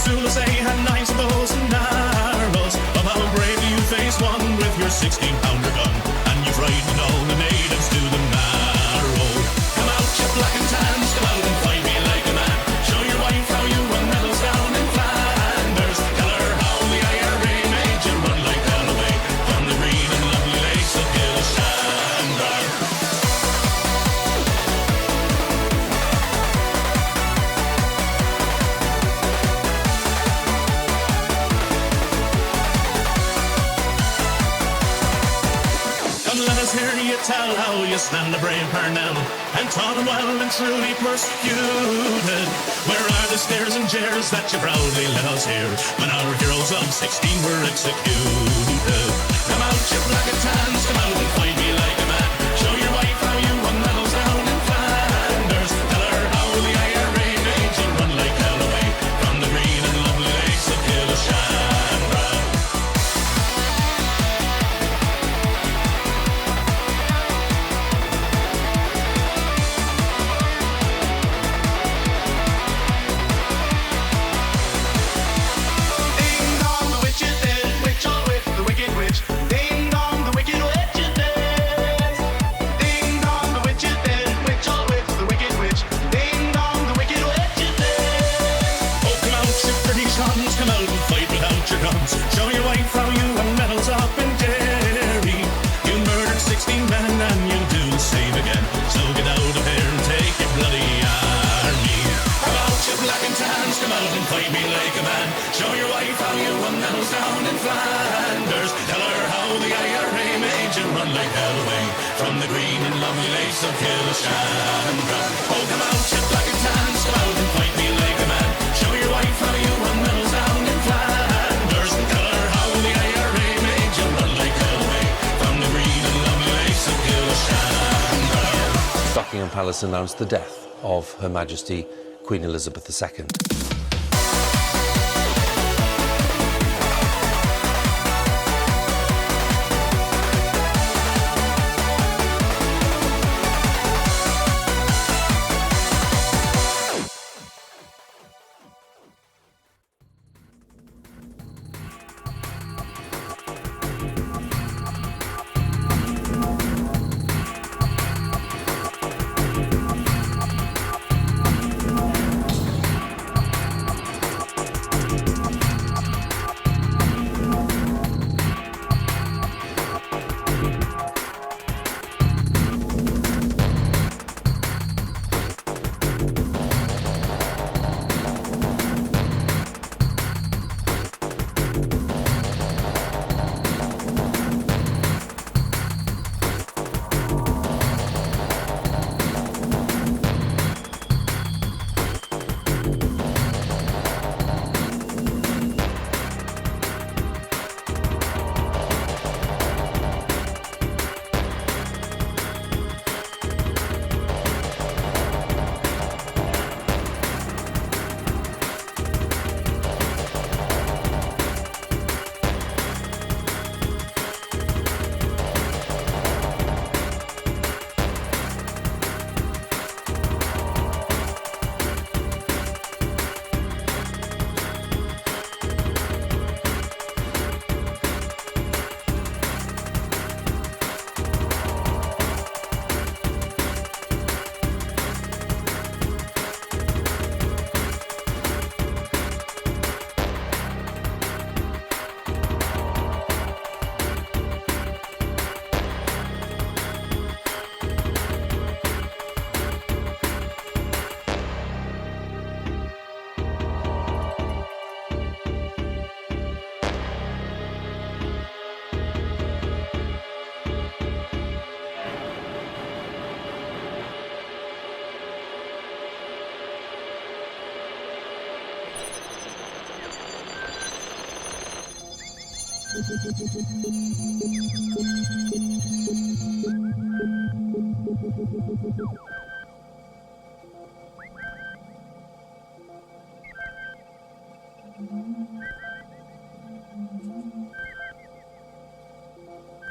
fool to say had knives and bows and arrows, of how bravely you face one with your 16-pounder gun, and you frightened all the natives to the marrow. Come out, you black and tans, come out and fight me like a man. Show your wife how you won medals down in Flanders. Tell her how the IRA made you run like hell away from the green and lovely lakes of Gilshandra. Let us hear you tell how you stand the brave Parnell and taught them well and truly persecuted. Where are the stares and jeers that you proudly let us hear when our heroes of 16 were executed? Come out, you black and tans, come out and fight me like a man. Show your wife how you won medals down in Flanders. Tell her how the IRA made you run like hell away from the green and lovely lakes of Gilshandra. Come out and fight without your guns. Show your wife how you won medals up in Derry. You murdered 16 men and you'll do the same again. So get out of here and take your bloody army. Come out, you black and tans, come out and fight me like a man. Show your wife how you won medals down in Flanders. Tell her how the IRA made you run like hell away from the green and lovely lakes of Gilshandra. Oh, come out, you black and tans, come out and fight me like a man. Show your wife how you won medals down in Flanders. Tell her how the IRA made you run like hell away from the green and lovely lakes of Gilshandra. Buckingham Palace announced the death of Her Majesty Queen Elizabeth II.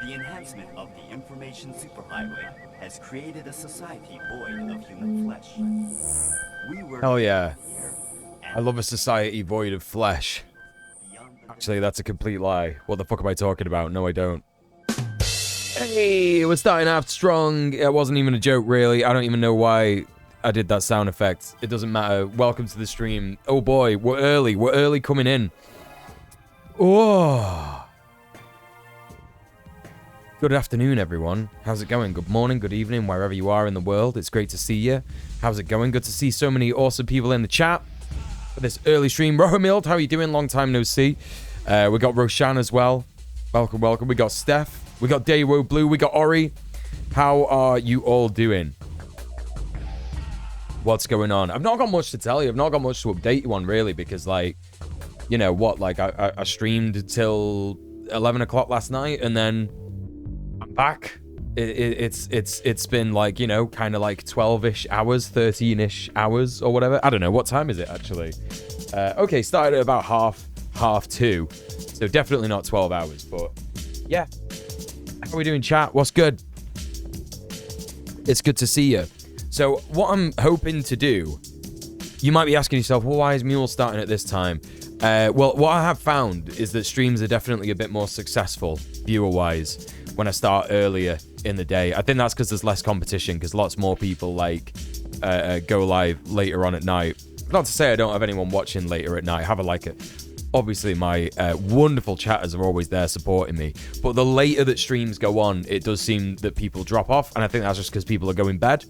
The enhancement of the information superhighway has created a society void of human flesh. We were Hell yeah. here, I love a society void of flesh. Actually, that's a complete lie. What the fuck am I talking about? No, I don't. Hey, we're starting out strong. It wasn't even a joke, really. I don't even know why I did that sound effect. It doesn't matter. Welcome to the stream. Oh boy, we're early. We're early coming in. Oh. Good afternoon, everyone. How's it going? Good morning, good evening, wherever you are in the world. It's great to see you. How's it going? Good to see so many awesome people in the chat for this early stream. Rohamild, how are you doing? Long time no see. We got Roshan as well. Welcome, welcome. We got Steph. We got Daywo Blue. We got Ori. How are you all doing? What's going on? I've not got much to tell you. I've not got much to update you on, really, because, like, you know what? Like, I streamed till 11 o'clock last night, and then I'm back. It's been, like, you know, kind of like 12-ish hours, 13-ish hours, or whatever. I don't know. What time is it, actually? Okay, started at about half 2. So definitely not 12 hours, but yeah. How are we doing, chat? What's good? It's good to see you. So what I'm hoping to do, you might be asking yourself, well, why is Mule starting at this time? Well, what I have found is that streams are definitely a bit more successful, viewer-wise, when I start earlier in the day. I think that's because there's less competition, because lots more people, like, go live later on at night. Not to say I don't have anyone watching later at night. Have a like it. Obviously, my wonderful chatters are always there supporting me. But the later that streams go on, it does seem that people drop off. And I think that's just because people are going to bed.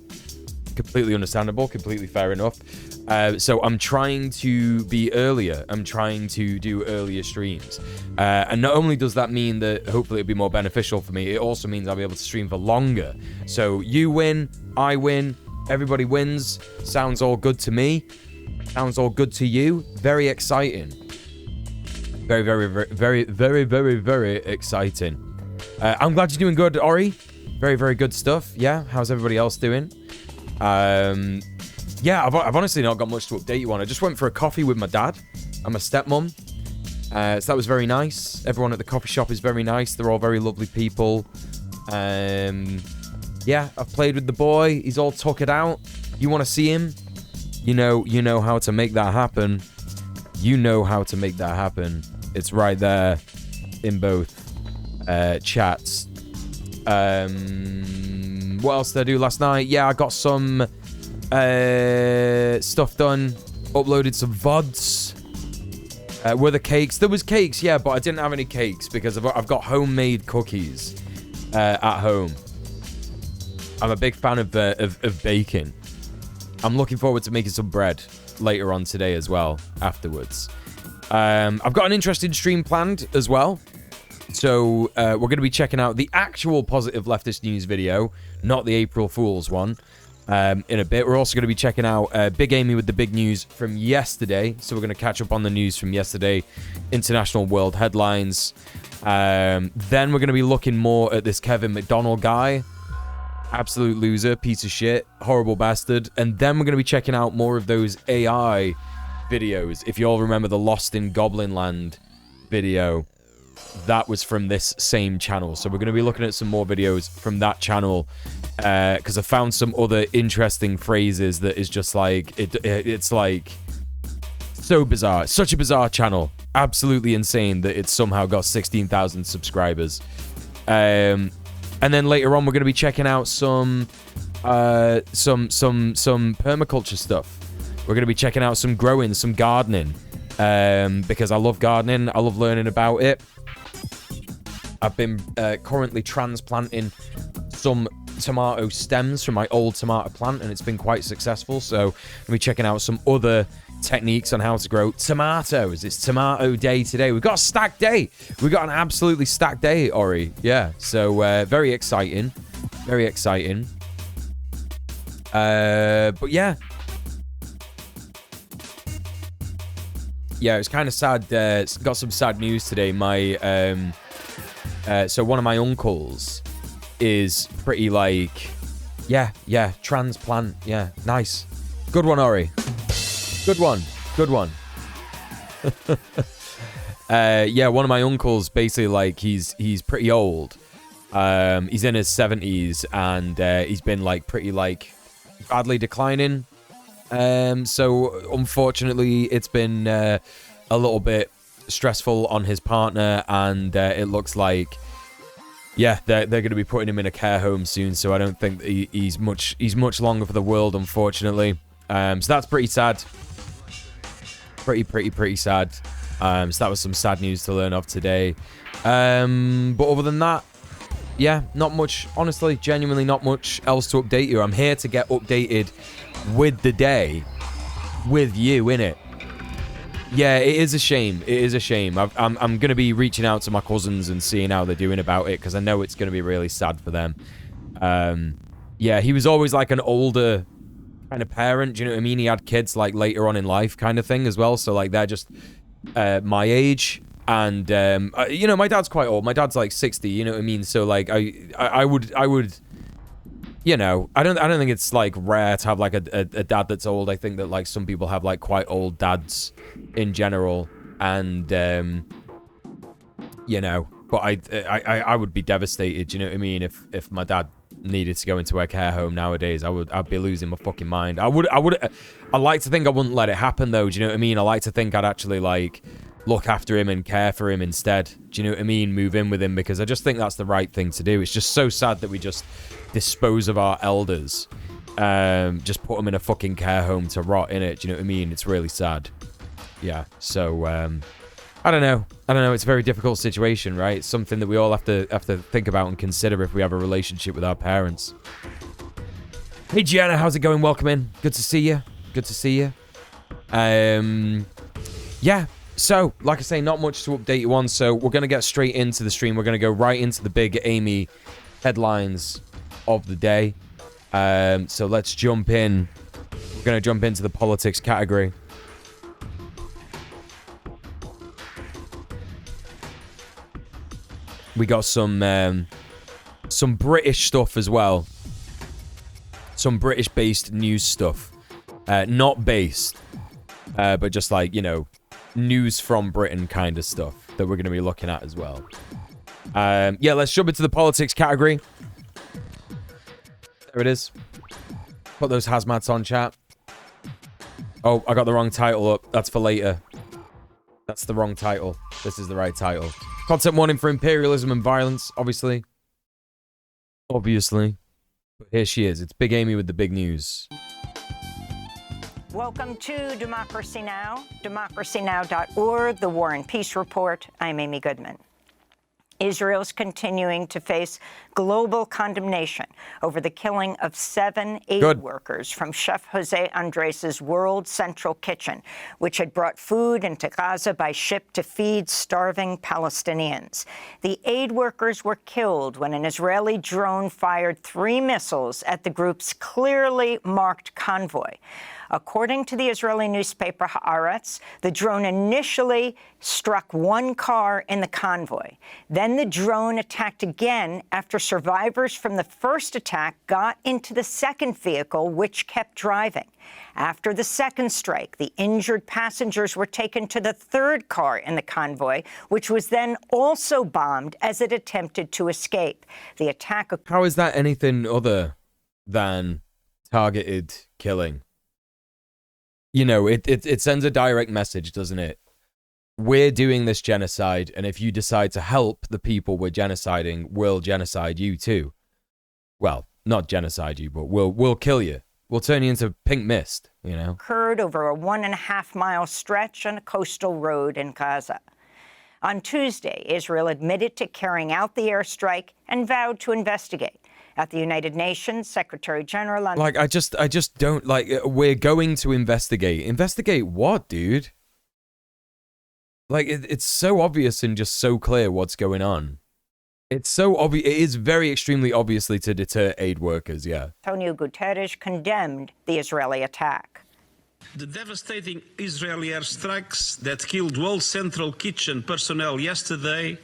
Completely understandable. Completely fair enough. So I'm trying to be earlier. I'm trying to do earlier streams. And not only does that mean that hopefully it'll be more beneficial for me, it also means I'll be able to stream for longer. So you win, I win, everybody wins. Sounds all good to me. Sounds all good to you. Very exciting. Very, very, very, very, very, very, very exciting. I'm glad you're doing good, Ori. Very, very good stuff. Yeah, how's everybody else doing? Yeah, I've honestly not got much to update you on. I just went for a coffee with my dad and my stepmom. So that was very nice. Everyone at the coffee shop is very nice. They're all very lovely people. Yeah, I've played with the boy. He's all tuckered out. You want to see him? You know how to make that happen. You know how to make that happen. It's right there in both chats. What else did I do last night? Yeah, I got some stuff done. Uploaded some VODs. Were the cakes? There was cakes, yeah, but I didn't have any cakes because I've got homemade cookies at home. I'm a big fan of baking. I'm looking forward to making some bread later on today as well, afterwards. I've got an interesting stream planned as well. So we're going to be checking out the actual Positive Leftist News video, not the April Fool's one, in a bit. We're also going to be checking out Big Amy with the big news from yesterday. So we're going to catch up on the news from yesterday, international world headlines. Then we're going to be looking more at this Kevin McDonnell guy. Absolute loser, piece of shit, horrible bastard. And then we're going to be checking out more of those AI videos. If you all remember the Lost in Goblin Land video, that was from this same channel. So we're going to be looking at some more videos from that channel because I found some other interesting phrases that is just like, it's like so bizarre. It's such a bizarre channel. Absolutely insane that it's somehow got 16,000 subscribers. And then later on, we're going to be checking out some permaculture stuff. We're going to be checking out some growing, some gardening, because I love gardening. I love learning about it. I've been currently transplanting some tomato stems from my old tomato plant, and it's been quite successful. So we'll be checking out some other techniques on how to grow tomatoes. It's tomato day today. We've got a stacked day. We've got an absolutely stacked day, Ori. Yeah, so very exciting. Very exciting. But yeah. Yeah, it's kind of sad. Got some sad news today. My so one of my uncles is pretty like, yeah, transplant. Yeah, nice. Good one, Ori. Good one. Good one. Yeah, one of my uncles, basically, like, he's pretty old. He's in his 70s, and he's been, like, pretty, like, badly declining. So unfortunately, it's been a little bit stressful on his partner, and it looks like, yeah, they're going to be putting him in a care home soon. So I don't think he's much longer for the world, unfortunately. So that's pretty sad. Pretty sad. So that was some sad news to learn of today. But other than that, yeah, not much. Honestly, genuinely not much else to update you. I'm here to get updated with the day with you, innit? Yeah, it is a shame. It is a shame. I'm going to be reaching out to my cousins and seeing how they're doing about it, because I know it's going to be really sad for them. Yeah, he was always like an older kind of parent, do you know what I mean? He had kids like later on in life kind of thing as well, so like they're just my age, and you know, my dad's quite old. My dad's like 60, you know what I mean? So like I would, you know, I don't think it's like rare to have like a dad that's old. I think that like some people have like quite old dads in general, and you know, but I would be devastated, you know what I mean, if my dad needed to go into a care home nowadays. I'd be losing my fucking mind. I like to think I wouldn't let it happen though, do you know what I mean? I like to think I'd actually like look after him and care for him instead, do you know what I mean? Move in with him, because I just think that's the right thing to do. It's just so sad that we just dispose of our elders, just put them in a fucking care home to rot in it, do you know what I mean? It's really sad. Yeah, so I don't know. It's a very difficult situation, right? It's something that we all have to think about and consider if we have a relationship with our parents. Hey, Gianna, how's it going? Welcome in. Good to see you. Good to see you. Yeah. So, like I say, not much to update you on. So we're gonna get straight into the stream. We're gonna go right into the big Amy headlines of the day. So let's jump in. We're gonna jump into the politics category. We got some British stuff as well. Some British-based news stuff. Not based, but just like, you know, news from Britain kind of stuff that we're going to be looking at as well. Yeah, let's jump into the politics category. There it is. Put those hazmats on, chat. Oh, I got the wrong title up. That's for later. That's the wrong title. This is the right title. Content warning for imperialism and violence, obviously. Obviously. But here she is. It's Big Amy with the big news. Welcome to Democracy Now!, democracynow.org, the War and Peace Report. I'm Amy Goodman. Israel's continuing to face global condemnation over the killing of 7 aid workers from Chef Jose Andres' World Central Kitchen, which had brought food into Gaza by ship to feed starving Palestinians. The aid workers were killed when an Israeli drone fired 3 missiles at the group's clearly marked convoy. According to the Israeli newspaper Haaretz, the drone initially struck 1 car in the convoy. Then the drone attacked again after survivors from the first attack got into the second vehicle, which kept driving. After the second strike, the injured passengers were taken to the 3rd car in the convoy, which was then also bombed as it attempted to escape. The attack... How is that anything other than targeted killing? You know, it sends a direct message, doesn't it? We're doing this genocide, and if you decide to help the people we're genociding, we'll genocide you too. Well, not genocide you, but we'll kill you. We'll turn you into pink mist, you know? Occurred over a 1.5-mile stretch on a coastal road in Gaza. On Tuesday, Israel admitted to carrying out the airstrike and vowed to investigate. At the United Nations, Secretary General... Like, I just don't, like, we're going to investigate. Investigate what, dude? Like, it's so obvious and just so clear what's going on. It's so obvious. It is very extremely obviously to deter aid workers, yeah. Antonio Guterres condemned the Israeli attack. The devastating Israeli airstrikes that killed World Central Kitchen personnel yesterday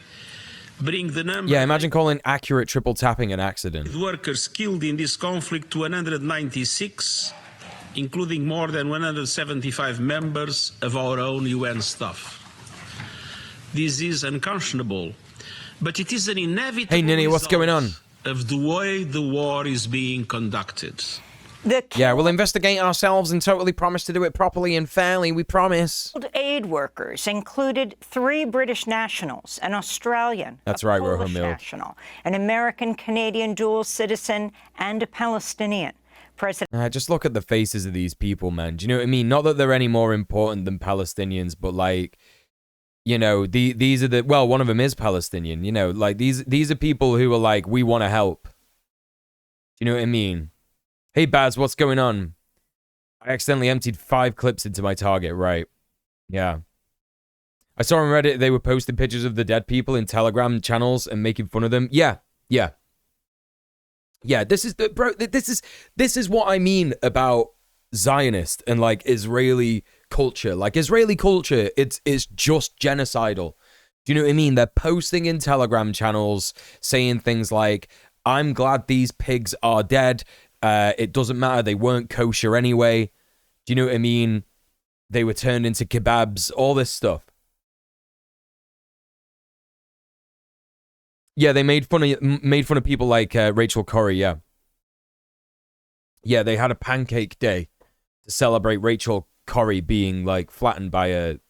bring the number... Yeah, imagine calling accurate triple tapping an accident. ...workers killed in this conflict to 196, including more than 175 members of our own UN staff. This is unconscionable, but it is an inevitable... Hey, Ninny, what's going on? ...of the way the war is being conducted. Yeah, we'll investigate ourselves and totally promise to do it properly and fairly, we promise. Killed aid workers included 3 British nationals, an Australian, That's a right, Polish Rohan Milk. national, an American-Canadian dual citizen, and a Palestinian. President Just look at the faces of these people, man. Do you know what I mean? Not that they're any more important than Palestinians, but like, you know, these are the, well, one of them is Palestinian, you know, like these are people who are like, we want to help. Do you know what I mean? Hey, Baz, what's going on? I accidentally emptied 5 clips into my target, right? Yeah. I saw on Reddit they were posting pictures of the dead people in Telegram channels and making fun of them. Yeah, yeah. Yeah, this is the bro. This is what I mean about Zionist and like Israeli culture. Like Israeli culture, it's just genocidal. Do you know what I mean? They're posting in Telegram channels saying things like, "I'm glad these pigs are dead. It doesn't matter. They weren't kosher anyway." Do you know what I mean? They were turned into kebabs. All this stuff. Yeah, they made fun of people like Rachel Corrie. Yeah, yeah, they had a pancake day to celebrate Rachel Corrie being like flattened by a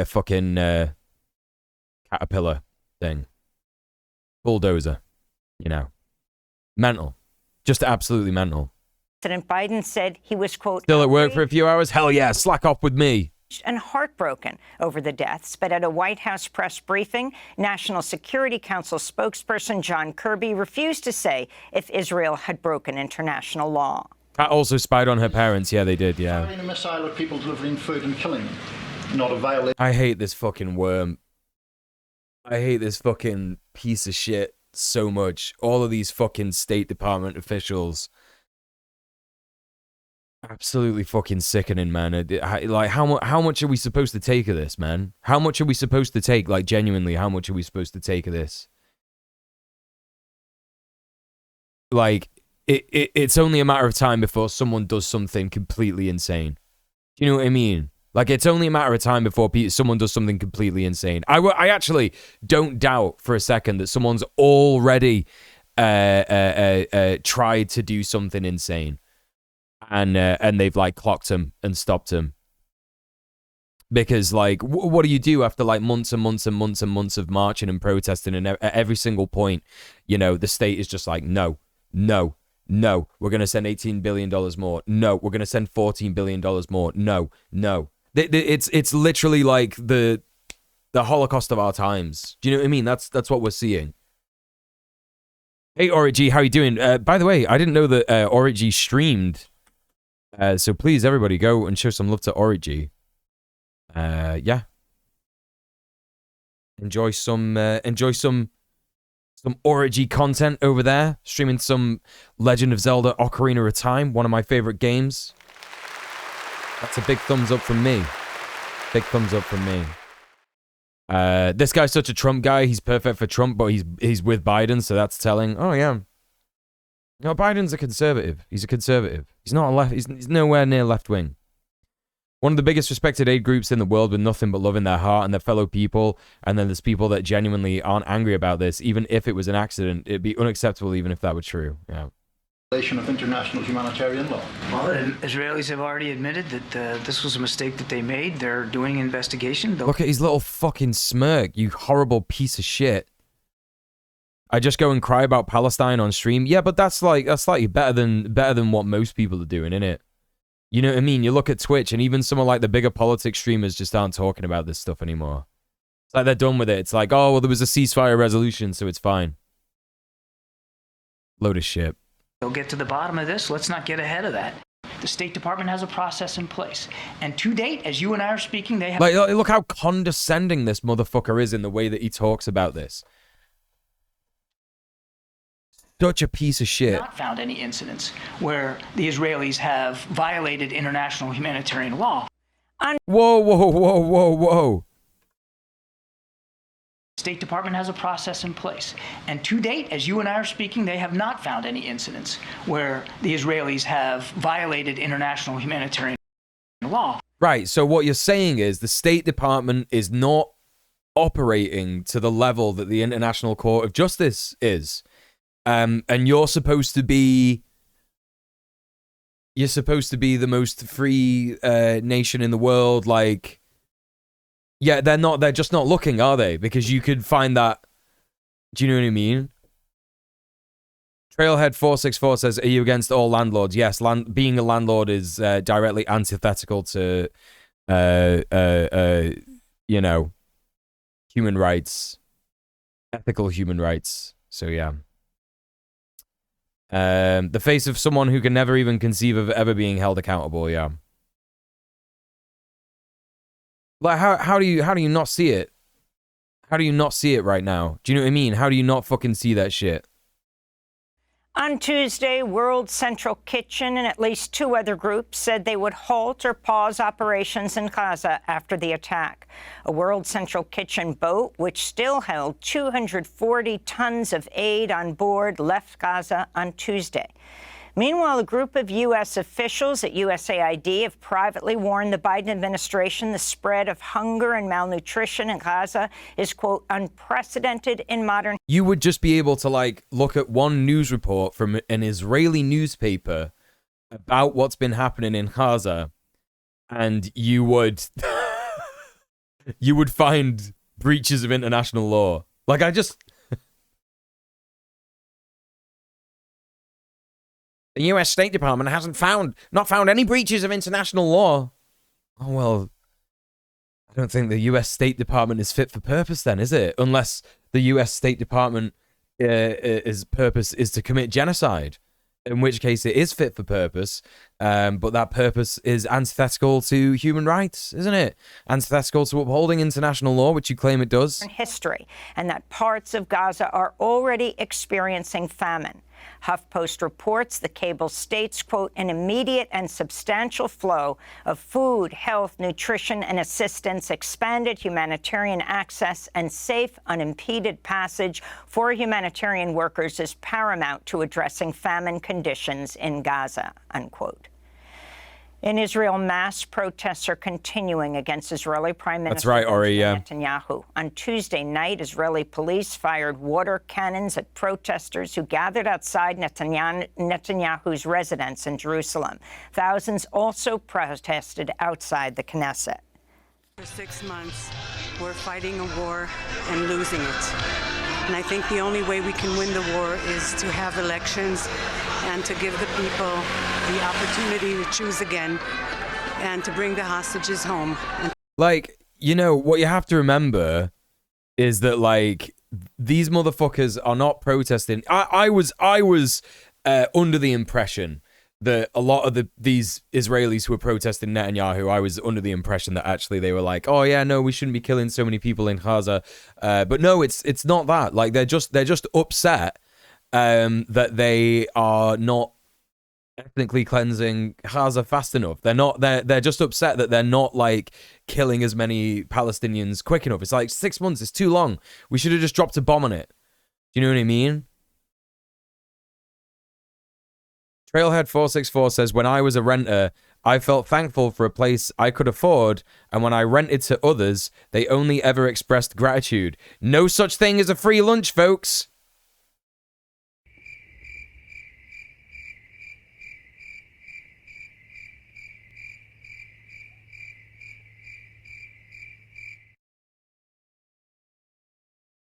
fucking caterpillar thing, bulldozer. You know, mental, just absolutely mental. President Biden said he was, quote, still at work for a few hours. Hell yeah, slack off with me. And heartbroken over the deaths. But at a White House press briefing, National Security Council spokesperson John Kirby refused to say if Israel had broken international law. Pat also spied on her parents. Yeah, they did, yeah. Firing a missile at people delivering food and killing them. Not a violation. I hate this fucking worm. I hate this fucking piece of shit so much. All of these fucking State Department officials. Absolutely fucking sickening, man. Like, how much are we supposed to take of this, man? How much are we supposed to take? Like, genuinely, how much are we supposed to take of this? Like, it's only a matter of time before someone does something completely insane. Do you know what I mean? Like, it's only a matter of time before someone does something completely insane. I actually don't doubt for a second that someone's already tried to do something insane. And they've like clocked him and stopped him. Because like, what do you do after like months and months and months and months of marching and protesting, and at every single point, you know, the state is just like, no, no, no, we're going to send $18 billion more. No, we're going to send $14 billion more. No, no. It's literally like the Holocaust of our times. Do you know what I mean? That's what we're seeing. Hey, Origi, how you doing? By the way, I didn't know that Origi streamed. So please, everybody, go and show some love to Origi. Yeah. Enjoy some Origi content over there. Streaming some Legend of Zelda Ocarina of Time, one of my favorite games. That's a big thumbs up from me. Big thumbs up from me. This guy's such a Trump guy. He's perfect for Trump, but he's with Biden, so that's telling. Oh yeah. No, Biden's a conservative. He's a conservative. He's not a left. He's nowhere near left wing. One of the biggest respected aid groups in the world with nothing but love in their heart and their fellow people. And then there's people that genuinely aren't angry about this, even if it was an accident. It'd be unacceptable even if that were true. Yeah. Of international humanitarian law. Well, the Israelis have already admitted that this was a mistake that they made. They're doing an investigation. Look at his little fucking smirk, you horrible piece of shit. I just go and cry about Palestine on stream. Yeah, but that's slightly better than what most people are doing, innit? You know what I mean? You look at Twitch, and even some of like the bigger politics streamers just aren't talking about this stuff anymore. It's like they're done with it. It's like, oh well, there was a ceasefire resolution, so it's fine. Load of shit. They'll get to the bottom of this. Let's not get ahead of that. The State Department has a process in place. And to date, as you and I are speaking, they have... Like, look how condescending this motherfucker is in the way that he talks about this. Such a piece of shit. Not found any incidents where the Israelis have violated international humanitarian law. Whoa, whoa, whoa, whoa, whoa. State Department has a process in place. And to date, as you and I are speaking, they have not found any incidents where the Israelis have violated international humanitarian law. Right, so what you're saying is the State Department is not operating to the level that the International Court of Justice is. And you're supposed to be you're supposed to be the most free nation in the world. Like, yeah, they're not. They're just not looking, are they? Because you could find that. Do you know what I mean? Trailhead464 says, "Are you against all landlords?" Yes, being a landlord is directly antithetical to, you know, human rights, ethical human rights. So yeah. The face of someone who can never even conceive of ever being held accountable. Yeah. Like how do you not see it? How do you not see it right now? Do you know what I mean? How do you not fucking see that shit? On Tuesday, World Central Kitchen and at least 2 other groups said they would halt or pause operations in Gaza after the attack. A World Central Kitchen boat, which still held 240 tons of aid on board, left Gaza on Tuesday. Meanwhile, a group of U.S. officials at USAID have privately warned the Biden administration the spread of hunger and malnutrition in Gaza is, quote, unprecedented in modern. You would just be able to, like, look at one news report from an Israeli newspaper about what's been happening in Gaza, and you would you would find breaches of international law. Like, the U.S. State Department hasn't not found any breaches of international law. Oh, well, I don't think the U.S. State Department is fit for purpose then, is it? Unless the U.S. State Department purpose is to commit genocide, in which case it is fit for purpose, but that purpose is antithetical to human rights, isn't it? Antithetical to upholding international law, which you claim it does. History, and that parts of Gaza are already experiencing famine. HuffPost reports the cable states, quote, an immediate and substantial flow of food, health, nutrition, and assistance, expanded humanitarian access, and safe, unimpeded passage for humanitarian workers is paramount to addressing famine conditions in Gaza, unquote. In Israel, mass protests are continuing against Israeli Prime Minister That's right, Ori, yeah. Netanyahu. On Tuesday night, Israeli police fired water cannons at protesters who gathered outside Netanyahu's residence in Jerusalem. Thousands also protested outside the Knesset. For 6 months, we're fighting a war and losing it. And I think the only way we can win the war is to have elections and to give the people the opportunity to choose again and to bring the hostages home. Like, you know, what you have to remember is that, like, these motherfuckers are not protesting. I was under the impression that a lot of these Israelis who were protesting Netanyahu, I was under the impression that actually they were like, oh yeah, no, we shouldn't be killing so many people in Gaza. But no, it's not that. Like, they're just upset that they are not ethnically cleansing Gaza fast enough. They're just upset that they're not, like, killing as many Palestinians quick enough. It's like 6 months, it's too long. We should have just dropped a bomb on it. Do you know what I mean? Trailhead464 says, when I was a renter, I felt thankful for a place I could afford, and when I rented to others, they only ever expressed gratitude. No such thing as a free lunch, folks.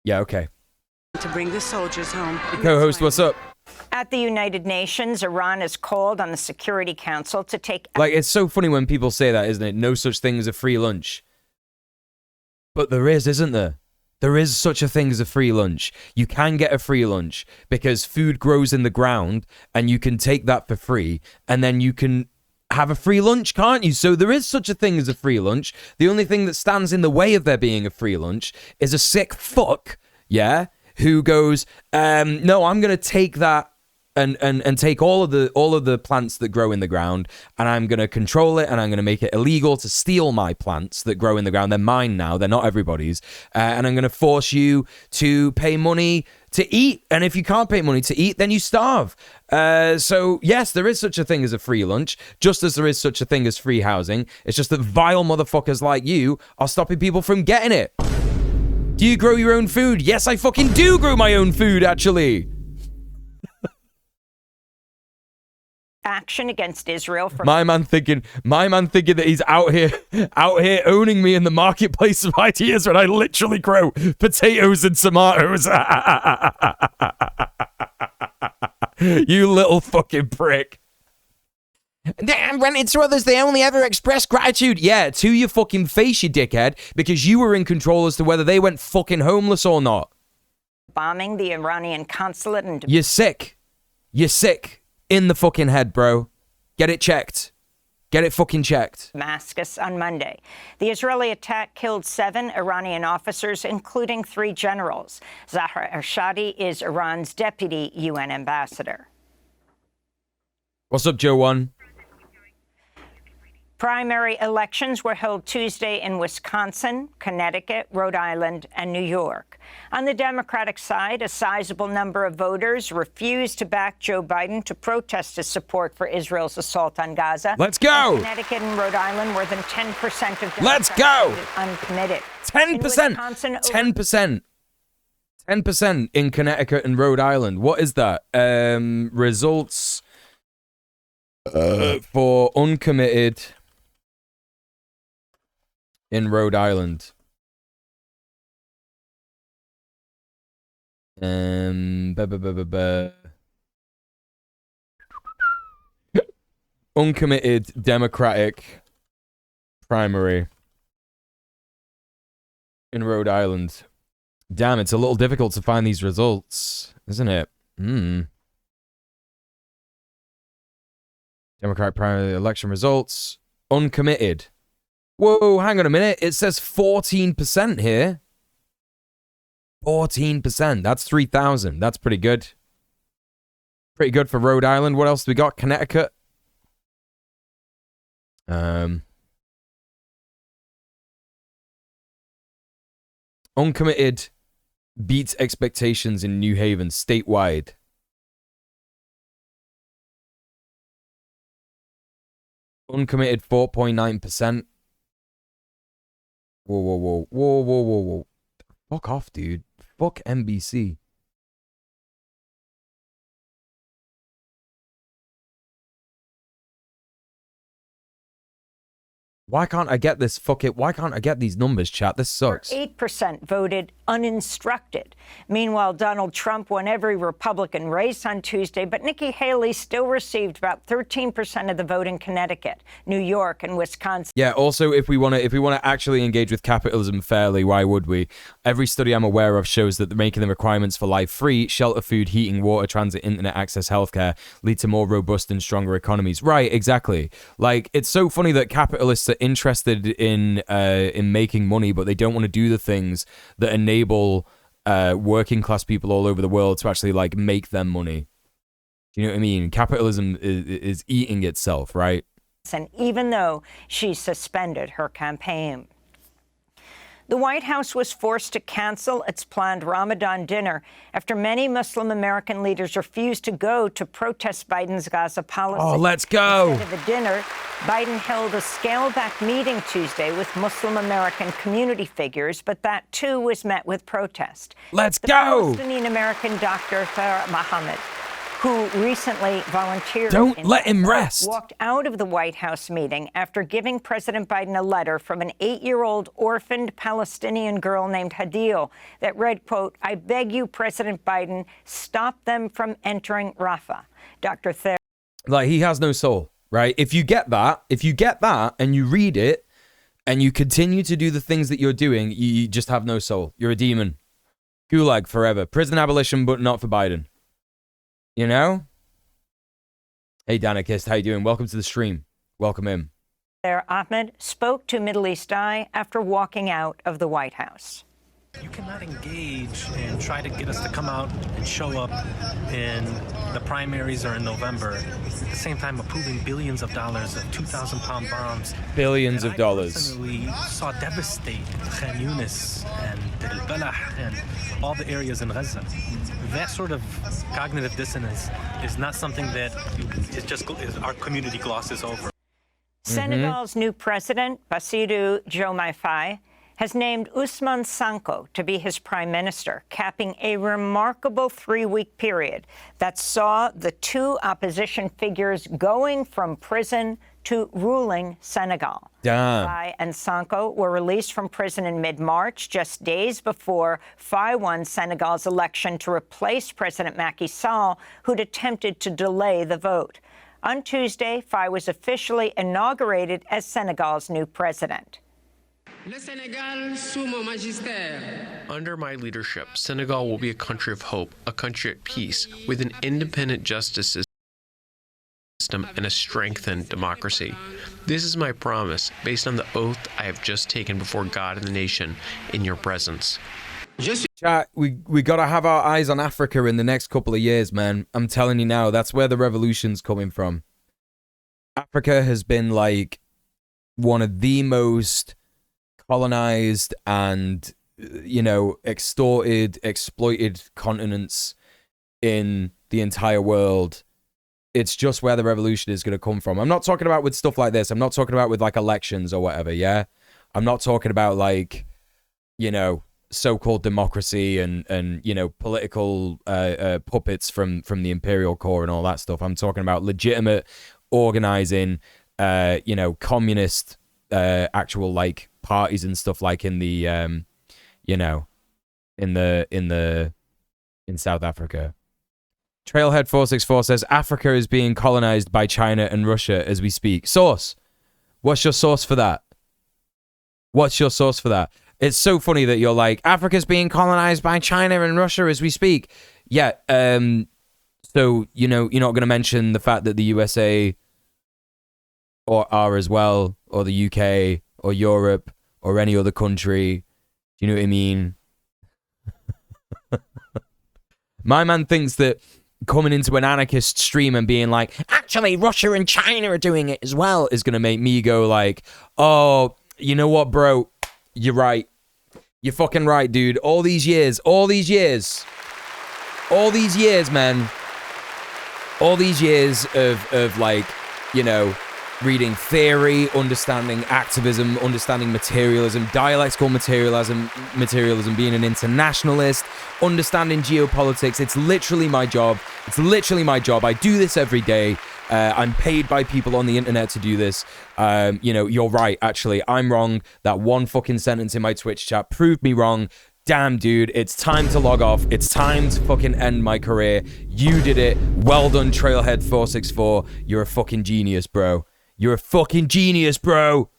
Yeah, okay. To bring the soldiers home. Co-host, what's up? At the United Nations, Iran has called on the Security Council to take... Like, it's so funny when people say that, isn't it? No such thing as a free lunch. But there is, isn't there? There is such a thing as a free lunch. You can get a free lunch because food grows in the ground and you can take that for free and then you can have a free lunch, can't you? So there is such a thing as a free lunch. The only thing that stands in the way of there being a free lunch is a sick fuck, yeah, who goes, no, I'm going to take that and take all of the plants that grow in the ground, and I'm going to control it, and I'm going to make it illegal to steal my plants that grow in the ground. They're mine now. They're not everybody's. And I'm going to force you to pay money to eat. And if you can't pay money to eat, then you starve. So, yes, there is such a thing as a free lunch, just as there is such a thing as free housing. It's just that vile motherfuckers like you are stopping people from getting it. Do you grow your own food? Yes, I fucking do grow my own food, actually. action against Israel for My man thinking that he's out here owning me in the marketplace of ideas when I literally grow potatoes and tomatoes. You little fucking prick. When it's to others, they only ever express gratitude. Yeah, to your fucking face, you dickhead, because you were in control as to whether they went fucking homeless or not. bombing the Iranian consulate in You're sick. You're sick in the fucking head, bro. Get it checked. Get it fucking checked. Damascus on Monday. The Israeli attack killed 7 Iranian officers, including 3 generals. Zahra Ershadi is Iran's deputy UN ambassador. What's up, Joe One? Primary elections were held Tuesday in Wisconsin, Connecticut, Rhode Island, and New York. On the Democratic side, a sizable number of voters refused to back Joe Biden to protest his support for Israel's assault on Gaza. Let's go! In Connecticut and Rhode Island, more than 10% of Democrats Let's go! voted uncommitted. 10%! 10%! 10% in Connecticut and Rhode Island. What is that? Results for uncommitted in Rhode Island. Uncommitted Democratic primary in Rhode Island. Damn, it's a little difficult to find these results, isn't it? Democratic primary election results. Uncommitted. Whoa, hang on a minute. It says 14% here. 14%. That's 3,000. That's pretty good. Pretty good for Rhode Island. What else do we got? Connecticut. Uncommitted beats expectations in New Haven statewide. Uncommitted 4.9%. Whoa. Fuck off, dude. Fuck NBC. Why can't I get this? Fuck it. Why can't I get these numbers, chat? This sucks. 8% voted uninstructed. Meanwhile, Donald Trump won every Republican race on Tuesday, but Nikki Haley still received about 13% of the vote in Connecticut, New York, and Wisconsin. Yeah, also, if we want to actually engage with capitalism fairly, why would we? Every study I'm aware of shows that making the requirements for life free, shelter, food, heating, water, transit, internet access, healthcare lead to more robust and stronger economies. Right, exactly. Like, it's so funny that capitalists are interested in making money, but they don't want to do the things that enable working class people all over the world to actually like make them money. Do you know what I mean? Capitalism is eating itself, right? And even though she suspended her campaign. The White House was forced to cancel its planned Ramadan dinner after many Muslim American leaders refused to go to protest Biden's Gaza policy. Oh, let's go. Instead of a dinner, Biden held a scaled-back meeting Tuesday with Muslim American community figures, but that too was met with protest. Let's the go. Palestinian American Dr. Farah Mohammed, who recently volunteered Don't let him rest, walked out of the White House meeting after giving President Biden a letter from an 8-year-old orphaned Palestinian girl named Hadil that read, quote, "I beg you, President Biden, stop them from entering Rafah." Dr. Thayer. Like, he has no soul, right? If you get that and you read it and you continue to do the things that you're doing, you just have no soul. You're a demon. Gulag forever. Prison abolition, but not for Biden. You know? Hey, Danikist, how you doing? Welcome to the stream. Welcome in. Ahmed spoke to Middle East Eye after walking out of the White House. You cannot engage and try to get us to come out and show up in the primaries or in November, at the same time approving billions of dollars of 2,000-pound bombs. Billions of dollars. I personally saw devastate Khan Yunis and Deir al-Balah and all the areas in Gaza. That sort of cognitive dissonance is not something that our community glosses over. Senegal's new president, Bassirou Diomaye Faye, has named Usman Sanko to be his prime minister, capping a remarkable 3-week period that saw the two opposition figures going from prison to ruling Senegal. Damn. Faye and Sanko were released from prison in mid-March, just days before Faye won Senegal's election to replace President Macky Sall, who'd attempted to delay the vote. On Tuesday, Faye was officially inaugurated as Senegal's new president. Under my leadership, Senegal will be a country of hope, a country at peace, with an independent justice system and a strengthened democracy. This is my promise, based on the oath I have just taken before God and the nation in your presence. Chat, we gotta have our eyes on Africa in the next couple of years, man. I'm telling you now, that's where the revolution's coming from. Africa has been like one of the most colonized and, you know, extorted, exploited continents in the entire world. It's just where the revolution is going to come from. I'm not talking about with stuff like this. I'm not talking about with like elections or whatever, yeah? I'm not talking about like, you know, so-called democracy and you know, political puppets from the imperial core and all that stuff. I'm talking about legitimate organizing, you know, communist actual like parties and stuff like in the you know, in South Africa. Trailhead 464 says Africa is being colonized by China and Russia as we speak. Source. What's your source for that? What's your source for that? It's so funny that you're like, Africa's being colonized by China and Russia as we speak. Yeah, so, you know, you're not going to mention the fact that the USA are as well, or the UK, or Europe, or any other country. Do you know what I mean? My man thinks that coming into an anarchist stream and being like, actually, Russia and China are doing it as well, is going to make me go like, oh, you know what, bro? You're right. You're fucking right, dude. All these years, man. All these years of like, you know, reading theory, understanding activism, understanding materialism, dialectical materialism, being an internationalist, understanding geopolitics. It's literally my job. I do this every day. I'm paid by people on the internet to do this. You know, you're right, actually. I'm wrong. That one fucking sentence in my Twitch chat proved me wrong. Damn, dude, it's time to log off. It's time to fucking end my career. You did it. Well done, Trailhead464. You're a fucking genius, bro. You're a fucking genius, bro.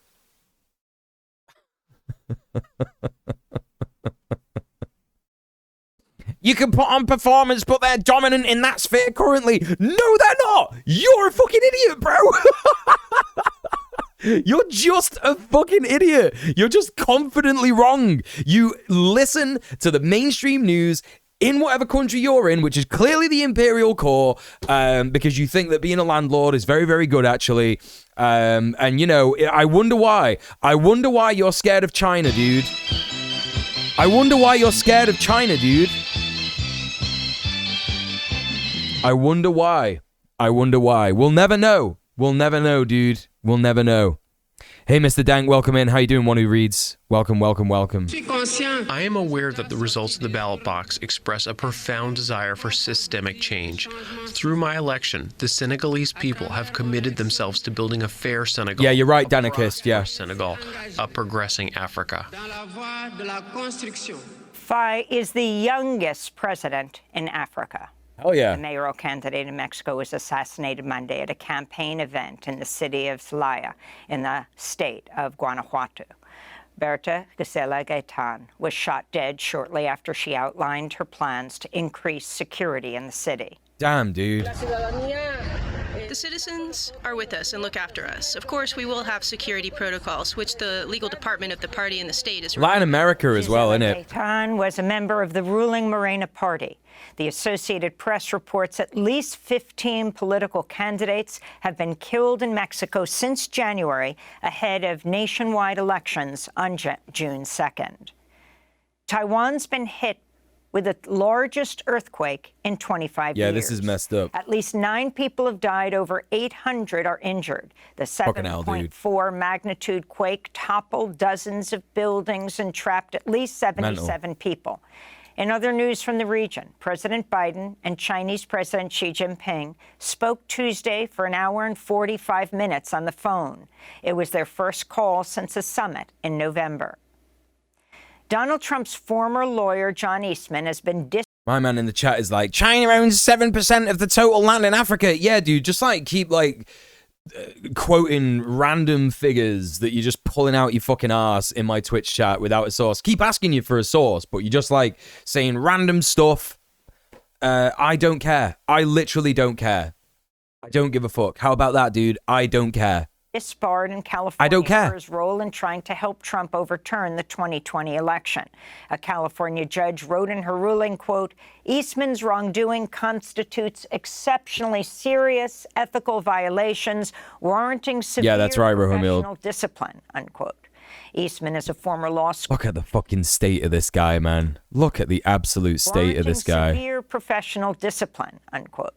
You can put on performance, but they're dominant in that sphere currently. No, they're not. You're a fucking idiot, bro. You're just a fucking idiot. You're just confidently wrong. You listen to the mainstream news in whatever country you're in, which is clearly the imperial core, because you think that being a landlord is very, very good, actually. And, you know, I wonder why. I wonder why you're scared of China, dude. I wonder why you're scared of China, dude. I wonder why. We'll never know. We'll never know, dude. We'll never know. Hey, Mr. Dank, welcome in. How you doing, one who reads? Welcome. I am aware that the results of the ballot box express a profound desire for systemic change. Through my election, the Senegalese people have committed themselves to building a fair Senegal. Yeah, you're right, Danikist, yeah. Senegal, a progressing Africa. Faye is the youngest president in Africa. Hell yeah. The mayoral candidate in Mexico was assassinated Monday at a campaign event in the city of Celaya in the state of Guanajuato. Berta Gisela Gaitan was shot dead shortly after she outlined her plans to increase security in the city. Damn, dude. The citizens are with us and look after us. Of course, we will have security protocols, which the legal department of the party in the state is... Latin America as well, isn't it? Gaitan was a member of the ruling Morena party. The Associated Press reports at least 15 political candidates have been killed in Mexico since January, ahead of nationwide elections on June 2nd. Taiwan's been hit with the largest earthquake in 25 years. Yeah, this is messed up. At least 9 people have died, over 800 are injured. The 7.4 magnitude quake toppled dozens of buildings and trapped at least 77 people. In other news from the region, President Biden and Chinese President Xi Jinping spoke Tuesday for 1 hour and 45 minutes on the phone. It was their first call since a summit in November. Donald Trump's former lawyer, John Eastman, has been My man in the chat is like, China owns 7% of the total land in Africa. Yeah, dude, just like keep like quoting random figures that you're just pulling out your fucking ass in my Twitch chat without a source. Keep asking you for a source, but you're just like saying random stuff. I don't care. I literally don't care. I don't give a fuck. How about that, dude? I don't care. disbarred in California I don't care. for his role in trying to help Trump overturn the 2020 election. A California judge wrote in her ruling, quote, Eastman's wrongdoing constitutes exceptionally serious ethical violations warranting severe professional discipline, unquote. Eastman is a former law school. Look at the fucking state of this guy, man. Look at the absolute state of this guy. Severe professional discipline, unquote.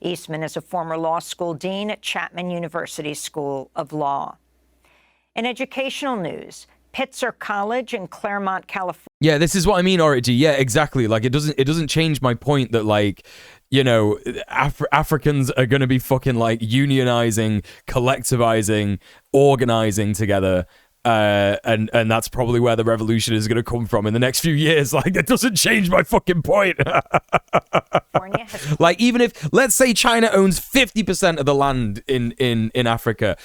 Eastman is a former law school dean at Chapman University School of Law. In educational news, Pitzer College in Claremont, California. Yeah, this is what I mean, Origi. Yeah, exactly. Like, it doesn't change my point that, like, you know, Africans are going to be fucking, like, unionizing, collectivizing, organizing together. And that's probably where the revolution is going to come from in the next few years. Like, that doesn't change my fucking point. Like, even if, let's say China owns 50% of the land in Africa,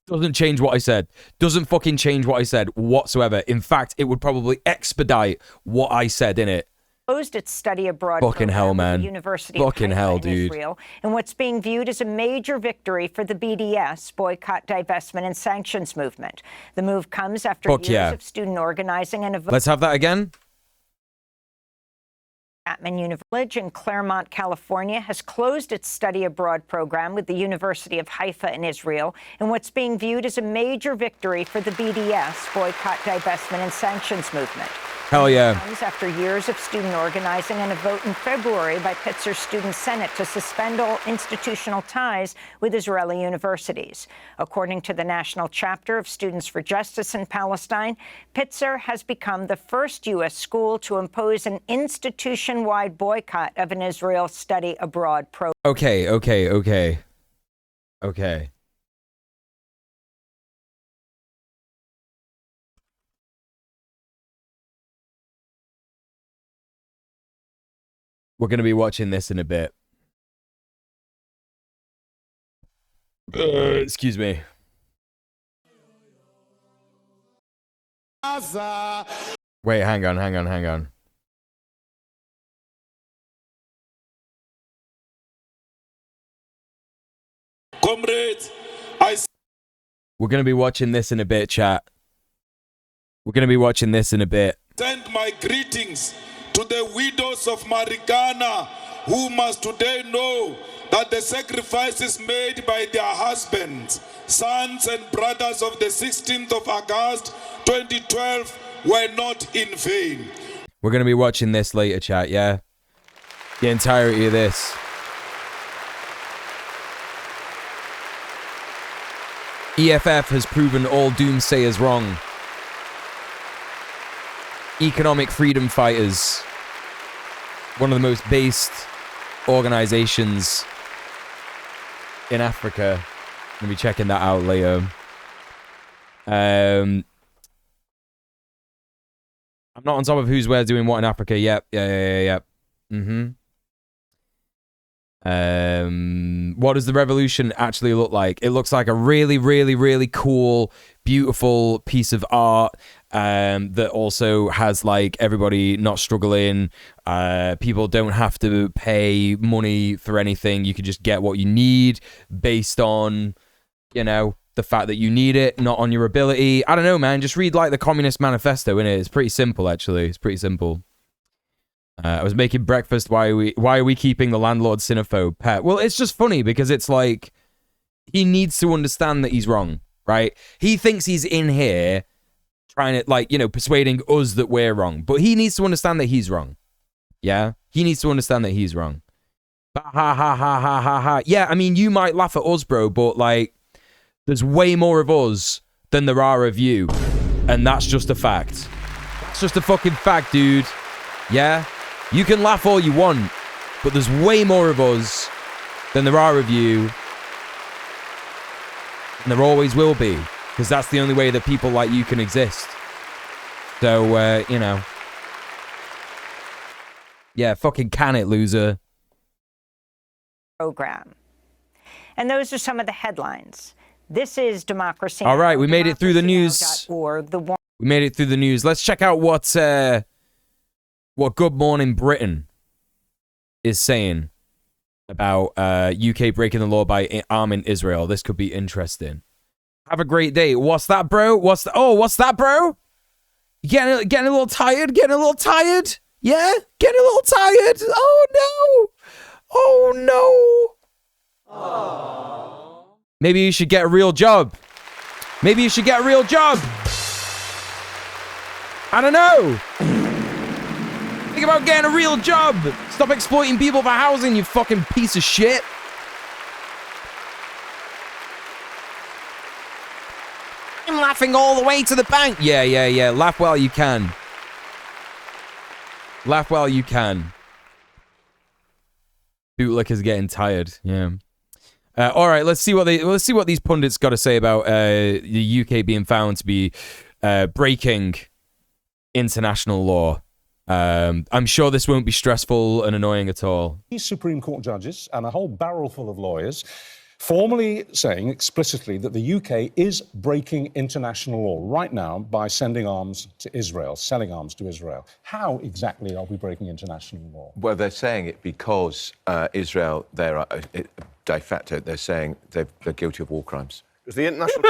doesn't change what I said. Doesn't fucking change what I said whatsoever. In fact, it would probably expedite what I said in it. Closed its study abroad fucking hell, man. University fucking of hell, in dude. Israel, in what's being viewed as a major victory for the BDS boycott, divestment, and sanctions movement. The move comes after years of student organizing and a vote. Let's have that again. Chapman University in Claremont, California, has closed its study abroad program with the University of Haifa in Israel in what's being viewed as a major victory for the BDS boycott, divestment, and sanctions movement. Hell yeah. Comes after years of student organizing and a vote in February by Pitzer's Student Senate to suspend all institutional ties with Israeli universities. According to the national chapter of Students for Justice in Palestine, Pitzer has become the first U.S. school to impose an institution-wide boycott of an Israel study abroad program. Okay. We're going to be watching this in a bit. Excuse me. Wait, hang on. Comrades, we're going to be watching this in a bit, chat. We're going to be watching this in a bit. Send my greetings to the widows of Marikana, who must today know that the sacrifices made by their husbands, sons and brothers of the 16th of August 2012 were not in vain. We're going to be watching this later, chat, yeah? The entirety of this. EFF has proven all doomsayers wrong. Economic freedom fighters, one of the most based organizations in Africa. I'll be checking that out later. I'm not on top of who's where doing what in Africa. Yep. What does the revolution actually look like? It looks like a really, really, really cool, beautiful piece of art that also has like everybody not struggling. People don't have to pay money for anything. You can just get what you need based on, you know, the fact that you need it, not on your ability. I don't know, man. Just read like the Communist Manifesto, innit? It's pretty simple, actually. It's pretty simple. I was making breakfast. Why are we keeping the landlord xenophobe pet? Well, it's just funny because it's like he needs to understand that he's wrong, right? He thinks he's in here trying to, like, you know, persuading us that we're wrong, but he needs to understand that he's wrong. Yeah, he needs to understand that he's wrong. Ha ha ha ha ha ha ha. Yeah, I mean, you might laugh at us, bro, but like, there's way more of us than there are of you, and that's just a fact. It's just a fucking fact, dude. Yeah, you can laugh all you want, but there's way more of us than there are of you, and there always will be, because that's the only way that people like you can exist. So, you know. Yeah, fucking can it, loser. Program. And those are some of the headlines. This is Democracy All Now! right, we made it through the news. We made it through the news. Let's check out what Good Morning Britain is saying about UK breaking the law by arming Israel. This could be interesting. Have a great day. What's that, bro? What's that, bro? Getting a little tired? Getting a little tired? Yeah? Getting a little tired? Oh, no. Oh, no. Aww. Maybe you should get a real job. Maybe you should get a real job. I don't know. Think about getting a real job. Stop exploiting people for housing, you fucking piece of shit. I'm laughing all the way to the bank. Yeah. Laugh while you can. Laugh while you can. Bootlicker's getting tired. Yeah. All right. Let's see what these pundits got to say about the UK being found to be breaking international law. I'm sure this won't be stressful and annoying at all. These Supreme Court judges and a whole barrel full of lawyers formally saying explicitly that the UK is breaking international law right now by sending arms to Israel, selling arms to Israel. How exactly are we breaking international law? Well, they're saying it because Israel, they're de facto, they're saying they're guilty of war crimes. Because the international...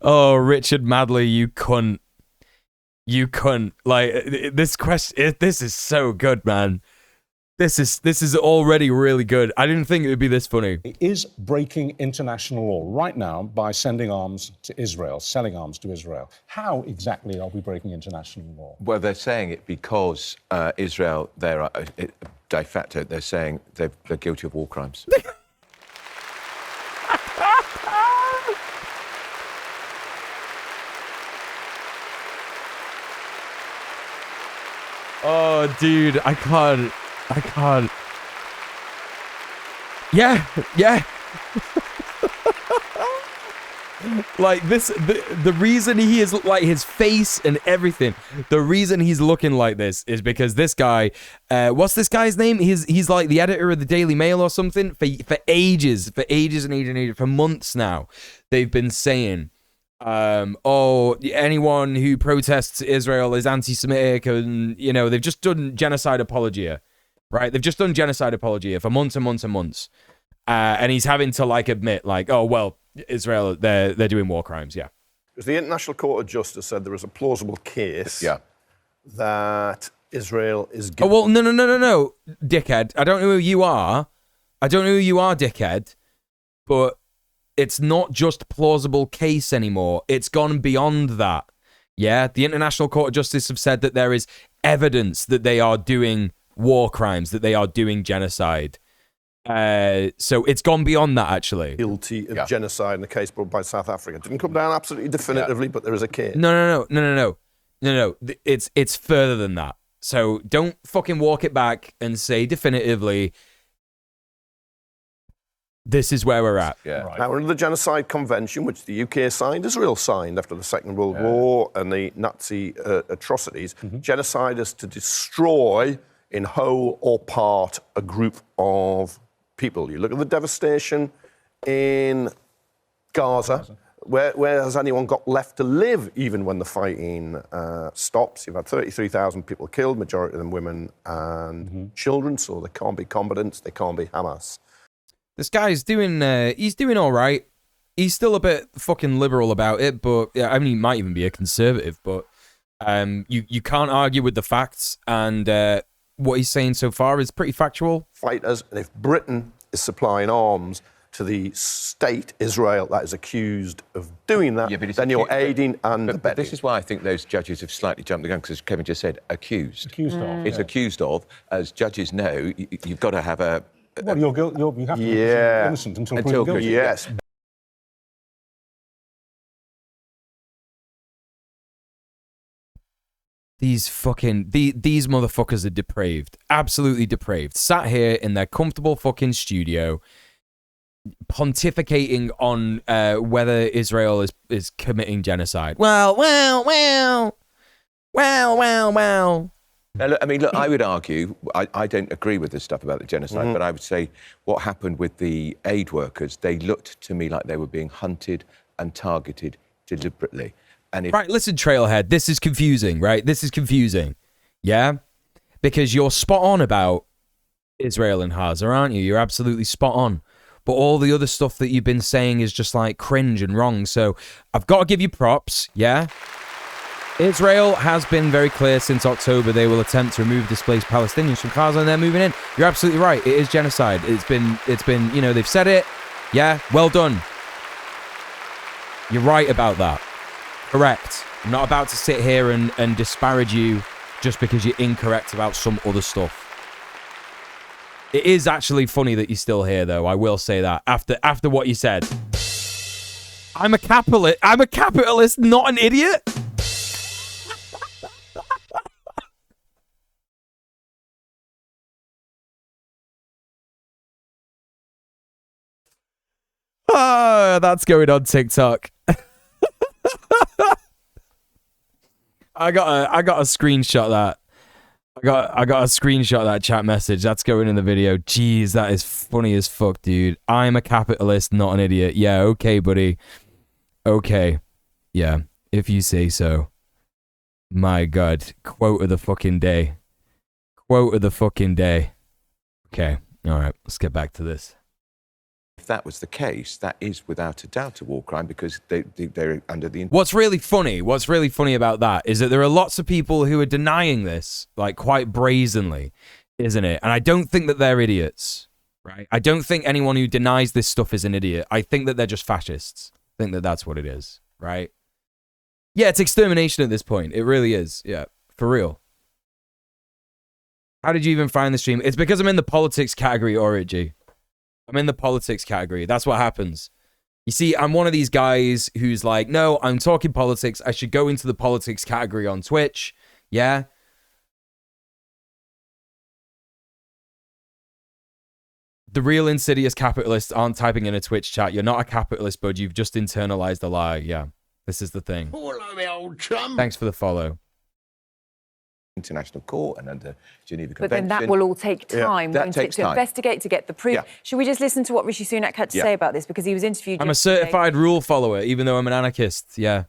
Oh, Richard Madley, you cunt. You cunt. Like, this question, this is so good, man. This is already really good. I didn't think it would be this funny. It is breaking international law right now by sending arms to Israel, selling arms to Israel. How exactly are we breaking international law? Well, they're saying it because Israel, they're de facto, they're saying they're guilty of war crimes. Oh, dude, I can't. Yeah. Like this, the reason he is like his face and everything. The reason he's looking like this is because this guy, what's this guy's name? He's like the editor of the Daily Mail or something for ages and ages, for months now. They've been saying, anyone who protests Israel is anti-Semitic, and they've just done genocide apologia, right? They've just done genocide apologia for months and months and months, and he's having to admit, oh well, Israel, they're doing war crimes, yeah. Because the International Court of Justice said there is a plausible case, that Israel is guilty. Oh well, no, dickhead. I don't know who you are, dickhead, but it's not just plausible case anymore. It's gone beyond that. Yeah, the International Court of Justice have said that there is evidence that they are doing war crimes, that they are doing genocide. So it's gone beyond that, actually. Guilty of genocide in the case brought by South Africa. Didn't come down absolutely definitively, but there is a case. No. It's further than that. So don't fucking walk it back and say definitively, this is where we're at. Yeah. Right. Now, under the Genocide Convention, which the UK signed, Israel signed after the Second World War and the Nazi atrocities, genocide is to destroy in whole or part a group of people. You look at the devastation in Gaza. Where has anyone got left to live even when the fighting stops? You've had 33,000 people killed, majority of them women and children, so they can't be combatants, they can't be Hamas. This guy's doing, he's doing all right. He's still a bit fucking liberal about it, but I mean, he might even be a conservative, but you can't argue with the facts, and what he's saying so far is pretty factual. Fighters, and if Britain is supplying arms to the state, Israel, that is accused of doing that, then you're aiding and abetting. But this is why I think those judges have slightly jumped the gun, because Kevin just said accused. Accused of. It's accused of. As judges know, you've got to have a... Well, you have to be innocent until proven guilty. Yes. These motherfuckers are depraved. Absolutely depraved. Sat here in their comfortable fucking studio, pontificating on whether Israel is committing genocide. Well. Now, look, I mean, look, I would argue, I don't agree with this stuff about the genocide, but I would say what happened with the aid workers, they looked to me like they were being hunted and targeted deliberately. And Right, listen, Trailhead, this is confusing, right? This is confusing, yeah? Because you're spot on about Israel and Gaza, aren't you? You're absolutely spot on. But all the other stuff that you've been saying is just like cringe and wrong. So I've got to give you props, yeah? Israel has been very clear since October they will attempt to remove displaced Palestinians from Gaza and they're moving in. You're absolutely right. It is genocide. It's been, you know, they've said it. Yeah, well done. You're right about that. Correct. I'm not about to sit here and disparage you just because you're incorrect about some other stuff. It is actually funny that you're still here, though. I will say that after what you said. I'm a capitalist, not an idiot. Oh, that's going on TikTok. I got a screenshot that. I got a screenshot of that chat message. That's going in the video. Jeez, that is funny as fuck, dude. I'm a capitalist, not an idiot. Yeah, okay, buddy. Okay. Yeah, if you say so. My God. Quote of the fucking day. Quote of the fucking day. Okay. All right, let's get back to this. if that was the case, that is without a doubt a war crime because they're under the... What's really funny about that is that there are lots of people who are denying this, like, quite brazenly, isn't it? And I don't think that they're idiots, right? I don't think anyone who denies this stuff is an idiot. I think that they're just fascists. I think that that's what it is, right? Yeah, it's extermination at this point. It really is. Yeah, for real. How did you even find the stream? It's because I'm in the politics category, Origi. I'm in the politics category. That's what happens. You see, I'm one of these guys who's like, no, I'm talking politics. I should go into the politics category on Twitch. Yeah. The real insidious capitalists aren't typing in a Twitch chat. You're not a capitalist, bud. You've just internalized a lie. Yeah. This is the thing. Hello, me old chum. Thanks for the follow. International Court and under Geneva But Convention. then that will all take time, won't it, to investigate, to get the proof. Yeah. Should we just listen to what Rishi Sunak had to say about this? Because he was interviewed I'm a certified rule follower, even though I'm an anarchist. Yeah.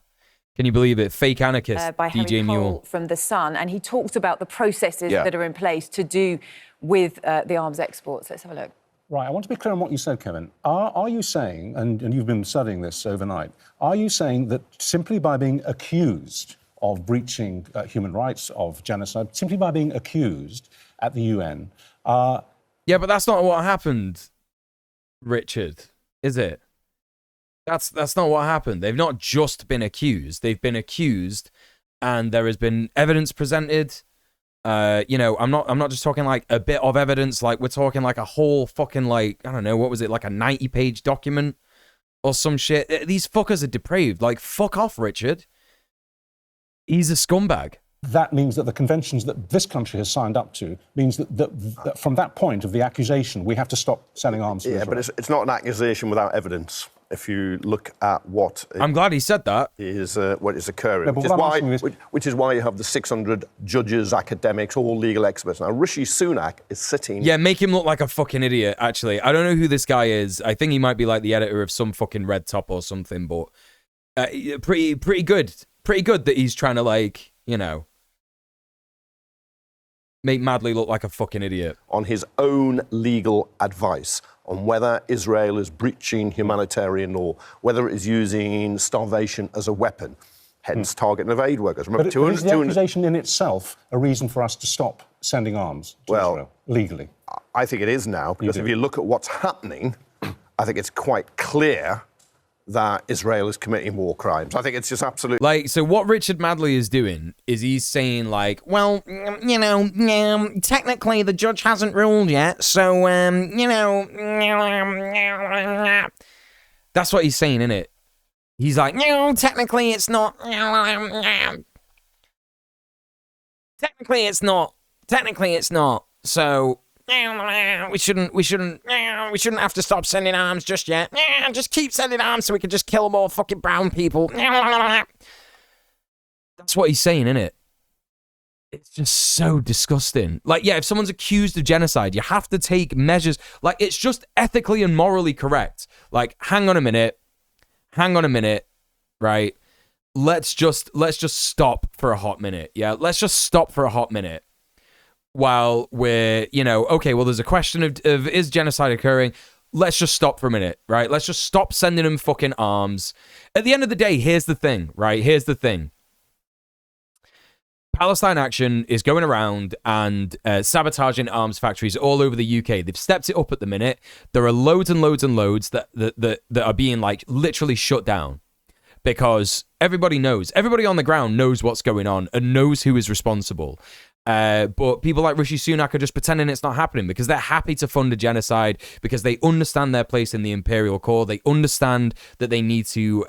Can you believe it? Fake anarchist, by DJ Harry Mule. Cole from The Sun, and he talked about the processes that are in place to do with the arms exports. Let's have a look. Right, I want to be clear on what you said, Kevin. Are you saying, and you've been studying this overnight, are you saying that simply by being accused of breaching human rights, of genocide, simply by being accused at the UN... Yeah, but that's not what happened, Richard, is it? That's not what happened. They've not just been accused. They've been accused, and there has been evidence presented. You know, I'm not just talking like a bit of evidence. Like, we're talking like a whole fucking, like, I don't know, what was it, like a 90-page document or some shit. These fuckers are depraved. Like, fuck off, Richard. He's a scumbag. That means that the conventions that this country has signed up to means that from that point of the accusation, we have to stop selling arms to Israel. But it's not an accusation without evidence. If you look at what... I'm glad he said that. Is what is occurring, No, which is why you have the 600 judges, academics, all legal experts. Now, Rishi Sunak is sitting... Yeah, make him look like a fucking idiot, actually. I don't know who this guy is. I think he might be like the editor of some fucking Red Top or something, but pretty good. Pretty good that he's trying to, like, you know, make Madley look like a fucking idiot. On his own legal advice on whether Israel is breaching humanitarian law, whether it is using starvation as a weapon, hence targeting of aid workers. Remember, But is the accusation in itself a reason for us to stop sending arms to Israel, legally? I think it is now, because if you look at what's happening I think it's quite clear that Israel is committing war crimes. I think it's just absolutely... Like, so what Richard Madley is doing is he's saying, like, well, you know, technically the judge hasn't ruled yet, so, you know... That's what he's saying, innit? He's like, no, technically it's not... Technically it's not. Technically it's not. So... We shouldn't have to stop sending arms just yet. Just keep sending arms so we can just kill more fucking brown people. That's what he's saying, isn't it? It's just so disgusting. Like, yeah, if someone's accused of genocide, you have to take measures. Like, it's just ethically and morally correct. Like, hang on a minute, right? Let's just stop for a hot minute. Yeah, let's just stop for a hot minute. While we're, you know, okay, well, there's a question of is genocide occurring? Let's just stop for a minute, right? Let's just stop sending them fucking arms. At the end of the day, here's the thing, right? Here's the thing. Palestine Action is going around and sabotaging arms factories all over the UK. They've stepped it up at the minute. There are loads and loads and loads that are being, like, literally shut down. Because everybody on the ground knows what's going on and knows who is responsible. But people like Rishi Sunak are just pretending it's not happening because they're happy to fund a genocide because they understand their place in the imperial core. They understand that they need to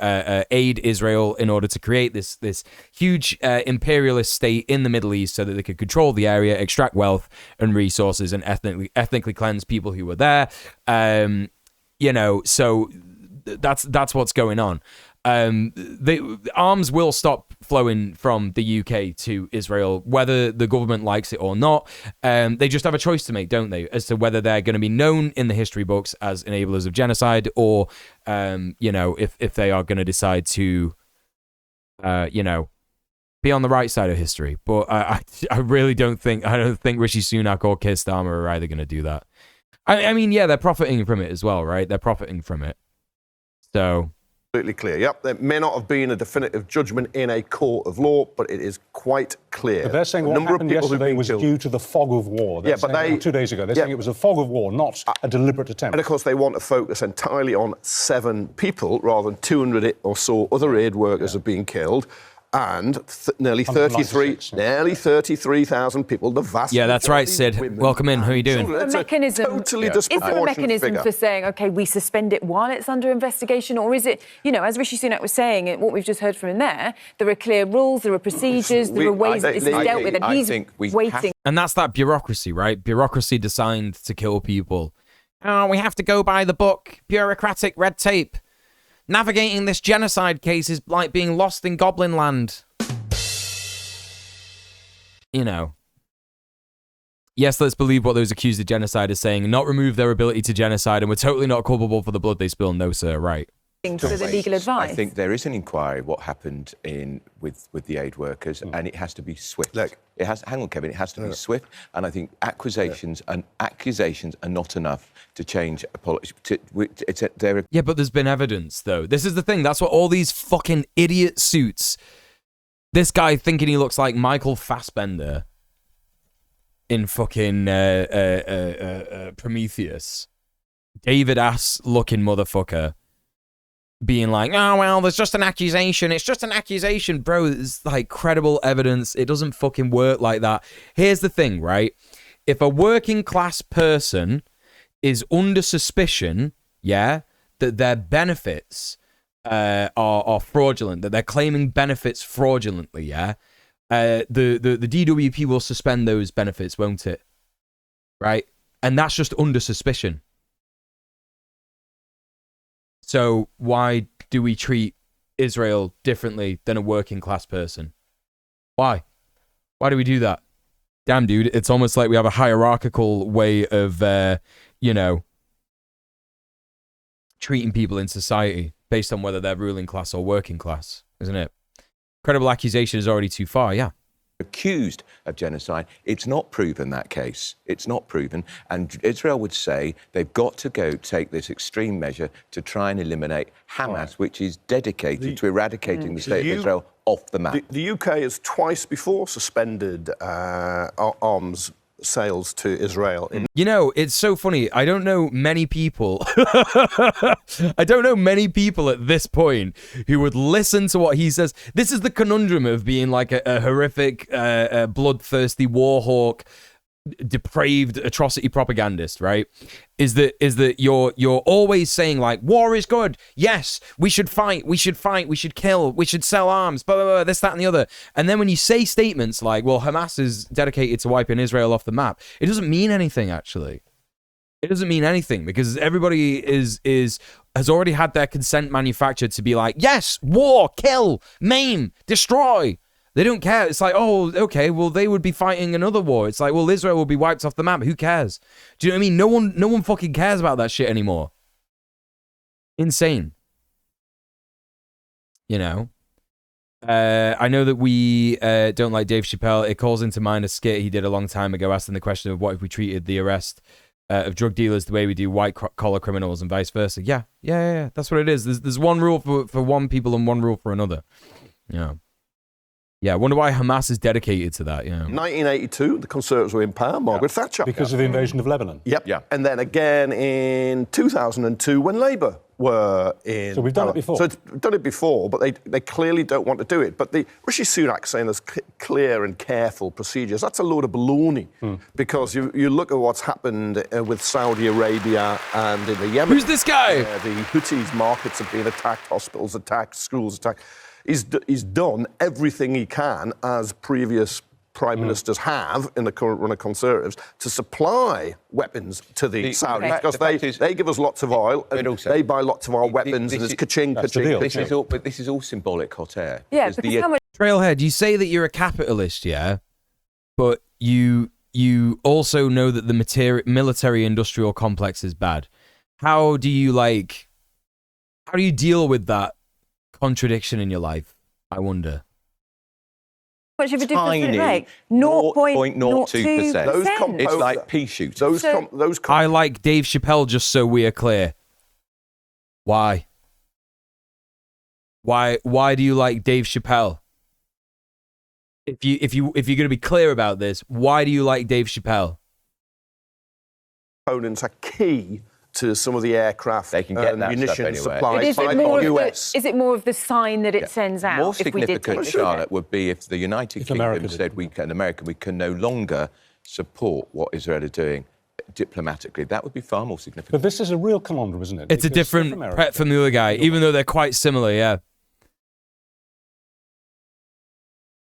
aid Israel in order to create this huge imperialist state in the Middle East so that they could control the area, extract wealth and resources, and ethnically cleanse people who were there. You know, so that's what's going on. The arms will stop flowing from the UK to Israel, whether the government likes it or not. They just have a choice to make, don't they, as to whether they're going to be known in the history books as enablers of genocide, or you know, if they are going to decide to, you know, be on the right side of history. But I really don't think Rishi Sunak or Keir Starmer are either going to do that. I mean, yeah, they're profiting from it as well, right? They're profiting from it. So. Absolutely clear. Yep, there may not have been a definitive judgment in a court of law, but it is quite clear. But they're saying what happened yesterday was due to the fog of war. Yeah, but they 2 days ago, they're saying it was a fog of war, not a deliberate attempt. And of course, they want to focus entirely on 7 people rather than 200 or so other aid workers have been killed. And nearly 33,000 people, the vast majority. Yeah, that's right, Sid. Welcome in. How are you doing? Is there a mechanism for saying, OK, we suspend it while it's under investigation? Or is it, you know, as Rishi Sunak was saying, what we've just heard from him there are clear rules, there are procedures, there are ways that this is dealt with, and he's waiting. And that's that bureaucracy, right? Bureaucracy designed to kill people. Oh, we have to go by the book. Bureaucratic red tape. Navigating this genocide case is like being lost in Goblin Land. You know. Yes, let's believe what those accused of genocide are saying, not remove their ability to genocide, and we're totally not culpable for the blood they spill. No, sir, right. For the legal advice. I think there is an inquiry what happened with the aid workers, and it has to be swift. Look, hang on, Kevin. It has to be swift, and I think accusations are not enough to change a policy. Yeah, but there's been evidence, though. This is the thing. That's what all these fucking idiot suits. This guy thinking he looks like Michael Fassbender in fucking Prometheus. David ass looking motherfucker. Being like, oh, well, there's just an accusation. It's just an accusation. Bro, it's like credible evidence. It doesn't fucking work like that. Here's the thing, right? If a working class person is under suspicion, yeah, that their benefits are fraudulent, that they're claiming benefits fraudulently, yeah, the DWP will suspend those benefits, won't it? Right? And that's just under suspicion. So why do we treat Israel differently than a working class person? Why? Why do we do that? Damn, dude, it's almost like we have a hierarchical way of, you know, treating people in society based on whether they're ruling class or working class, isn't it? Credible accusation is already too far, yeah. Accused of genocide. It's not proven, that case. It's not proven. And Israel would say they've got to go take this extreme measure to try and eliminate Hamas, which is dedicated to eradicating the state of Israel off the map. The UK has twice before suspended arms sales to Israel. You know, it's so funny. I don't know many people. I don't know many people at this point who would listen to what he says. This is the conundrum of being like a horrific, bloodthirsty war hawk, depraved atrocity propagandist, right? Is that you're always saying like, war is good, yes, we should fight, we should kill, we should sell arms, blah blah blah, this, that, and the other. And then when you say statements like, well, Hamas is dedicated to wiping Israel off the map, it doesn't mean anything. Actually, it doesn't mean anything, because everybody has already had their consent manufactured to be like, yes, war, kill, maim, destroy. They don't care. It's like, oh, okay, well, they would be fighting another war. It's like, well, Israel will be wiped off the map. Who cares? Do you know what I mean? No one fucking cares about that shit anymore. Insane. You know? I know that we don't like Dave Chappelle. It calls into mind a skit he did a long time ago, asking the question of what if we treated the arrest of drug dealers the way we do white-collar criminals and vice versa. Yeah. That's what it is. There's one rule for one people and one rule for another. Yeah. Yeah, I wonder why Hamas is dedicated to that. Yeah. 1982, the Conservatives were in power, Margaret Thatcher. Because of the invasion of Lebanon. Yep. Yeah. And then again in 2002 when Labour were in So we've done power. it before. So it's done it before, but they clearly don't want to do it. But the Rishi Sunak saying there's clear and careful procedures, that's a load of baloney. Because you look at what's happened with Saudi Arabia and in the Yemen. Who's this guy? The Houthis markets have been attacked, hospitals attacked, schools attacked. He's done everything he can, as previous prime ministers have in the current run of Conservatives, to supply weapons to the Saudis, because they give us lots of oil, and also, they buy lots of our weapons, and it's ka-ching, ka-ching, ka-ching. But this is all symbolic hot air. Yeah, because how much... Trailhead, you say that you're a capitalist, yeah? But you also know that the military-industrial complex is bad. How do you deal with that contradiction in your life, I wonder? How much of a difference would it make? 0.02%. It's like pea shooting. I like Dave Chappelle, just so we are clear. Why? Why do you like Dave Chappelle? If you're going to be clear about this, why do you like Dave Chappelle? Components are key to some of the aircraft and munition supplies by the US. Is it more of the sign that it sends out? More significant, Charlotte, would be if the United Kingdom said we can no longer support what Israel are doing diplomatically. That would be far more significant. But this is a real conundrum, isn't it? It's a different pet from the other guy, even though they're quite similar, yeah.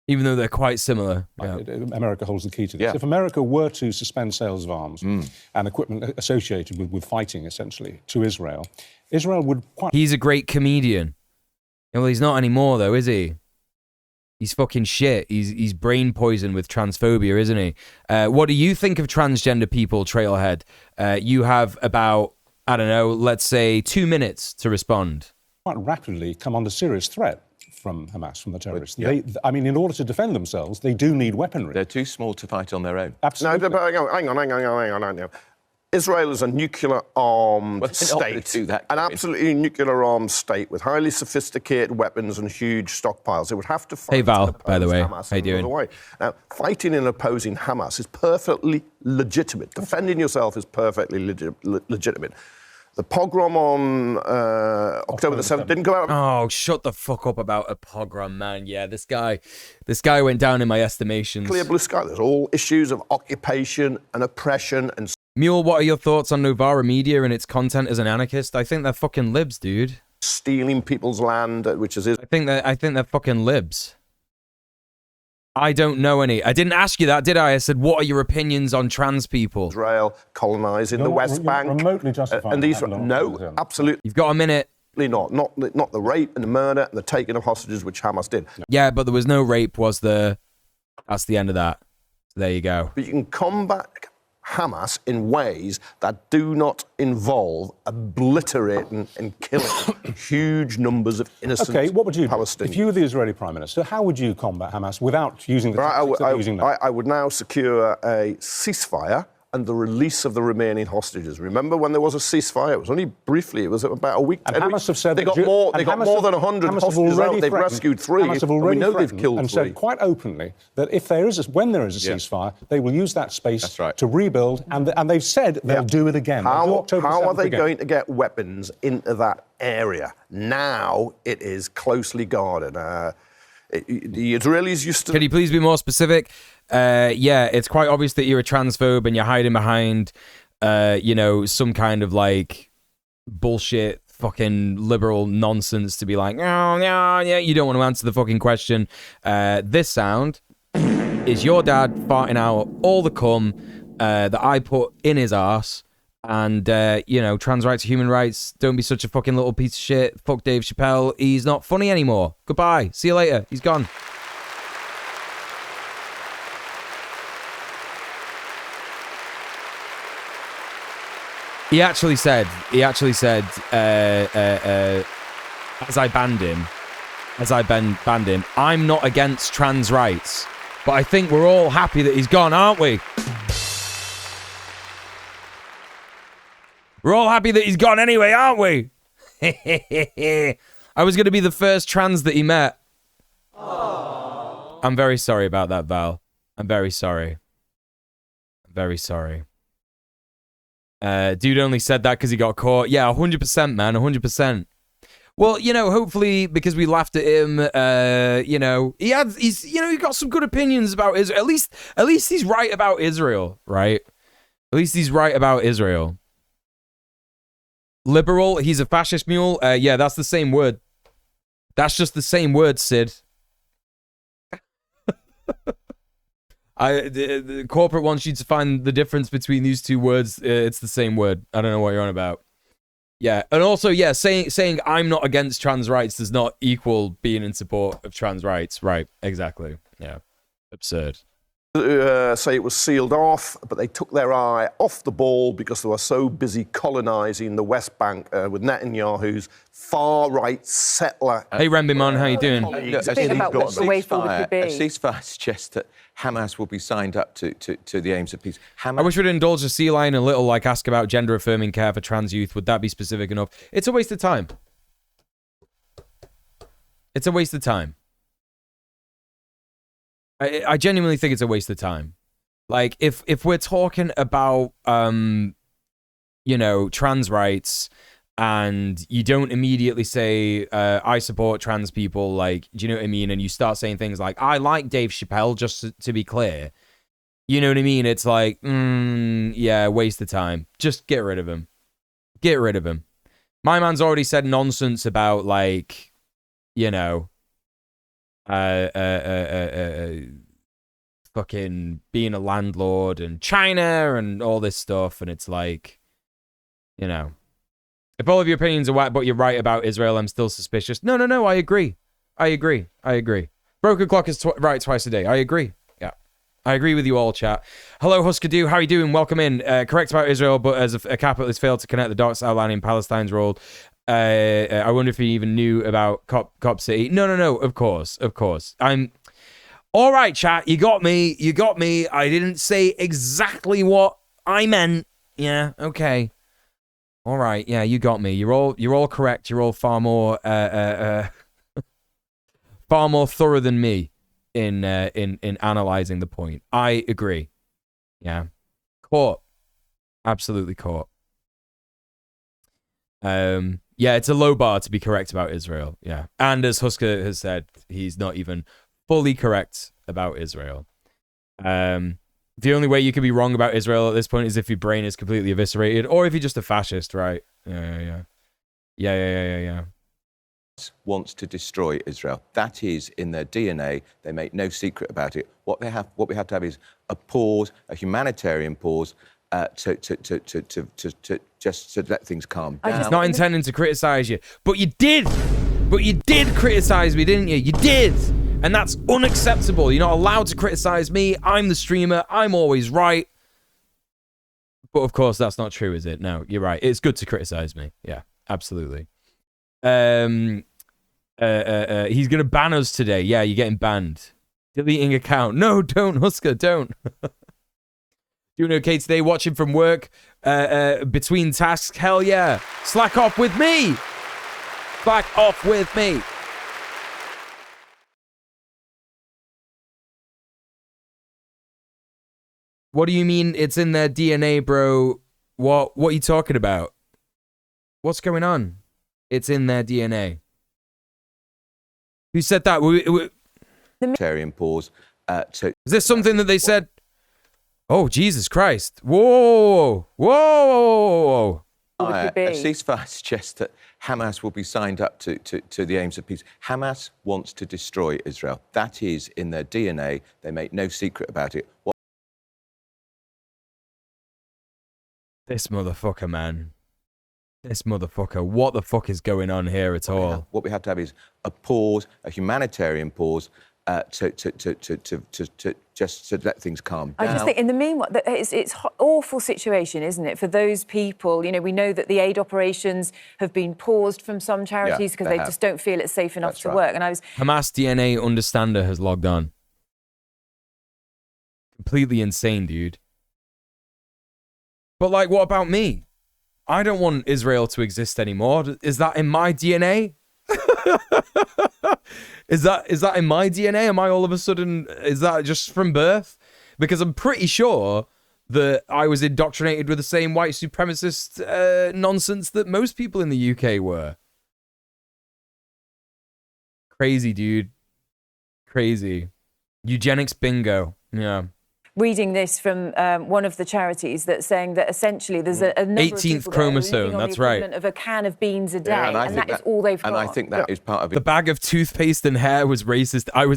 Even though they're quite similar. Yeah. America holds the key to this. Yeah. If America were to suspend sales of arms and equipment associated with fighting, essentially, to Israel, Israel would quite... He's a great comedian. Well, he's not anymore, though, is he? He's fucking shit. He's brain poisoned with transphobia, isn't he? What do you think of transgender people, Trailhead? You have about, I don't know, let's say 2 minutes to respond. Quite rapidly come under serious threat from Hamas, from the terrorists. Yeah. In order to defend themselves, they do need weaponry. They're too small to fight on their own. Absolutely. No, but hang on. Israel is a nuclear-armed state, an absolutely nuclear-armed state with highly sophisticated weapons and huge stockpiles. It would have to fight. Hey, Val, by the way. Hamas how you doing? Way. Now, fighting and opposing Hamas is perfectly legitimate. Defending yourself is perfectly legitimate. The pogrom on October the 7th didn't go out. Oh, shut the fuck up about a pogrom, man. Yeah, this guy went down in my estimations. Clear blue sky. There's all issues of occupation and oppression and... Mule, what are your thoughts on Novara Media and its content as an anarchist? I think they're fucking libs, dude. Stealing people's land, which is... I think they're fucking libs. I don't know any. I didn't ask you that, did I? I said, what are your opinions on trans people? Israel colonizing the West Bank. Remotely justified. And these, no, absolutely. You've got a minute. Not the rape and the murder and the taking of hostages, which Hamas did. Yeah, but there was no rape, was there? That's the end of that. So there you go. But you can combat Hamas in ways that do not involve obliterating and killing huge numbers of innocent Palestinians. Okay, what would you do? If you were the Israeli Prime Minister, how would you combat Hamas without using the tactics that they're using now? I would now secure a ceasefire and the release of the remaining hostages. Remember when there was a ceasefire? It was only briefly. It was about a week. And Hamas have said they got more. They got more than 100 hostages out. They've rescued 3. Hamas have already we know they've killed 3. and said quite openly that if there is when there is a ceasefire, they will use that space to rebuild. And they've said they'll do it again. How are they going to get weapons into that area? Now it is closely guarded. The Israelis used to... Can you please be more specific? Yeah, it's quite obvious that you're a transphobe and you're hiding behind, some kind of, like, bullshit fucking liberal nonsense to be like, oh, yeah, you don't want to answer the fucking question. This sound is your dad farting out all the cum that I put in his arse. And, trans rights, human rights, don't be such a fucking little piece of shit. Fuck Dave Chappelle. He's not funny anymore. Goodbye. See you later. He's gone. He actually said, as I banned him, I'm not against trans rights, but I think we're all happy that he's gone, aren't we? We're all happy that he's gone anyway, aren't we? I was going to be the first trans that he met. I'm very sorry about that, Val. I'm very sorry. Very sorry. Dude only said that because he got caught. Yeah, 100%, man, 100%. Well, hopefully because we laughed at him, he got some good opinions about Israel. At least he's right about Israel, right? At least he's right about Israel. Liberal, he's a fascist mule. Yeah, that's the same word. That's just the same word, Sid. The corporate wants you to find the difference between these two words. It's the same word. I don't know what you're on about. Yeah, and also, yeah, saying I'm not against trans rights does not equal being in support of trans rights. Right, exactly. Yeah, absurd. Say it was sealed off, but they took their eye off the ball because they were so busy colonising the West Bank with Netanyahu's far-right settler. Hey, Rembimon, how you doing? A ceasefire suggests that Hamas will be signed up to the aims of peace. I wish we'd indulge the sea lion a little, like ask about gender-affirming care for trans youth. Would that be specific enough? It's a waste of time. It's a waste of time. I genuinely think it's a waste of time. Like, if we're talking about, trans rights, and you don't immediately say, I support trans people, like, do you know what I mean? And you start saying things like, I like Dave Chappelle, just to be clear. You know what I mean? It's like, yeah, waste of time. Just get rid of him. Get rid of him. My man's already said nonsense about, like, fucking being a landlord and China and all this stuff, and it's like, if all of your opinions are whack, but you're right about Israel, I'm still suspicious. No, I agree. Broken clock is right twice a day. I agree. Yeah, I agree with you all, chat. Hello, Huskadoo. How are you doing? Welcome in. Correct about Israel, but as a capitalist failed to connect the dots outlining Palestine's role. I wonder if he even knew about Cop City. No, of course. I'm... All right, chat, you got me. I didn't say exactly what I meant. Yeah, okay. All right, yeah, you got me. You're all correct. You're all far more thorough than me in analyzing the point. I agree. Yeah. Caught. Absolutely caught. Yeah, it's a low bar to be correct about Israel. Yeah. And as Husker has said, he's not even fully correct about Israel. The only way you can be wrong about Israel at this point is if your brain is completely eviscerated, or if you're just a fascist, right? Yeah. Wants to destroy Israel. That is in their DNA. They make no secret about it. What we have to have is a pause, a humanitarian pause, to let things calm down. It's not intending to criticize you, but you did criticize me, didn't you? You did. And that's unacceptable. You're not allowed to criticize me. I'm the streamer. I'm always right. But of course, that's not true, is it? No, you're right. It's good to criticize me. Yeah, absolutely. He's going to ban us today. Yeah, you're getting banned. Deleting account. No, don't, Husker, don't. Doing okay today, watching from work, between tasks. Hell yeah. Slack off with me. Slack off with me. What do you mean it's in their DNA, bro? What are you talking about? What's going on? It's in their DNA. Who said that? Pause. Is this something that they said? Oh, Jesus Christ. Whoa. Whoa. A ceasefire suggests that Hamas will be signed up to the aims of peace. Hamas wants to destroy Israel. That is in their DNA. They make no secret about it. This motherfucker, man. This motherfucker. What the fuck is going on here at all? What we have to have is a pause, a humanitarian pause, to just to let things calm down. I just think, in the meanwhile, it's an awful situation, isn't it, for those people? You know, we know that the aid operations have been paused from some charities because they just don't feel it's safe enough to work. And Hamas DNA understander has logged on. Completely insane, dude. But, like, what about me? I don't want Israel to exist anymore. Is that in my DNA? Is that in my DNA? Am I all of a sudden, is that just from birth? Because I'm pretty sure that I was indoctrinated with the same white supremacist nonsense that most people in the UK were. Crazy, dude. Crazy. Eugenics bingo. Yeah. Reading this from one of the charities that's saying that essentially there's a number 18th of chromosome, that's right. Of a can of beans a day, Yeah, and that is all they've got. And I think that is part of it. The bag of toothpaste and hair was racist. I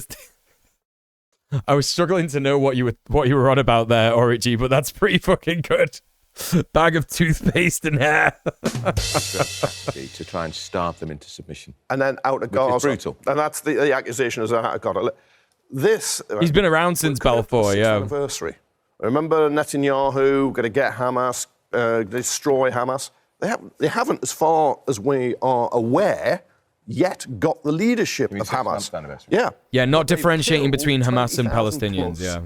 was struggling to know what you were on about there, Origi, but that's pretty fucking good. Bag of toothpaste and hair. To try and starve them into submission. And then out of Gaza. Brutal. And that's the accusation is out of Gaza. He's been around since Balfour, yeah. Anniversary. Remember Netanyahu going to get Hamas, destroy Hamas? They haven't, as far as we are aware, yet got the leadership of Hamas. Yeah. Yeah, not differentiating between Hamas and Palestinians, yeah.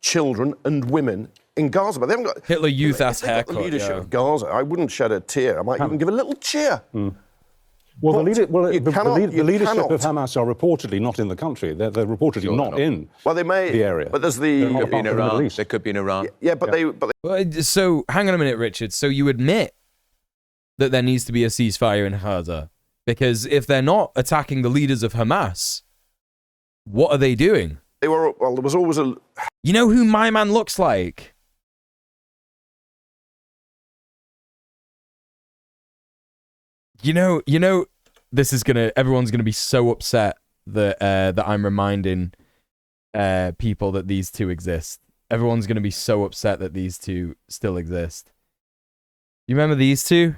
Children and women in Gaza, but they haven't got Hitler Youth ass haircut. The leadership of Gaza. I wouldn't shed a tear. I might even give a little cheer. Well, the leadership of Hamas are reportedly not in the country. They're reportedly not in the area. But there's the... They could be in Iran. They could be in Iran. Yeah, but they... So, hang on a minute, Richard. So you admit that there needs to be a ceasefire in Gaza? Because if they're not attacking the leaders of Hamas, what are they doing? They were... Well, there was always a... You know who my man looks like? You know, everyone's gonna be so upset that that I'm reminding people that these two exist. Everyone's gonna be so upset that these two still exist. You remember these two?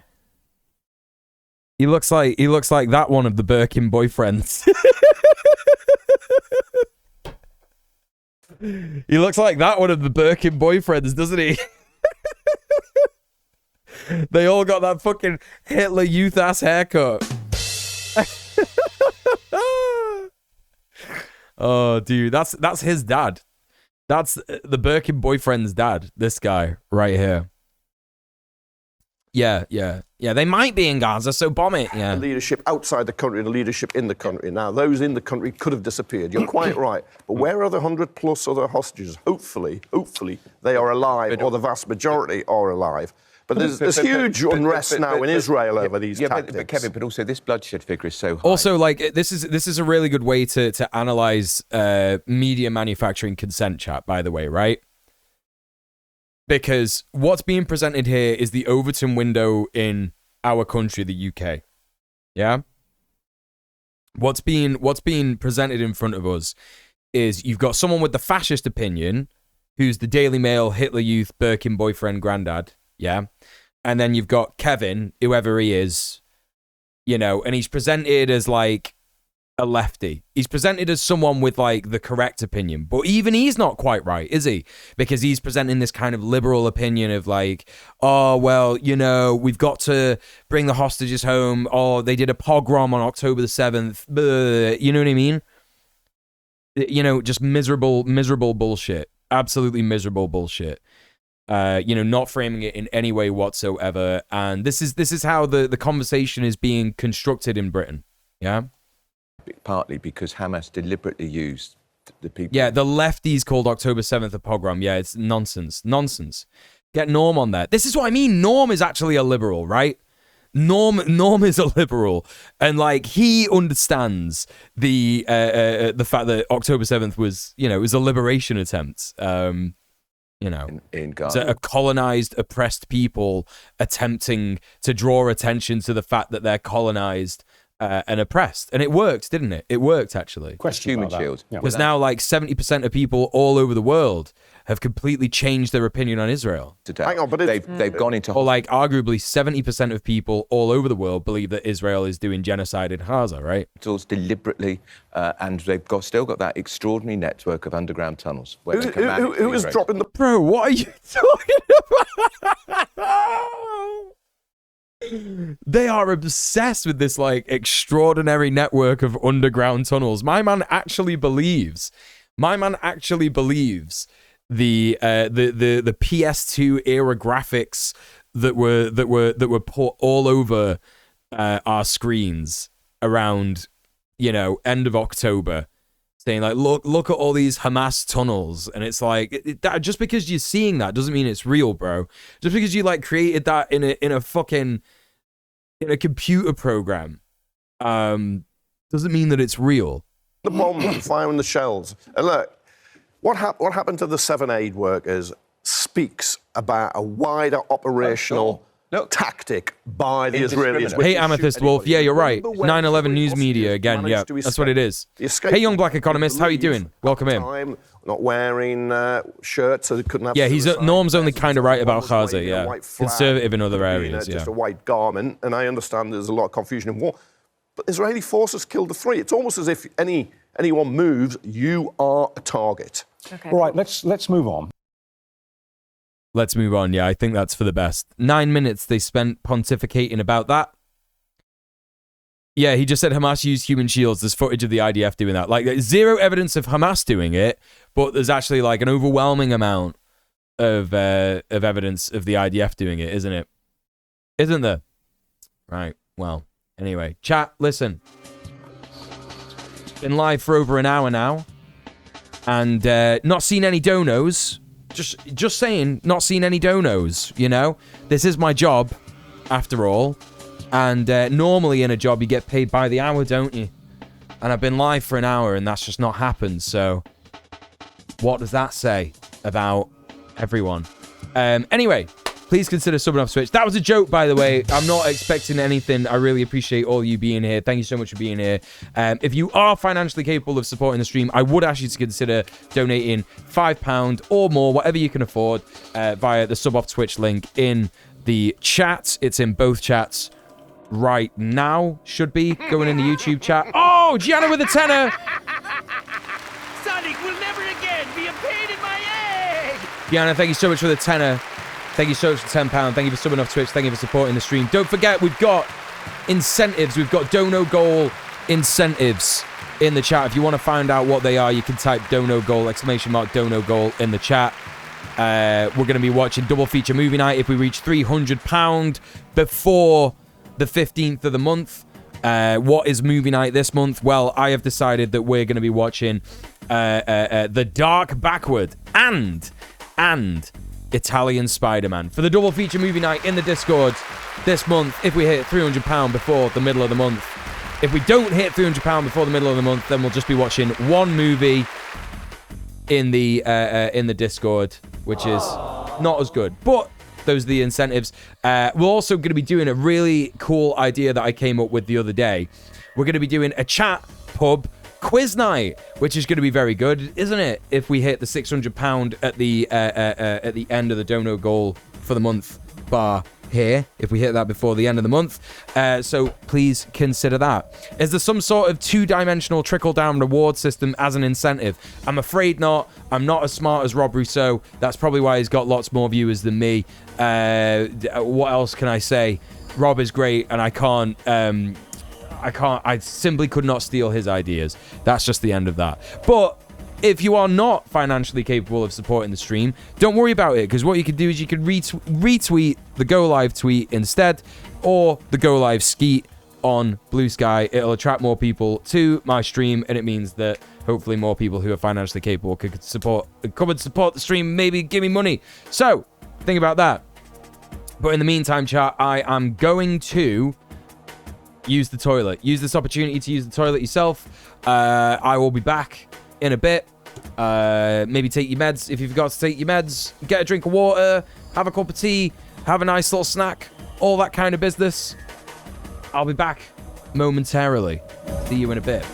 He looks like that one of the Birkin boyfriends. He looks like that one of the Birkin boyfriends, doesn't he? They all got that fucking Hitler Youth ass haircut. Oh, dude, that's his dad. That's the Birkin boyfriend's dad. This guy right here. Yeah. They might be in Gaza, so bomb it. Yeah. The leadership outside the country and the leadership in the country. Now, those in the country could have disappeared. You're quite right. But where are the 100+ other hostages? Hopefully, they are alive, or the vast majority are alive. But there's huge unrest now in Israel over these tactics. But Kevin, but also this bloodshed figure is so high. Also, like, this is a really good way to analyze media manufacturing consent chat, by the way, right? Because what's being presented here is the Overton window in our country, the UK. Yeah? What's being presented in front of us is you've got someone with the fascist opinion, who's the Daily Mail, Hitler Youth, Birkin boyfriend, granddad. Yeah. And then you've got Kevin, whoever he is, you know, and he's presented as like a lefty. He's presented as someone with like the correct opinion, but even he's not quite right, is he? Because he's presenting this kind of liberal opinion of like, oh, well, you know, we've got to bring the hostages home. Oh, they did a pogrom on October the 7th. You know what I mean? You know, just miserable bullshit. Absolutely miserable bullshit. not framing it in any way whatsoever. And this is how the conversation is being constructed in Britain. Yeah. Partly because Hamas deliberately used the people. Yeah, the lefties called October 7th a pogrom. Yeah, it's nonsense. Nonsense. Get Norm on there. This is what I mean. Norm is actually a liberal, right? Norm is a liberal, and like he understands the fact that October 7th was, it was a liberation attempt. In Gaza. A colonized, oppressed people attempting to draw attention to the fact that they're colonized and oppressed. And it worked, didn't it? It worked, actually. Human shield. Because now like 70% of people all over the world have completely changed their opinion on Israel. Today. Hang on, but they've gone into... Or like arguably 70% of people all over the world believe that Israel is doing genocide in Gaza, right? It's deliberately, and they've still got that extraordinary network of underground tunnels. Who is dropping the... Bro, what are you talking about? They are obsessed with this like extraordinary network of underground tunnels. My man actually believes the PS2 era graphics that were put all over our screens around end of October, saying like look at all these Hamas tunnels, and it's like just because you're seeing that doesn't mean it's real, bro. Just because you like created that in a computer program doesn't mean that it's real. The bomb firing the shells. And look, what happened to the 7 aid workers speaks about a wider operational tactic by the Israelis. Hey, Amethyst Wolf. Yeah, you're right. 9/11 news media again. Yeah, that's what it is. Hey, young black economist. How you doing? Welcome in. Not wearing shirts, so they couldn't have... Yeah, Norm's only kind of right about Gaza, yeah. Conservative in other areas, yeah. Just a white garment, and I understand there's a lot of confusion in war. But Israeli forces killed the 3. It's almost as if anyone moves, you are a target. Okay. All right, let's move on. Let's move on, yeah, I think that's for the best. 9 minutes they spent pontificating about that. Yeah, he just said Hamas used human shields. There's footage of the IDF doing that. Like, there's zero evidence of Hamas doing it, but there's actually like an overwhelming amount of evidence of the IDF doing it, isn't it? Isn't there? Right, well, anyway. Chat, listen. Been live for over an hour now, and not seen any donos. Just saying, not seen any donos, This is my job, after all. And normally in a job, you get paid by the hour, don't you? And I've been live for an hour, and that's just not happened. So what does that say about everyone? Anyway, please consider subbing off Switch. That was a joke, by the way. I'm not expecting anything. I really appreciate all you being here. Thank you so much for being here. If you are financially capable of supporting the stream, I would ask you to consider donating £5 or more, whatever you can afford, via the sub off Twitch link in the chat. It's in both chats right now. Should be going in the YouTube chat. Oh, Gianna with a tenner. Sonic will never again be a pain in my egg. Gianna, thank you so much for the tenner. Thank you so much for £10. Thank you for subbing off Twitch. Thank you for supporting the stream. Don't forget, we've got incentives. We've got Dono Goal incentives in the chat. If you want to find out what they are, you can type Dono Goal, !Dono Goal in the chat. We're going to be watching double feature movie night if we reach £300 before the 15th of the month. What is movie night this month? Well, I have decided that we're going to be watching The Dark Backward and Italian Spider-Man for the double feature movie night in the Discord this month. If we hit £300 before the middle of the month, if we don't hit £300 before the middle of the month, then we'll just be watching one movie in the Discord, which is not as good. But those are the incentives. We're also going to be doing a really cool idea that I came up with the other day. We're going to be doing a chat pub quiz night, which is going to be very good, isn't it? If we hit the £600 at the end of the Dono Goal for the month bar here, if we hit that before the end of the month. So please consider that. Is there some sort of two-dimensional trickle-down reward system as an incentive? I'm afraid not. I'm not as smart as Rob Rousseau. That's probably why he's got lots more viewers than me. What else can I say? Rob is great, and I simply could not steal his ideas. That's just the end of that. But if you are not financially capable of supporting the stream, don't worry about it, because what you could do is you could retweet the Go Live tweet instead, or the Go Live skeet on Blue Sky. It'll attract more people to my stream, and it means that hopefully more people who are financially capable could come and support the stream, maybe give me money. So, think about that. But in the meantime, chat, I am going to use the toilet. Use this opportunity to use the toilet yourself. I will be back in a bit. Maybe take your meds if you forgot to take your meds. Get a drink of water. Have a cup of tea. Have a nice little snack. All that kind of business. I'll be back momentarily. See you in a bit.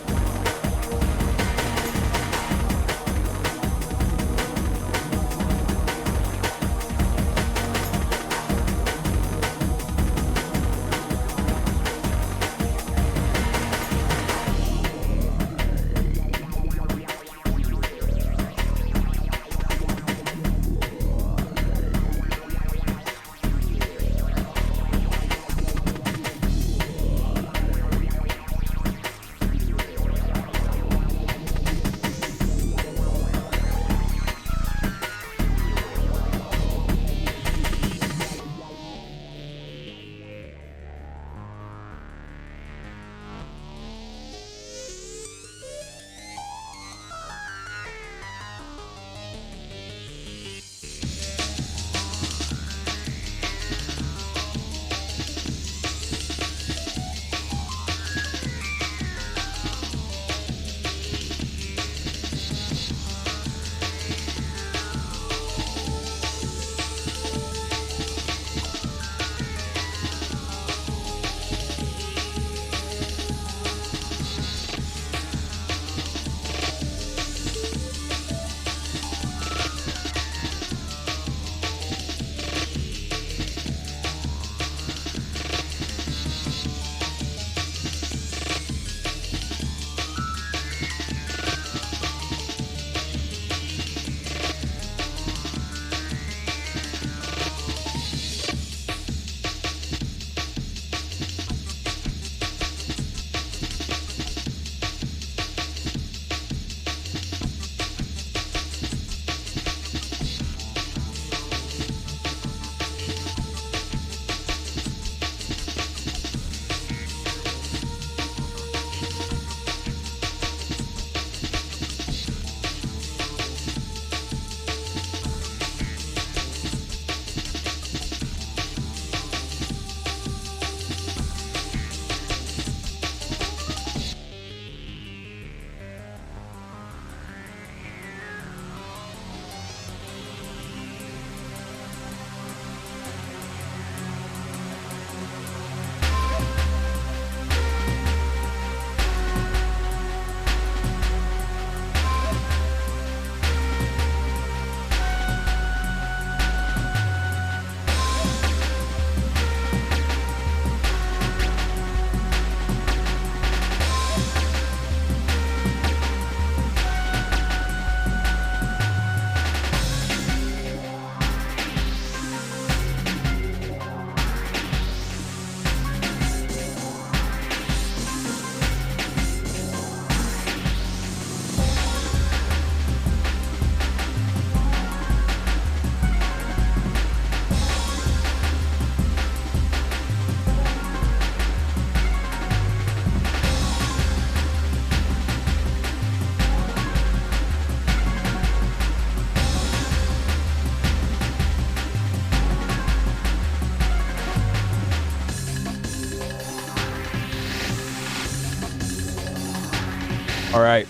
All right.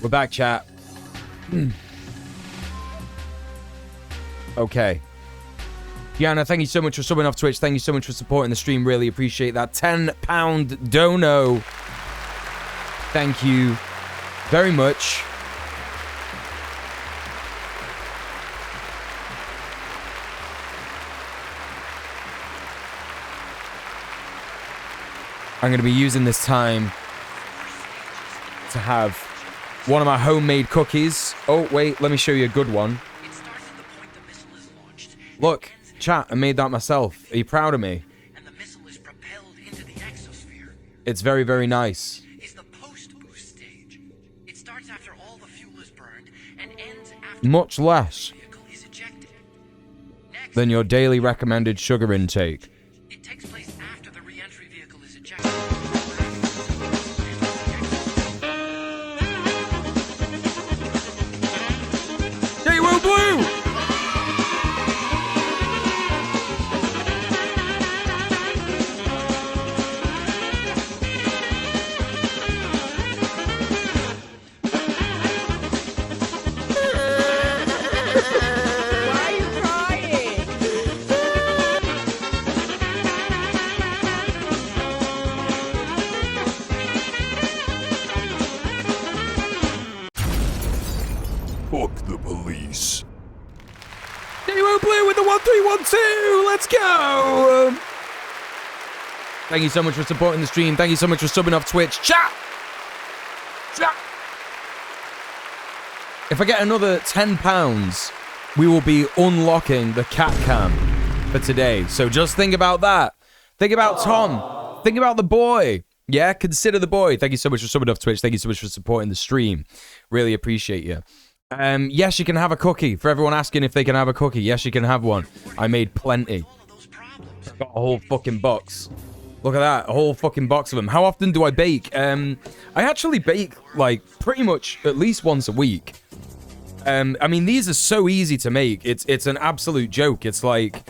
We're back, chat. Okay. Diana, thank you so much for subbing off Twitch. Thank you so much for supporting the stream. Really appreciate that. £10 dono. Thank you very much. I'm going to be using this time to have one of my homemade cookies. Oh, wait, let me show you a good one. Look, chat, I made that myself. Are you proud of me? It's very, very nice. much less than your daily recommended sugar intake. It takes place after the re-entry vehicle is ejected. djmuel Blue! Fuck the police. djmuel Blue with the 1312. Let's go. Thank you so much for supporting the stream. Thank you so much for subbing off Twitch. Chat. If I get another £10, we will be unlocking the cat cam for today. So just think about that. Think about Tom. Think about the boy. Yeah, consider the boy. Thank you so much for subbing off Twitch. Thank you so much for supporting the stream. Really appreciate you. Yes, you can have a cookie. For everyone asking if they can have a cookie, yes, you can have one. I made plenty. Got a whole fucking box. Look at that, a whole fucking box of them. How often do I bake? I actually bake, like, pretty much at least once a week. I mean, these are so easy to make. It's an absolute joke. It's like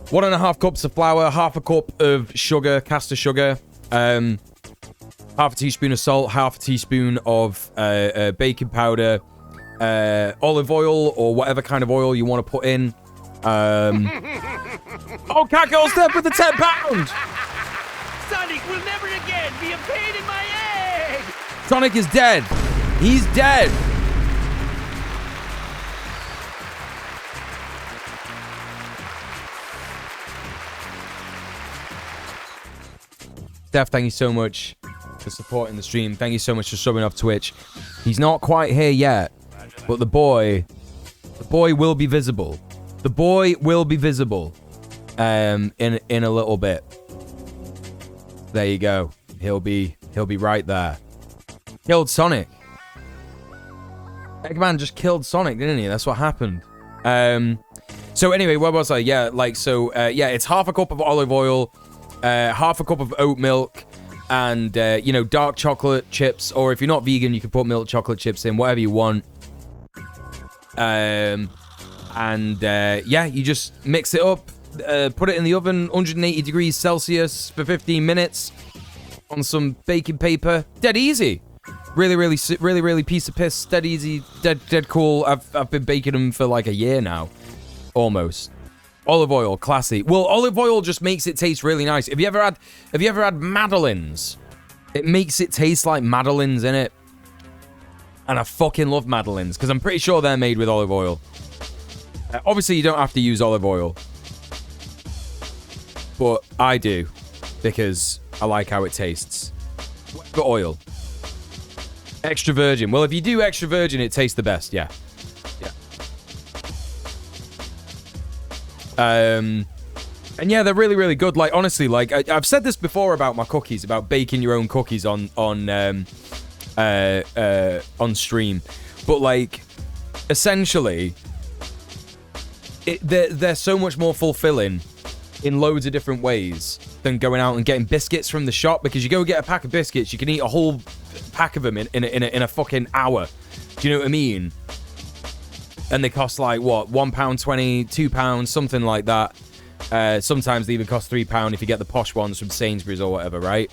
1.5 cups of flour, half a cup of sugar, caster sugar, half a teaspoon of salt, half a teaspoon of baking powder, olive oil or whatever kind of oil you want to put in. Oh, Cat Girl Step with the £10! Sonic will never again be a pain in my egg! Sonic is dead. He's dead. Steph, thank you so much for supporting the stream. Thank you so much for subbing off Twitch. He's not quite here yet, but the boy will be visible. The boy will be visible in a little bit. There you go. He'll be right there. Killed Sonic. Eggman just killed Sonic, didn't he? That's what happened. So anyway, where was I? Yeah, like, so, yeah, it's half a cup of olive oil, half a cup of oat milk, and, you know, dark chocolate chips, or if you're not vegan, you can put milk chocolate chips in, whatever you want. Yeah, you just mix it up, put it in the oven, 180 degrees Celsius for 15 minutes on some baking paper. Dead easy. Really piece of piss. Dead easy. Dead cool. I've been baking them for like a year now. Almost. Olive oil, classy. Well, olive oil just makes it taste really nice. Have you ever had Madeleines? It makes it taste like Madeleines, innit? And I fucking love Madeleines because I'm pretty sure they're made with olive oil. Obviously, you don't have to use olive oil, but I do because I like how it tastes. The oil, extra virgin. Well, if you do extra virgin, it tastes the best. Yeah. And yeah, they're really good. Like, honestly, like I've said this before about my cookies, about baking your own cookies on stream, but like essentially they're so much more fulfilling in loads of different ways than going out and getting biscuits from the shop, because you go get a pack of biscuits, you can eat a whole pack of them in a fucking hour. Do you know what I mean? And they cost like what, £1.20, £2, something like that. Sometimes they even cost £3 if you get the posh ones from Sainsbury's or whatever, right?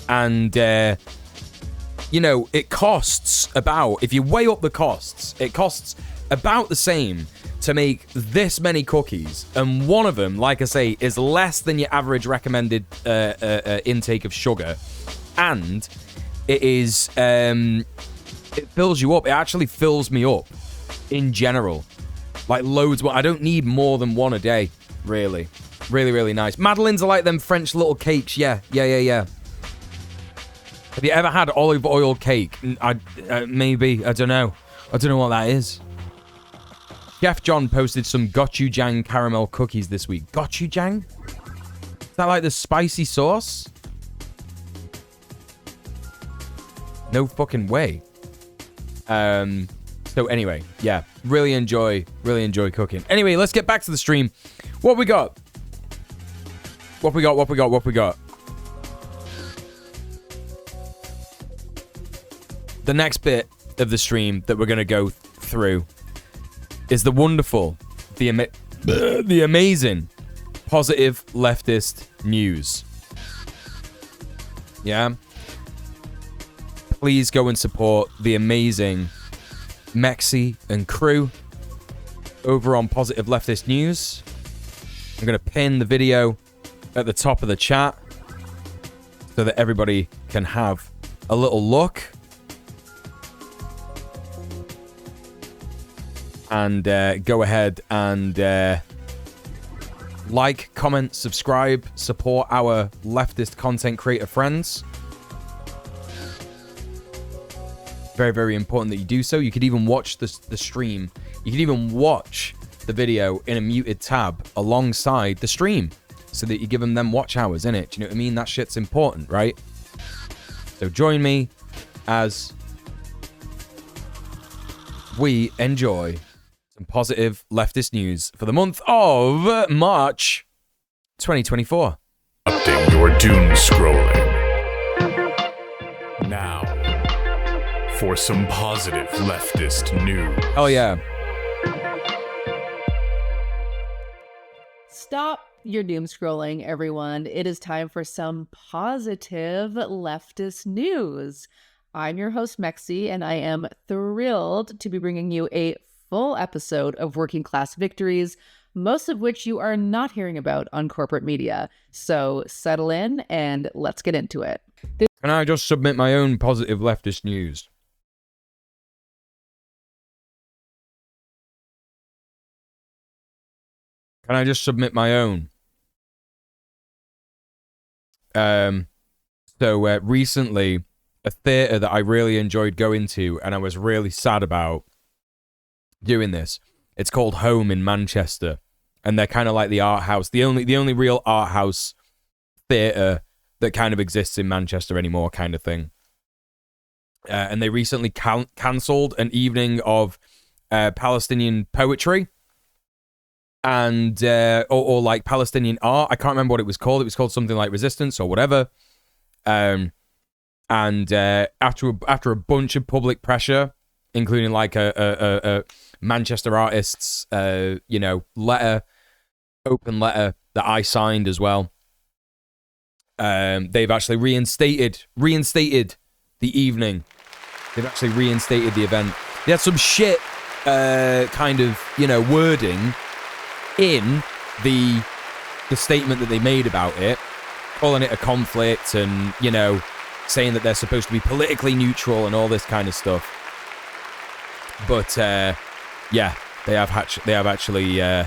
And you know, it costs about, if you weigh up the costs, it costs about the same to make this many cookies, and one of them, like I say, is less than your average recommended intake of sugar, and it is it fills you up. It actually fills me up in general, like loads. I don't need more than one a day, really. Really nice. Madeleines are like them French little cakes. Yeah. Have you ever had olive oil cake? Maybe. I don't know what that is. Chef John posted some gochujang caramel cookies this week. Gochujang? Is that like the spicy sauce? No fucking way. So anyway, yeah. Really enjoy cooking. Anyway, let's get back to the stream. What we got? What we got? The next bit of the stream that we're going to go through is the wonderful, the amazing, positive leftist news. Yeah? Please go and support the amazing Mexi and crew over on Positive Leftist News. I'm going to pin the video at the top of the chat so that everybody can have a little look. And go ahead and like, comment, subscribe, support our leftist content creator friends. Very, very important that you do so. You could even watch the stream. You could even watch the video in a muted tab alongside the stream so that you give them watch hours in it. Do you know what I mean? That shit's important, right? So join me as we enjoy some positive leftist news for the month of March 2024. Update your doom scrolling. Now, for some positive leftist news. Oh, yeah. Stop your doom scrolling, everyone. It is time for some positive leftist news. I'm your host, Mexi, and I am thrilled to be bringing you a full episode of working class victories, most of which you are not hearing about on corporate media. So settle in and let's get into it. Can I just submit my own positive leftist news? Can I just submit my own? Recently, a theater that I really enjoyed going to, and I was really sad about doing this. It's called Home in Manchester, and they're kind of like the art house, the only real art house theater that kind of exists in Manchester anymore, kind of thing. And they recently cancelled an evening of Palestinian poetry and or like Palestinian art. I can't remember what it was called. It was called something like Resistance or whatever. And after a bunch of public pressure, including like a Manchester artists, open letter that I signed as well. They've actually reinstated the evening. They've actually reinstated the event. They had some shit wording in the statement that they made about it, calling it a conflict and, saying that they're supposed to be politically neutral and all this kind of stuff. But, they have actually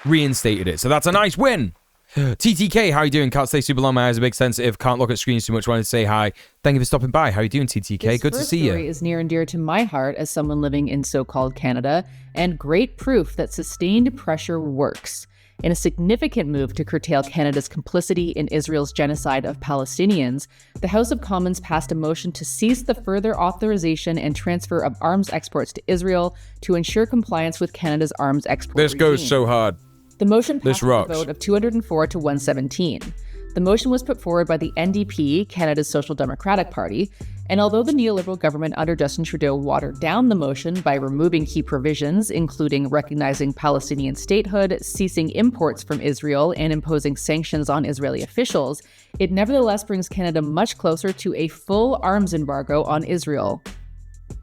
reinstated it. So that's a nice win. TTK, how you doing? Can't stay super long. My eyes are big, sensitive. Can't look at screens too much. Wanted to say hi. Thank you for stopping by. How you doing, TTK? This Good to see you. This story is near and dear to my heart as someone living in so-called Canada, and great proof that sustained pressure works. In a significant move to curtail Canada's complicity in Israel's genocide of Palestinians, the House of Commons passed a motion to cease the further authorization and transfer of arms exports to Israel to ensure compliance with Canada's arms export This regime. goes so hard. The motion This passed with a rocks. vote of 204 to 117. The motion was put forward by the NDP, Canada's Social Democratic Party, and although the neoliberal government under Justin Trudeau watered down the motion by removing key provisions, including recognizing Palestinian statehood, ceasing imports from Israel, and imposing sanctions on Israeli officials, it nevertheless brings Canada much closer to a full arms embargo on Israel.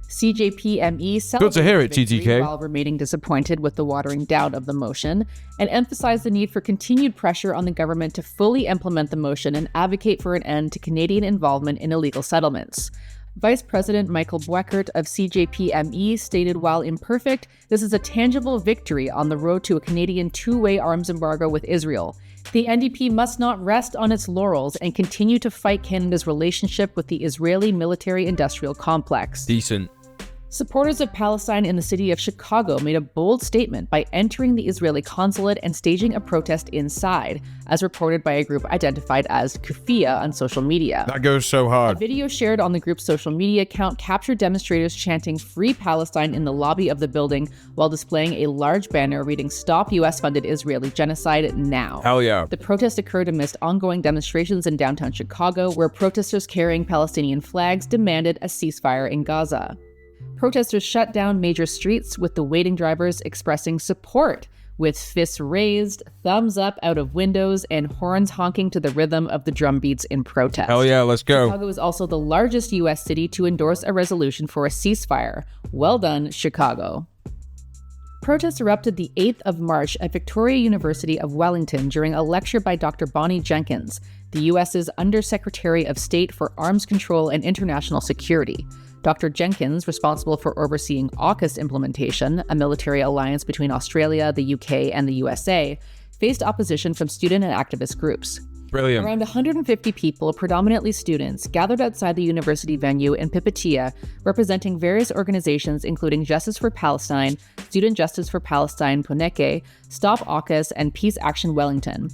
CJPME Good to hear it, celebrated victory TTK. while remaining disappointed with the watering down of the motion, and emphasized the need for continued pressure on the government to fully implement the motion and advocate for an end to Canadian involvement in illegal settlements. Vice President Michael Bweckert of CJPME stated, while imperfect, this is a tangible victory on the road to a Canadian two-way arms embargo with Israel. The NDP must not rest on its laurels and continue to fight Canada's relationship with the Israeli military-industrial complex. Decent. Supporters of Palestine in the city of Chicago made a bold statement by entering the Israeli consulate and staging a protest inside, as reported by a group identified as Kufia on social media. That goes so hard. A video shared on the group's social media account captured demonstrators chanting "Free Palestine" in the lobby of the building while displaying a large banner reading "Stop US-funded Israeli genocide now." Hell yeah. The protest occurred amidst ongoing demonstrations in downtown Chicago, where protesters carrying Palestinian flags demanded a ceasefire in Gaza. Protesters shut down major streets, with the waiting drivers expressing support, with fists raised, thumbs up out of windows, and horns honking to the rhythm of the drum beats in protest. Hell yeah, let's go. Chicago is also the largest U.S. city to endorse a resolution for a ceasefire. Well done, Chicago. Protests erupted the 8th of March at Victoria University of Wellington during a lecture by Dr. Bonnie Jenkins, the U.S.'s Undersecretary of State for Arms Control and International Security. Dr. Jenkins, responsible for overseeing AUKUS implementation, a military alliance between Australia, the UK, and the USA, faced opposition from student and activist groups. Brilliant. Around 150 people, predominantly students, gathered outside the university venue in Pipitia, representing various organizations including Justice for Palestine, Student Justice for Palestine Puneke, Stop AUKUS, and Peace Action Wellington.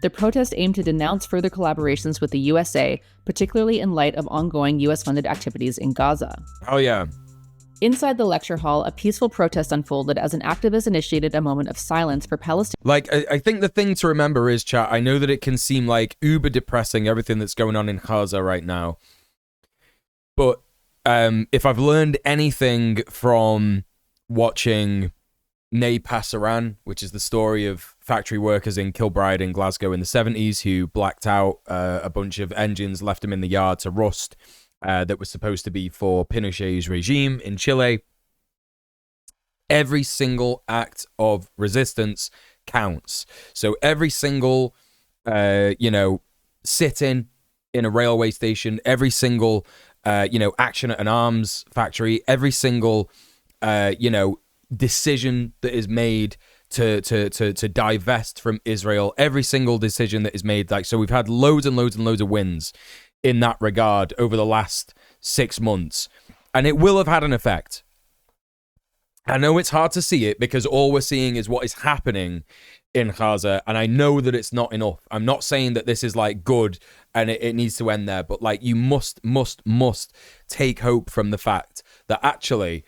The protest aimed to denounce further collaborations with the USA, particularly in light of ongoing US-funded activities in Gaza. Oh yeah. Inside the lecture hall, a peaceful protest unfolded as an activist initiated a moment of silence for Palestine. Like, I think the thing to remember is, chat, I know that it can seem like uber depressing, everything that's going on in Gaza right now. But if I've learned anything from watching Nay Passaran, which is the story of factory workers in Kilbride in Glasgow in the 70s who blacked out a bunch of engines, left them in the yard to rust, that was supposed to be for Pinochet's regime in Chile. Every single act of resistance counts. So every single, sit-in in a railway station, every single, action at an arms factory, every single, decision that is made to divest from Israel, every single decision that is made, like, so we've had loads and loads and loads of wins in that regard over the last 6 months, and it will have had an effect. I know it's hard to see it because all we're seeing is what is happening in Gaza, and I know that it's not enough. I'm not saying that this is like good and it needs to end there, but like you must take hope from the fact that actually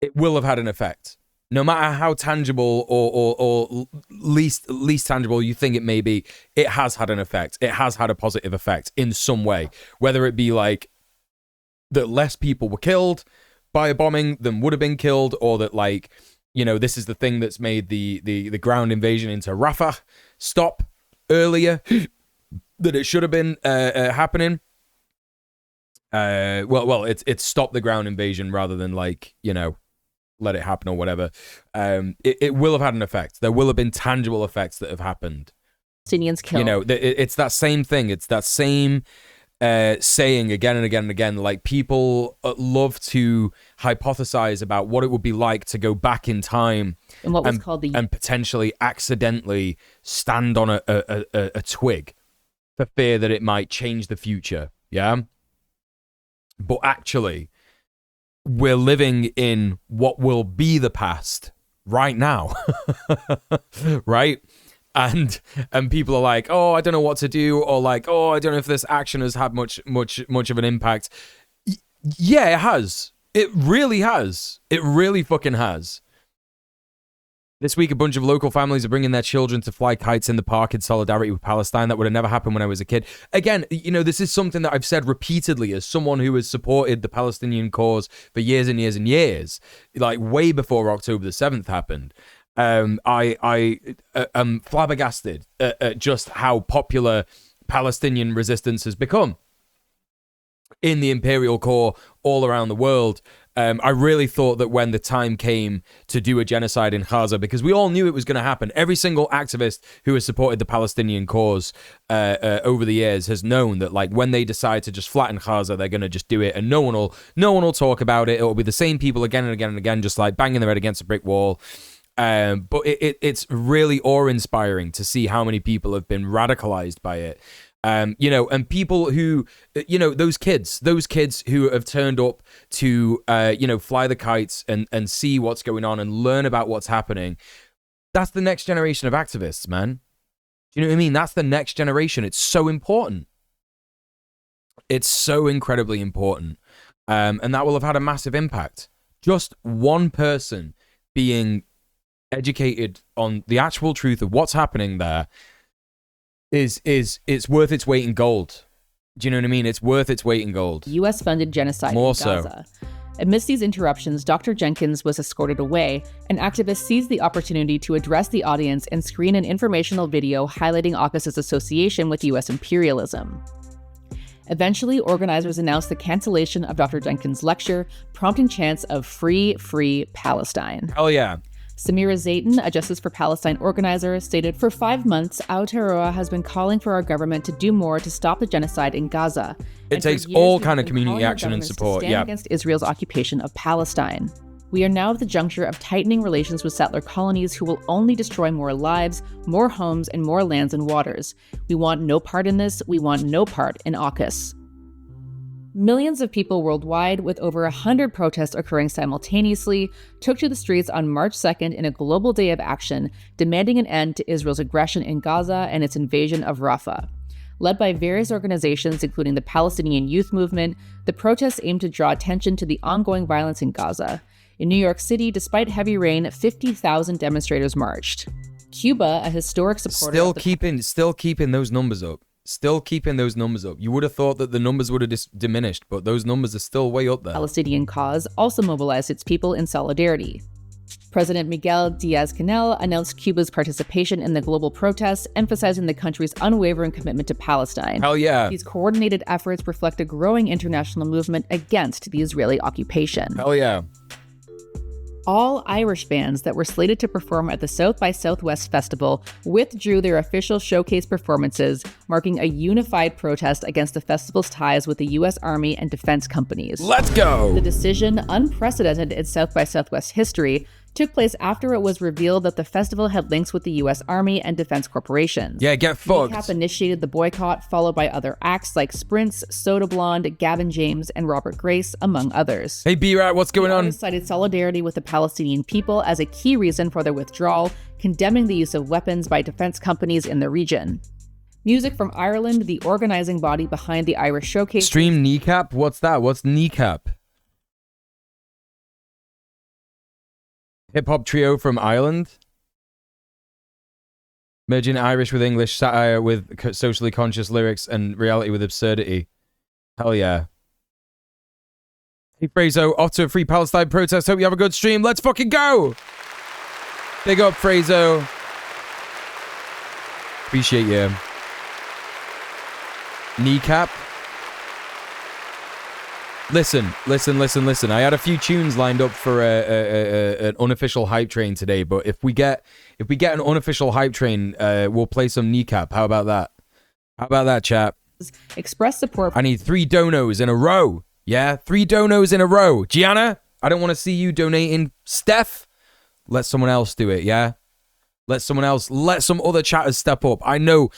it will have had an effect. No matter how tangible or least tangible you think it may be, it has had an effect. It has had a positive effect in some way. Whether it be like that less people were killed by a bombing than would have been killed, or that, like, this is the thing that's made the ground invasion into Rafah stop earlier that it should have been happening. It's stopped the ground invasion rather than, like, let it happen or whatever. It will have had an effect. There will have been tangible effects that have happened. Palestinians killed. It's that same thing. It's that same saying again and again and again. Like, people love to hypothesize about what it would be like to go back in time and what was called and potentially accidentally stand on a twig for fear that it might change the future. Yeah, but actually, we're living in what will be the past right now, right? And people are like, oh, I don't know what to do, or like, oh, I don't know if this action has had much of an impact. Yeah, it has. It really has. It really fucking has. This week, a bunch of local families are bringing their children to fly kites in the park in solidarity with Palestine. That would have never happened when I was a kid. Again, this is something that I've said repeatedly as someone who has supported the Palestinian cause for years and years and years, like way before October the 7th happened. I am flabbergasted at just how popular Palestinian resistance has become in the imperial core all around the world. I really thought that when the time came to do a genocide in Gaza, because we all knew it was going to happen, every single activist who has supported the Palestinian cause over the years has known that, like, when they decide to just flatten Gaza, they're going to just do it, and no one will talk about it. It will be the same people again and again and again, just like banging their head against a brick wall. But it's really awe-inspiring to see how many people have been radicalized by it. You know, and people who, you know, those kids who have turned up to, you know, fly the kites and see what's going on and learn about what's happening. That's the next generation of activists, man. Do you know what I mean? That's the next generation. It's so important. It's so incredibly important. And that will have had a massive impact. Just one person being educated on the actual truth of what's happening there is it's worth its weight in gold. Do you know what I mean? It's worth its weight in gold. US-funded genocide in Gaza. Amidst these interruptions, Dr. Jenkins was escorted away, and activists seized the opportunity to address the audience and screen an informational video highlighting AUKUS's association with US imperialism. Eventually, organizers announced the cancellation of Dr. Jenkins' lecture, prompting chants of "Free, Free Palestine." Hell yeah. Samira Zayton, a Justice for Palestine organizer, stated, "For 5 months, Aotearoa has been calling for our government to do more to stop the genocide in Gaza. It takes all kind of community action and support, yeah, against Israel's occupation of Palestine. We are now at the juncture of tightening relations with settler colonies who will only destroy more lives, more homes, and more lands and waters. We want no part in this. We want no part in AUKUS." Millions of people worldwide, with over 100 protests occurring simultaneously, took to the streets on March 2nd in a global day of action, demanding an end to Israel's aggression in Gaza and its invasion of Rafah. Led by various organizations, including the Palestinian Youth Movement, the protests aimed to draw attention to the ongoing violence in Gaza. In New York City, despite heavy rain, 50,000 demonstrators marched. Cuba, a historic supporter still keeping those numbers up. Still keeping those numbers up. You would have thought that the numbers would have diminished, but those numbers are still way up there. Palestinian cause also mobilized its people in solidarity. President Miguel Diaz-Canel announced Cuba's participation in the global protests, emphasizing the country's unwavering commitment to Palestine. Hell yeah. These coordinated efforts reflect a growing international movement against the Israeli occupation. Hell yeah. All Irish bands that were slated to perform at the South by Southwest Festival withdrew their official showcase performances, marking a unified protest against the festival's ties with the U.S. Army and defense companies. Let's go! The decision, unprecedented in South by Southwest history, took place after it was revealed that the festival had links with the U.S. Army and defense corporations. Yeah, get fucked. NECAP initiated the boycott, followed by other acts like Sprints, Soda Blonde, Gavin James, and Robert Grace, among others. Hey, B-Rat, what's going on? The cited solidarity with the Palestinian people as a key reason for their withdrawal, condemning the use of weapons by defense companies in the region. Music from Ireland, the organizing body behind the Irish Showcase. Stream NECAP? What's that? What's NECAP? Hip-hop trio from Ireland? Merging Irish with English, satire with socially conscious lyrics, and reality with absurdity. Hell yeah. Hey, Frazo, off to a free Palestine protest. Hope you have a good stream. Let's fucking go! Big up, Frazo. Appreciate you. Kneecap. Listen. I had a few tunes lined up for an unofficial hype train today, but if we get an unofficial hype train, we'll play some Kneecap. How about that? How about that, chat? Express support. I need 3 donos in a row. Yeah, 3 donos in a row. Gianna, I don't want to see you donating. Steph, let someone else do it, yeah? Let some other chatters step up. I know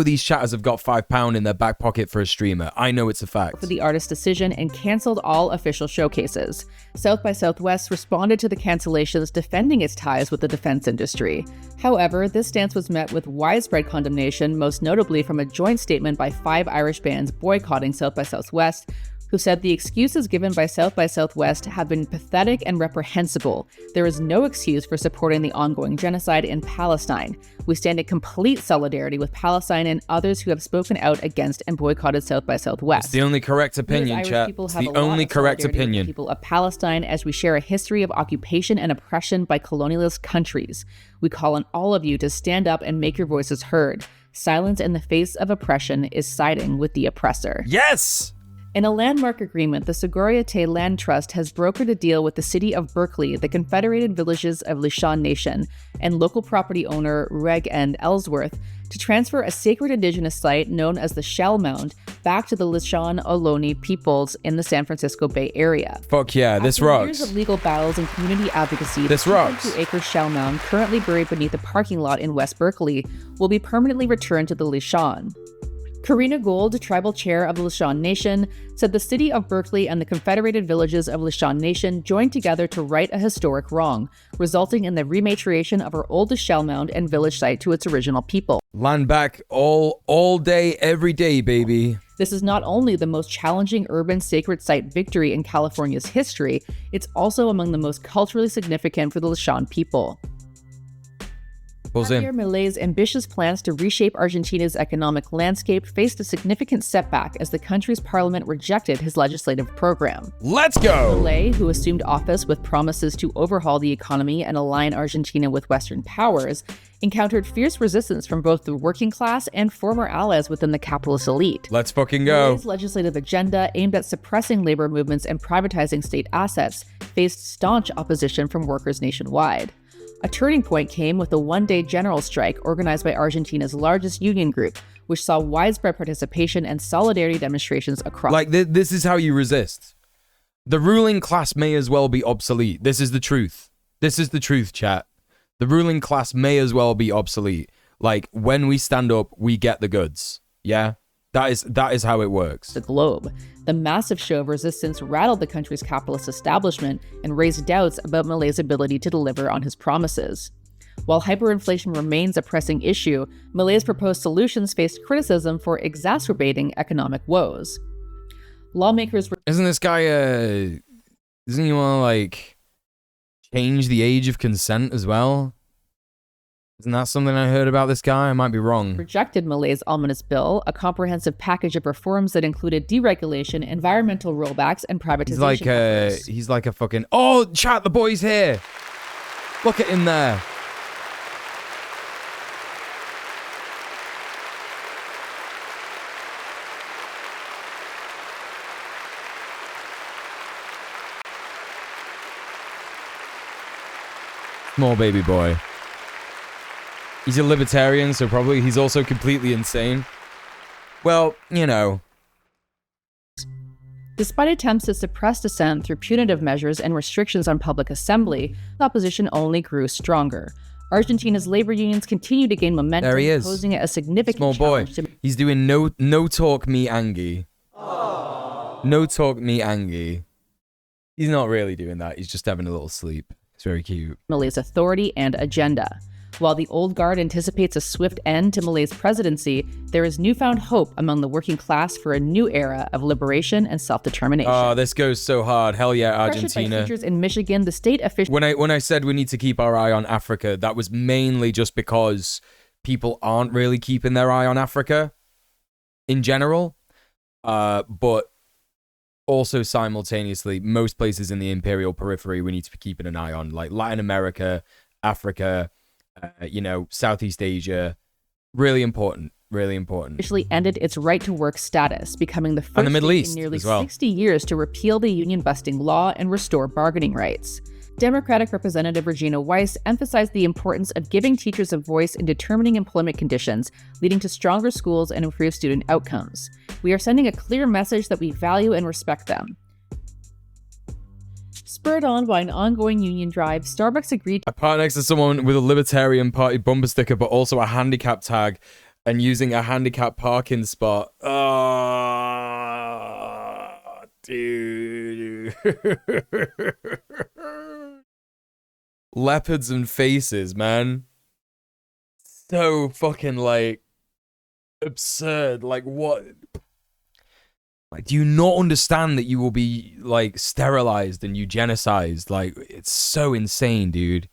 these chatters have got £5 in their back pocket for a streamer. I know it's a fact. For the artist's decision and canceled all official showcases. South by Southwest responded to the cancellations, defending its ties with the defense industry. However, this stance was met with widespread condemnation, most notably from a joint statement by 5 Irish bands boycotting South by Southwest, who said the excuses given by South by Southwest have been pathetic and reprehensible. There is no excuse for supporting the ongoing genocide in Palestine. We stand in complete solidarity with Palestine and others who have spoken out against and boycotted South by Southwest. It's the only correct opinion, chat. It's the only correct opinion. People of Palestine, as we share a history of occupation and oppression by colonialist countries. We call on all of you to stand up and make your voices heard. Silence in the face of oppression is siding with the oppressor. Yes! In a landmark agreement, the Sogorea-Te Land Trust has brokered a deal with the city of Berkeley, the Confederated Villages of Lisjan Nation, and local property owner Reg N. Ellsworth to transfer a sacred indigenous site known as the Shell Mound back to the Lisjan Ohlone peoples in the San Francisco Bay Area. Fuck yeah, this After rocks. Years of legal battles and community advocacy, This the rocks. 2.2-acre Shell Mound, currently buried beneath a parking lot in West Berkeley, will be permanently returned to the Lisjan. Karina Gold, tribal chair of the Lishan Nation, said the city of Berkeley and the Confederated Villages of Lishan Nation joined together to right a historic wrong, resulting in the rematriation of our oldest shell mound and village site to its original people. Land back all day, every day, baby. This is not only the most challenging urban sacred site victory in California's history, it's also among the most culturally significant for the Lishan people. Javier Milei's ambitious plans to reshape Argentina's economic landscape faced a significant setback as the country's parliament rejected his legislative program. Let's go! Milei, who assumed office with promises to overhaul the economy and align Argentina with Western powers, encountered fierce resistance from both the working class and former allies within the capitalist elite. Let's fucking go. Milei's legislative agenda, aimed at suppressing labor movements and privatizing state assets, faced staunch opposition from workers nationwide. A turning point came with the one-day general strike organized by Argentina's largest union group, which saw widespread participation and solidarity demonstrations across... Like, this is how you resist. The ruling class may as well be obsolete. This is the truth. This is the truth, chat. The ruling class may as well be obsolete. Like, when we stand up, we get the goods. Yeah? That is how it works. The globe. The massive show of resistance rattled the country's capitalist establishment and raised doubts about Milei's ability to deliver on his promises. While hyperinflation remains a pressing issue, Milei's proposed solutions faced criticism for exacerbating economic woes. Lawmakers... Isn't this guy, doesn't he want to, like, change the age of consent as well? Isn't that something I heard about this guy? I might be wrong. Rejected Milei's ominous bill, a comprehensive package of reforms that included deregulation, environmental rollbacks, and privatization. He's like a fucking... Oh, chat, the boy's here. Look at him there. Small baby boy. He's a libertarian, so probably he's also completely insane. Well, you know. Despite attempts to suppress dissent through punitive measures and restrictions on public assembly, the opposition only grew stronger. Argentina's labor unions continue to gain momentum, there he is. posing it a significant Small boy. challenge. He's doing no talk me Angie. No talk me Angie. He's not really doing that. He's just having a little sleep. It's very cute. Milei's authority and agenda. While the old guard anticipates a swift end to Milei's presidency, there is newfound hope among the working class for a new era of liberation and self-determination. Oh, this goes so hard. Hell yeah, Argentina. By teachers in Michigan, the state official... When I said we need to keep our eye on Africa, that was mainly just because people aren't really keeping their eye on Africa in general. But also simultaneously, most places in the imperial periphery we need to be keeping an eye on, like Latin America, Africa... Southeast Asia, really important. Officially ended its right-to-work status, becoming the first and the Middle East in nearly as well. 60 years to repeal the union-busting law and restore bargaining rights. Democratic Representative Regina Weiss emphasized the importance of giving teachers a voice in determining employment conditions, leading to stronger schools and improved student outcomes. We are sending a clear message that we value and respect them. Spurred on by an ongoing union drive, Starbucks agreed I parked next to someone with a Libertarian Party bumper sticker, but also a handicap tag, and using a handicap parking spot. Oh, dude. Leopards and faces, man. So fucking, like, absurd. Like, what? Like, do you not understand that you will be, like, sterilized and eugenicized? Like, it's so insane, dude.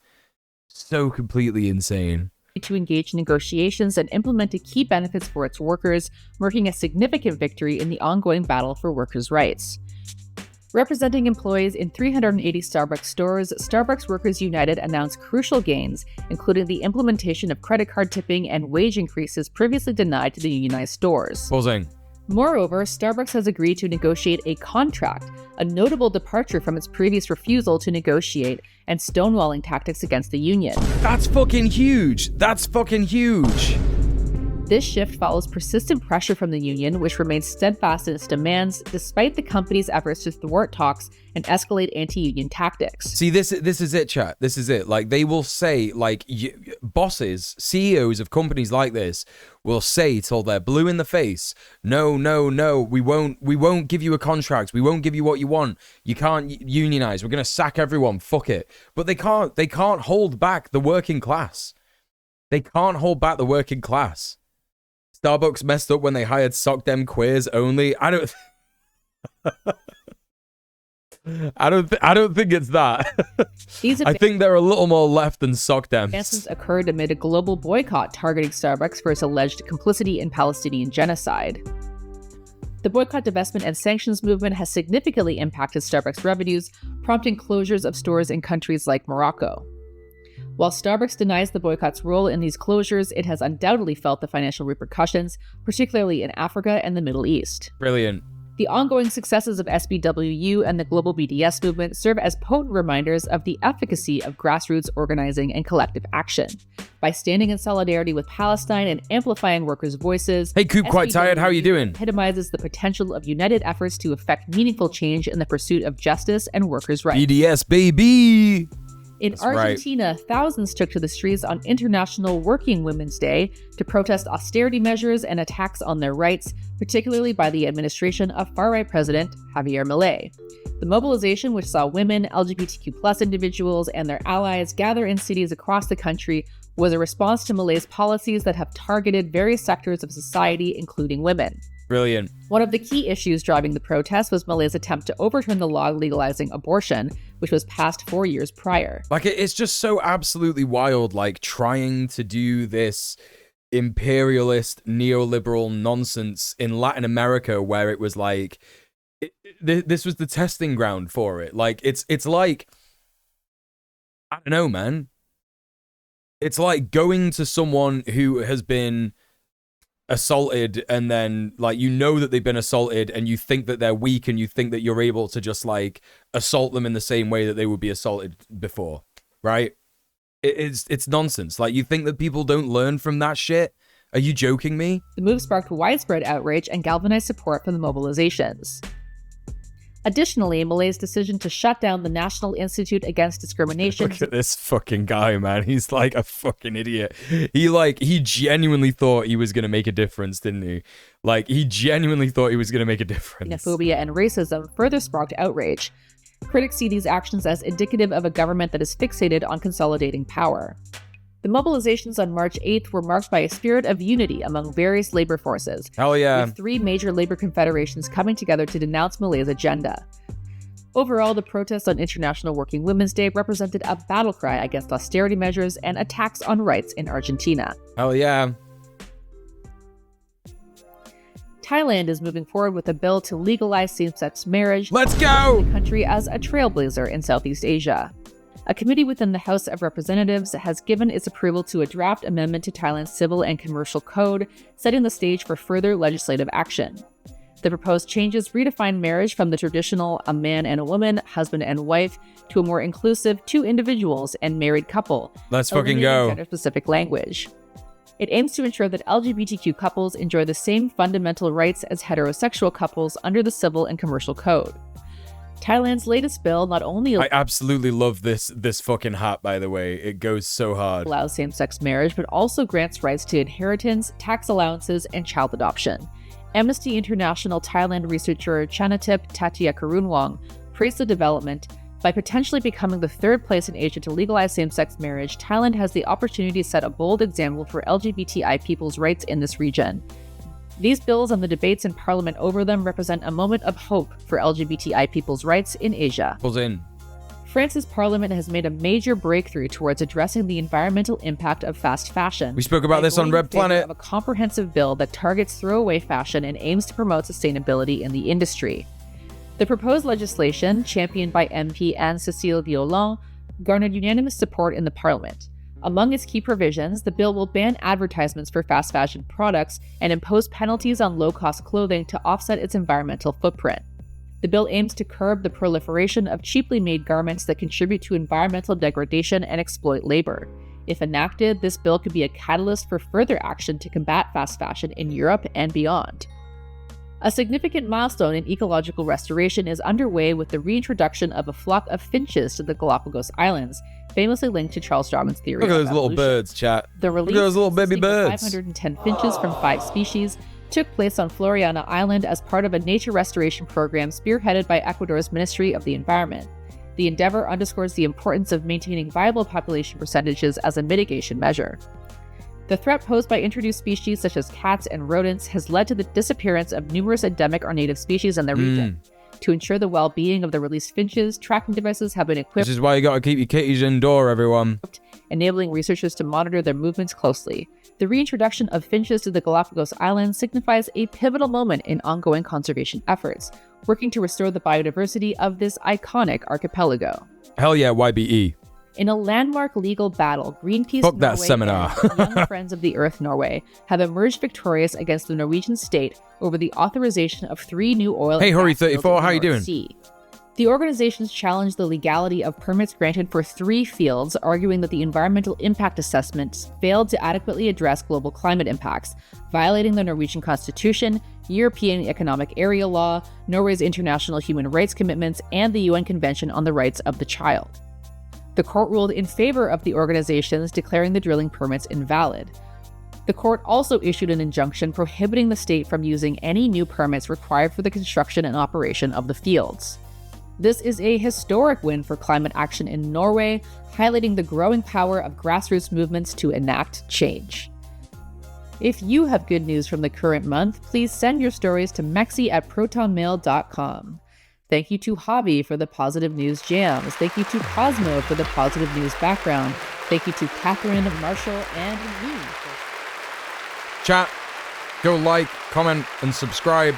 So completely insane. To engage in negotiations and implemented key benefits for its workers, marking a significant victory in the ongoing battle for workers' rights. Representing employees in 380 Starbucks stores, Starbucks Workers United announced crucial gains, including the implementation of credit card tipping and wage increases previously denied to the unionized stores. Buzzing. Moreover, Starbucks has agreed to negotiate a contract, a notable departure from its previous refusal to negotiate and stonewalling tactics against the union. That's fucking huge. That's fucking huge. This shift follows persistent pressure from the union, which remains steadfast in its demands despite the company's efforts to thwart talks and escalate anti-union tactics. See, this is it, chat. This is it. Like, they will say, like, bosses, CEOs of companies like this will say till they're blue in the face, no, we won't give you a contract. We won't give you what you want. You can't unionize. We're going to sack everyone. Fuck it. But they can't hold back the working class. They can't hold back the working class. Starbucks messed up when they hired sock dem queers only. I don't think it's that. I think they're a little more left than sock dems. Advances occurred amid a global boycott targeting Starbucks for its alleged complicity in Palestinian genocide. The boycott, divestment, and sanctions movement has significantly impacted Starbucks revenues, prompting closures of stores in countries like Morocco. While Starbucks denies the boycott's role in these closures, it has undoubtedly felt the financial repercussions, particularly in Africa and the Middle East. Brilliant. The ongoing successes of SBWU and the global BDS movement serve as potent reminders of the efficacy of grassroots organizing and collective action. By standing in solidarity with Palestine and amplifying workers' voices, hey, Coop, quite tired. How are you doing? Epitomizes the potential of united efforts to effect meaningful change in the pursuit of justice and workers' rights. BDS, baby! In Argentina, thousands took to the streets on International Working Women's Day to protest austerity measures and attacks on their rights, particularly by the administration of far-right President Javier Milei. The mobilization, which saw women, LGBTQ+ individuals, and their allies gather in cities across the country, was a response to Milei's policies that have targeted various sectors of society, including women. Brilliant. One of the key issues driving the protest was Milei's attempt to overturn the law legalizing abortion, which was passed 4 years prior. Like, it's just so absolutely wild, like, trying to do this imperialist, neoliberal nonsense in Latin America, where it was like, this was the testing ground for it. Like, it's like, I don't know, man. It's like going to someone who has been assaulted, and then, like, you know that they've been assaulted, and you think that they're weak, and you think that you're able to just, like, assault them in the same way that they would be assaulted before, right? It's nonsense. Like, you think that people don't learn from that shit? Are you joking me? The move sparked widespread outrage and galvanized support for the mobilizations. Additionally, Milei's decision to shut down the National Institute Against Discrimination... Look at this fucking guy, man. He's like a fucking idiot. He genuinely thought he was going to make a difference, didn't he? Like, he genuinely thought he was going to make a difference. Xenophobia and racism further sparked outrage. Critics see these actions as indicative of a government that is fixated on consolidating power. The mobilizations on March 8th were marked by a spirit of unity among various labor forces. Hell yeah. With 3 major labor confederations coming together to denounce Milei's agenda. Overall, the protests on International Working Women's Day represented a battle cry against austerity measures and attacks on rights in Argentina. Hell yeah. Thailand is moving forward with a bill to legalize same-sex marriage. Let's go! The country as a trailblazer in Southeast Asia. A committee within the House of Representatives has given its approval to a draft amendment to Thailand's Civil and Commercial Code, setting the stage for further legislative action. The proposed changes redefine marriage from the traditional a man and a woman, husband and wife, to a more inclusive 2 individuals and married couple. Let's fucking go. Gender-specific language. It aims to ensure that LGBTQ couples enjoy the same fundamental rights as heterosexual couples under the Civil and Commercial Code. Thailand's latest bill not only I absolutely love this fucking hat, by the way. It goes so hard. Allows same-sex marriage, but also grants rights to inheritance, tax allowances, and child adoption. Amnesty International Thailand researcher Chanatip Tattiakarunwong praised the development. By potentially becoming the 3rd place in Asia to legalize same-sex marriage, Thailand has the opportunity to set a bold example for LGBTI people's rights in this region. These bills and the debates in Parliament over them represent a moment of hope for LGBTI people's rights in Asia. France's Parliament has made a major breakthrough towards addressing the environmental impact of fast fashion. We spoke about this on Red Planet. Of a comprehensive bill that targets throwaway fashion and aims to promote sustainability in the industry. The proposed legislation, championed by MP Anne-Cécile Violon, garnered unanimous support in the Parliament. Among its key provisions, the bill will ban advertisements for fast fashion products and impose penalties on low-cost clothing to offset its environmental footprint. The bill aims to curb the proliferation of cheaply made garments that contribute to environmental degradation and exploit labor. If enacted, this bill could be a catalyst for further action to combat fast fashion in Europe and beyond. A significant milestone in ecological restoration is underway with the reintroduction of a flock of finches to the Galapagos Islands, famously linked to Charles Darwin's theory Look at of those little evolution. birds, chat. The release Look at those little baby birds. 510 finches from 5 species took place on Floriana Island as part of a nature restoration program spearheaded by Ecuador's Ministry of the Environment. The endeavor underscores the importance of maintaining viable population percentages as a mitigation measure. The threat posed by introduced species such as cats and rodents has led to the disappearance of numerous endemic or native species in the region. To ensure the well-being of the released finches, tracking devices have been equipped. This is why you gotta keep your kitties indoor, everyone. Enabling researchers to monitor their movements closely. The reintroduction of finches to the Galapagos Islands signifies a pivotal moment in ongoing conservation efforts, working to restore the biodiversity of this iconic archipelago. Hell yeah, YBE. In a landmark legal battle, Greenpeace Fuck that Norway seminar. and Young Friends of the Earth Norway have emerged victorious against the Norwegian state over the authorization of 3 new oil Hey, and Hurry gas fields 34, in the how you North doing? Sea. The organizations challenged the legality of permits granted for 3 fields, arguing that the environmental impact assessments failed to adequately address global climate impacts, violating the Norwegian Constitution, European Economic Area Law, Norway's international human rights commitments, and the UN Convention on the Rights of the Child. The court ruled in favor of the organizations, declaring the drilling permits invalid. The court also issued an injunction prohibiting the state from using any new permits required for the construction and operation of the fields. This is a historic win for climate action in Norway, highlighting the growing power of grassroots movements to enact change. If you have good news from the current month, please send your stories to mexi@protonmail.com. Thank you to Hobby for the positive news jams. Thank you to Cosmo for the positive news background. Thank you to Catherine, Marshall, and me. Chat, go like, comment, and subscribe.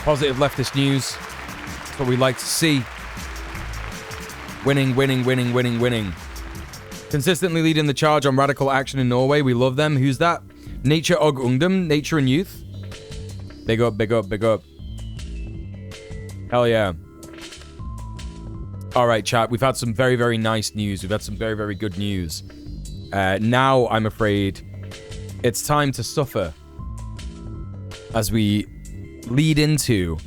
Positive leftist news. That's what we like to see. Winning, winning, winning, winning, winning. Consistently leading the charge on radical action in Norway. We love them. Who's that? Nature og Ungdom, Nature and Youth. Big up, big up, big up. Hell yeah. All right, chat. We've had some very, very nice news. We've had some very, very good news. Now, I'm afraid, it's time to suffer as we lead into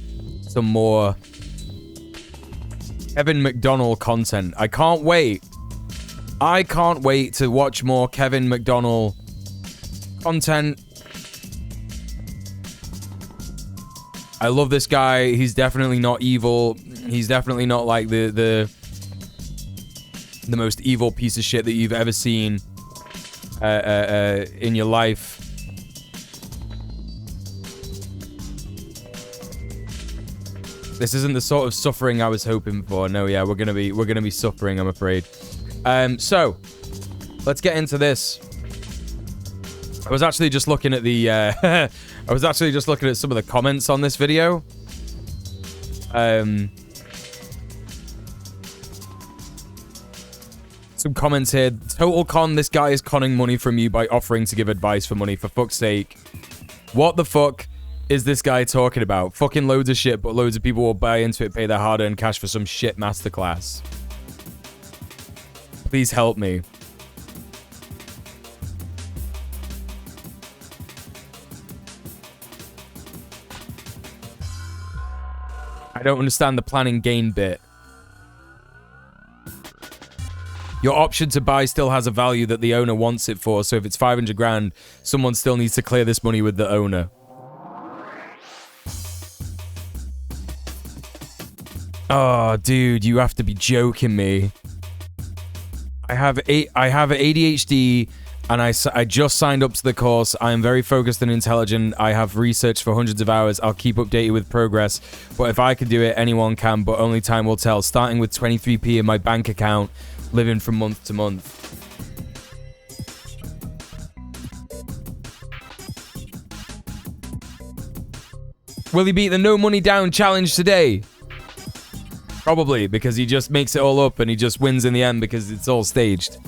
some more Kevin McDonnell content. I can't wait. I can't wait to watch more Kevin McDonnell content. I love this guy. He's definitely not evil. He's definitely not like the most evil piece of shit that you've ever seen in your life. This isn't the sort of suffering I was hoping for. No, yeah, we're gonna be suffering, I'm afraid. So let's get into this. I was actually just looking at the I was actually just looking at some of the comments on this video. Some comments here. Total con, this guy is conning money from you by offering to give advice for money, for fuck's sake. What the fuck is this guy talking about? Fucking loads of shit, but loads of people will buy into it, pay their hard-earned cash for some shit masterclass. Please help me. I don't understand the planning gain bit. Your option to buy still has a value that the owner wants it for, so if it's 500 grand, someone still needs to clear this money with the owner. Oh, dude, you have to be joking me. I have ADHD, and I just signed up to the course. I am very focused and intelligent. I have researched for hundreds of hours. I'll keep updated with progress. But if I can do it, anyone can, but only time will tell. Starting with 23p in my bank account, living from month to month. Will he beat the no money down challenge today? Probably, because he just makes it all up and he just wins in the end because it's all staged.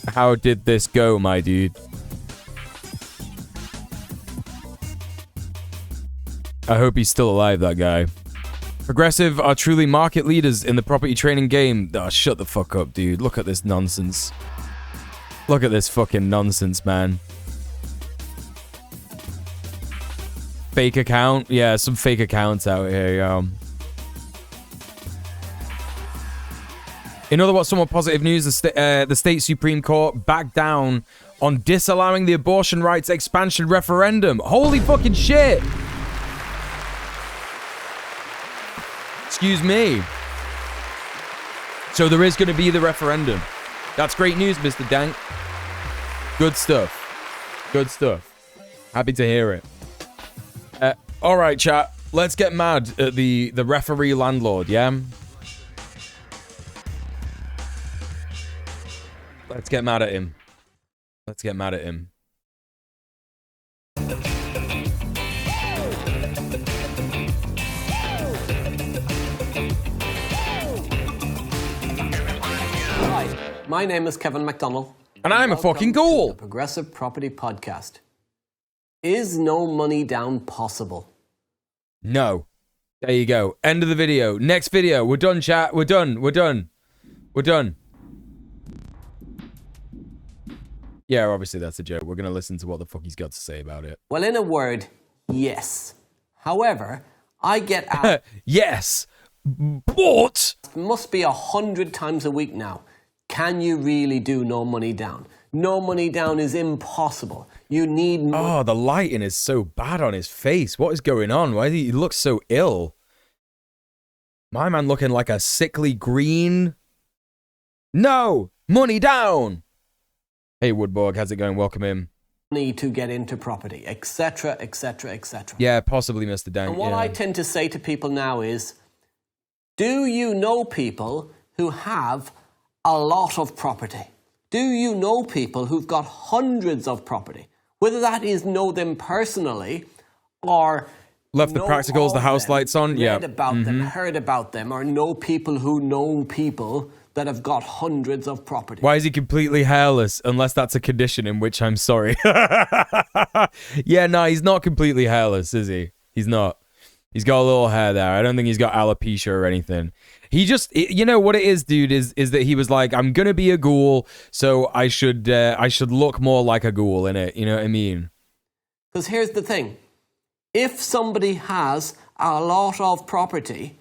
How did this go, my dude? I hope he's still alive, that guy. Progressive are truly market leaders in the property training game. Oh, shut the fuck up, dude. Look at this nonsense. Look at this fucking nonsense, man. Fake account? Yeah, some fake accounts out here, yo. In other words, somewhat positive news, the state Supreme Court backed down on disallowing the abortion rights expansion referendum. Holy fucking shit! Excuse me. So there is going to be the referendum. That's great news, Mr. Dank. Good stuff. Good stuff. Happy to hear it. All right, chat. Let's get mad at the referee landlord, yeah? Let's get mad at him. Let's get mad at him. Hi, my name is Kevin McDonnell. And I'm a fucking ghoul. The Progressive Property Podcast. Is no money down possible? No. There you go. End of the video. Next video. We're done, chat. We're done. We're done. We're done. Yeah, obviously that's a joke. We're going to listen to what the fuck he's got to say about it. Well, in a word, yes. However, I get asked... yes, but... Must be 100 times a week now. Can you really do no money down? No money down is impossible. You need... Oh, the lighting is so bad on his face. What is going on? Why does he look so ill? My man looking like a sickly green. No! Money down! Hey, Woodborg, how's it going? Welcome in. Need to get into property, etc., etc., etc. Yeah, possibly, Mr. Dank. And what I tend to say to people now is, do you know people who have a lot of property? Do you know people who've got hundreds of property? Whether that is know them personally or... Left the practicals, the house lights on? Yeah. Read about them, heard about them, or know people who know people that have got hundreds of property. Why is he completely hairless? Unless that's a condition, in which I'm sorry. Yeah, no, he's not completely hairless, is he? He's not. He's got a little hair there. I don't think he's got alopecia or anything. He just, you know what it is, dude, is that he was like, I'm gonna be a ghoul, so I should look more like a ghoul in it. You know what I mean? Because here's the thing. If somebody has a lot of property,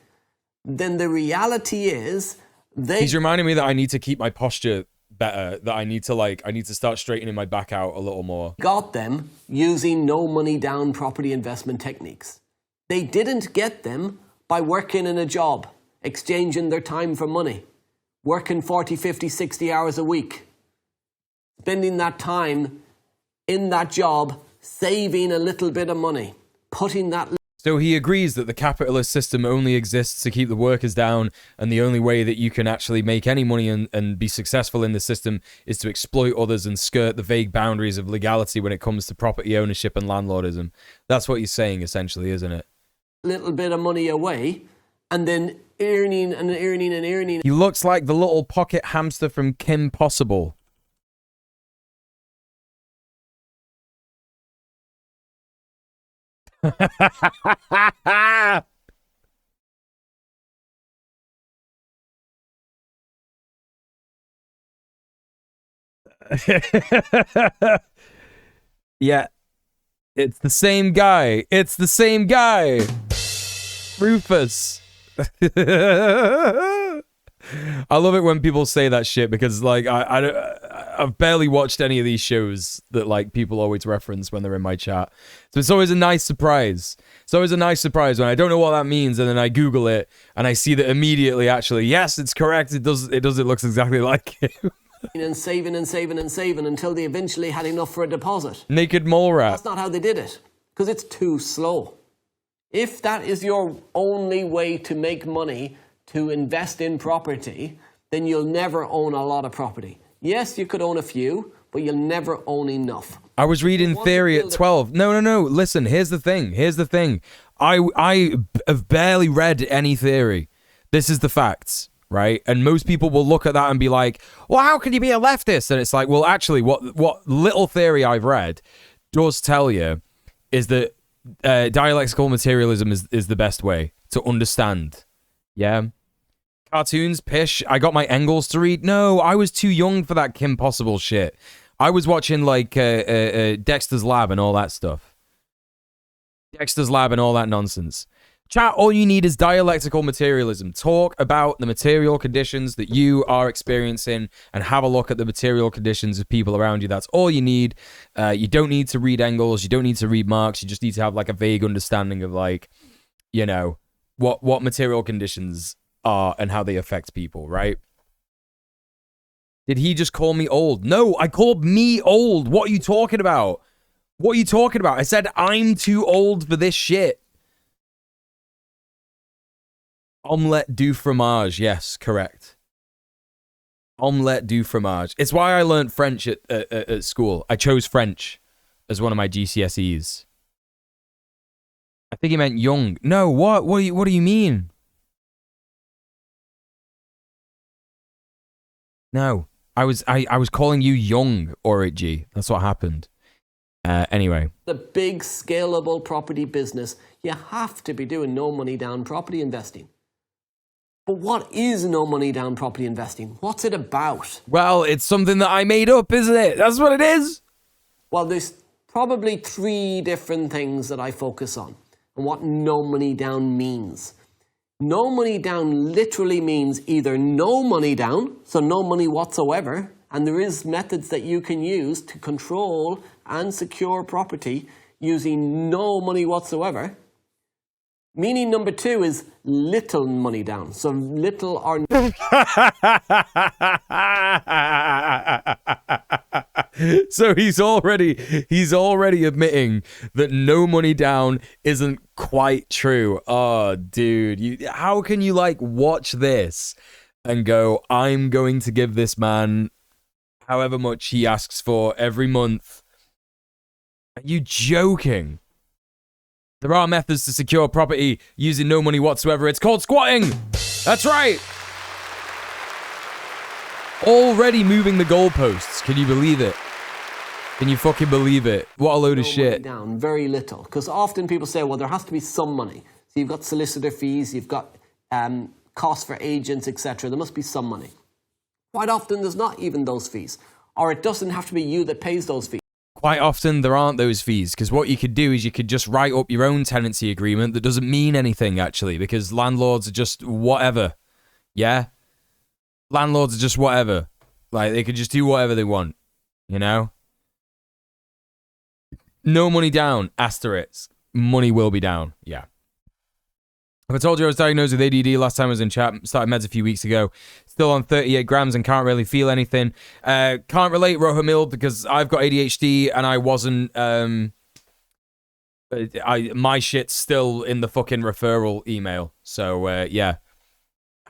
then the reality is He's reminding me that I need to keep my posture better, that I need to start straightening my back out a little more. Got them using no money down property investment techniques. They didn't get them by working in a job, exchanging their time for money, working 40, 50, 60 hours a week, spending that time in that job, saving a little bit of money, putting that... So he agrees that the capitalist system only exists to keep the workers down, and the only way that you can actually make any money and be successful in the system is to exploit others and skirt the vague boundaries of legality when it comes to property ownership and landlordism. That's what he's saying, essentially, isn't it? Little bit of money away, and then earning and earning and earning. He looks like the little pocket hamster from Kim Possible. Yeah, it's the same guy. It's the same guy. Rufus. I love it when people say that shit because, like, I've barely watched any of these shows that, like, people always reference when they're in my chat. So it's always a nice surprise. It's always a nice surprise when I don't know what that means and then I Google it and I see that immediately, actually, yes, it's correct. It looks exactly like it. And saving and saving and saving until they eventually had enough for a deposit. Naked mole rat. That's not how they did it, because it's too slow. If that is your only way to make money to invest in property, then you'll never own a lot of property. Yes, you could own a few, but you'll never own enough. I was reading theory at 12. No. Listen, here's the thing. I have barely read any theory. This is the facts, right? And most people will look at that and be like, well, how can you be a leftist? And it's like, well, actually, what little theory I've read does tell you is that dialectical materialism is the best way to understand. Yeah. Cartoons, pish. I got my Engels to read. No, I was too young for that Kim Possible shit. I was watching like Dexter's Lab and all that stuff. Dexter's Lab and all that nonsense. Chat, all you need is dialectical materialism. Talk about the material conditions that you are experiencing and have a look at the material conditions of people around you. That's all you need. You don't need to read Engels. You don't need to read Marx. You just need to have like a vague understanding of like, you know, what material conditions are and how they affect people, right? Did he just call me old? No, I called me old. What are you talking about? What are you talking about? I said I'm too old for this shit. Omelette du fromage. Yes, correct. Omelette du fromage. It's why I learned French at school. I chose French as one of my GCSEs. I think he meant young. No, what? What do you mean? No, I was calling you young, Origi. That's what happened. Anyway. The big scalable property business, you have to be doing no money down property investing. But what is no money down property investing? What's it about? Well, it's something that I made up, isn't it? That's what it is. Well, there's probably 3 different things that I focus on and what no money down means. No money down literally means either no money down, so no money whatsoever, and there is methods that you can use to control and secure property using no money whatsoever. Meaning number 2 is little money down, so little or So he's already admitting that no money down isn't quite true. Oh, dude, how can you like watch this and go, I'm going to give this man however much he asks for every month? Are you joking? There are methods to secure property using no money whatsoever. It's called squatting. That's right. Already moving the goalposts. Can you believe it? Can you fucking believe it? What a load of shit. Down, very little. Because often people say, well, there has to be some money. So you've got solicitor fees, you've got costs for agents, etc. There must be some money. Quite often there's not even those fees. Or it doesn't have to be you that pays those fees. Quite often there aren't those fees, because what you could do is you could just write up your own tenancy agreement that doesn't mean anything, actually, because landlords are just whatever. Yeah? Landlords are just whatever. Like, they could just do whatever they want, you know? No money down, asterisk. Money will be down, yeah. If I told you I was diagnosed with ADD last time I was in chat, started meds a few weeks ago, still on 38 grams and can't really feel anything. Can't relate, Rohamil, because I've got ADHD and I wasn't, my shit's still in the fucking referral email. So, yeah.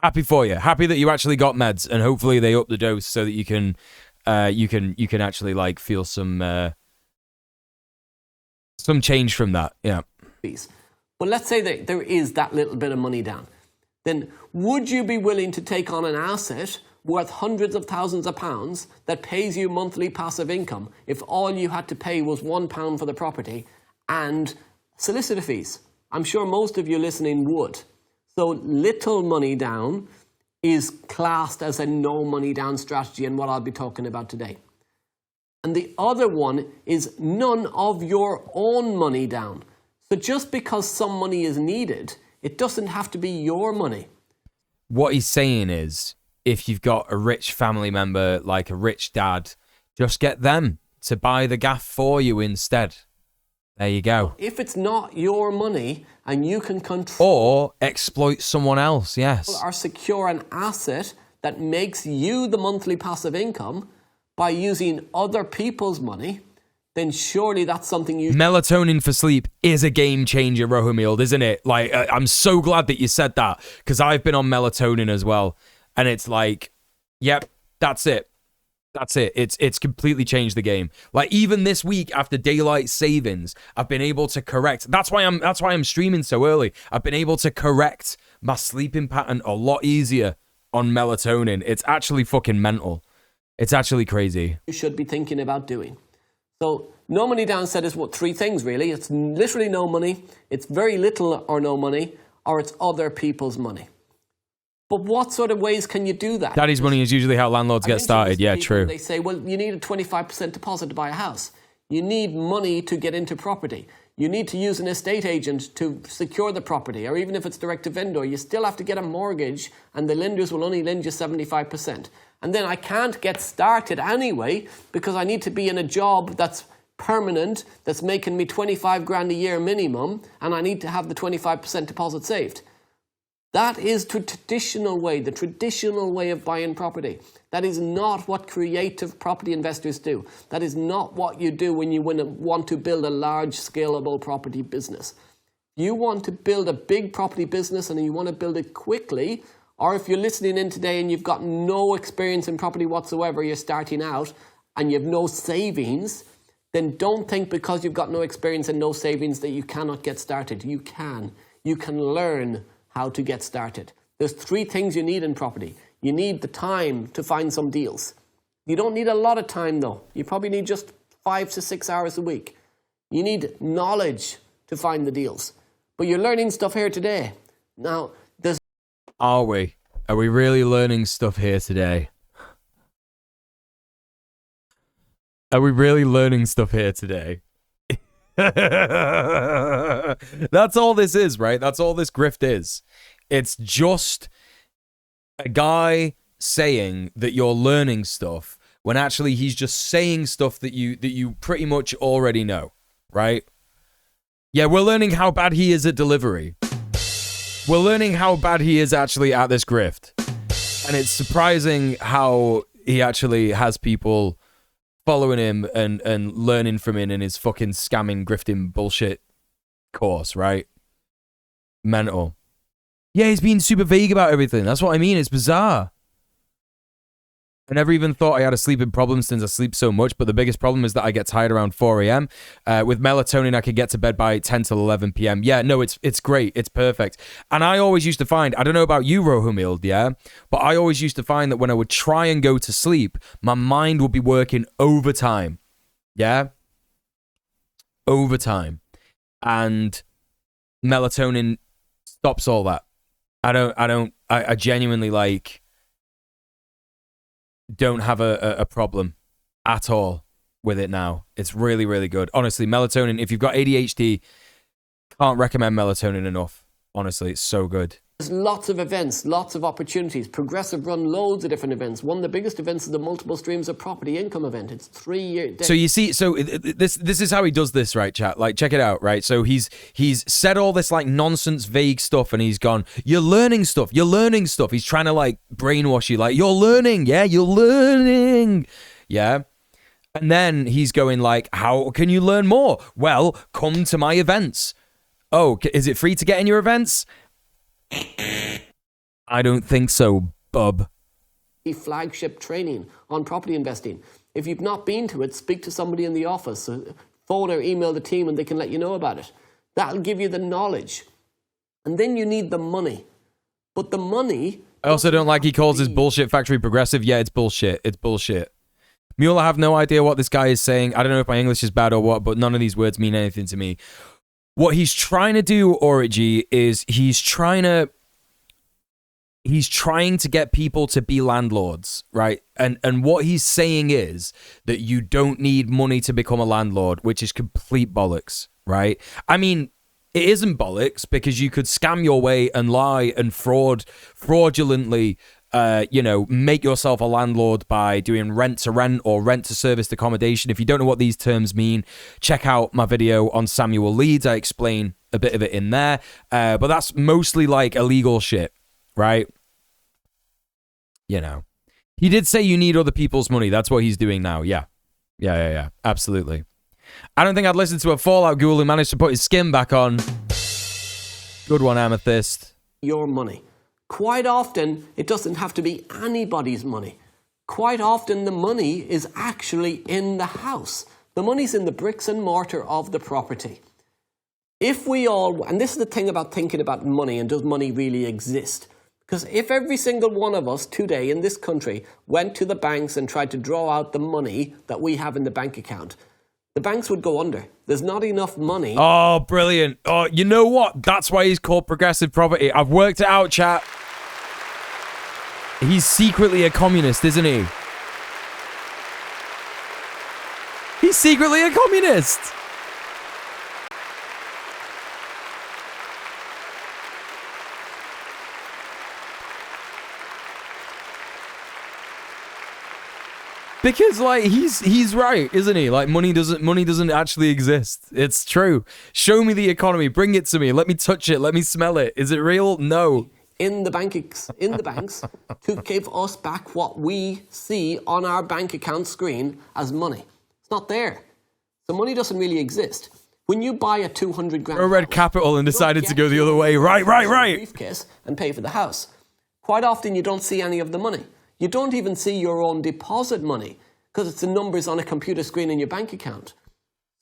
Happy for you. Happy that you actually got meds and hopefully they up the dose so that you can actually, like, feel some change from that, yeah. But let's say that there is that little bit of money down. Then would you be willing to take on an asset worth hundreds of thousands of pounds that pays you monthly passive income if all you had to pay was £1 for the property and solicitor fees? I'm sure most of you listening would. So little money down is classed as a no money down strategy and what I'll be talking about today. And the other one is none of your own money down. So just because some money is needed, it doesn't have to be your money. What he's saying is, if you've got a rich family member, like a rich dad, just get them to buy the gaff for you instead. There you go. If it's not your money and you can control... Or exploit someone else, yes. ...or secure an asset that makes you the monthly passive income by using other people's money... then surely that's something you... Melatonin for sleep is a game changer, Rohamil, isn't it? Like, I'm so glad that you said that, because I've been on melatonin as well. And it's like, yep, that's it. That's it. It's completely changed the game. Like, even this week after daylight savings, I've been able to correct... That's why I'm streaming so early. I've been able to correct my sleeping pattern a lot easier on melatonin. It's actually fucking mental. It's actually crazy. You should be thinking about doing. So no money down said is what 3 things really. It's literally no money, it's very little or no money, or it's other people's money. But what sort of ways can you do that? Daddy's money is usually how landlords get started. Yeah, true. They say, well, you need a 25% deposit to buy a house. You need money to get into property. You need to use an estate agent to secure the property, or even if it's direct to vendor, you still have to get a mortgage, and the lenders will only lend you 75%. And then I can't get started anyway because I need to be in a job that's permanent, that's making me 25 grand a year minimum, and I need to have the 25% deposit saved. That is the traditional way of buying property. That is not what creative property investors do. That is not what you do when you want to build a large, scalable property business. You want to build a big property business and you want to build it quickly, or if you're listening in today and you've got no experience in property whatsoever, you're starting out and you have no savings, then don't think because you've got no experience and no savings that you cannot get started. You can. You can learn how to get started. There's 3 things you need in property. You need the time to find some deals. You don't need a lot of time though. You probably need just 5 to 6 hours a week. You need knowledge to find the deals. But you're learning stuff here today. Now, there's... Are we? Are we really learning stuff here today? Are we really learning stuff here today? That's all this is, right? That's all this grift is. It's just a guy saying that you're learning stuff when actually he's just saying stuff that you pretty much already know, right? Yeah, we're learning how bad he is at delivery. We're learning how bad he is actually at this grift. And it's surprising how he actually has people following him and learning from him in his fucking scamming, grifting bullshit course, right? Mental. Yeah, he's being super vague about everything. That's what I mean. It's bizarre. I never even thought I had a sleeping problem since I sleep so much, but the biggest problem is that I get tired around 4 a.m. With melatonin, I could get to bed by 10 till 11 p.m. Yeah, no, it's great. It's perfect. And I always used to find, I don't know about you, Rohumil, yeah, but I always used to find that when I would try and go to sleep, my mind would be working overtime. Yeah? Overtime. And melatonin stops all that. I genuinely, like, don't have a problem at all with it now. It's really, really good. Honestly, melatonin, if you've got ADHD, can't recommend melatonin enough. Honestly, it's so good. There's lots of events, lots of opportunities. Progressive run loads of different events. One of the biggest events is the multiple streams of property income event. It's 3 years. So you see, so this is how he does this, right, chat? Like, check it out, right? So he's said all this like nonsense, vague stuff, and he's gone, you're learning stuff. He's trying to like brainwash you, like, you're learning, yeah, you're learning, yeah. And then he's going like, how can you learn more? Well, come to my events. Oh, is it free to get in your events? I don't think so, bub. Flagship training on property investing. If you've not been to it, speak to somebody in the office. Phone or email the team and they can let you know about it. That'll give you the knowledge. And then you need the money. But the money... I also don't like he calls his bullshit factory progressive. Yeah, it's bullshit. It's bullshit. Mule, I have no idea what this guy is saying. I don't know if my English is bad or what, but none of these words mean anything to me. What he's trying to do, Origi, is he's trying to get people to be landlords, right? And what he's saying is that you don't need money to become a landlord, which is complete bollocks, right? I mean, it isn't bollocks because you could scam your way and lie and fraudulently make yourself a landlord by doing rent to rent or rent to serviced accommodation. If you don't know what these terms mean, check out my video on Samuel Leeds. I explain a bit of it in there. But that's mostly like illegal shit, right? You know. He did say you need other people's money. That's what he's doing now. Yeah. Yeah. Absolutely. I don't think I'd listen to a Fallout ghoul who managed to put his skin back on. Good one, Amethyst. Your money. Quite often, it doesn't have to be anybody's money. Quite often, the money is actually in the house. The money's in the bricks and mortar of the property. If we all, and this is the thing about thinking about money and does money really exist? Because if every single one of us today in this country went to the banks and tried to draw out the money that we have in the bank account, the banks would go under. There's not enough money. Oh, brilliant. Oh, you know what? That's why he's called progressive property. I've worked it out, chat. He's secretly a communist, isn't he? He's secretly a communist. Because like he's right, isn't he? Like money doesn't actually exist. It's true. Show me the economy, bring it to me, let me touch it, let me smell it. Is it real? No. In the banks to give us back what we see on our bank account screen as money. It's not there. The money doesn't really exist. When you buy a 200 grand Or Red Capital and decided to go the other way. Right. briefcase and pay for the house. Quite often you don't see any of the money. You don't even see your own deposit money because it's the numbers on a computer screen in your bank account.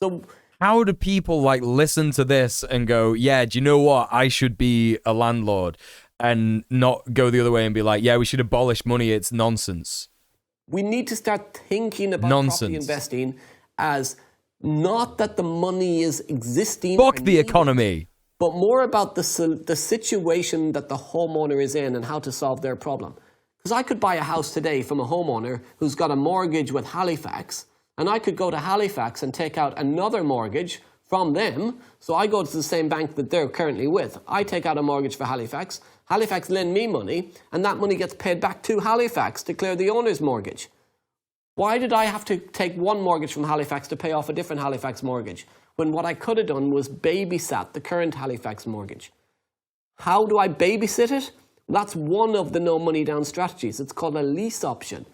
So how do people like listen to this and go, yeah, do you know what? I should be a landlord, and not go the other way and be like, yeah, we should abolish money. It's nonsense. We need to start thinking about property investing as not that the money is existing. Fuck the economy. But more about the situation that the homeowner is in and how to solve their problem. Because I could buy a house today from a homeowner who's got a mortgage with Halifax, and I could go to Halifax and take out another mortgage from them. So I go to the same bank that they're currently with. I take out a mortgage for Halifax. Halifax lend me money, and that money gets paid back to Halifax to clear the owner's mortgage. Why did I have to take one mortgage from Halifax to pay off a different Halifax mortgage, when what I could have done was babysat the current Halifax mortgage? How do I babysit it? That's one of the no money down strategies. It's called a lease option.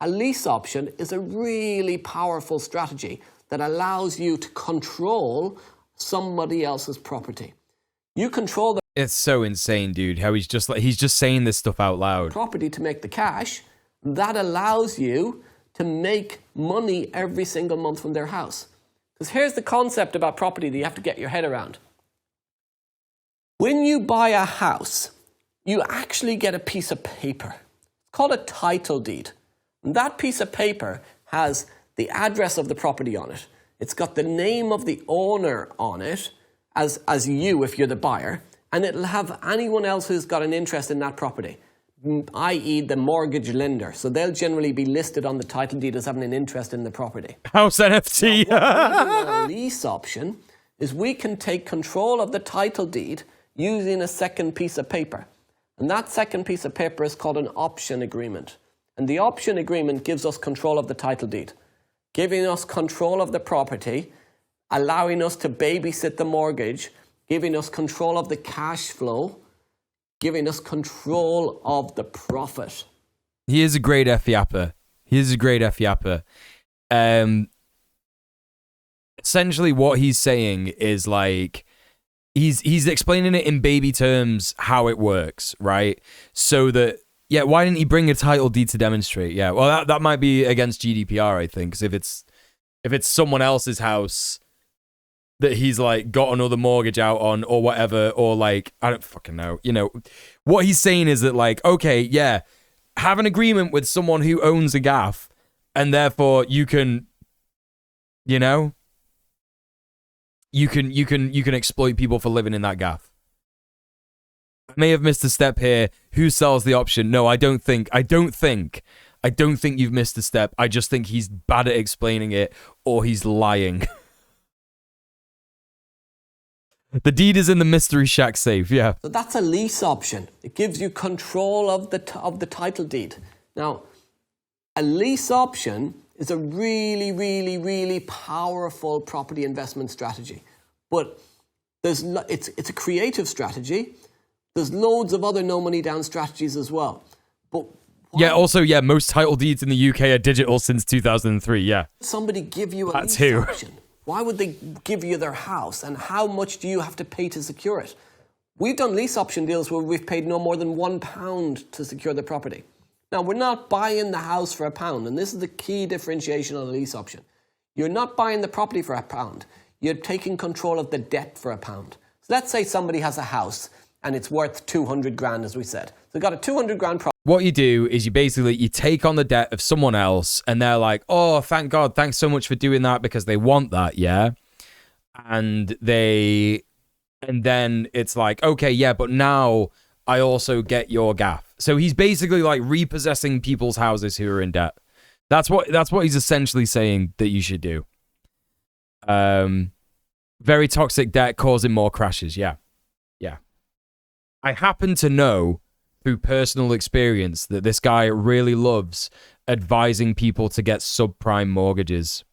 A lease option is a really powerful strategy that allows you to control somebody else's property. You control the It's so insane, dude, how he's just saying this stuff out loud. Property to make the cash. That allows you to make money every single month from their house. Because here's the concept about property that you have to get your head around. When you buy a house, you actually get a piece of paper. It's called a title deed. And that piece of paper has the address of the property on it. It's got the name of the owner on it, as you if you're the buyer, and it'll have anyone else who's got an interest in that property, i.e. the mortgage lender. So they'll generally be listed on the title deed as having an interest in the property. House NFT. A lease option is we can take control of the title deed using a second piece of paper. And that second piece of paper is called an option agreement. And the option agreement gives us control of the title deed, giving us control of the property, allowing us to babysit the mortgage, giving us control of the cash flow, giving us control of the profit. He is a great F-yapper. Essentially what he's saying is like, he's explaining it in baby terms how it works, right? So that, yeah, why didn't he bring a title deed to demonstrate? Yeah, well, that might be against GDPR, I think, because if it's someone else's house that he's like got another mortgage out on or whatever, or like, I don't fucking know. You know, what he's saying is that like, okay, yeah, have an agreement with someone who owns a gaff, and therefore you can, you know, you can exploit people for living in that gaff. I may have missed a step here. Who sells the option? No, I don't think you've missed a step. I just think he's bad at explaining it, or he's lying. The deed is in the Mystery Shack safe, yeah. So that's a lease option. It gives you control of the title deed. Now, a lease option is a really, really, really powerful property investment strategy. But it's a creative strategy. There's loads of other no money down strategies as well. But yeah, also, yeah, most title deeds in the UK are digital since 2003, yeah. Somebody give you a lease option. Why would they give you their house, and how much do you have to pay to secure it? We've done lease option deals where we've paid no more than £1 to secure the property. Now, we're not buying the house for £1, and this is the key differentiation on a lease option. You're not buying the property for £1. You're taking control of the debt for £1. So let's say somebody has a house and it's worth 200 grand, as we said. So they've got a 200 grand property. What you do is you take on the debt of someone else, and they're like, oh, thank God, thanks so much for doing that, because they want that, yeah? And then it's like, okay, yeah, but now I also get your gaff. So he's basically like repossessing people's houses who are in debt. That's what he's essentially saying that you should do. Very toxic debt causing more crashes. Yeah. Yeah. I happen to know through personal experience that this guy really loves advising people to get subprime mortgages.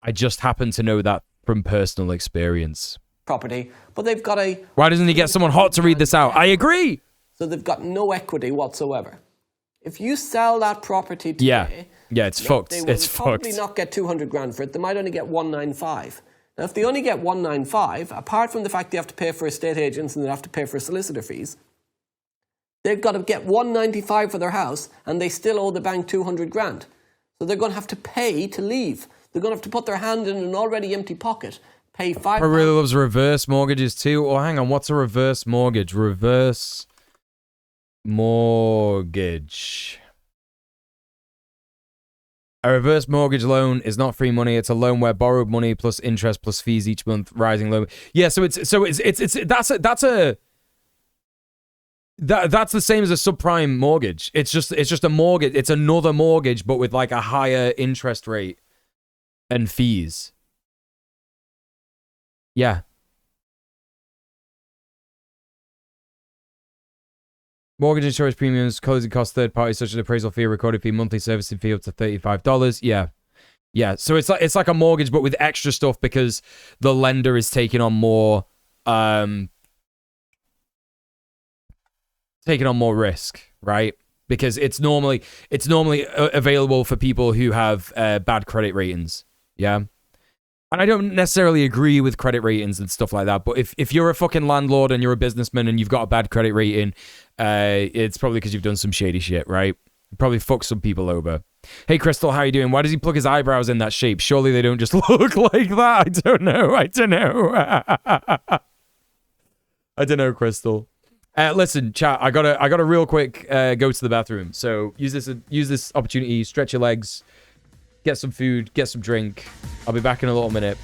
I just happen to know that from personal experience. Property, but they've got a... Why doesn't he get someone hot to read this out? I agree! So they've got no equity whatsoever. If you sell that property today... Yeah, it's fucked. They will it's probably fucked. not get 200 grand for it. They might only get 195. Now, if they only get 195, apart from the fact they have to pay for estate agents and they have to pay for solicitor fees, they've got to get 195 for their house, and they still owe the bank 200 grand. So they're going to have to pay to leave. They're going to have to put their hand in an already empty pocket, pay £5. I really loves reverse mortgages too. Oh, hang on. What's a reverse mortgage? Reverse mortgage. A reverse mortgage loan is not free money. It's a loan where borrowed money plus interest plus fees each month, rising loan. Yeah, that's the same as a subprime mortgage. It's just a mortgage. It's another mortgage, but with like a higher interest rate and fees. Yeah. Mortgage insurance premiums, closing costs, third parties such as appraisal fee, recording fee, monthly servicing fee up to $35. Yeah. Yeah. So it's like a mortgage, but with extra stuff because the lender is taking on more risk, right? Because it's normally available for people who have bad credit ratings. Yeah. And I don't necessarily agree with credit ratings and stuff like that, but if you're a fucking landlord and you're a businessman and you've got a bad credit rating, it's probably because you've done some shady shit, right? You probably fucked some people over. Hey, Crystal, how you doing? Why does he plug his eyebrows in that shape? Surely they don't just look like that. I don't know. I don't know, Crystal. Listen, chat, I gotta real quick go to the bathroom. So use this opportunity, stretch your legs, get some food, get some drink. I'll be back in a little minute.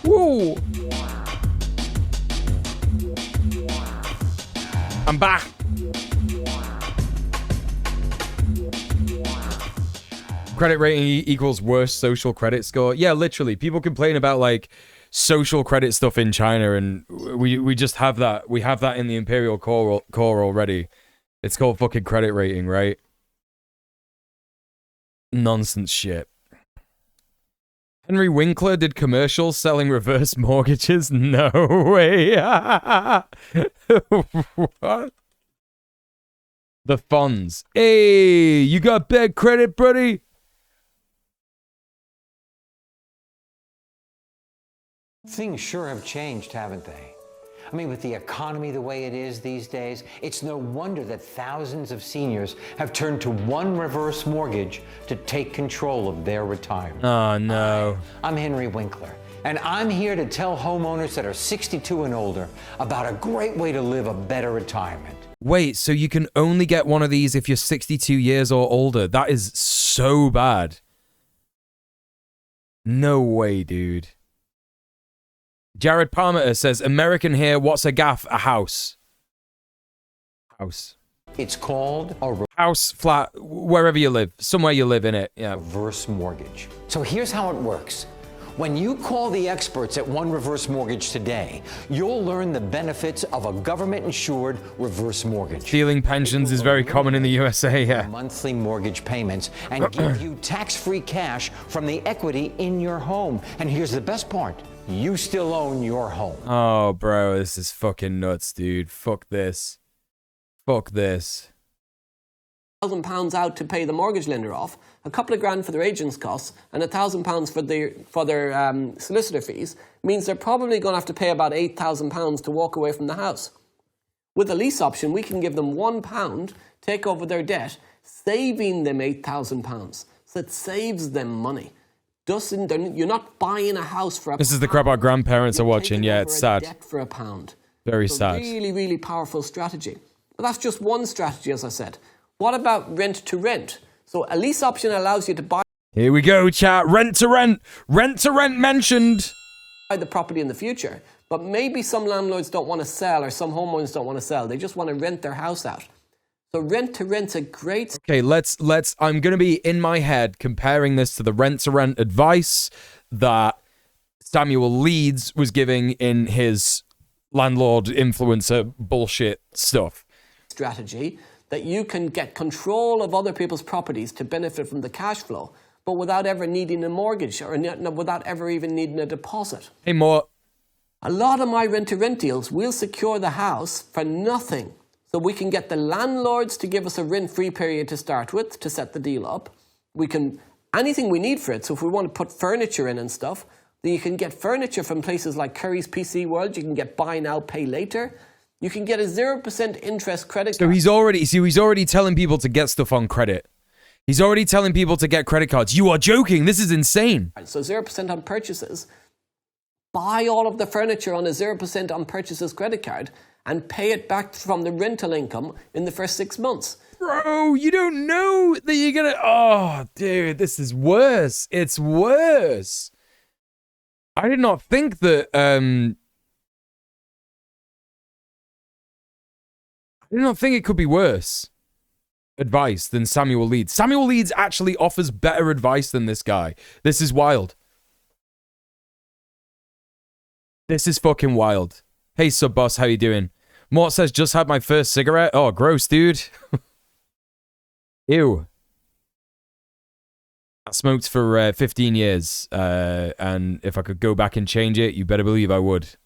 Woo! I'm back. Credit rating equals worst social credit score. Yeah, literally. People complain about like social credit stuff in China, and we just have that. We have that in the imperial core already. It's called fucking credit rating, right? Nonsense shit. Henry Winkler did commercials selling reverse mortgages? No way. What? The Fonz. Hey, you got bad credit, buddy? Things sure have changed, haven't they? I mean, with the economy the way it is these days, it's no wonder that thousands of seniors have turned to one reverse mortgage to take control of their retirement. Oh, no. I'm Henry Winkler, And I'm here to tell homeowners that are 62 and older about a great way to live a better retirement. Wait, so you can only get one of these if you're 62 years or older? That is so bad. No way, dude. Jared Palmer says, American here, what's a gaff? A house. House. It's called a house, flat, wherever you live. Somewhere you live in it. Yeah. Reverse mortgage. So here's how it works. When you call the experts at One Reverse Mortgage today, you'll learn the benefits of a government-insured reverse mortgage. Stealing pensions is very common in the USA, yeah. Monthly mortgage payments and give you tax-free cash from the equity in your home. And here's the best part. You still own your home. Oh, bro, this is fucking nuts, dude. Fuck this. Fuck this. £1,000 out to pay the mortgage lender off, a couple of grand for their agent's costs, and £1,000 for their solicitor fees means they're probably going to have to pay about £8,000 to walk away from the house. With a lease option, we can give them £1, take over their debt, saving them £8,000. So it saves them money. You're not buying a house for a This is the crap our grandparents are watching. Yeah, it's sad. Debt for £1. Very sad. Really, really powerful strategy. But that's just one strategy, as I said. What about rent to rent? So a lease option allows you to buy. Here we go, chat. Rent to rent. Rent to rent mentioned. The property in the future. But maybe some landlords don't want to sell, or some homeowners don't want to sell. They just want to rent their house out. So rent to rent's a great. Okay, let's. I'm gonna be in my head comparing this to the rent to rent advice that Samuel Leeds was giving in his landlord influencer bullshit stuff. Strategy that you can get control of other people's properties to benefit from the cash flow, but without ever needing a mortgage or without ever even needing a deposit. Hey, Mort. A lot of my rent-to-rent deals will secure the house for nothing. So we can get the landlords to give us a rent-free period to start with to set the deal up. We can, anything we need for it. So if we want to put furniture in and stuff, then you can get furniture from places like Curry's PC World. You can get buy now, pay later. You can get a 0% interest credit card. So he's already telling people to get stuff on credit. He's already telling people to get credit cards. You are joking. This is insane. So 0% on purchases. Buy all of the furniture on a 0% on purchases credit card and pay it back from the rental income in the first 6 months. Bro, you don't know that you're gonna. Oh, dude, this is worse. It's worse. I did not think that. I did not think it could be worse advice than Samuel Leeds. Samuel Leeds actually offers better advice than this guy. This is wild. This is fucking wild. Hey, sub boss, how you doing? Mort says, just had my first cigarette. Oh, gross, dude. Ew. I smoked for 15 years, and if I could go back and change it, you better believe I would.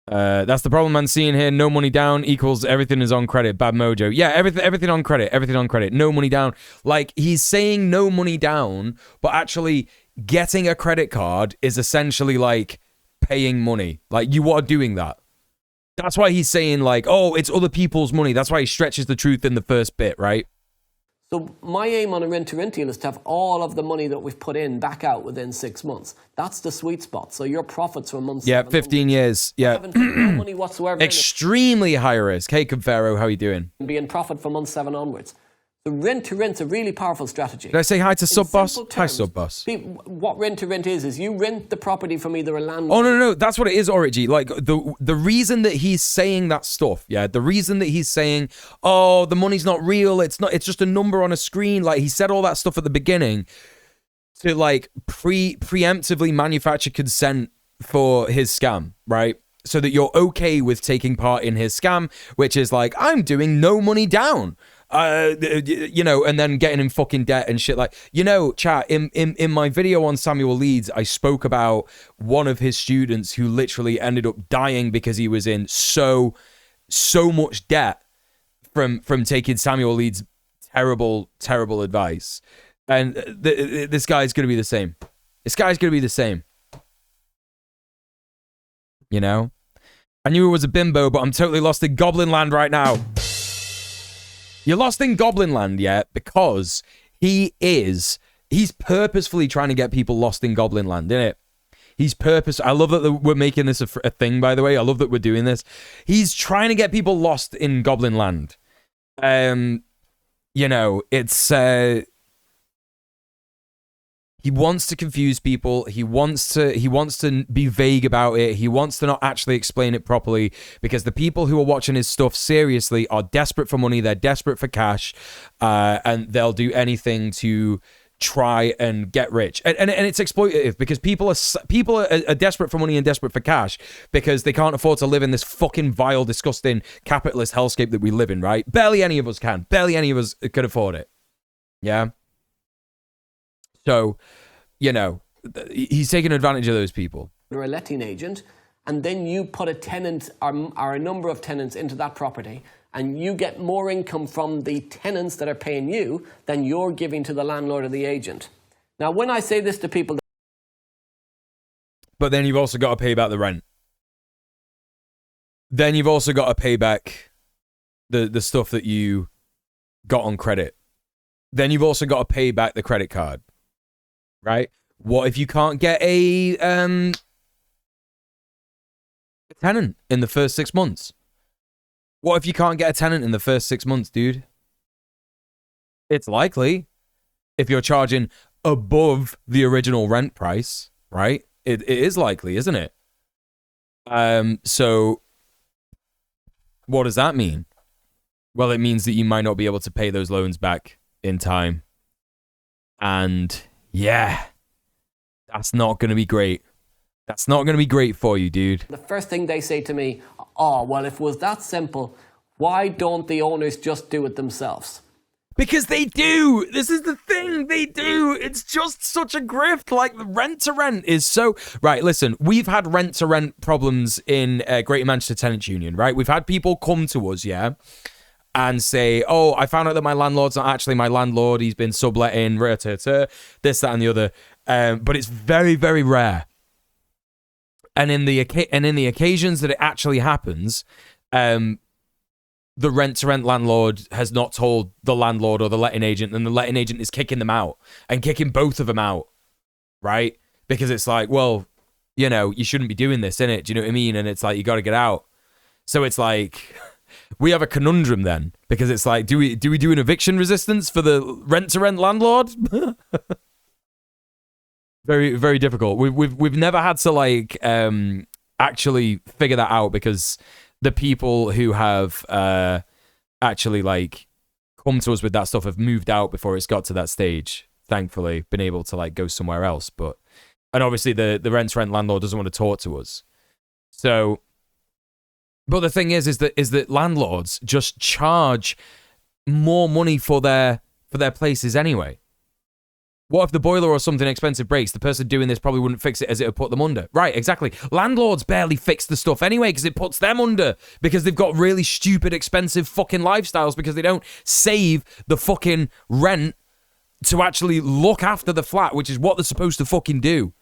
That's the problem I'm seeing here. No money down equals everything is on credit. Bad mojo. Yeah, everything on credit. Everything on credit. No money down. Like, he's saying no money down, but actually getting a credit card is essentially like paying money. Like, you are doing that. That's why he's saying, like, oh, it's other people's money. That's why he stretches the truth in the first bit, right? So my aim on a rent-to-rent deal is to have all of the money that we've put in back out within 6 months. That's the sweet spot. So your profits from months. Yeah, 15 years. Yeah. No money whatsoever. Extremely high risk. Hey, Confero, how you doing? Be in profit from month 7 onwards. The rent-to-rent's a really powerful strategy. Did I say hi to Sub Boss? Hi, Sub Boss. What rent-to-rent is you rent the property from either a landlord. Oh, no. That's what it is, Origi. Like, the reason that he's saying that stuff, yeah, the reason that he's saying, oh, the money's not real, it's just a number on a screen, like, he said all that stuff at the beginning to, like, preemptively manufacture consent for his scam, right? So that you're okay with taking part in his scam, which is like, I'm doing no money down. You know, and then getting in fucking debt and shit. Like, you know, chat, in my video on Samuel Leeds, I spoke about one of his students who literally ended up dying because he was in so much debt from taking Samuel Leeds' terrible advice. And this guy's going to be the same. This guy's going to be the same. You know? I knew it was a bimbo, but I'm totally lost in Goblin Land right now. You're lost in Goblin Land, yeah, because he is He's purposefully trying to get people lost in Goblin Land, isn't it? I love that we're making this a thing, by the way. I love that we're doing this. He's trying to get people lost in Goblin Land. You know, it's... he wants to confuse people. He wants to be vague about it. He wants to not actually explain it properly, because the people who are watching his stuff seriously are desperate for money. They're desperate for cash, and they'll do anything to try and get rich. And it's exploitative, because people are desperate for money and desperate for cash because they can't afford to live in this fucking vile, disgusting capitalist hellscape that we live in, right? Barely any of us can. Barely any of us could afford it. Yeah? So, you know, he's taking advantage of those people. Or a letting agent, and then you put a tenant or a number of tenants into that property, and you get more income from the tenants that are paying you than you're giving to the landlord or the agent. Now, when I say this to people... But then you've also got to pay back the rent. Then you've also got to pay back the stuff that you got on credit. Then you've also got to pay back the credit card. Right? What if you can't get a tenant in the first 6 months? What if you can't get a tenant in the first 6 months, dude? It's likely, if you're charging above the original rent price, right? It is likely, isn't it? So what does that mean? Well, it means that you might not be able to pay those loans back in time. And yeah, that's not going to be great. That's not going to be great for you, dude. The first thing they say to me, oh, well, if it was that simple, why don't the owners just do it themselves? Because they do. This is the thing. They do. It's just such a grift. Like, rent-to-rent is so... Right, listen. We've had rent-to-rent problems in Greater Manchester Tenants Union, right? We've had people come to us, yeah, and say, oh, I found out that my landlord's not actually my landlord. He's been subletting, this, that, and the other. But it's very, very rare. And in the occasions that it actually happens, the rent-to-rent landlord has not told the landlord or the letting agent, and the letting agent is kicking them out and kicking both of them out, right? Because it's like, well, you know, you shouldn't be doing this, innit? Do you know what I mean? And it's like, you got to get out. So it's like, we have a conundrum then, because it's like, do we do an eviction resistance for the rent-to-rent landlord? Very, very difficult. We've never had to like actually figure that out, because the people who have actually like come to us with that stuff have moved out before it's got to that stage. Thankfully, been able to like go somewhere else. And obviously the rent-to-rent landlord doesn't want to talk to us. So, but the thing is that landlords just charge more money for their places anyway. What if the boiler or something expensive breaks? The person doing this probably wouldn't fix it, as it would put them under. Right, exactly. Landlords barely fix the stuff anyway, because it puts them under, because they've got really stupid, expensive fucking lifestyles, because they don't save the fucking rent to actually look after the flat, which is what they're supposed to fucking do. Do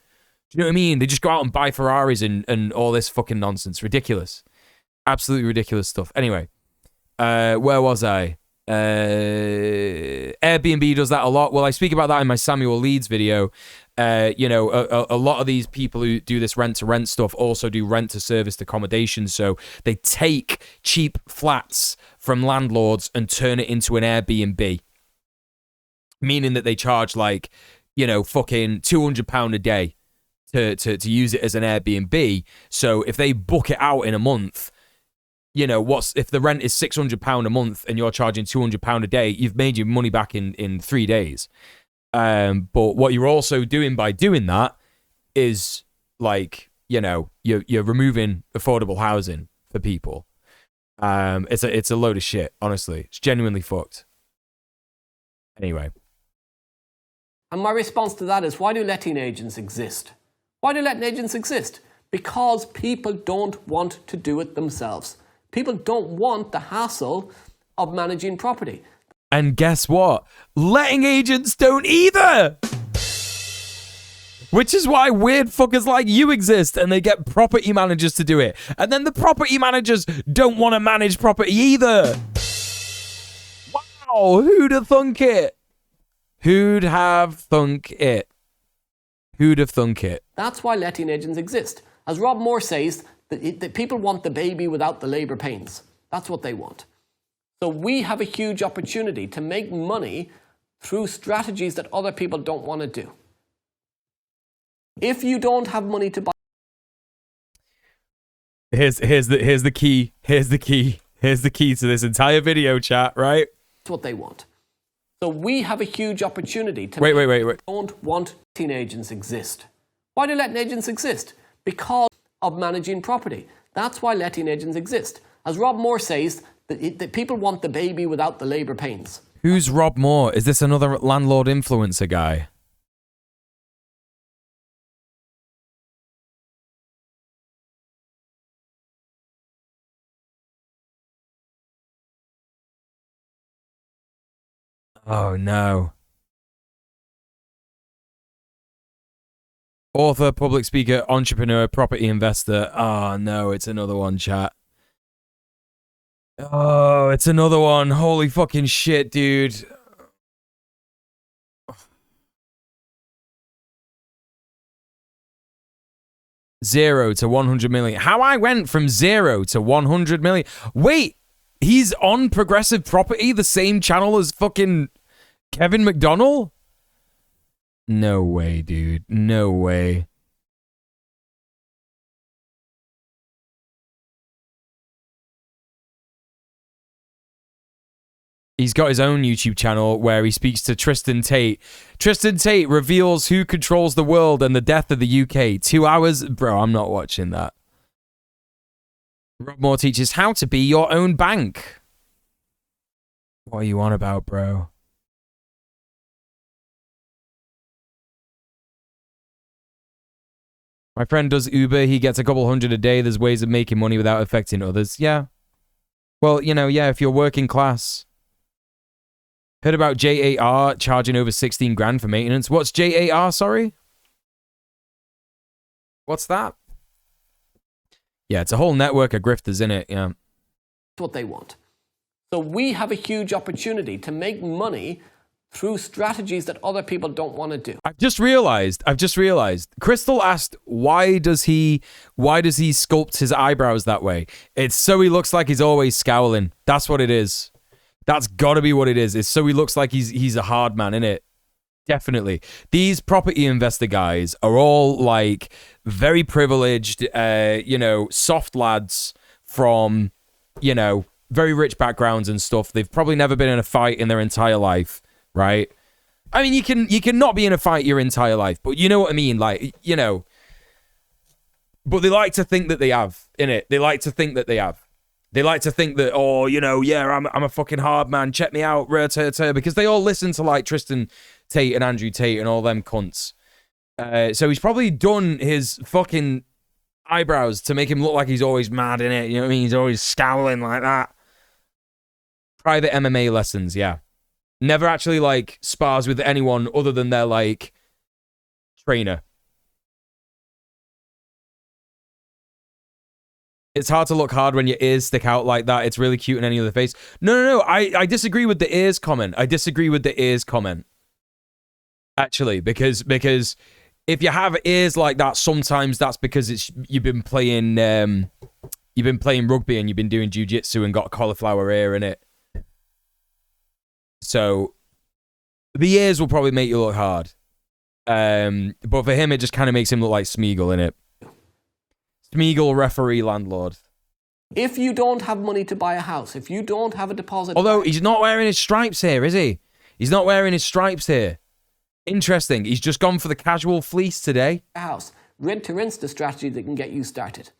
you know what I mean? They just go out and buy Ferraris and all this fucking nonsense. Ridiculous. Absolutely ridiculous stuff. Anyway, where was I? Airbnb does that a lot. Well, I speak about that in my Samuel Leeds video. You know, a lot of these people who do this rent-to-rent stuff also do rent-to-serviced accommodation. So they take cheap flats from landlords and turn it into an Airbnb, meaning that they charge like, you know, fucking £200 a day to use it as an Airbnb. So if they book it out in a month, you know, if the rent is £600 a month and you're charging £200 a day, you've made your money back in 3 days. But what you're also doing by doing that is, like, you know, you're removing affordable housing for people. It's a load of shit, honestly. It's genuinely fucked. Anyway. And my response to that is, why do letting agents exist? Why do letting agents exist? Because people don't want to do it themselves. People don't want the hassle of managing property. And guess what? Letting agents don't either! Which is why weird fuckers like you exist, and they get property managers to do it. And then the property managers don't want to manage property either. Wow, who'd have thunk it? Who'd have thunk it? Who'd have thunk it? That's why letting agents exist. As Rob Moore says, that people want the baby without the labour pains. That's what they want. So we have a huge opportunity to make money through strategies that other people don't want to do. If you don't have money to buy... Here's the key to this entire video, chat, right? That's what they want. So we have a huge opportunity to... Wait. Don't want letting agents exist. Why do letting agents exist? Because of managing property. That's why letting agents exist. As Rob Moore says, that people want the baby without the labour pains. Who's Rob Moore? Is this another landlord influencer guy? Oh, no. Author, public speaker, entrepreneur, property investor. Oh, no, it's another one, chat. Oh, it's another one. Holy fucking shit, dude. Zero to 100 million. How I went from 0 to 100 million. Wait, he's on Progressive Property, the same channel as fucking Kevin McDonnell? No way, dude. No way. He's got his own YouTube channel where he speaks to Tristan Tate. Tristan Tate reveals who controls the world and the death of the UK. 2 hours? Bro, I'm not watching that. Rob Moore teaches how to be your own bank. What are you on about, bro? My friend does Uber. He gets a couple hundred a day. There's ways of making money without affecting others. Yeah. Well, you know, yeah, if you're working class. Heard about JAR charging over 16 grand for maintenance. What's JAR, sorry? What's that? Yeah, it's a whole network of grifters in it, yeah. That's what they want. So we have a huge opportunity to make money through strategies that other people don't want to do. I've just realized. Crystal asked, why does he sculpt his eyebrows that way? It's so he looks like he's always scowling. That's what it is. That's got to be what it is. It's so he looks like he's a hard man, innit? Definitely. These property investor guys are all like very privileged, you know, soft lads from, you know, very rich backgrounds and stuff. They've probably never been in a fight in their entire life, right? I mean, you can not be in a fight your entire life, but you know what I mean? Like, you know, but they like to think that they have, innit? They like to think that they have. They like to think that, oh, you know, yeah, I'm a fucking hard man. Check me out, because they all listen to like Tristan Tate and Andrew Tate and all them cunts. So he's probably done his fucking eyebrows to make him look like he's always mad in it. You know what I mean? He's always scowling like that. Private MMA lessons, yeah. Never actually like spars with anyone other than their like trainer. It's hard to look hard when your ears stick out like that. It's really cute in any other face. No. I disagree with the ears comment. Actually, because if you have ears like that, sometimes that's because you've been playing rugby and you've been doing jiu-jitsu and got a cauliflower ear in it. So the ears will probably make you look hard. But for him, it just kind of makes him look like Smeagol in it. Smeagol referee landlord. If you don't have money to buy a house, if you don't have a deposit... Although he's not wearing his stripes here, is he? He's not wearing his stripes here. Interesting. He's just gone for the casual fleece today. A house. Rent-to-rent's the strategy that can get you started.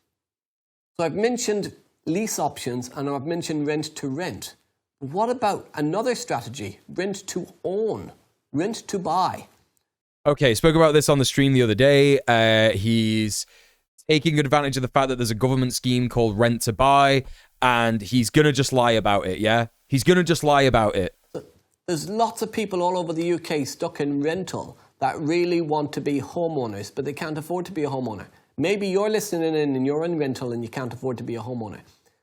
So I've mentioned lease options and I've mentioned rent-to-rent. What about another strategy? Rent-to-own. Rent-to-buy. Okay, spoke about this on the stream the other day. He's taking advantage of the fact that there's a government scheme called Rent to Buy, and he's going to just lie about it, yeah? He's going to just lie about it. There's lots of people all over the UK stuck in rental that really want to be homeowners, but they can't afford to be a homeowner. Maybe you're listening in and you're in rental and you can't afford to be a homeowner.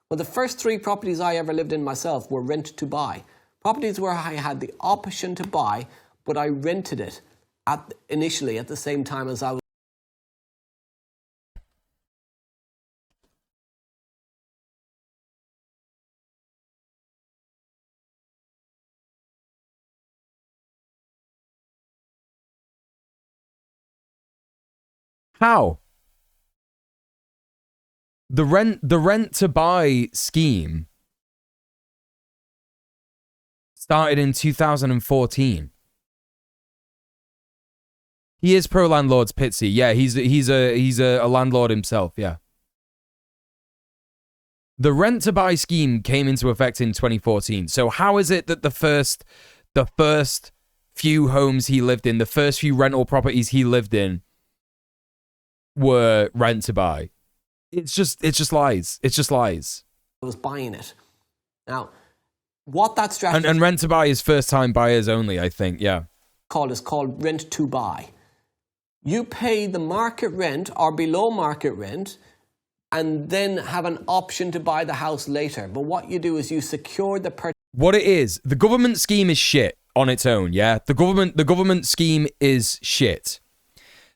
Well, the first 3 properties I ever lived in myself were rent to buy. Properties where I had the option to buy, but I rented it initially at the same time as I was. How? The rent to buy scheme started in 2014. He is pro landlords, Pitsy. Yeah, he's a landlord himself. Yeah. The rent to buy scheme came into effect in 2014. So how is it that the first few homes he lived in, the first few rental properties he lived in, were rent to buy? It's just lies. It's just lies. I was buying it. Now, what that strategy and rent to buy is first time buyers only, I think. Yeah. Is called rent to buy. You pay the market rent or below market rent, and then have an option to buy the house later. But what you do is you secure the purchase. What it is, the government scheme is shit on its own. Yeah, the government scheme is shit.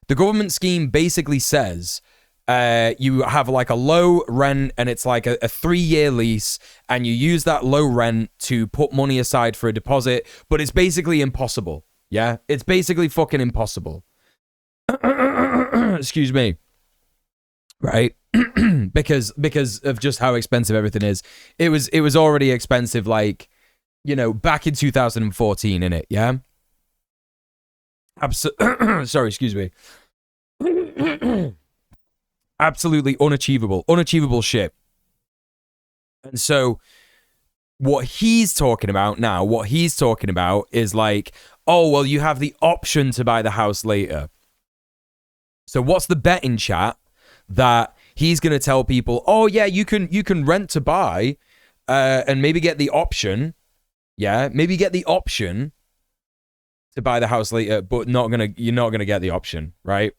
The government scheme basically says you have like a low rent and it's like a 3-year lease, and you use that low rent to put money aside for a deposit, but it's basically impossible. Yeah, it's basically fucking impossible. Excuse me. Right? because of just how expensive everything is. It was already expensive, like, you know, back in 2014, innit? Yeah. Sorry, excuse me. Absolutely unachievable shit. And so what he's talking about is like, oh, well, you have the option to buy the house later. So what's the bet in chat that he's going to tell people, oh yeah, you can rent to buy and maybe get the option. Yeah, maybe get the option to buy the house later, but you're not gonna get the option, right?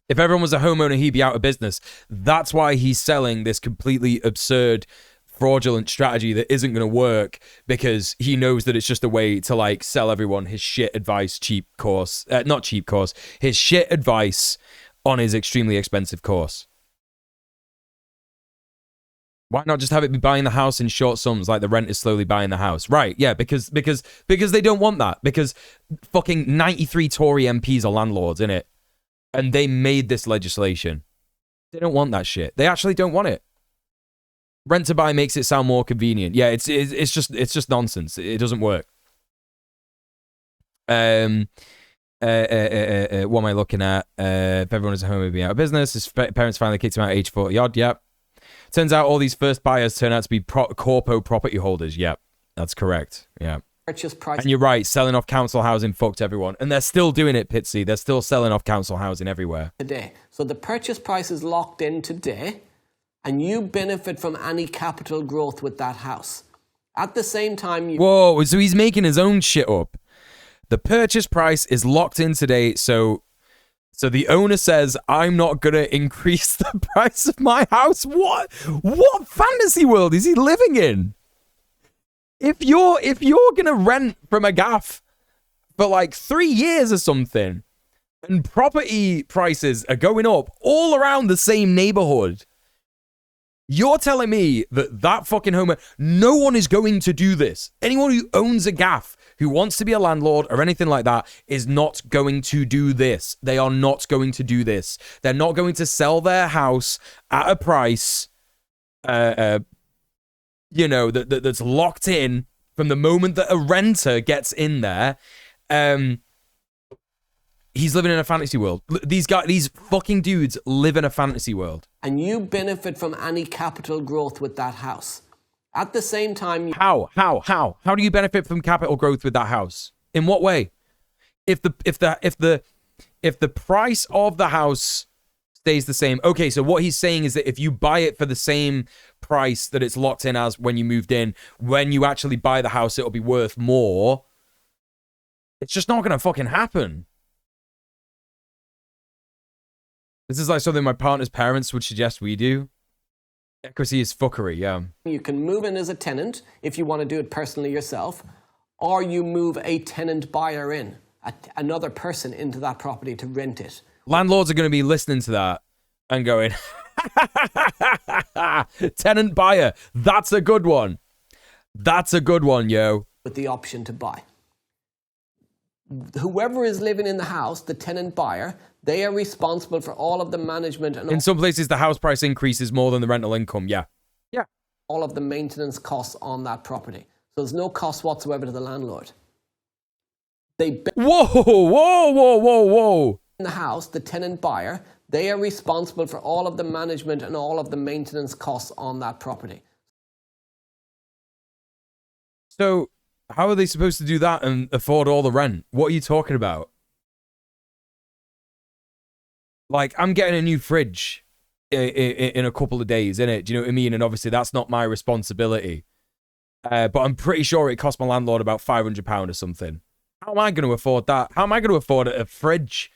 If everyone was a homeowner, he'd be out of business. That's why he's selling this completely absurd, fraudulent strategy that isn't going to work, because he knows that it's just a way to like sell everyone his shit advice, his shit advice on his extremely expensive course. Why not just have it be buying the house in short sums, like the rent is slowly buying the house? Right, yeah, because they don't want that. Because fucking 93 Tory MPs are landlords, innit? And they made this legislation. They don't want that shit. They actually don't want it. Rent to buy makes it sound more convenient. Yeah, it's just nonsense. It doesn't work. What am I looking at? If everyone is at home, he'd be out of business. His parents finally kicked him out at age 40 odd. Yep. Turns out all these first buyers turn out to be corpo property holders. Yep, that's correct. Yeah. Purchase price. And you're right, selling off council housing fucked everyone. And they're still doing it, Pitsy. They're still selling off council housing everywhere. Today. So the purchase price is locked in today, and you benefit from any capital growth with that house. At the same time, Whoa, so he's making his own shit up. The purchase price is locked in today, so the owner says, I'm not going to increase the price of my house. What fantasy world is he living in? If you're going to rent from a gaff for like 3 years or something, and property prices are going up all around the same neighborhood, you're telling me that fucking homeowner, no one is going to do this. Anyone who owns a gaff, who wants to be a landlord or anything like that, is not going to do this. They are not going to do this. They're not going to sell their house at a price, that's locked in from the moment that a renter gets in there. He's living in a fantasy world. These fucking dudes live in a fantasy world. And you benefit from any capital growth with that house. At the same time... How do you benefit from capital growth with that house? In what way? If the price of the house stays the same. Okay, so what he's saying is that if you buy it for the same price that it's locked in as when you moved in, when you actually buy the house, it'll be worth more. It's just not going to fucking happen. This is like something my partner's parents would suggest we do. Equity is fuckery, yeah. You can move in as a tenant if you want to do it personally yourself, or you move a tenant buyer in, another person into that property to rent it. Landlords are going to be listening to that and going, tenant buyer, that's a good one. That's a good one, yo. With the option to buy. Whoever is living in the house, the tenant buyer, they are responsible for all of the management and in some places the house price increases more than the rental income. Yeah. all of the maintenance costs on that property. So there's no cost whatsoever to the landlord. Whoa. In the house, the tenant buyer, they are responsible for all of the management and all of the maintenance costs on that property. So how are they supposed to do that and afford all the rent? What are you talking about? Like, I'm getting a new fridge in a couple of days, innit? Do you know what I mean? And obviously that's not my responsibility. But I'm pretty sure it cost my landlord about £500 or something. How am I going to afford that? How am I going to afford a fridge?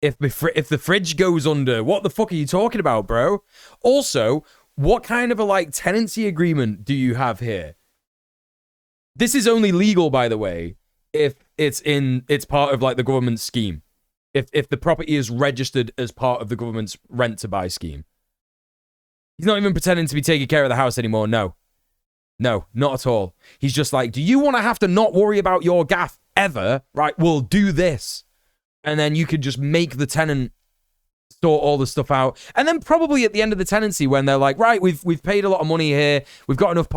If the fridge goes under, what the fuck are you talking about, bro? Also, what kind of a like tenancy agreement do you have here? This is only legal, by the way, if it's part of like the government scheme. If the property is registered as part of the government's rent to buy scheme. He's not even pretending to be taking care of the house anymore. No, not at all. He's just like, do you want to have to not worry about your gaff ever? Right, we'll do this. And then you could just make the tenant sort all the stuff out. And then probably at the end of the tenancy, when they're like, right, we've paid a lot of money here. We've got enough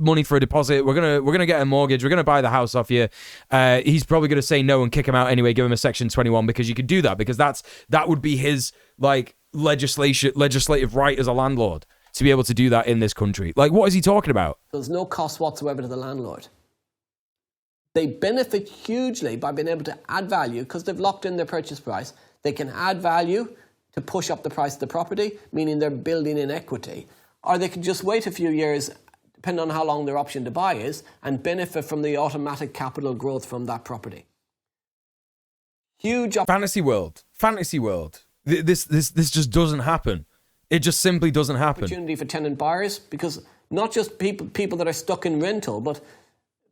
money for a deposit. We're gonna get a mortgage. We're gonna buy the house off you. He's probably gonna say no and kick him out anyway. Give him a Section 21 because you could do that, because that would be his like legislative right as a landlord to be able to do that in this country. Like, what is he talking about? There's no cost whatsoever to the landlord. They benefit hugely by being able to add value because they've locked in their purchase price. They can add value to push up the price of the property, meaning they're building in equity. Or they can just wait a few years, depending on how long their option to buy is, and benefit from the automatic capital growth from that property. Huge fantasy world. This just doesn't happen. It just simply doesn't happen. Opportunity for tenant buyers, because not just people that are stuck in rental, but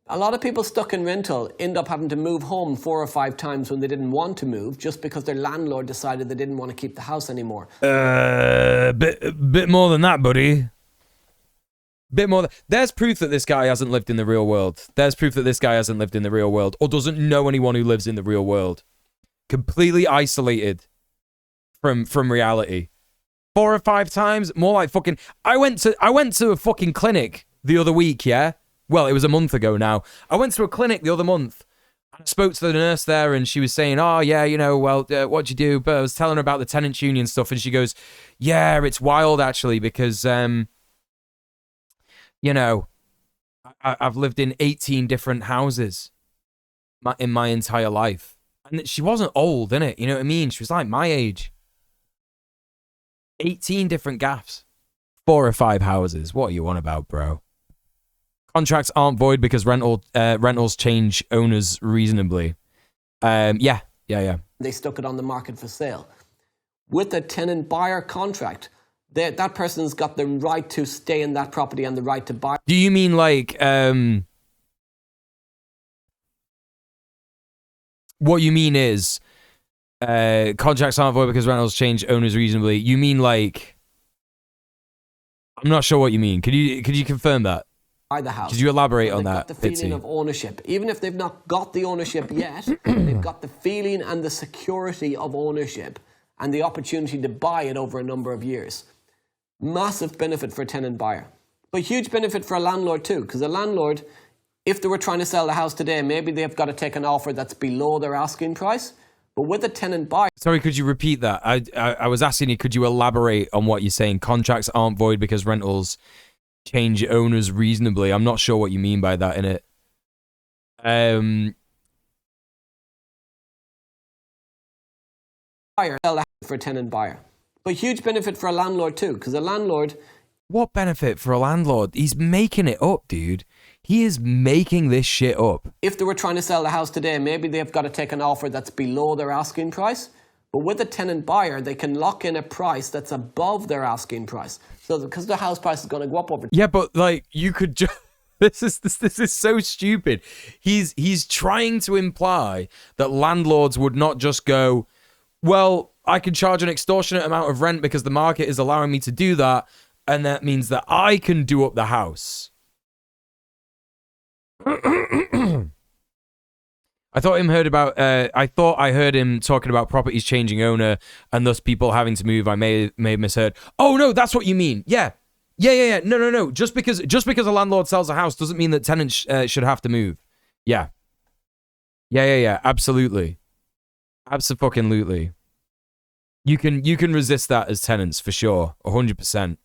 a lot of people stuck in rental end up having to move home 4 or 5 times when they didn't want to move, just because their landlord decided they didn't want to keep the house anymore. Bit more than that, buddy. Bit more. There's proof that this guy hasn't lived in the real world. Or doesn't know anyone who lives in the real world. Completely isolated from reality. 4 or 5 times, more like fucking. I went to a fucking clinic the other week. Yeah. Well, it was a month ago now. I went to a clinic the other month. I spoke to the nurse there, and she was saying, "Oh yeah, what'd you do?" But I was telling her about the tenants union stuff, and she goes, "Yeah, it's wild actually because I've lived in 18 different houses in my entire life." And she wasn't old, innit? You know what I mean? She was like my age. 18 different gaffs. 4 or 5 houses. What are you on about, bro? Contracts aren't void because rentals change owners reasonably. Yeah. They stuck it on the market for sale. With a tenant buyer contract, that person's got the right to stay in that property and the right to buy. Do you mean like what you mean is contracts aren't void because rentals change owners reasonably? You mean like, I'm not sure what you mean. Could you confirm that? Buy the house. Could you elaborate on that? Got the feeling of ownership. Even if they've not got the ownership yet, they've got the feeling and the security of ownership and the opportunity to buy it over a number of years. Massive benefit for a tenant buyer. But huge benefit for a landlord too, because a landlord, if they were trying to sell the house today, maybe they've got to take an offer that's below their asking price. But with a tenant buyer... Sorry, could you repeat that? I was asking you, could you elaborate on what you're saying? Contracts aren't void because rentals change owners reasonably. I'm not sure what you mean by that, innit? Buyer for a tenant buyer. But huge benefit for a landlord too, because a landlord... What benefit for a landlord? He's making it up, dude. He is making this shit up. If they were trying to sell the house today, maybe they've got to take an offer that's below their asking price. But with a tenant buyer, they can lock in a price that's above their asking price. So because the house price is going to go up over... Yeah, but like you could just... This is so stupid. He's trying to imply that landlords would not just go, well, I can charge an extortionate amount of rent because the market is allowing me to do that, and that means that I can do up the house. I thought I heard him talking about properties changing owner and thus people having to move. I may have misheard. Oh no, that's what you mean. Yeah. No. Just because a landlord sells a house doesn't mean that tenants should have to move. Yeah. Absolutely. Absolutely. You can resist that as tenants for sure. 100%.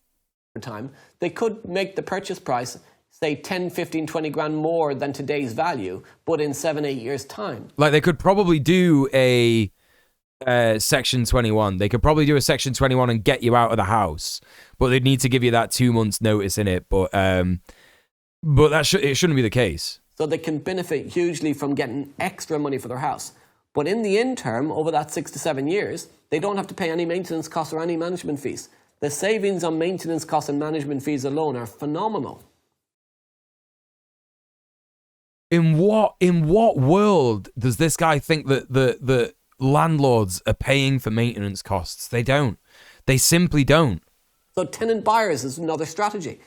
Time, they could make the purchase price, say 10, 15, 20 grand more than today's value, but in 7-8 years' time. Like they could probably do a Section 21. They could probably do a Section 21 and get you out of the house, but they'd need to give you that 2 months notice in it. But that it shouldn't be the case. So they can benefit hugely from getting extra money for their house. But in the interim, over that 6 to 7 years, they don't have to pay any maintenance costs or any management fees. The savings on maintenance costs and management fees alone are phenomenal. In what world does this guy think that the landlords are paying for maintenance costs? They don't. They simply don't. So tenant buyers is another strategy.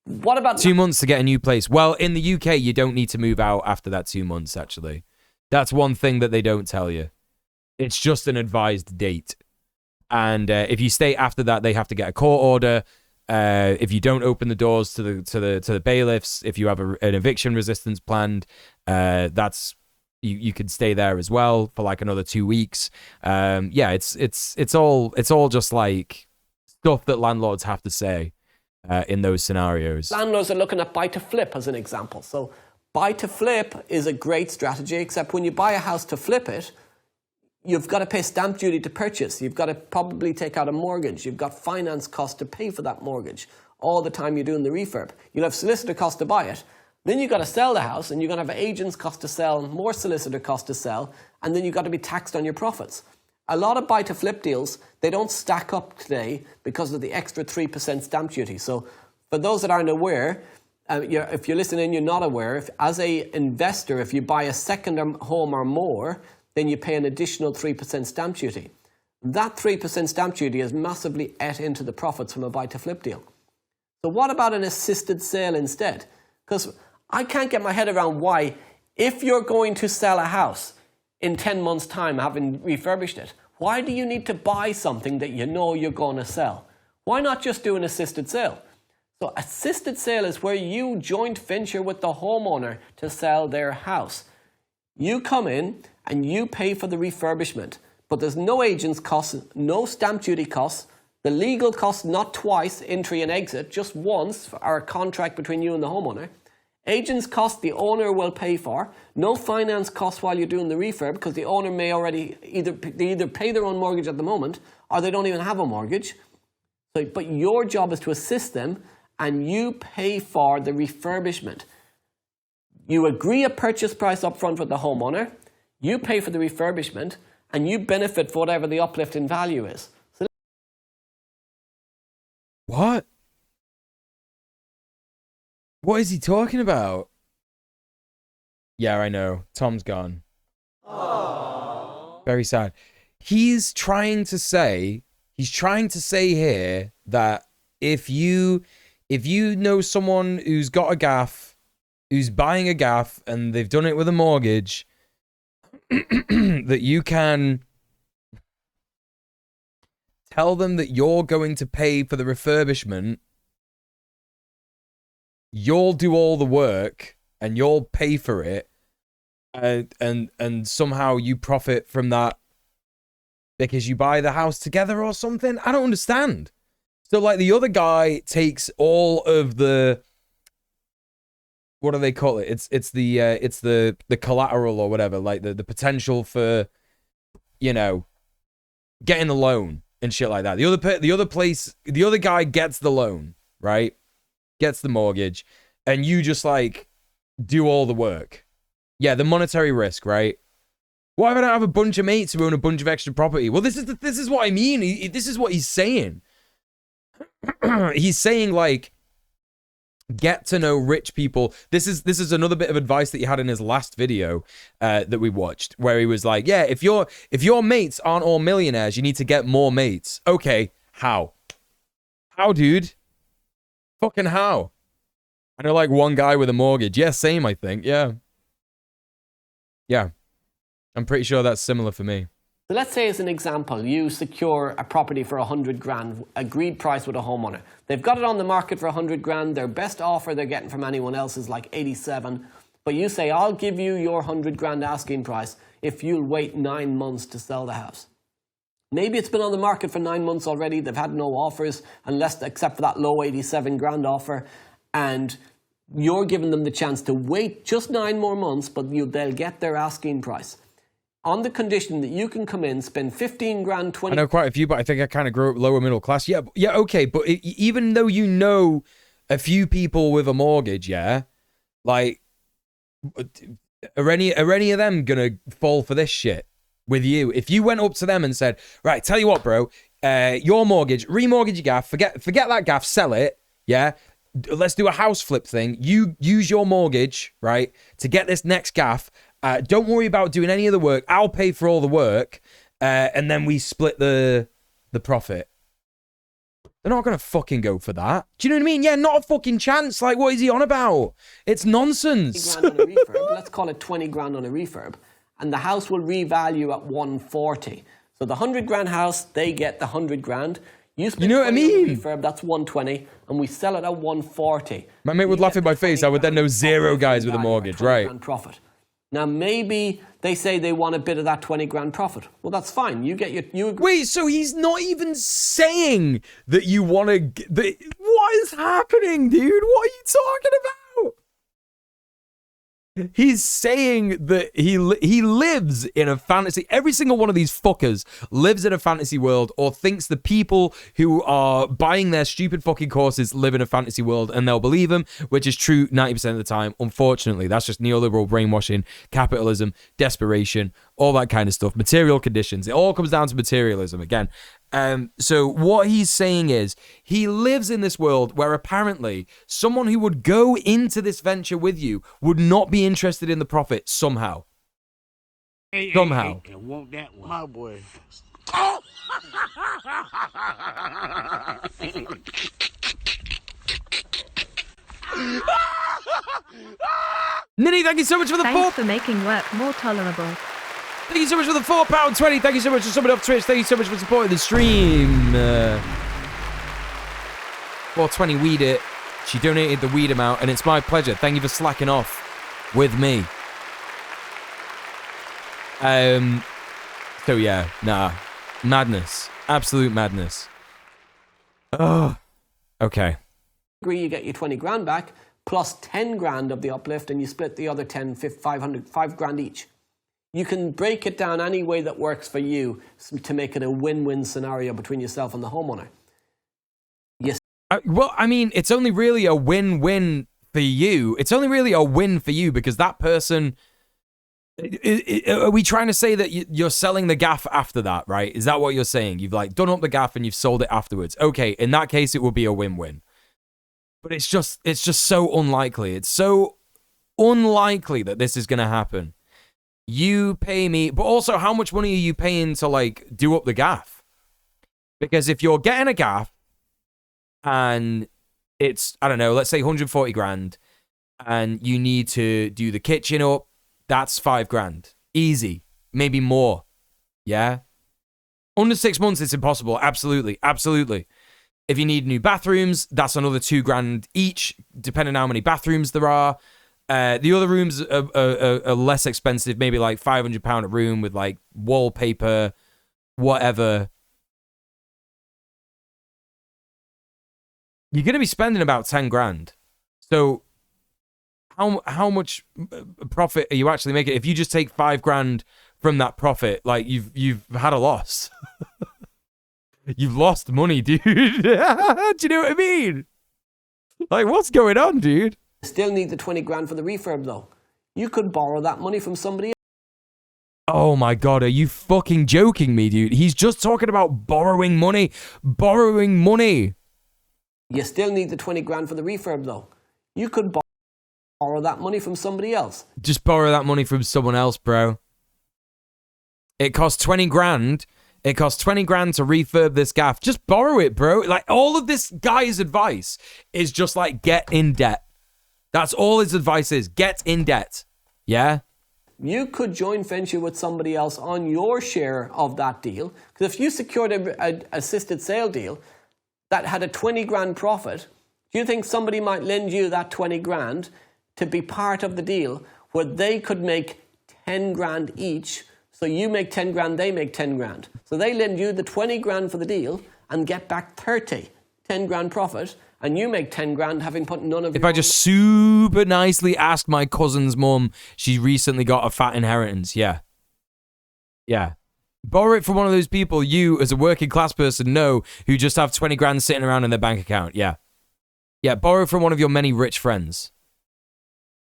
What about 2 months to get a new place? Well, in the UK, you don't need to move out after that 2 months, actually. That's one thing that they don't tell you. It's just an advised date. And if you stay after that, they have to get a court order. If you don't open the doors to the bailiffs, if you have an eviction resistance planned, that's you can stay there as well for like another 2 weeks. It's all just like stuff that landlords have to say in those scenarios. Landlords are looking at buy to flip as an example. So buy to flip is a great strategy, except when you buy a house to flip it, you've got to pay stamp duty to purchase. You've got to probably take out a mortgage. You've got finance costs to pay for that mortgage all the time you're doing the refurb. You'll have solicitor costs to buy it. Then you've got to sell the house, and you're going to have agents costs to sell, more solicitor costs to sell, and then you've got to be taxed on your profits. A lot of buy-to-flip deals, they don't stack up today because of the extra 3% stamp duty. So for those that aren't aware, if you're listening, you're not aware, as an investor, if you buy a second home or more, then you pay an additional 3% stamp duty. That 3% stamp duty is massively ate into the profits from a buy-to-flip deal. So what about an assisted sale instead? Because I can't get my head around why, if you're going to sell a house in 10 months' time, having refurbished it, why do you need to buy something that you know you're going to sell? Why not just do an assisted sale? So assisted sale is where you joint venture with the homeowner to sell their house. You come in and you pay for the refurbishment, but there's no agents costs, no stamp duty costs, the legal costs not twice, entry and exit, just once, for a contract between you and the homeowner. Agents cost the owner will pay for, no finance costs while you're doing the refurb, because the owner may already either pay their own mortgage at the moment, or they don't even have a mortgage. So, but your job is to assist them, and you pay for the refurbishment. You agree a purchase price up front with the homeowner, you pay for the refurbishment, and you benefit for whatever the uplift in value is. So what? What is he talking about? Yeah, I know. Tom's gone. Aww. Very sad. He's trying to say here that if you know someone who's got a gaff, who's buying a gaff, and they've done it with a mortgage, that you can tell them that you're going to pay for the refurbishment, you'll do all the work, and you'll pay for it, and somehow you profit from that because you buy the house together or something? I don't understand. So like the other guy takes all of the, what do they call it? It's the collateral or whatever, like the potential for, you know, getting the loan and shit like that. The other guy gets the loan, right? Gets the mortgage, and you just like do all the work. Yeah, the monetary risk, right? Why if I don't have a bunch of mates who own a bunch of extra property? Well, this is what I mean. This is what he's saying. He's saying like, Get to know rich people. This is another bit of advice that he had in his last video that we watched, where he was like, yeah, if your mates aren't all millionaires, you need to get more mates. Okay, how? How, dude? Fucking how? I know like one guy with a mortgage. Yeah, same, I think. Yeah. Yeah. I'm pretty sure that's similar for me. So let's say as an example, you secure a property for 100 grand, agreed price with a homeowner. They've got it on the market for 100 grand. Their best offer they're getting from anyone else is like 87. But you say, I'll give you your 100 grand asking price if you'll wait 9 months to sell the house. Maybe it's been on the market for 9 months already. They've had no offers except for that low 87 grand offer. And you're giving them the chance to wait just 9 more months, but they'll get their asking price. On the condition that you can come in, spend 15 grand, 20... I know quite a few, but I think I kind of grew up lower middle class. Yeah, okay, but even though you know a few people with a mortgage, yeah, like, are any of them gonna fall for this shit with you? If you went up to them and said, right, tell you what, bro, your mortgage, remortgage your gaff, forget that gaff, sell it, yeah, let's do a house flip thing. You use your mortgage, right, to get this next gaff. Don't worry about doing any of the work. I'll pay for all the work, and then we split the profit. They're not going to fucking go for that. Do you know what I mean? Yeah, not a fucking chance. Like, what is he on about? It's nonsense. 20 grand on a refurb. Let's call it 20 grand on a refurb. And the house will revalue at 140. So the 100 grand house, they get the 100 grand. You know what I mean? Refurb, that's 120, and we sell it at 140. My mate would laugh in my face. I would then know zero guys with a mortgage, right? Profit. Now, maybe they say they want a bit of that 20 grand profit. Well, that's fine. You get your... Wait, so he's not even saying that you want to... What is happening, dude? What are you talking about? He's saying that he lives in a fantasy. Every single one of these fuckers lives in a fantasy world or thinks the people who are buying their stupid fucking courses live in a fantasy world and they'll believe them, which is true 90% of the time. Unfortunately, that's just neoliberal brainwashing, capitalism, desperation, all that kind of stuff. Material conditions. It all comes down to materialism again. So what he's saying is he lives in this world where apparently someone who would go into this venture with you would not be interested in the profit somehow. Somehow. I want that one. My boy. Nini, thank you so much for the Thanks for making work more tolerable. Thank you so much for the £4.20. Thank you so much for subbing up Twitch. Thank you so much for supporting the stream. 420 weed it. She donated the weed amount, and it's my pleasure. Thank you for slacking off with me. So yeah, nah. Madness. Absolute madness. Oh. Okay. Agree you get your 20 grand back, plus 10 grand of the uplift, and you split the other 10, 500, 5 grand each. You can break it down any way that works for you to make it a win-win scenario between yourself and the homeowner. Yes. Well, I mean, it's only really a win-win for you. It's only really a win for you because that person... Are we trying to say that you're selling the gaff after that, right? Is that what you're saying? You've like done up the gaff and you've sold it afterwards. Okay, in that case, it would be a win-win. But it's just so unlikely. It's so unlikely that this is going to happen. You pay me, but also how much money are you paying to like do up the gaff? Because if you're getting a gaff and it's, I don't know, let's say 140 grand and you need to do the kitchen up, that's 5 grand. Easy. Maybe more. Yeah? Under 6 months, it's impossible. Absolutely. Absolutely. If you need new bathrooms, that's another 2 grand each, depending on how many bathrooms there are. The other rooms are less expensive, maybe like £500 a room with like wallpaper, whatever. You're going to be spending about 10 grand. So how much profit are you actually making? If you just take 5 grand from that profit, like you've had a loss. You've lost money, dude. Do you know what I mean? Like, what's going on, dude? Still need the 20 grand for the refurb, though. You could borrow that money from somebody else. Oh my God, are you fucking joking me, dude? He's just talking about borrowing money. Borrowing money. You still need the 20 grand for the refurb, though. You could borrow that money from somebody else. Just borrow that money from someone else, bro. It costs 20 grand. It costs 20 grand to refurb this gaff. Just borrow it, bro. Like, all of this guy's advice is just like, get in debt. That's all his advice is. Get in debt. Yeah? You could joint venture with somebody else on your share of that deal. Because if you secured an assisted sale deal that had a 20 grand profit, do you think somebody might lend you that 20 grand to be part of the deal where they could make 10 grand each? So you make 10 grand, they make 10 grand. So they lend you the 20 grand for the deal and get back 30, 10 grand profit, and you make 10 grand having put none of If I just super nicely ask my cousin's mum, she recently got a fat inheritance. Yeah. Yeah. Borrow it from one of those people you, as a working class person, know who just have 20 grand sitting around in their bank account. Yeah. Yeah, borrow from one of your many rich friends.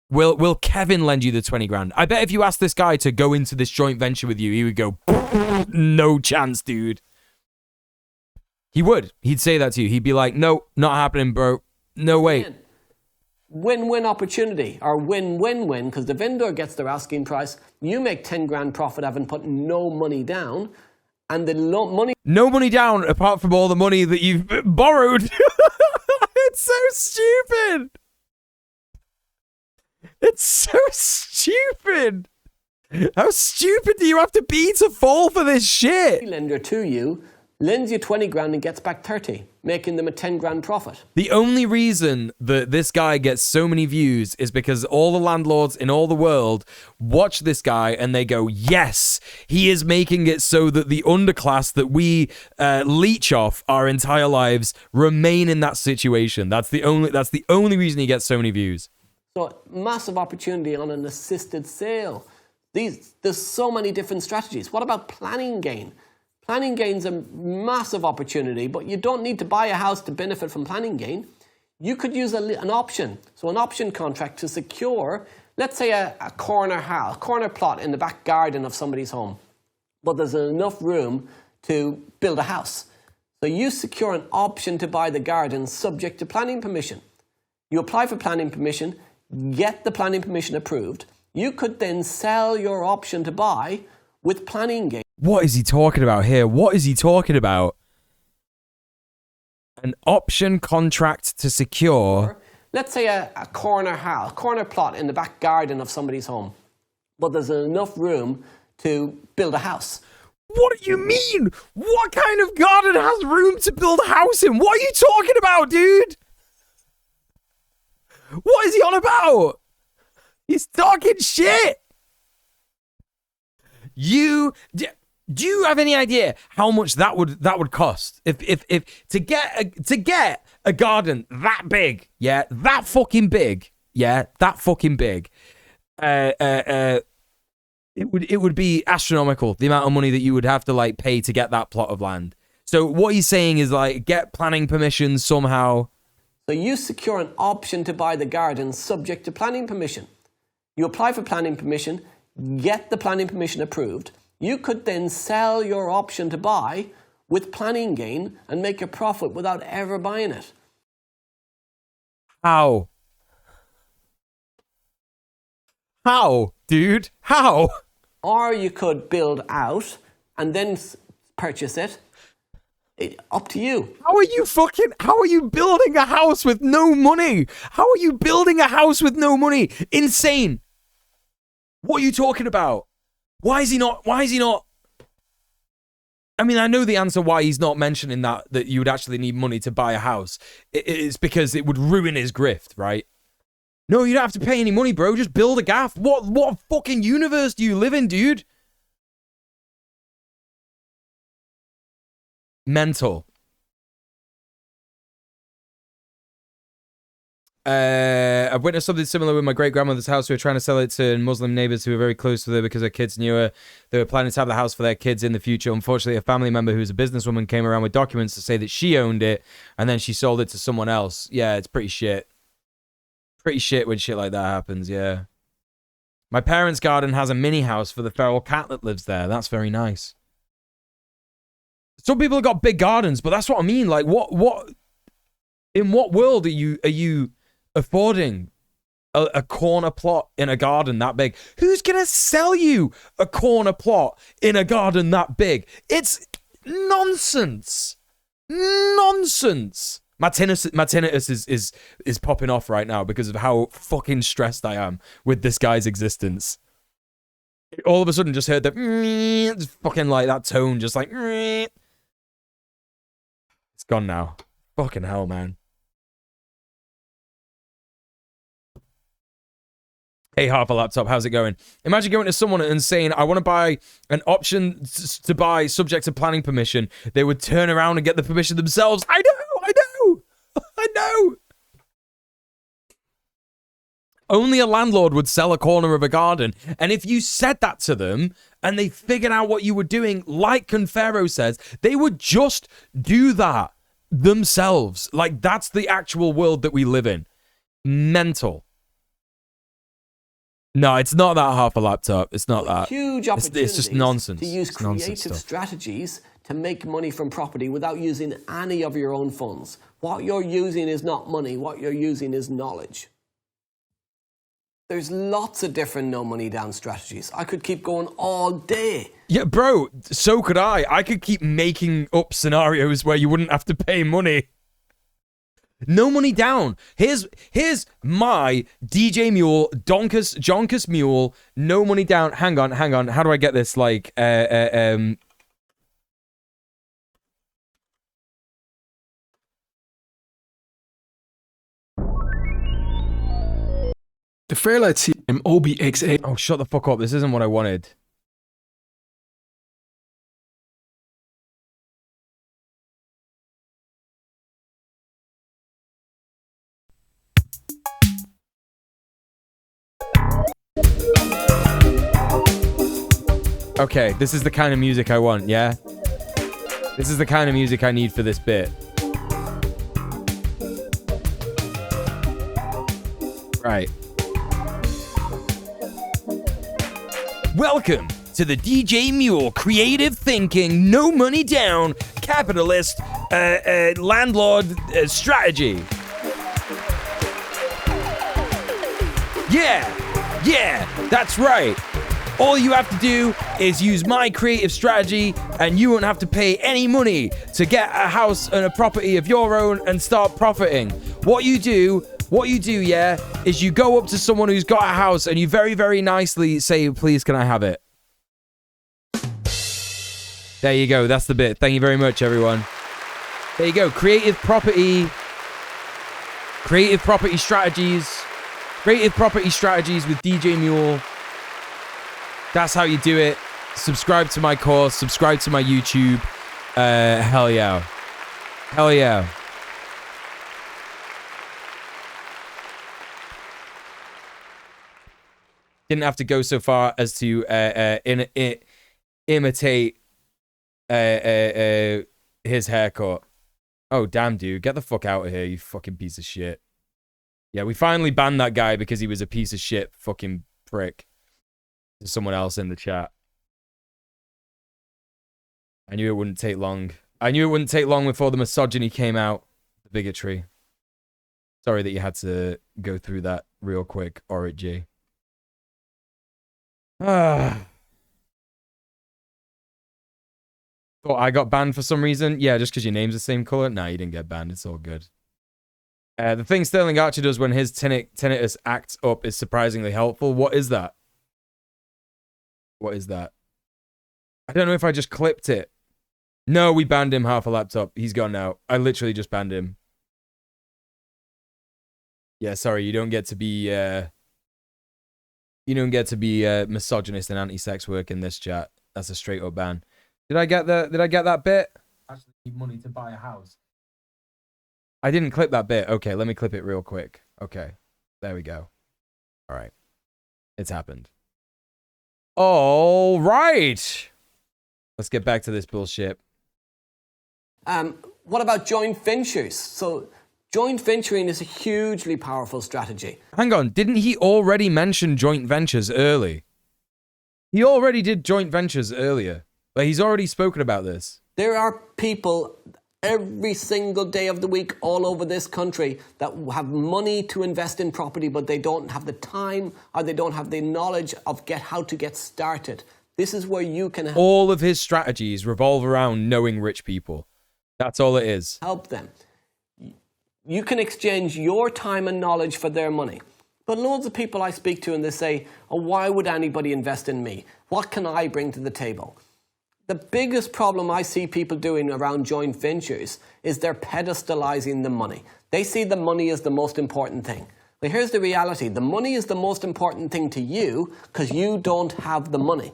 Will Kevin lend you the 20 grand? I bet if you asked this guy to go into this joint venture with you, he would go, no chance, dude. He would. He'd say that to you. He'd be like, no, not happening, bro. No way. Win-win opportunity, or win-win-win, because the vendor gets their asking price, you make 10 grand profit having put no money down, and the money... No money down, apart from all the money that you've borrowed. It's so stupid. It's so stupid. How stupid do you have to be to fall for this shit? Lender to you lends you 20 grand and gets back 30, making them a 10 grand profit. The only reason that this guy gets so many views is because all the landlords in all the world watch this guy and they go, yes, he is making it so that the underclass that we leech off our entire lives remain in that situation. That's the only reason he gets so many views. So massive opportunity on an assisted sale. There's so many different strategies. What about planning gain? Planning gain's a massive opportunity, but you don't need to buy a house to benefit from planning gain. You could use an option, so an option contract to secure, let's say a corner plot in the back garden of somebody's home, but there's enough room to build a house. So you secure an option to buy the garden subject to planning permission. You apply for planning permission, get the planning permission approved. You could then sell your option to buy with planning gain. What is he talking about here? What is he talking about? An option contract to secure. Let's say a corner plot in the back garden of somebody's home, but there's enough room to build a house. What do you mean? What kind of garden has room to build a house in? What are you talking about, dude? What is he on about? He's talking shit. Do you have any idea how much that would cost if to get a garden that big, yeah, that fucking big, yeah, that fucking big, it would be astronomical, the amount of money that you would have to like pay to get that plot of land. So what he's saying is like get planning permission somehow. So you secure an option to buy the garden subject to planning permission. You apply for planning permission, get the planning permission approved. You could then sell your option to buy with planning gain and make a profit without ever buying it. How? How, dude? How? Or you could build out and then purchase it. Up to you. How are you building a house with no money? How are you building a house with no money? Insane. What are you talking about? Why is he not? I mean, I know the answer why he's not mentioning that you would actually need money to buy a house. It's because it would ruin his grift, right? No, you don't have to pay any money, bro. Just build a gaff. What fucking universe do you live in, dude? Mental. I've witnessed something similar with my great-grandmother's house. We were trying to sell it to Muslim neighbors who were very close to her because her kids knew her. They were planning to have the house for their kids in the future. Unfortunately, a family member who was a businesswoman came around with documents to say that she owned it, and then she sold it to someone else. Yeah, it's pretty shit. Pretty shit when shit like that happens, yeah. My parents' garden has a mini house for the feral cat that lives there. That's very nice. Some people have got big gardens, but that's what I mean. Like, what? In what world are you affording a corner plot in a garden that big. Who's going to sell you a corner plot in a garden that big? It's nonsense. Nonsense. My tinnitus is popping off right now because of how fucking stressed I am with this guy's existence. All of a sudden just heard the fucking like that tone, just like it's gone now. Fucking hell, man. Hey, half a laptop, how's it going? Imagine going to someone and saying, I want to buy an option to buy subject to planning permission. They would turn around and get the permission themselves. I know. Only a landlord would sell a corner of a garden. And if you said that to them and they figured out what you were doing, like Confero says, they would just do that themselves. Like, that's the actual world that we live in. Mental. No, it's not that half a laptop. It's not that. Huge opportunities it's just nonsense. To use It's nonsense creative stuff. strategies to make money from property without using any of your own funds. What you're using is not money. What you're using is knowledge. There's lots of different no money down strategies. I could keep going all day. Yeah, bro, so could I. I could keep making up scenarios where you wouldn't have to pay money. No money down. Here's my djmuel, Jonkus Mule, no money down. Hang on. How do I get this? Like, The Fairlight CM OBXA. Oh, shut the fuck up. This isn't what I wanted. Okay, this is the kind of music I want, yeah? This is the kind of music I need for this bit. Right. Welcome to the DJ Mule creative thinking, no money down, capitalist, landlord strategy. Yeah, that's right. All you have to do is use my creative strategy and you won't have to pay any money to get a house and a property of your own and start profiting. What you do, yeah, is you go up to someone who's got a house and you very, very nicely say, please, can I have it? There you go. That's the bit. Thank you very much, everyone. There you go. Creative property strategies with DJ Mule. That's how you do it. Subscribe to my course. Subscribe to my YouTube. Hell yeah. Hell yeah. Didn't have to go so far as to imitate his haircut. Oh, damn, dude. Get the fuck out of here, you fucking piece of shit. Yeah, we finally banned that guy because he was a piece of shit fucking prick. There's someone else in the chat. I knew it wouldn't take long. I knew it wouldn't take long before the misogyny came out. The bigotry. Sorry that you had to go through that real quick, Orit G. Thought I got banned for some reason. Yeah, just because your name's the same color. Nah, you didn't get banned. It's all good. The thing Sterling Archer does when his tinnitus acts up is surprisingly helpful. What is that? What is that? I don't know if I just clipped it. No, we banned him, half a laptop. He's gone now. I literally just banned him. Yeah, sorry, you don't get to be misogynist and anti-sex work in this chat. That's a straight up ban. Did I get that bit? Actually need money to buy a house. I didn't clip that bit. Okay, let me clip it real quick. Okay. There we go. All right. It's happened. All right. Let's get back to this bullshit. What about joint ventures? So joint venturing is a hugely powerful strategy. Hang on, didn't he already mention joint ventures early? He already did joint ventures earlier. But he's already spoken about this. There are people every single day of the week all over this country that have money to invest in property, but they don't have the time or they don't have the knowledge of how to get started. This is where you can all of his strategies revolve around knowing rich people. That's all it is. Help them. You can exchange your time and knowledge for their money. But loads of people I speak to and they say, oh, why would anybody invest in me? What can I bring to the table? The biggest problem I see people doing around joint ventures is they're pedestalizing the money. They see the money as the most important thing. But here's the reality. The money is the most important thing to you because you don't have the money.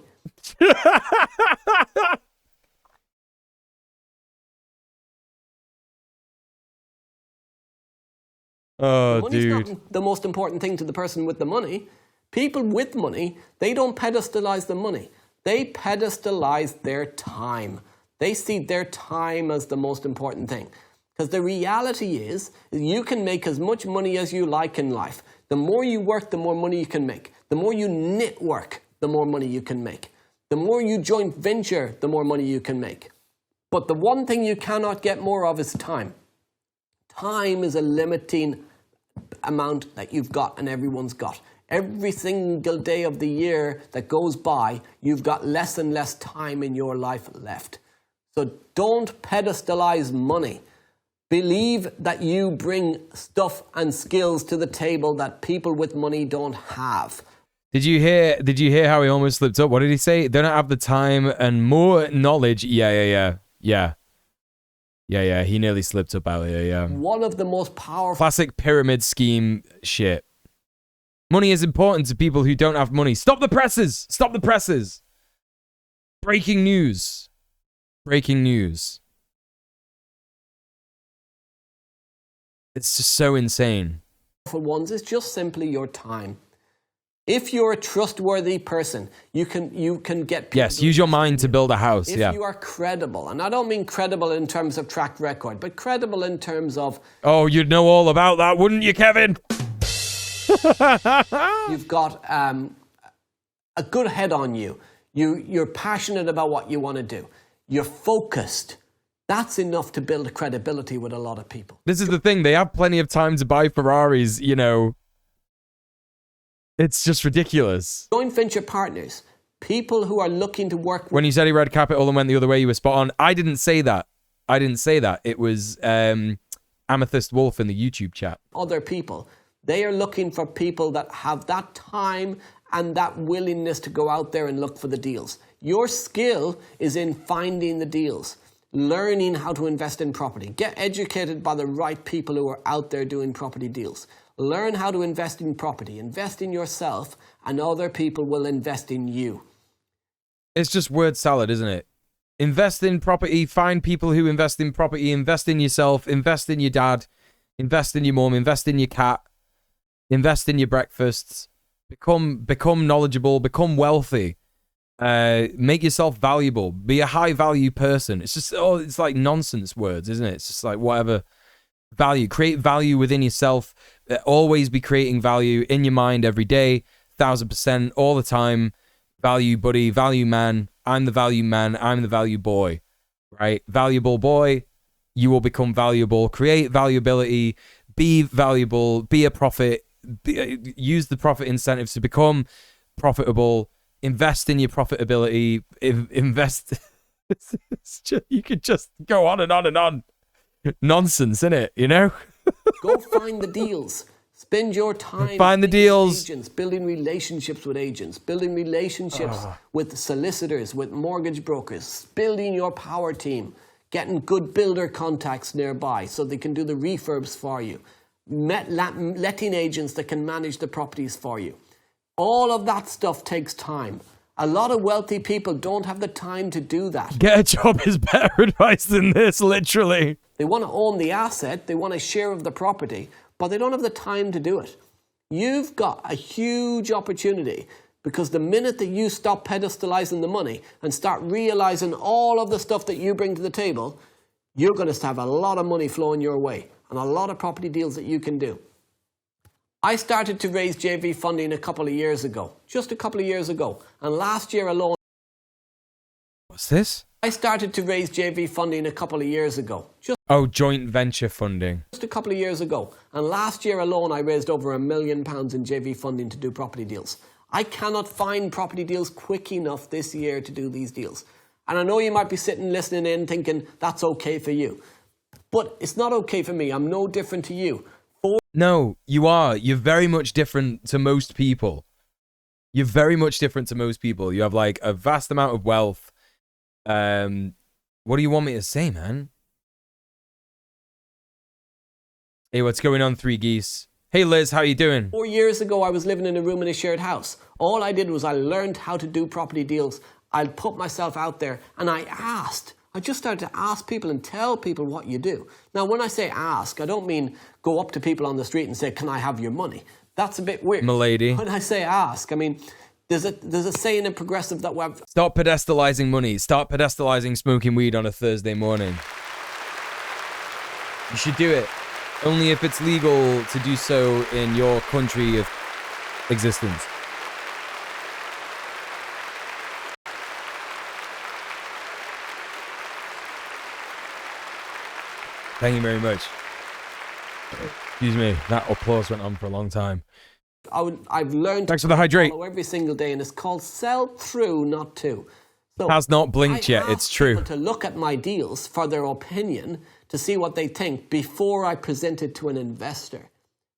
Oh, money's dude. not the most important thing to the person with the money. People with money, they don't pedestalize the money. They pedestalize their time. They see their time as the most important thing. Because the reality is you can make as much money as you like in life. The more you work, the more money you can make. The more you network, the more money you can make. The more you joint venture, the more money you can make. But the one thing you cannot get more of is time. Time is a limiting amount that you've got and everyone's got. Every single day of the year that goes by, you've got less and less time in your life left. So don't pedestalize money. Believe that you bring stuff and skills to the table that people with money don't have. Did you hear how he almost slipped up? What did he say? They don't have the time and more knowledge. Yeah. He nearly slipped up out here, yeah. One of the most powerful... Classic pyramid scheme shit. Money is important to people who don't have money. Stop the presses! Stop the presses! Breaking news. Breaking news. It's just so insane. For ones, it's just simply your time. If you're a trustworthy person, you can get people... Yes, use your mind to build a house, if you are credible, and I don't mean credible in terms of track record, but credible in terms of... Oh, you'd know all about that, wouldn't you, Kevin? You've got a good head on you. You're passionate about what you want to do. You're focused. That's enough to build credibility with a lot of people. This is the thing. They have plenty of time to buy Ferraris, you know. It's just ridiculous. Joint venture partners, people who are looking to work... When you said he read Capital and went the other way, you were spot on. I didn't say that. It was Amethyst Wolf in the YouTube chat. Other people. They are looking for people that have that time and that willingness to go out there and look for the deals. Your skill is in finding the deals, learning how to invest in property. Get educated by the right people who are out there doing property deals. Learn how to invest in property. Invest in yourself, and other people will invest in you. It's just word salad, isn't it? Invest in property. Find people who invest in property. Invest in yourself. Invest in your dad. Invest in your mum. Invest in your cat. Invest in your breakfasts. Become knowledgeable. Become wealthy. Make yourself valuable. Be a high value person. It's just it's like nonsense words, isn't it? It's just like whatever. Value. Create value within yourself. Always be creating value in your mind every day, 1000%, all the time. Value buddy, value man. I'm the value man. I'm the value boy. Right? Valuable boy. You will become valuable. Create valuability. Be valuable. Be a profit. Use the profit incentives to become profitable. Invest in your profitability. Invest. You could just go on and on and on. Nonsense, innit? You know? Go find the deals. Spend your time find the deals. Agents, building relationships with agents, building relationships with solicitors, with mortgage brokers, building your power team, getting good builder contacts nearby so they can do the refurbs for you, letting agents that can manage the properties for you. All of that stuff takes time. A lot of wealthy people don't have the time to do that. Get a job is better advice than this, literally. They want to own the asset, they want a share of the property, but they don't have the time to do it. You've got a huge opportunity because the minute that you stop pedestalizing the money and start realizing all of the stuff that you bring to the table, you're going to have a lot of money flowing your way and a lot of property deals that you can do. I started to raise JV funding a couple of years ago, just a couple of years ago. And last year alone... What's this? I started to raise JV funding a couple of years ago. Oh, joint venture funding. Just a couple of years ago. And last year alone, I raised over £1 million in JV funding to do property deals. I cannot find property deals quick enough this year to do these deals. And I know you might be sitting listening in thinking that's okay for you. But it's not okay for me. I'm no different to you. No, you are. You're very much different to most people. You're very much different to most people. You have like a vast amount of wealth. What do you want me to say, man? Hey, what's going on, Three Geese? Hey, Liz, how you doing? 4 years ago, I was living in a room in a shared house. All I did was I learned how to do property deals. I put myself out there and I just started to ask people and tell people what you do. Now, when I say ask, I don't mean go up to people on the street and say, can I have your money? That's a bit weird. Milady. When I say ask, I mean, there's a saying in Progressive that we've... Stop pedestalizing money. Start pedestalizing smoking weed on a Thursday morning. You should do it. Only if it's legal to do so in your country of existence. Thank you very much. Excuse me, that applause went on for a long time. I've learned Thanks for the hydrate. Every single day, and it's called sell through, not to. So has not blinked yet, it's true. To look at my deals for their opinion, to see what they think before I present it to an investor.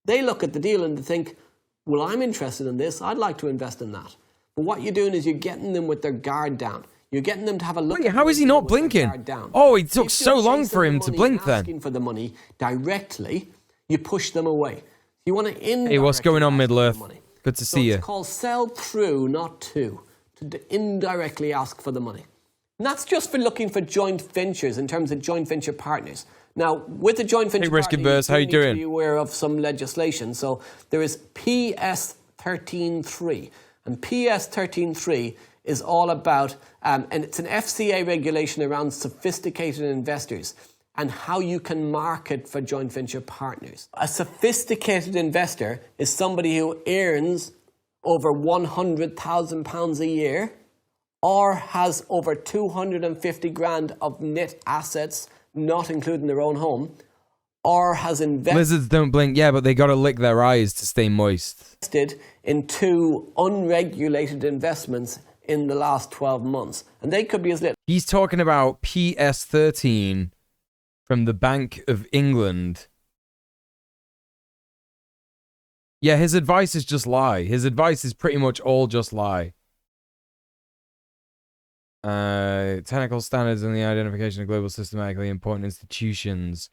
They look at the deal and they think, well, I'm interested in this, I'd like to invest in that. But what you're doing is you're getting them with their guard down. You're getting them to have a look. Wait, how is he not blinking? Oh, it took so long for him to blink then. Asking for the money directly, you push them away. You want to indirectly. Hey, what's going on, Middle-earth? Good to see you. It's called sell through, not to indirectly ask for the money. And that's just for looking for joint ventures in terms of joint venture partners. Now, with a joint venture partner, how you doing? need to be aware of some legislation. So there is PS 13.3, and PS 13.3 is all about, and it's an FCA regulation around sophisticated investors and how you can market for joint venture partners. A sophisticated investor is somebody who earns over £100,000 a year or has over 250 grand of net assets, not including their own home, or has invested... Lizards don't blink, yeah, but they gotta lick their eyes to stay moist. ...into unregulated investments in the last 12 months. And they could be as little... He's talking about PS 13 from the Bank of England. Yeah, his advice is just lie. His advice is pretty much all just lie. Technical standards and the identification of global systematically important institutions.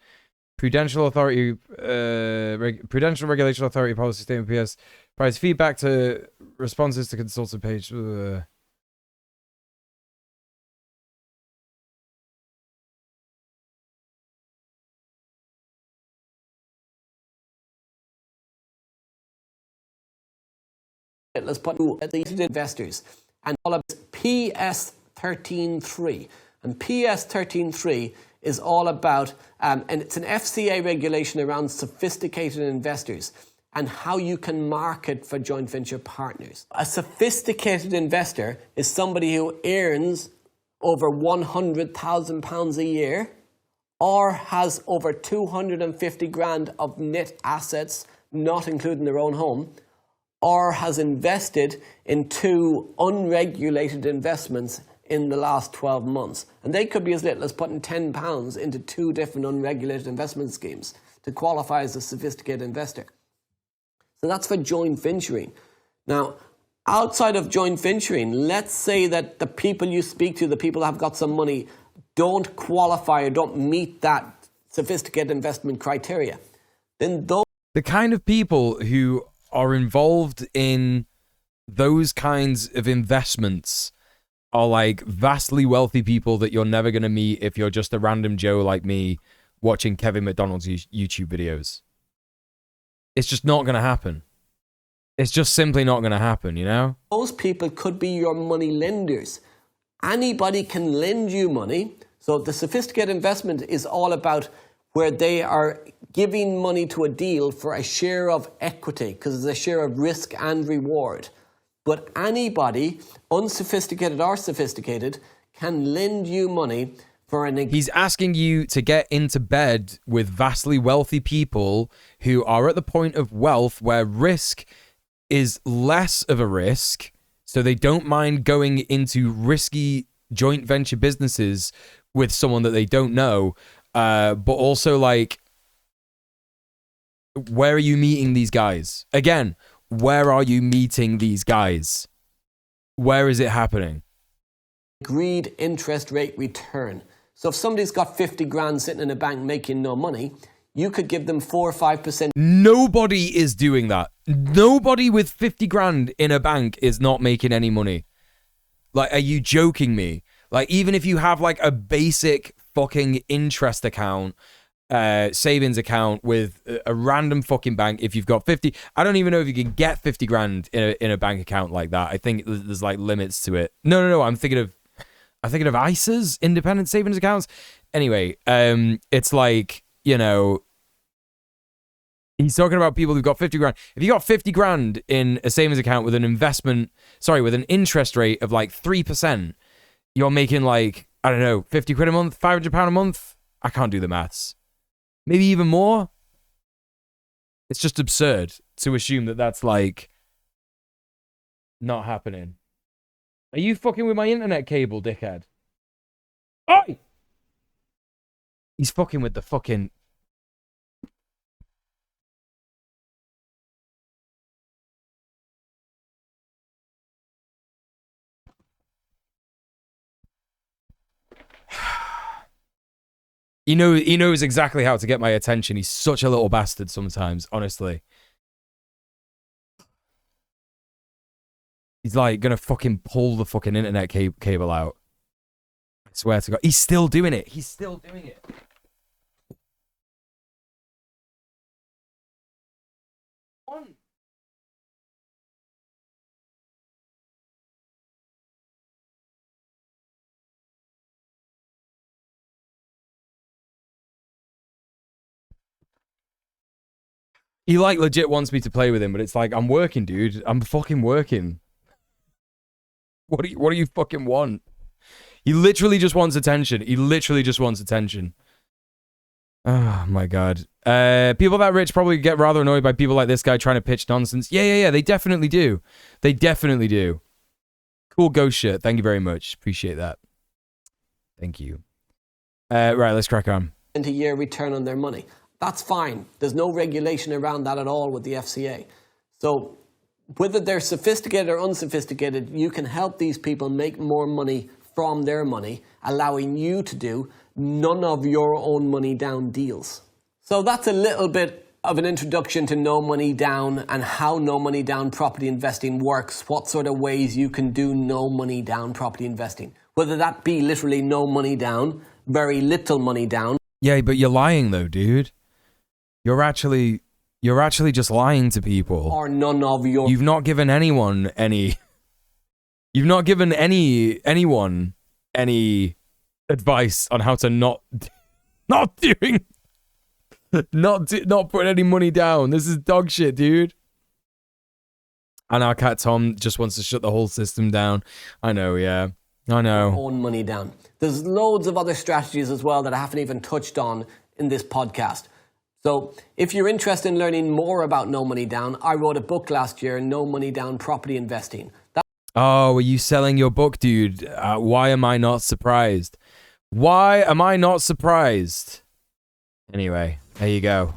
Prudential Authority, Prudential Regulation Authority Policy Statement PS. Provides feedback to responses to consultant page. Let's put the investors and all of PS 13.3, and PS 13.3 is all about, and it's an FCA regulation around sophisticated investors and how you can market for joint venture partners. A sophisticated investor is somebody who earns over £100,000 a year or has over 250 grand of net assets, not including their own home, or has invested in 2 unregulated investments in the last 12 months. And they could be as little as putting £10 into 2 different unregulated investment schemes to qualify as a sophisticated investor. So that's for joint venturing. Now, outside of joint venturing, let's say that the people you speak to, the people that have got some money, don't qualify or don't meet that sophisticated investment criteria. Then those... The kind of people who are involved in those kinds of investments are like vastly wealthy people that you're never going to meet if you're just a random Joe like me watching Kevin McDonnell's YouTube videos. It's just not going to happen. It's just simply not going to happen, you know? Those people could be your money lenders. Anybody can lend you money. So the sophisticated investment is all about where they are giving money to a deal for a share of equity, because it's a share of risk and reward. But anybody, unsophisticated or sophisticated, can lend you money for an... He's asking you to get into bed with vastly wealthy people who are at the point of wealth where risk is less of a risk, so they don't mind going into risky joint venture businesses with someone that they don't know. But also, like, where are you meeting these guys? Again, where are you meeting these guys? Where is it happening? Agreed interest rate return. So if somebody's got 50 grand sitting in a bank making no money, you could give them 4 or 5%. Nobody is doing that. Nobody with 50 grand in a bank is not making any money. Like, are you joking me? Like, even if you have like a basic fucking interest account, savings account with a random fucking bank, if you've got 50, I don't even know if you can get 50 grand in a bank account like that. I think there's like limits to it. No. I'm thinking of ISAs, independent savings accounts. Anyway, it's like, you know, he's talking about people who've got 50 grand. If you got 50 grand in a savings account with an with an interest rate of like 3%, you're making like, I don't know, 50 quid a month, £500 a month. I can't do the maths. Maybe even more. It's just absurd to assume that that's like not happening. Are you fucking with my internet cable, dickhead? Oi! He's fucking with the fucking... He knows exactly how to get my attention. He's such a little bastard sometimes, honestly. He's like gonna fucking pull the fucking internet cable out. I swear to God. He's still doing it. He's still doing it. He like legit wants me to play with him, but it's like, I'm working, dude. I'm fucking working. What do you fucking want? He literally just wants attention. He literally just wants attention. Oh my God. People that rich probably get rather annoyed by people like this guy trying to pitch nonsense. Yeah. They definitely do. They definitely do. Cool ghost shirt. Thank you very much. Appreciate that. Thank you. Right, let's crack on. A year return on their money. That's fine. There's no regulation around that at all with the FCA. So whether they're sophisticated or unsophisticated, you can help these people make more money from their money, allowing you to do none of your own money down deals. So that's a little bit of an introduction to no money down and how no money down property investing works, what sort of ways you can do no money down property investing. Whether that be literally no money down, very little money down. Yeah, but you're lying though, dude. You're actually just lying to people. Or none of your... You've not given anyone any... You've not given anyone any advice on how to not putting any money down. This is dog shit, dude. And our cat Tom just wants to shut the whole system down. I know, yeah. I know. Own money down. There's loads of other strategies as well that I haven't even touched on in this podcast. So if you're interested in learning more about No Money Down, I wrote a book last year, No Money Down Property Investing. Oh, are you selling your book, dude? Why am I not surprised? Why am I not surprised? Anyway, there you go.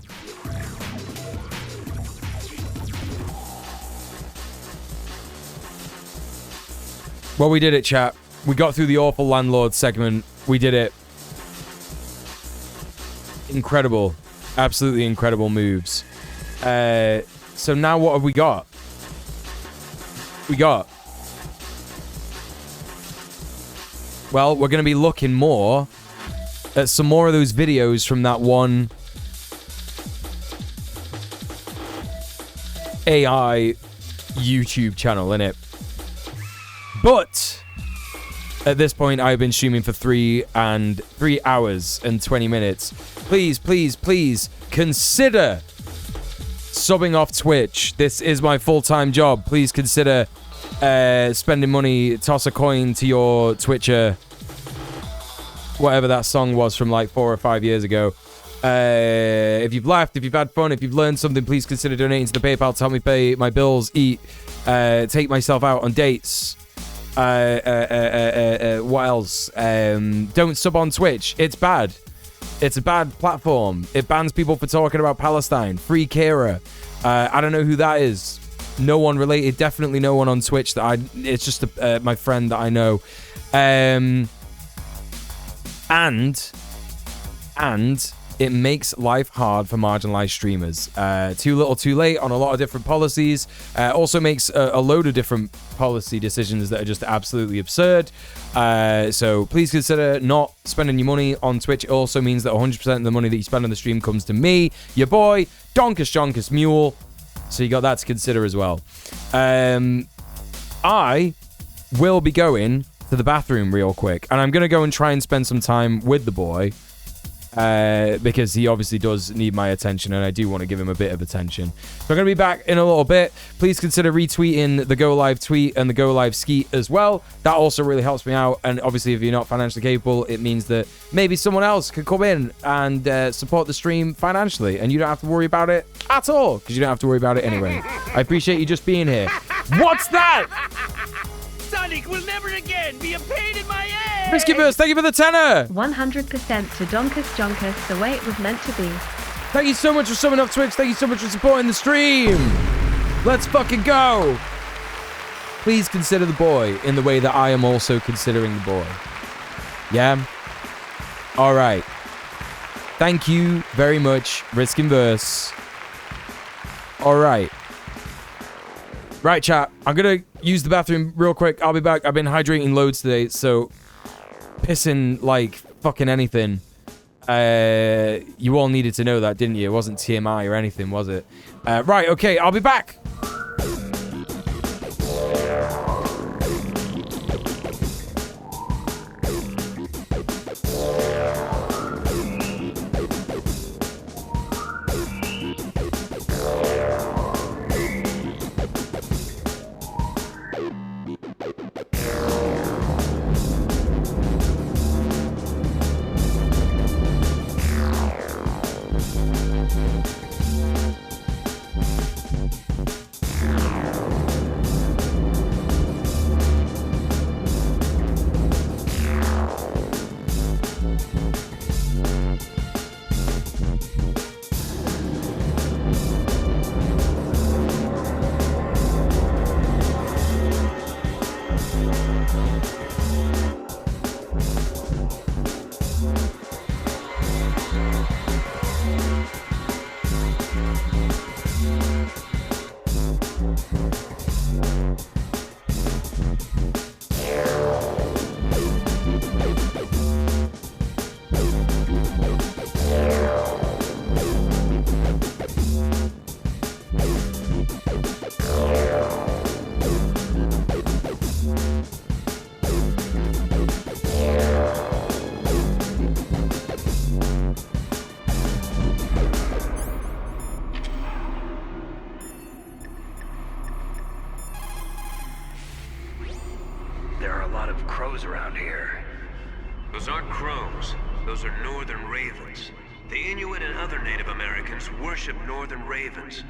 Well, we did it, chat. We got through the awful landlord segment. We did it. Incredible. Absolutely incredible moves. So now what have we got? Well, we're going to be looking more at some more of those videos from that one AI YouTube channel, innit? But at this point, I've been streaming for 3 hours and 20 minutes. Please consider subbing off Twitch. This is my full-time job. Please consider spending money. Toss a coin to your Twitcher whatever that song was from like 4 or 5 years ago. If you've laughed, if you've had fun, if you've learned something, please consider donating to the PayPal to help me pay my bills, eat, take myself out on dates. What else? Don't sub on Twitch. It's bad. It's a bad platform. It bans people for talking about Palestine. Free Kira. I don't know who that is. No one related. Definitely no one on Twitch that it's just my friend that I know. And it makes life hard for marginalized streamers. Too little, too late on a lot of different policies. Also makes a load of different policy decisions that are just absolutely absurd. So please consider not spending your money on Twitch. It also means that 100% of the money that you spend on the stream comes to me, your boy, Donkus Mule. So you got that to consider as well. I will be going to the bathroom real quick, and I'm going to go and try and spend some time with the boy. Because he obviously does need my attention, and I do want to give him a bit of attention. So I'm going to be back in a little bit. Please consider retweeting the Go Live tweet and the Go Live skeet as well. That also really helps me out. And obviously, if you're not financially capable, it means that maybe someone else can come in and support the stream financially, and you don't have to worry about it at all, because you don't have to worry about it anyway. I appreciate you just being here. What's that? Sonic will never again be a pain in my ass! Riskyverse, thank you for the tenner! 100% to Donkus, the way it was meant to be. Thank you so much for subbing up Twitch. Thank you so much for supporting the stream. Let's fucking go. Please consider the boy in the way that I am also considering the boy. Yeah? All right. Thank you very much, Riskinverse. All right. Right, chat. I'm going to use the bathroom real quick. I'll be back. I've been hydrating loads today, so pissing like fucking anything. You all needed to know that, didn't you? It wasn't TMI or anything, was it? Right, okay. I'll be back.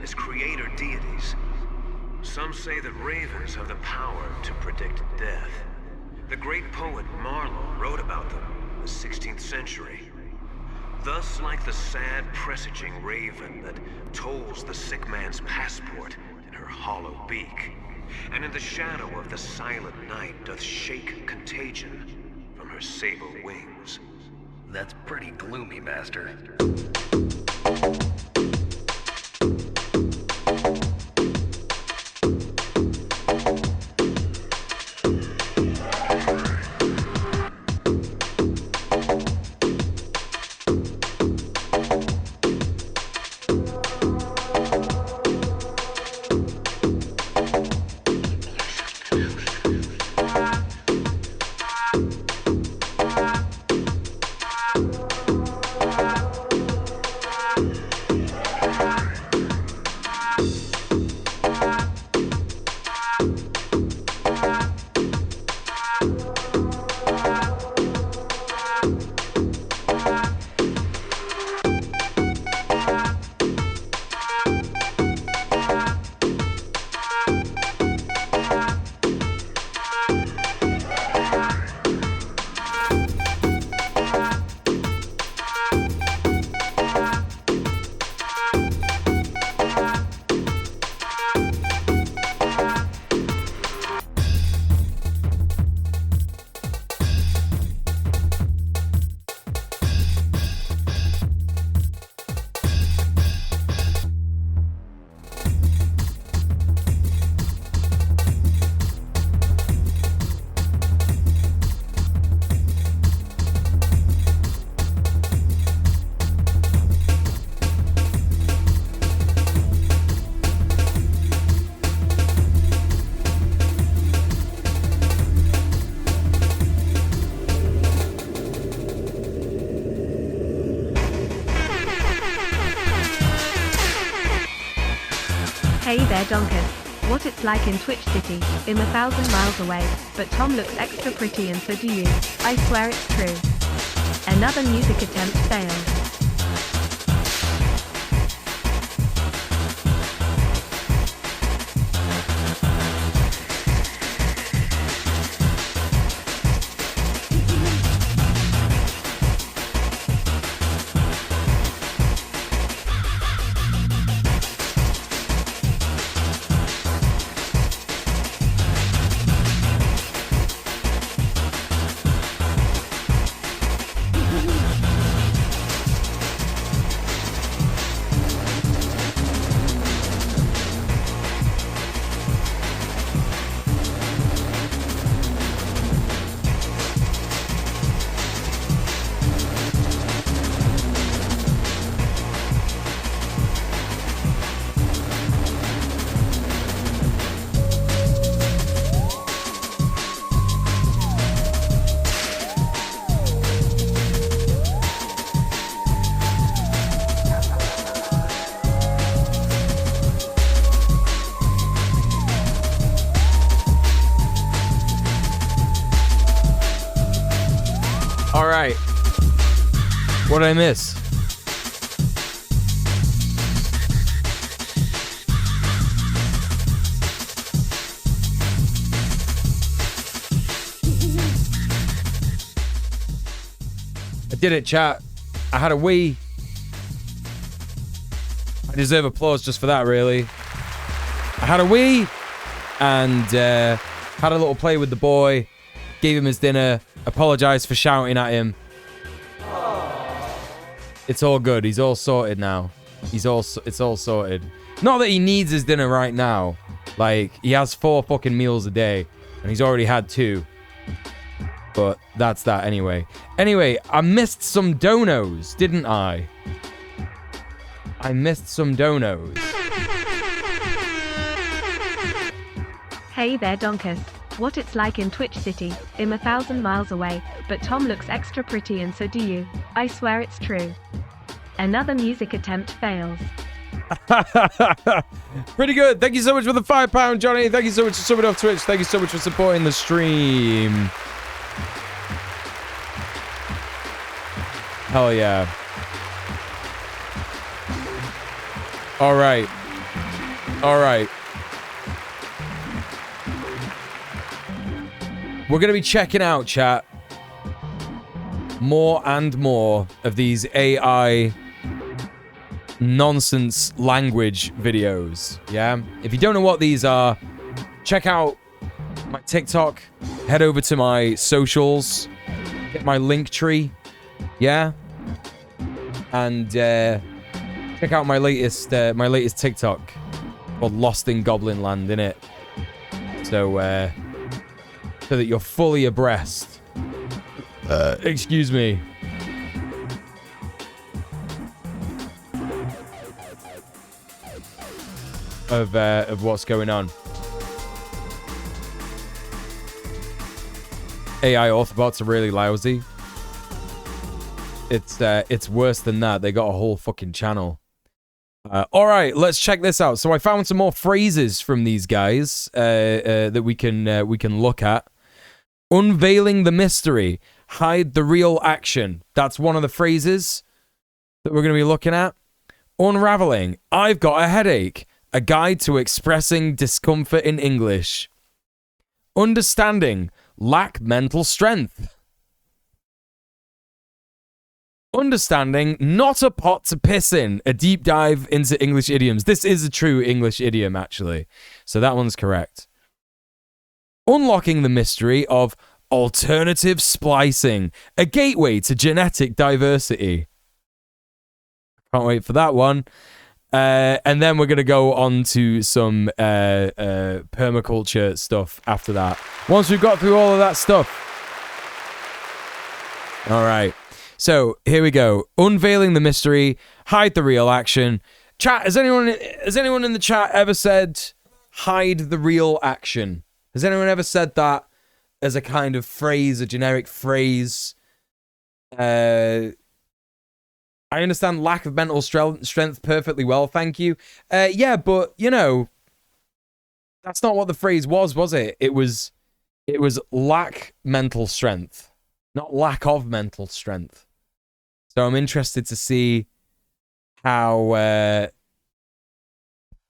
As creator deities. Some say that ravens have the power to predict death. The great poet Marlowe wrote about them in the 16th century. Thus, like the sad presaging raven that tolls the sick man's passport in her hollow beak, and in the shadow of the silent night doth shake contagion from her sable wings. That's pretty gloomy, Master. Hey there, Donkus. What it's like in Twitch City, I'm 1,000 miles away, but Tom looks extra pretty and so do you. I swear it's true. Another music attempt failed. All right. What did I miss? I did it, chat. I had a wee. I deserve applause just for that, really. I had a wee and had a little play with the boy, gave him his dinner, apologized for shouting at him. It's all good. He's all sorted now. It's all sorted. Not that he needs his dinner right now. Like, he has 4 fucking meals a day, and he's already had 2. But that's that anyway. Anyway, I missed some donos, didn't I? I missed some donos. Hey there, Donkus. What it's like in Twitch City, I'm 1,000 miles away, but Tom looks extra pretty and so do you. I swear it's true. Another music attempt fails. Pretty good. Thank you so much for the £5, Johnny. Thank you so much for subbing off Twitch. Thank you so much for supporting the stream. Hell yeah. All right. All right. We're going to be checking out, chat, more and more of these AI nonsense language videos, yeah? If you don't know what these are, check out my TikTok, head over to my socials, get my link tree, yeah? And check out my latest TikTok called Lost in Goblin Land, innit? So that you're fully abreast. Excuse me. Of what's going on. AI Orthobots are really lousy. It's worse than that. They got a whole fucking channel. All right, let's check this out. So I found some more phrases from these guys that we can look at. Unveiling the mystery, hide the real action. That's one of the phrases that we're going to be looking at. Unraveling, I've got a headache. A guide to expressing discomfort in English. Understanding, lack mental strength. Understanding, not a pot to piss in. A deep dive into English idioms. This is a true English idiom, actually. So that one's correct. Unlocking the mystery of alternative splicing, a gateway to genetic diversity. Can't wait for that one. And then we're going to go on to some permaculture stuff after that. Once we've got through all of that stuff. All right. So here we go. Unveiling the mystery, hide the real action. Chat, has anyone in the chat ever said hide the real action? Has anyone ever said that as a kind of phrase, a generic phrase? I understand lack of mental strength perfectly well, thank you. Yeah, but, you know, That's not what the phrase was it? It was lack mental strength, not lack of mental strength. So I'm interested to see how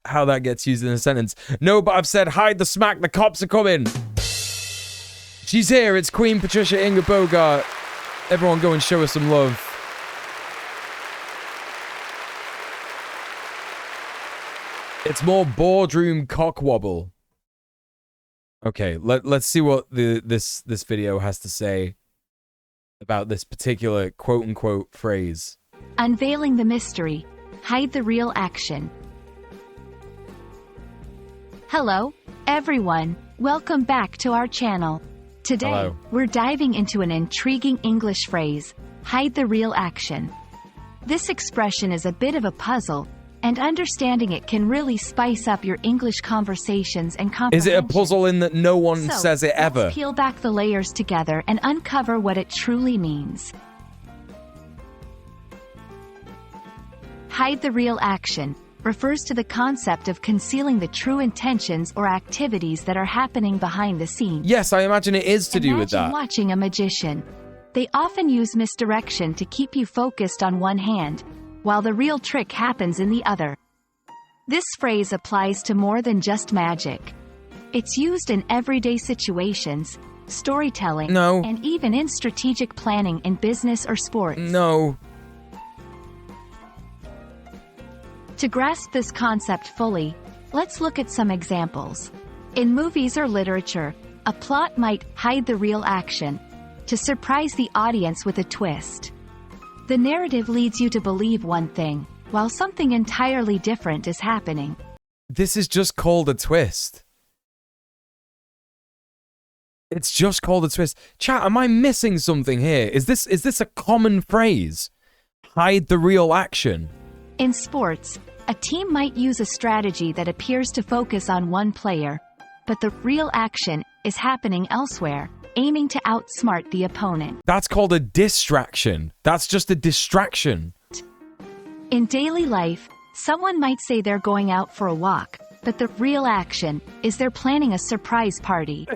that gets used in a sentence. No, but I've said hide the smack. The cops are coming. She's here. It's Queen Patricia Inga Bogart. Everyone go and show her some love. It's more boardroom cockwobble. Okay, let's see what this video has to say about this particular quote-unquote phrase. Unveiling the mystery. Hide the real action. Hello, everyone. Welcome back to our channel. Today, Hello. We're diving into an intriguing English phrase, hide the real action. This expression is a bit of a puzzle, and understanding it can really spice up your English conversations and comprehension. Is it a puzzle in that no one says it ever? Let's peel back the layers together and uncover what it truly means. Hide the real action refers to the concept of concealing the true intentions or activities that are happening behind the scenes. Yes, I imagine it is to do with that. Imagine watching a magician. They often use misdirection to keep you focused on one hand, while the real trick happens in the other. This phrase applies to more than just magic. It's used in everyday situations, storytelling, and even in strategic planning in business or sports. No. To grasp this concept fully, let's look at some examples. In movies or literature, a plot might hide the real action to surprise the audience with a twist. The narrative leads you to believe one thing, while something entirely different is happening. This is just called a twist. It's just called a twist. Chat, am I missing something here? Is this a common phrase? Hide the real action. In sports, a team might use a strategy that appears to focus on one player, but the real action is happening elsewhere, aiming to outsmart the opponent. That's called a distraction. That's just a distraction. In daily life, someone might say they're going out for a walk, but the real action is they're planning a surprise party.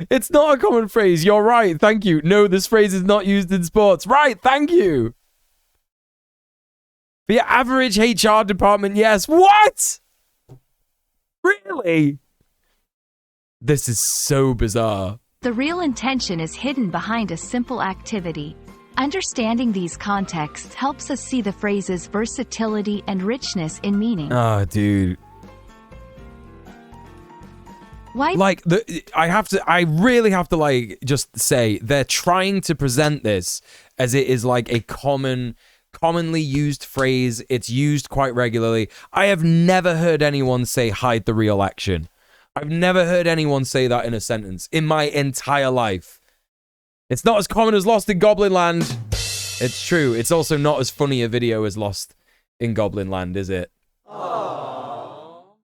It's not a common phrase. You're right. Thank you. No, this phrase is not used in sports. Right. Thank you. For your average HR department, yes. What? Really? This is so bizarre. The real intention is hidden behind a simple activity. Understanding these contexts helps us see the phrase's versatility and richness in meaning. Oh, dude. Why? Like, I really have to, like, just say, they're trying to present this as it is, like, a commonly used phrase. It's used quite regularly. I have never heard anyone say, hide the real action. I've never heard anyone say that in a sentence in my entire life. It's not as common as Lost in Goblin Land. It's true. It's also not as funny a video as Lost in Goblin Land, is it?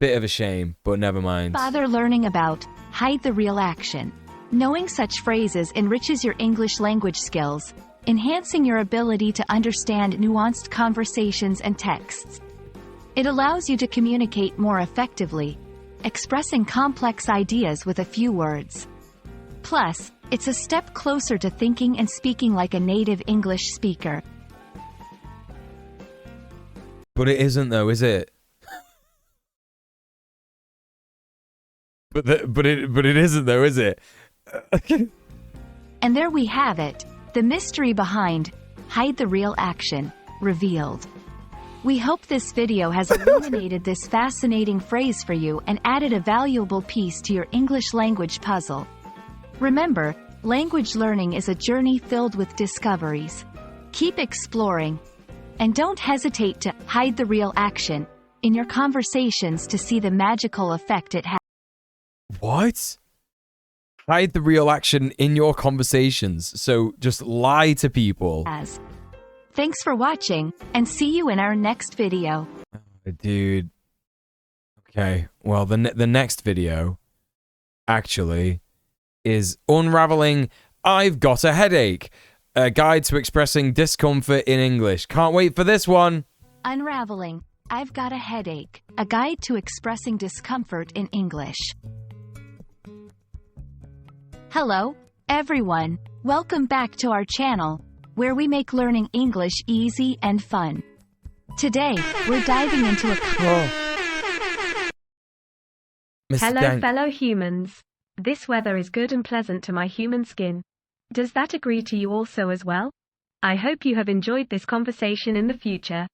Bit of a shame, but never mind. Bother learning about hide the real action. Knowing such phrases enriches your English language skills, enhancing your ability to understand nuanced conversations and texts. It allows you to communicate more effectively, expressing complex ideas with a few words. Plus, it's a step closer to thinking and speaking like a native English speaker. But it isn't, though, is it? But it isn't, though, is it? And there we have it, the mystery behind hide the real action revealed. We hope this video has illuminated this fascinating phrase for you and added a valuable piece to your English language puzzle. Remember, language learning is a journey filled with discoveries. Keep exploring, and don't hesitate to hide the real action in your conversations to see the magical effect it has. What? Hide the real action in your conversations. So just lie to people. Thanks for watching, and see you in our next video. Dude. Okay, well, the next video, actually, is Unraveling I've Got a Headache, a guide to expressing discomfort in English. Can't wait for this one. Unraveling. I've got a headache. A guide to expressing discomfort in English. Hello, everyone. Welcome back to our channel, where we make learning English easy and fun. Today, we're diving into a... Hello, fellow humans. This weather is good and pleasant to my human skin. Does that agree to you also as well? I hope you have enjoyed this conversation in the future.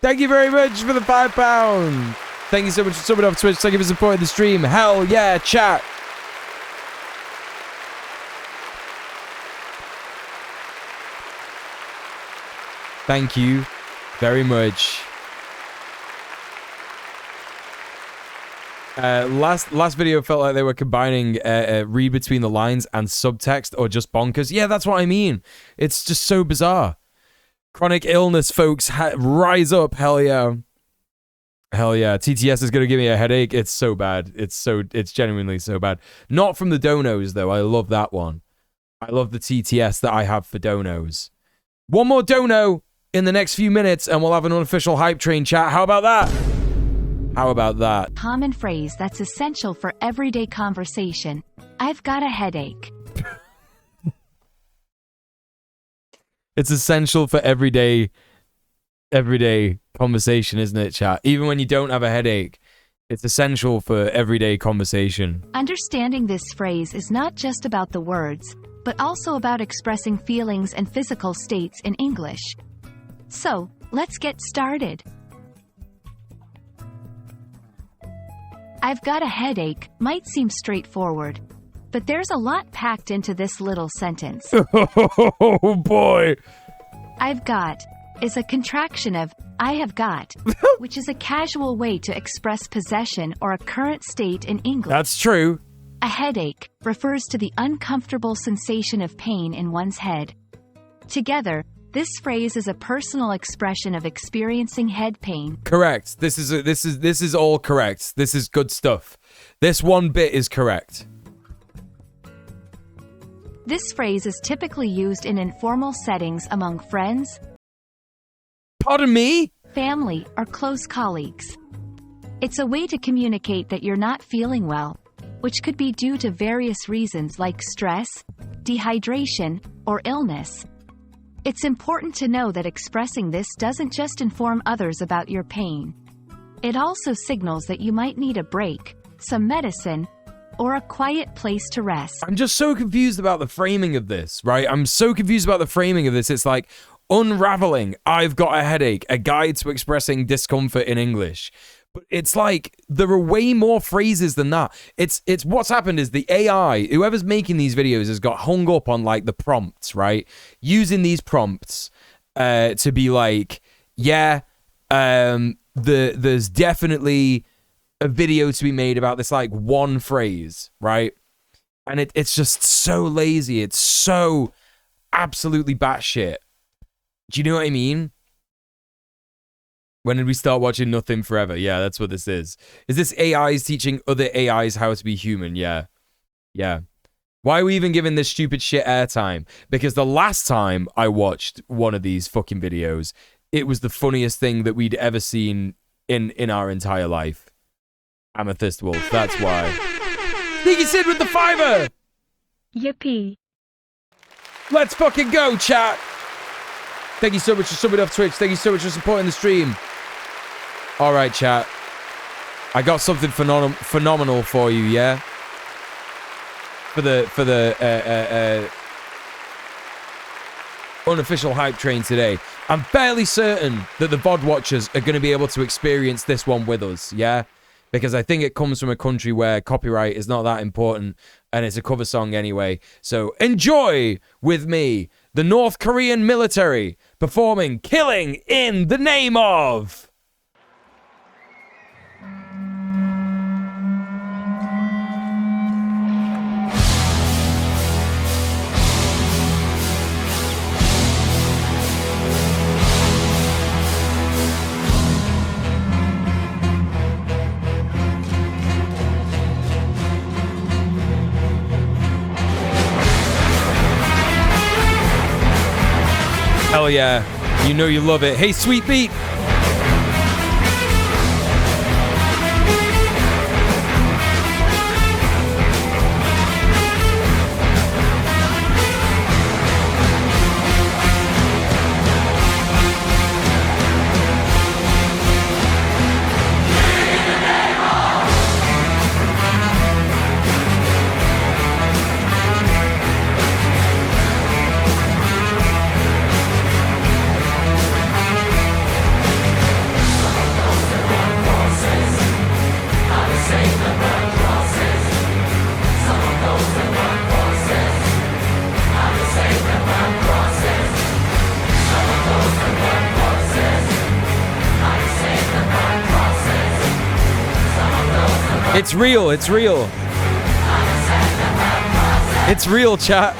Thank you very much for the £5. Thank you so much for subbing off Twitch. Thank you for supporting the stream. Hell yeah, chat. Thank you very much. Last video felt like they were combining read between the lines and subtext or just bonkers. Yeah, that's what I mean. It's just so bizarre. Chronic illness, folks, rise up. Hell yeah. Hell yeah. TTS is going to give me a headache. It's so bad. It's genuinely so bad. Not from the donos, though. I love that one. I love the TTS that I have for donos. One more dono in the next few minutes, and we'll have an unofficial hype train chat. How about that? How about that? Common phrase that's essential for everyday conversation. I've got a headache. It's essential for everyday conversation, isn't it, chat? Even when you don't have a headache, it's essential for everyday conversation. Understanding this phrase is not just about the words, but also about expressing feelings and physical states in English. So, let's get started. I've got a headache might seem straightforward, but there's a lot packed into this little sentence. Oh boy! I've got is a contraction of I have got, which is a casual way to express possession or a current state in English. That's true. A headache refers to the uncomfortable sensation of pain in one's head. Together, this phrase is a personal expression of experiencing head pain. Correct. This is all correct. This is good stuff. This one bit is correct. This phrase is typically used in informal settings among friends, pardon me, family, or close colleagues. It's a way to communicate that you're not feeling well, which could be due to various reasons like stress, dehydration, or illness. It's important to know that expressing this doesn't just inform others about your pain. It also signals that you might need a break, some medicine, or a quiet place to rest. I'm just so confused about the framing of this, right? I'm so confused about the framing of this. It's like, unraveling, I've got a headache, a guide to expressing discomfort in English. But it's like, there are way more phrases than that. It's what's happened is the AI, whoever's making these videos has got hung up on like the prompts, right? Using these prompts to be like, yeah, there's definitely a video to be made about this like one phrase, right? And it's just so lazy. It's so absolutely batshit. Do you know what I mean? When did we start watching Nothing Forever? Yeah, that's what this is. Is this AIs teaching other AIs how to be human? Yeah. Yeah. Why are we even giving this stupid shit airtime? Because the last time I watched one of these fucking videos, it was the funniest thing that we'd ever seen in our entire life. Amethyst Wolf, that's why. Sneaky Sid with the $5. Yippee. Let's fucking go, chat. Thank you so much for subbing off Twitch. Thank you so much for supporting the stream. All right, chat. I got something phenomenal for you, yeah? For the unofficial hype train today. I'm fairly certain that the VOD watchers are going to be able to experience this one with us, yeah? Because I think it comes from a country where copyright is not that important, and it's a cover song anyway. So enjoy with me the North Korean military performing Killing in the Name of. Hell yeah. You know you love it. Hey, Sweet Beat. It's real, it's real. It's real, chat.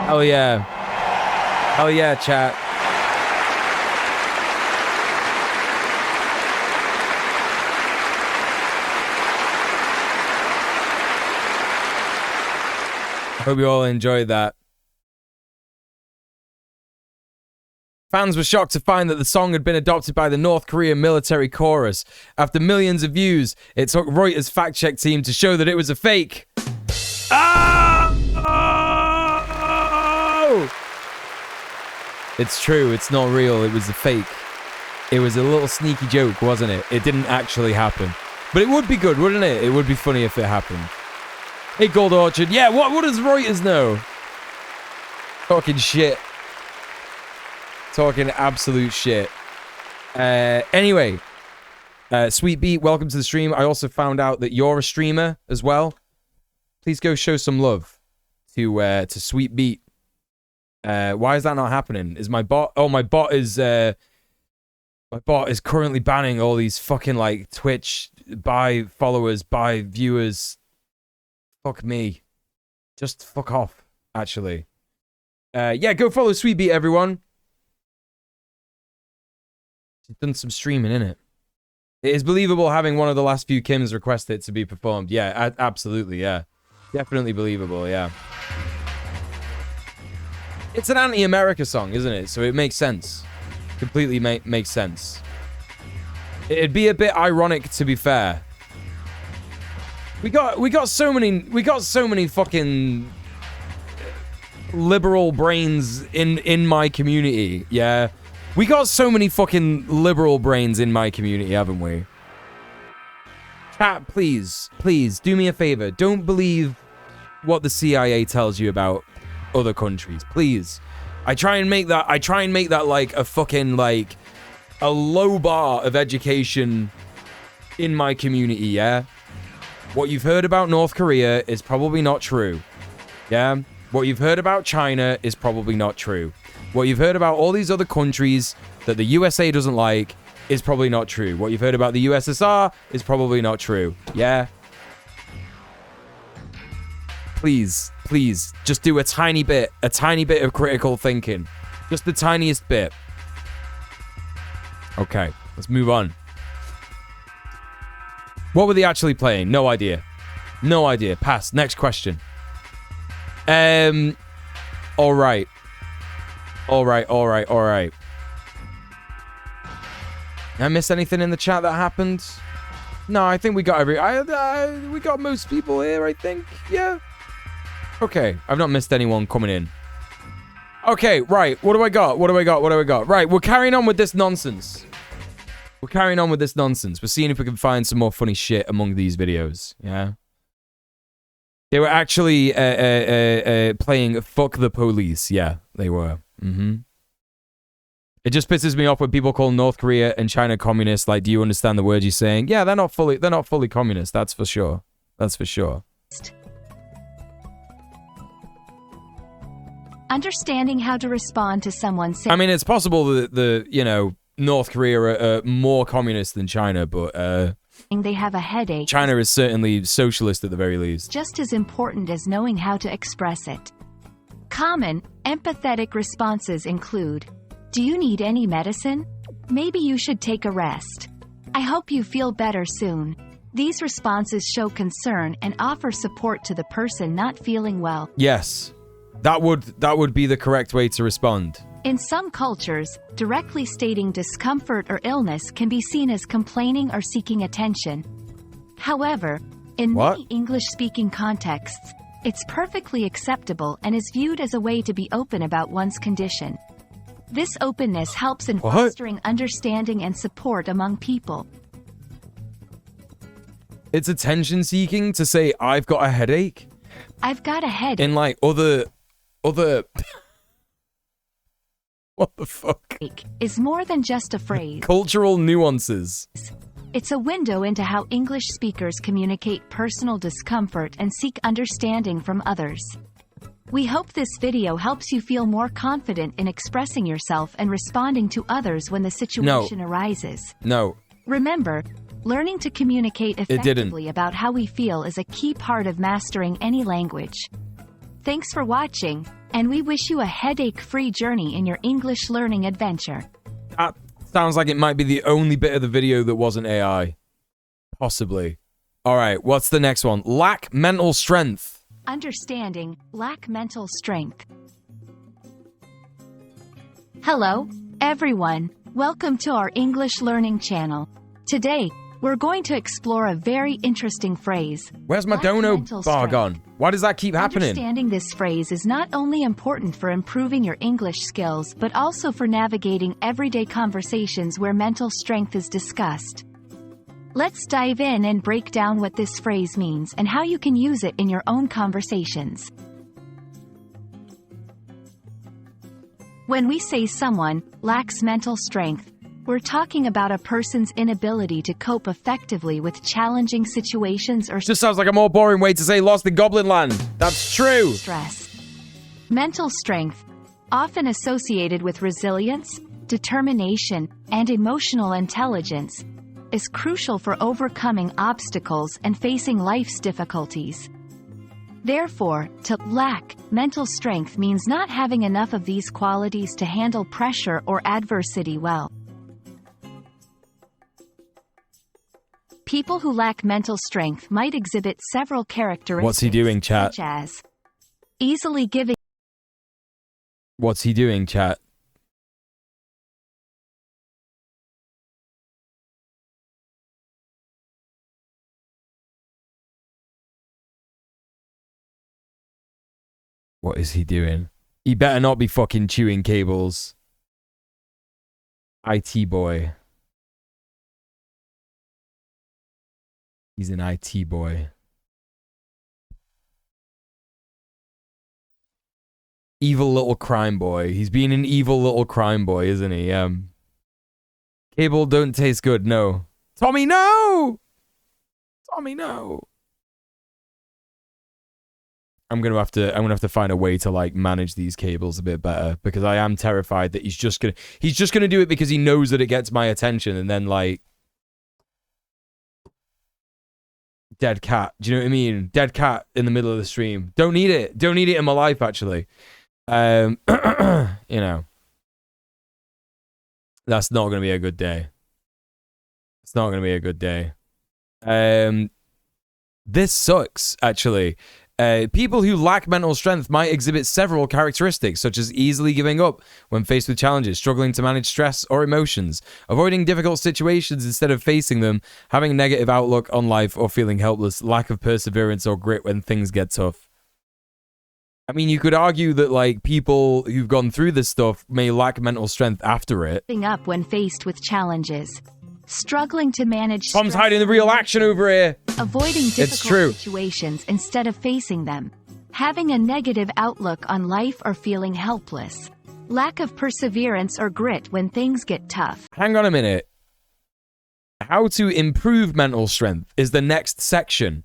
Hell yeah. Hell yeah, chat. Hope you all enjoyed that. Fans were shocked to find that the song had been adopted by the North Korean military chorus. After millions of views, it took Reuters' fact-check team to show that it was a fake. It's true, it's not real, it was a fake. It was a little sneaky joke, wasn't it? It didn't actually happen. But it would be good, wouldn't it? It would be funny if it happened. Hey, Gold Orchard. Yeah, what does Reuters know? Talking shit. Talking absolute shit. Anyway, Sweet Beat, welcome to the stream. I also found out that you're a streamer as well. Please go show some love to Sweet Beat. Why is that not happening? Is my bot? Oh, my bot is currently banning all these fucking like Twitch buy followers, buy viewers. Fuck me. Just fuck off. Actually. Yeah, go follow Sweet Beat, everyone. She's done some streaming, innit? It is believable having one of the last few Kims request it to be performed. Yeah, absolutely. Yeah, definitely believable. Yeah. It's an anti-America song, isn't it? So it makes sense. Completely makes sense. It'd be a bit ironic, to be fair. We got so many fucking liberal brains in my community. Yeah, we got so many fucking liberal brains in my community, haven't we? Chat, please do me a favor. Don't believe what the CIA tells you about other countries, please. I try and make that like a fucking like a low bar of education in my community. Yeah, what you've heard about North Korea is probably not true. Yeah, what you've heard about China is probably not true. What you've heard about all these other countries that the USA doesn't like is probably not true. What you've heard about the USSR is probably not true. Yeah. Please, just do a tiny bit of critical thinking. Just the tiniest bit. Okay, let's move on. What were they actually playing? No idea. Pass. Next question. All right. Did I miss anything in the chat that happened? No, I think we got we got most people here, I think. Yeah. Okay, I've not missed anyone coming in. Okay, right. What do I got? Right, we're carrying on with this nonsense. We're seeing if we can find some more funny shit among these videos. Yeah. They were actually playing Fuck the Police. Yeah, they were. It just pisses me off when people call North Korea and China communist. Like, do you understand the words you're saying? Yeah, they're not fully communist. That's for sure. That's for sure. Understanding how to respond to someone saying... I mean, it's possible that North Korea are more communist than China, but they have a headache. China is certainly socialist at the very least. Just as important as knowing how to express it. Common, empathetic responses include, do you need any medicine? Maybe you should take a rest. I hope you feel better soon. These responses show concern and offer support to the person not feeling well. Yes, that would be the correct way to respond. In some cultures, directly stating discomfort or illness can be seen as complaining or seeking attention. However, in many English-speaking contexts, it's perfectly acceptable and is viewed as a way to be open about one's condition. This openness helps in fostering understanding and support among people. It's attention seeking to say, I've got a headache. I've got a headache. In like other what the fuck? Is more than just a phrase. Cultural nuances. It's a window into how English speakers communicate personal discomfort and seek understanding from others. We hope this video helps you feel more confident in expressing yourself and responding to others when the situation arises. No. Remember, learning to communicate effectively about how we feel is a key part of mastering any language. Thanks for watching, and we wish you a headache-free journey in your English learning adventure. That sounds like it might be the only bit of the video that wasn't AI. Possibly. All right, what's the next one? Lack mental strength. Understanding, lack mental strength. Hello, everyone. Welcome to our English learning channel. Today, we're going to explore a very interesting phrase. Where's my dono bar gone? Why does that keep happening? Understanding this phrase is not only important for improving your English skills, but also for navigating everyday conversations where mental strength is discussed. Let's dive in and break down what this phrase means and how you can use it in your own conversations. When we say someone lacks mental strength, we're talking about a person's inability to cope effectively with challenging situations or just sounds like a more boring way to say lost in Goblin Land. That's true. Stress. Mental strength, often associated with resilience, determination, and emotional intelligence, is crucial for overcoming obstacles and facing life's difficulties. Therefore, to lack mental strength means not having enough of these qualities to handle pressure or adversity well. People who lack mental strength might exhibit several characteristics. What's he doing, chat? Such as easily giving. What's he doing, chat? What is he doing? He better not be fucking chewing cables. IT boy. He's an IT boy. Evil little crime boy. He's being an evil little crime boy, isn't he? Cable don't taste good, no. Tommy, no! Tommy, no! I'm gonna have to find a way to like manage these cables a bit better, because I am terrified that he's just gonna do it because he knows that it gets my attention, and then like dead cat. Do you know what I mean? Dead cat in the middle of the stream. Don't need it. Don't need it in my life, actually. You know. That's not going to be a good day. It's not going to be a good day. This sucks, actually. People who lack mental strength might exhibit several characteristics, such as easily giving up when faced with challenges, struggling to manage stress or emotions, avoiding difficult situations instead of facing them, having a negative outlook on life or feeling helpless, lack of perseverance or grit when things get tough. I mean, you could argue that, like, people who've gone through this stuff may lack mental strength after it. Up when faced with challenges. Struggling to manage Tom's hiding the real action over here. Avoiding difficult situations instead of facing them. Having a negative outlook on life or feeling helpless. lack of perseverance or grit when things get tough. Hang on a minute. How to improve mental strength is the next section.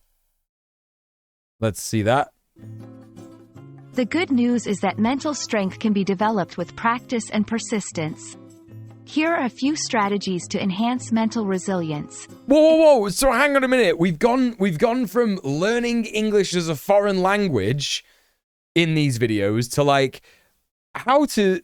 Let's see that. The good news is that mental strength can be developed with practice and persistence. Here are a few strategies to enhance mental resilience. Whoa. So hang on a minute. We've gone from learning English as a foreign language in these videos to like how to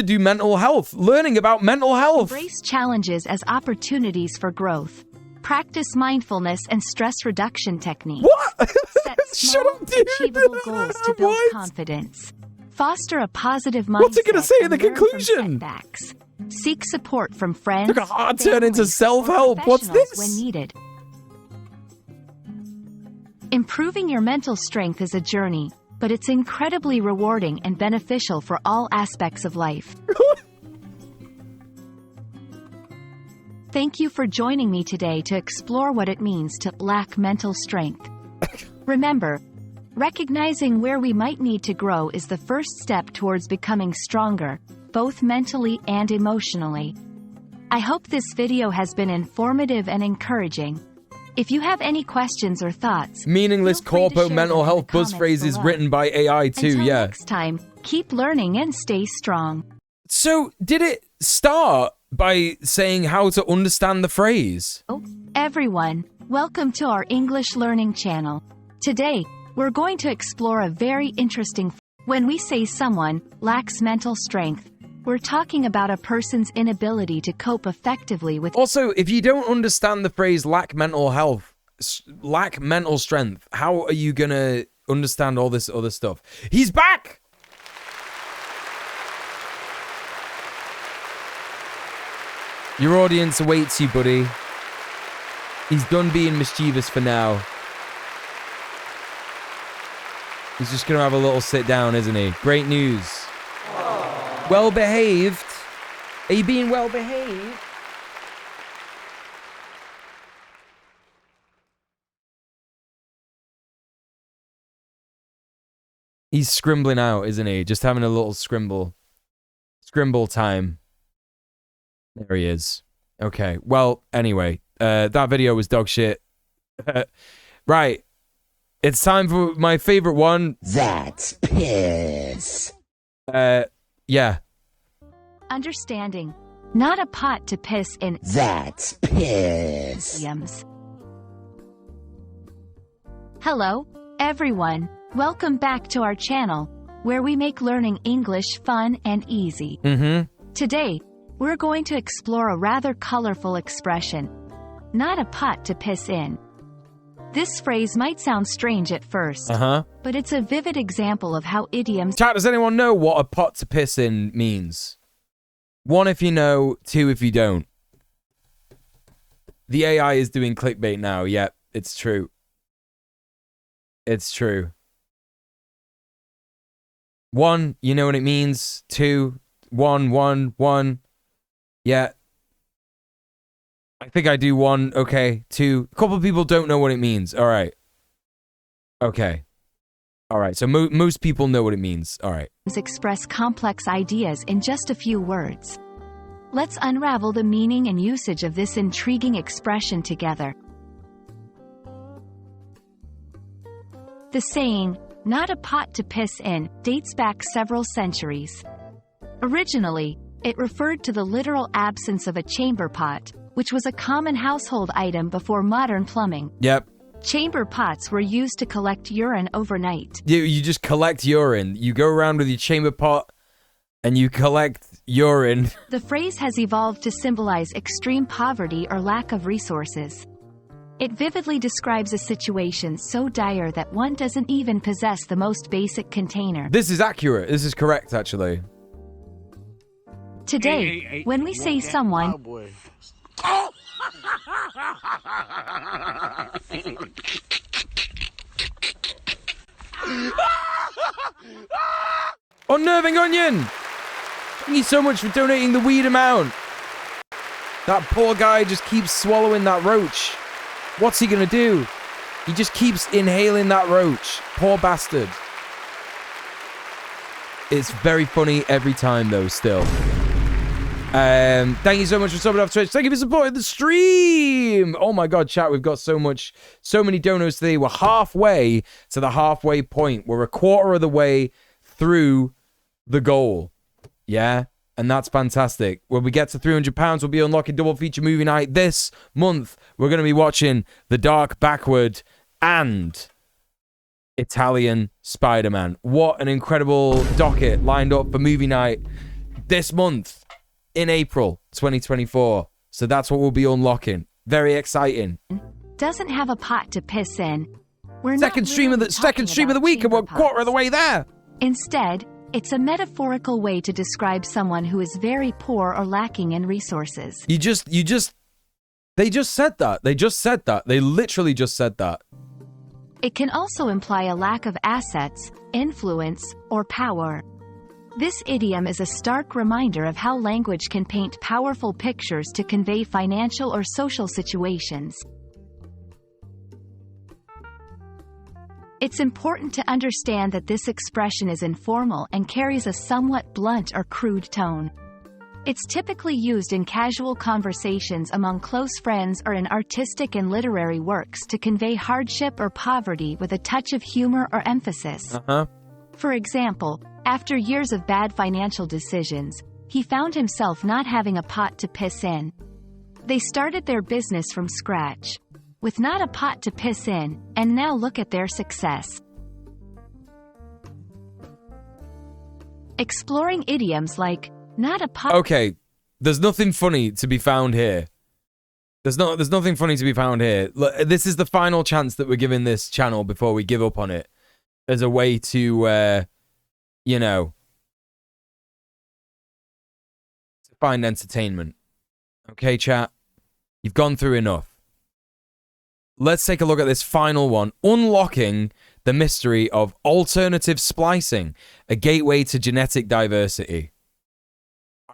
do mental health, learning about mental health. Embrace challenges as opportunities for growth. Practice mindfulness and stress reduction techniques. What? Set small, achievable goals to build confidence. Foster a positive mindset. What's it going to say in the conclusion? Setbacks. Seek support from friends. Look at hard turn into self-help. What's this? When needed. Improving your mental strength is a journey, but it's incredibly rewarding and beneficial for all aspects of life. Thank you for joining me today to explore what it means to lack mental strength. Remember, recognizing where we might need to grow is the first step towards becoming stronger, both mentally and emotionally. I hope this video has been informative and encouraging. If you have any questions or thoughts, meaningless corpo mental health buzz phrases written by AI too. Until yeah. Next time, keep learning and stay strong. So, did it start by saying how to understand the phrase? Everyone, welcome to our English learning channel. Today, we're going to explore a very interesting. When we say someone lacks mental strength, we're talking about a person's inability to cope effectively with. Also, if you don't understand the phrase lack mental strength, how are you gonna understand all this other stuff? He's back! Your audience awaits you, buddy. He's done being mischievous for now. He's just gonna have a little sit down, isn't he? Great news. Well behaved. Are you being well behaved? He's scribbling out, isn't he? Just having a little scrimble time. There he is. Okay. Well, anyway, that video was dog shit. Right. It's time for my favorite one. That's piss. Yeah. Understanding. Not a pot to piss in. That's piss. Hello, everyone. Welcome back to our channel, where we make learning English fun and easy. Today, we're going to explore a rather colorful expression. Not a pot to piss in. This phrase might sound strange at first, but it's a vivid example of how idioms... Chat, does anyone know what a pot to piss in means? 1 if you know, 2 if you don't. The AI is doing clickbait now. Yep, it's true. It's true. 1, you know what it means. 2, 1. Yeah. I think I do 1. Okay. 2. A couple of people don't know what it means. All right. Okay. All right. So most people know what it means. All right. Express complex ideas in just a few words. Let's unravel the meaning and usage of this intriguing expression together. The saying, not a pot to piss in, dates back several centuries. Originally, it referred to the literal absence of a chamber pot, which was a common household item before modern plumbing. Yep. Chamber pots were used to collect urine overnight. You just collect urine. You go around with your chamber pot and you collect urine. The phrase has evolved to symbolize extreme poverty or lack of resources. It vividly describes a situation so dire that one doesn't even possess the most basic container. This is accurate. This is correct, actually. Today, when we say someone... Unnerving Onion! Thank you so much for donating the weed amount. That poor guy just keeps swallowing that roach. What's he gonna do? He just keeps inhaling that roach. Poor bastard. It's very funny every time, though, still. Thank you so much for subbing off Twitch. Thank you for supporting the stream. Oh my god, chat, we've got so many donos today. We're halfway to the halfway point. We're a quarter of the way through the goal. Yeah, and that's fantastic. When we get to £300, we'll be unlocking double feature movie night this month. We're going to be watching The Dark Backward and Italian Spider-Man. What an incredible docket lined up for movie night this month in April 2024. So that's what we'll be unlocking. Very exciting. Doesn't have a pot to piss in. Second stream of the week, and we're a quarter of the way there. Instead, it's a metaphorical way to describe someone who is very poor or lacking in resources. They just said that. They literally just said that. It can also imply a lack of assets, influence, or power. This idiom is a stark reminder of how language can paint powerful pictures to convey financial or social situations. It's important to understand that this expression is informal and carries a somewhat blunt or crude tone. It's typically used in casual conversations among close friends or in artistic and literary works to convey hardship or poverty with a touch of humor or emphasis. For example, after years of bad financial decisions, he found himself not having a pot to piss in. They started their business from scratch, with not a pot to piss in, and now look at their success. Exploring idioms like not a pot. Okay, there's nothing funny to be found here. There's nothing funny to be found here. Look, this is the final chance that we're giving this channel before we give up on it, as a way to, you know, to find entertainment. Okay, chat? You've gone through enough. Let's take a look at this final one. Unlocking the mystery of alternative splicing, a gateway to genetic diversity.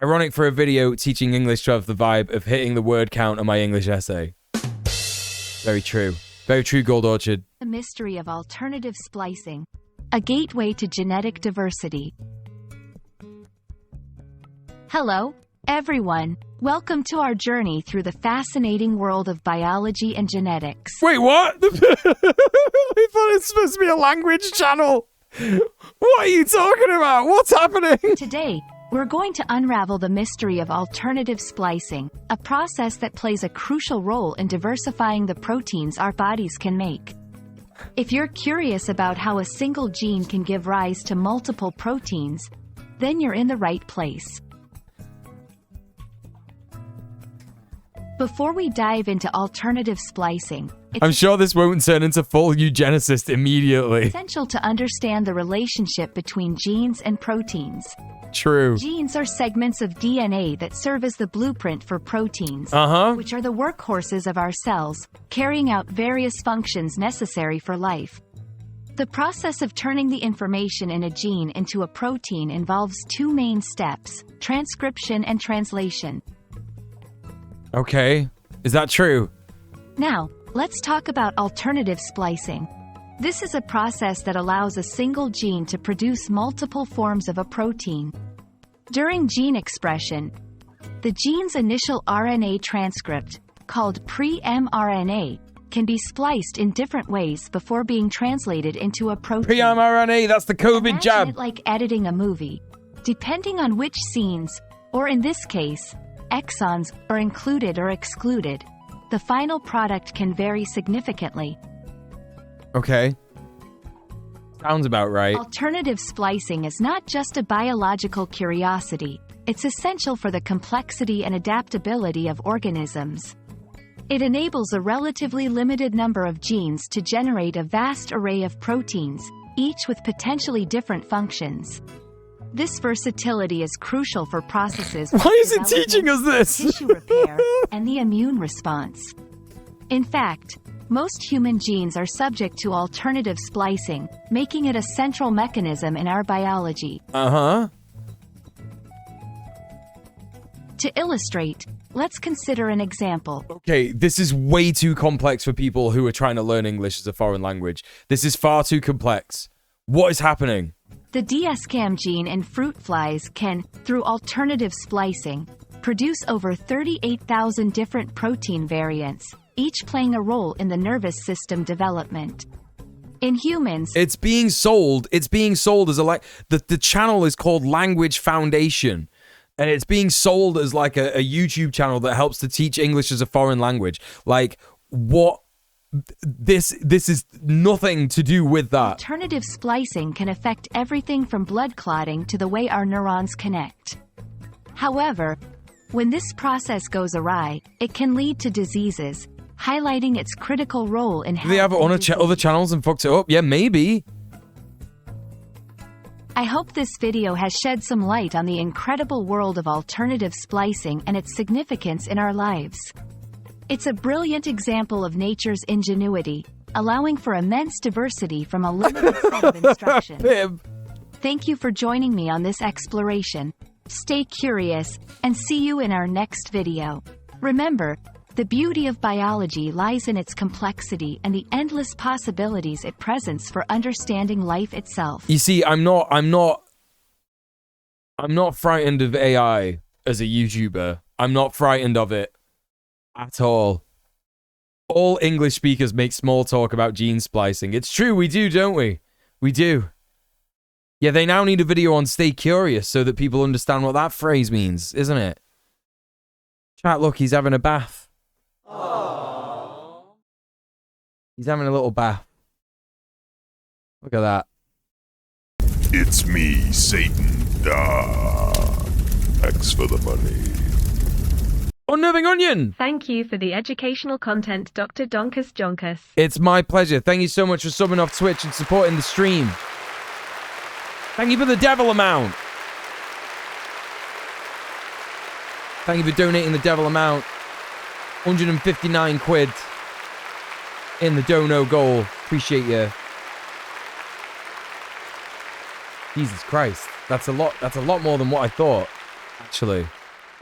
Ironic for a video teaching English to have the vibe of hitting the word count on my English essay. Very true. Very true, Gold Orchard. The mystery of alternative splicing, a gateway to genetic diversity. Hello, everyone. Welcome to our journey through the fascinating world of biology and genetics. Wait, what? I thought it was supposed to be a language channel. What are you talking about? What's happening? Today, we're going to unravel the mystery of alternative splicing, a process that plays a crucial role in diversifying the proteins our bodies can make. If you're curious about how a single gene can give rise to multiple proteins, then you're in the right place. Before we dive into alternative splicing, I'm sure this won't turn into full eugenicist immediately. It's essential to understand the relationship between genes and proteins. True. Genes are segments of DNA that serve as the blueprint for proteins, which are the workhorses of our cells, carrying out various functions necessary for life. The process of turning the information in a gene into a protein involves two main steps: transcription and translation. Okay, is that true? Now, let's talk about alternative splicing. This is a process that allows a single gene to produce multiple forms of a protein. During gene expression, the gene's initial RNA transcript, called pre-mRNA, can be spliced in different ways before being translated into a protein. Pre-mRNA, that's the COVID jab. It like editing a movie. Depending on which scenes, or in this case, exons, are included or excluded, the final product can vary significantly. Okay. Sounds about right. Alternative splicing is not just a biological curiosity, it's essential for the complexity and adaptability of organisms. It enables a relatively limited number of genes to generate a vast array of proteins, each with potentially different functions. This versatility is crucial for processes. Why is it teaching us this? Tissue repair and the immune response. In fact, most human genes are subject to alternative splicing, making it a central mechanism in our biology. To illustrate, let's consider an example. Okay, this is way too complex for people who are trying to learn English as a foreign language. This is far too complex. What is happening? The dscam gene in fruit flies can, through alternative splicing, produce over 38,000 different protein variants, each playing a role in the nervous system development. In humans, it's being sold as the channel is called Language Foundation, and it's being sold as like a YouTube channel that helps to teach English as a foreign language. Like, what? This is nothing to do with that. Alternative splicing can affect everything from blood clotting to the way our neurons connect. However, when this process goes awry, it can lead to diseases, highlighting its critical role in health. Do they have it on other channels and fucked it up? Yeah, maybe. I hope this video has shed some light on the incredible world of alternative splicing and its significance in our lives. It's a brilliant example of nature's ingenuity, allowing for immense diversity from a limited set of instructions. Thank you for joining me on this exploration. Stay curious, and see you in our next video. Remember, the beauty of biology lies in its complexity and the endless possibilities it presents for understanding life itself. You see, I'm not frightened of AI as a YouTuber. I'm not frightened of it at all. All English speakers make small talk about gene splicing. It's true, we do, don't we? We do. Yeah, they now need a video on Stay Curious so that people understand what that phrase means, isn't it? Chat, look, he's having a bath. Aww. He's having a little bath. Look at that. It's me, Satan. Thanks for the money. Unnerving Onion! Thank you for the educational content, Dr. Donkus Jonkus. It's my pleasure. Thank you so much for subbing off Twitch and supporting the stream. Thank you for the devil amount. Thank you for donating the devil amount. 159 quid in the dono goal. Appreciate you. Jesus Christ. That's a lot more than what I thought, actually.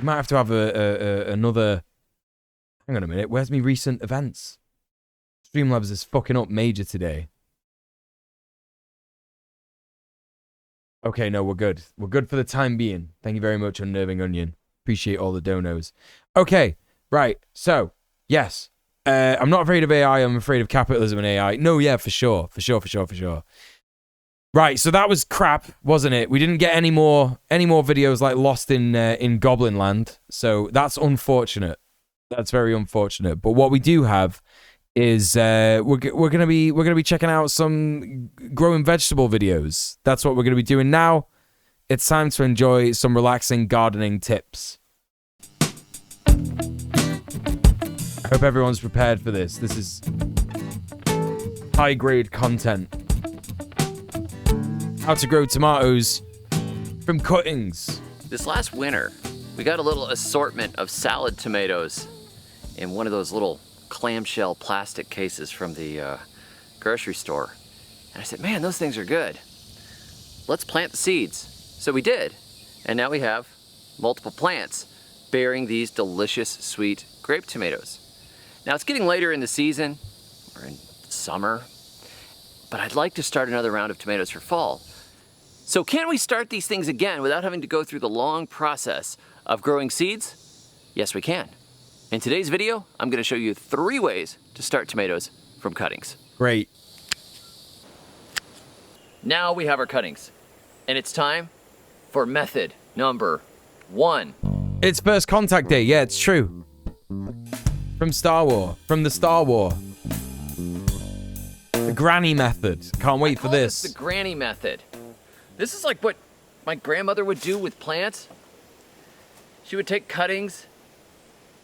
I might have to have another... Hang on a minute. Where's my recent events? Streamlabs is fucking up major today. Okay, no, we're good. We're good for the time being. Thank you very much, Unnerving Onion. Appreciate all the donos. Okay, right. So, yes. I'm not afraid of AI. I'm afraid of capitalism and AI. No, yeah, for sure. For sure. Right, so that was crap, wasn't it? We didn't get any more videos like Lost in Goblin Land. So that's unfortunate. That's very unfortunate. But what we do have is we're gonna be checking out some growing vegetable videos. That's what we're gonna be doing now. It's time to enjoy some relaxing gardening tips. I hope everyone's prepared for this. This is high grade content. How to grow tomatoes from cuttings. This last winter, we got a little assortment of salad tomatoes in one of those little clamshell plastic cases from the grocery store. And I said, man, those things are good. Let's plant the seeds. So we did. And now we have multiple plants bearing these delicious, sweet grape tomatoes. Now it's getting later in the season, or in summer, but I'd like to start another round of tomatoes for fall. So can we start these things again without having to go through the long process of growing seeds? Yes, we can. In today's video, I'm going to show you 3 ways to start tomatoes from cuttings. Great. Now we have our cuttings, and it's time for method number 1. It's first contact day. Yeah, it's true. From the Star War. The granny method. Can't wait for this. The granny method. This is like what my grandmother would do with plants. She would take cuttings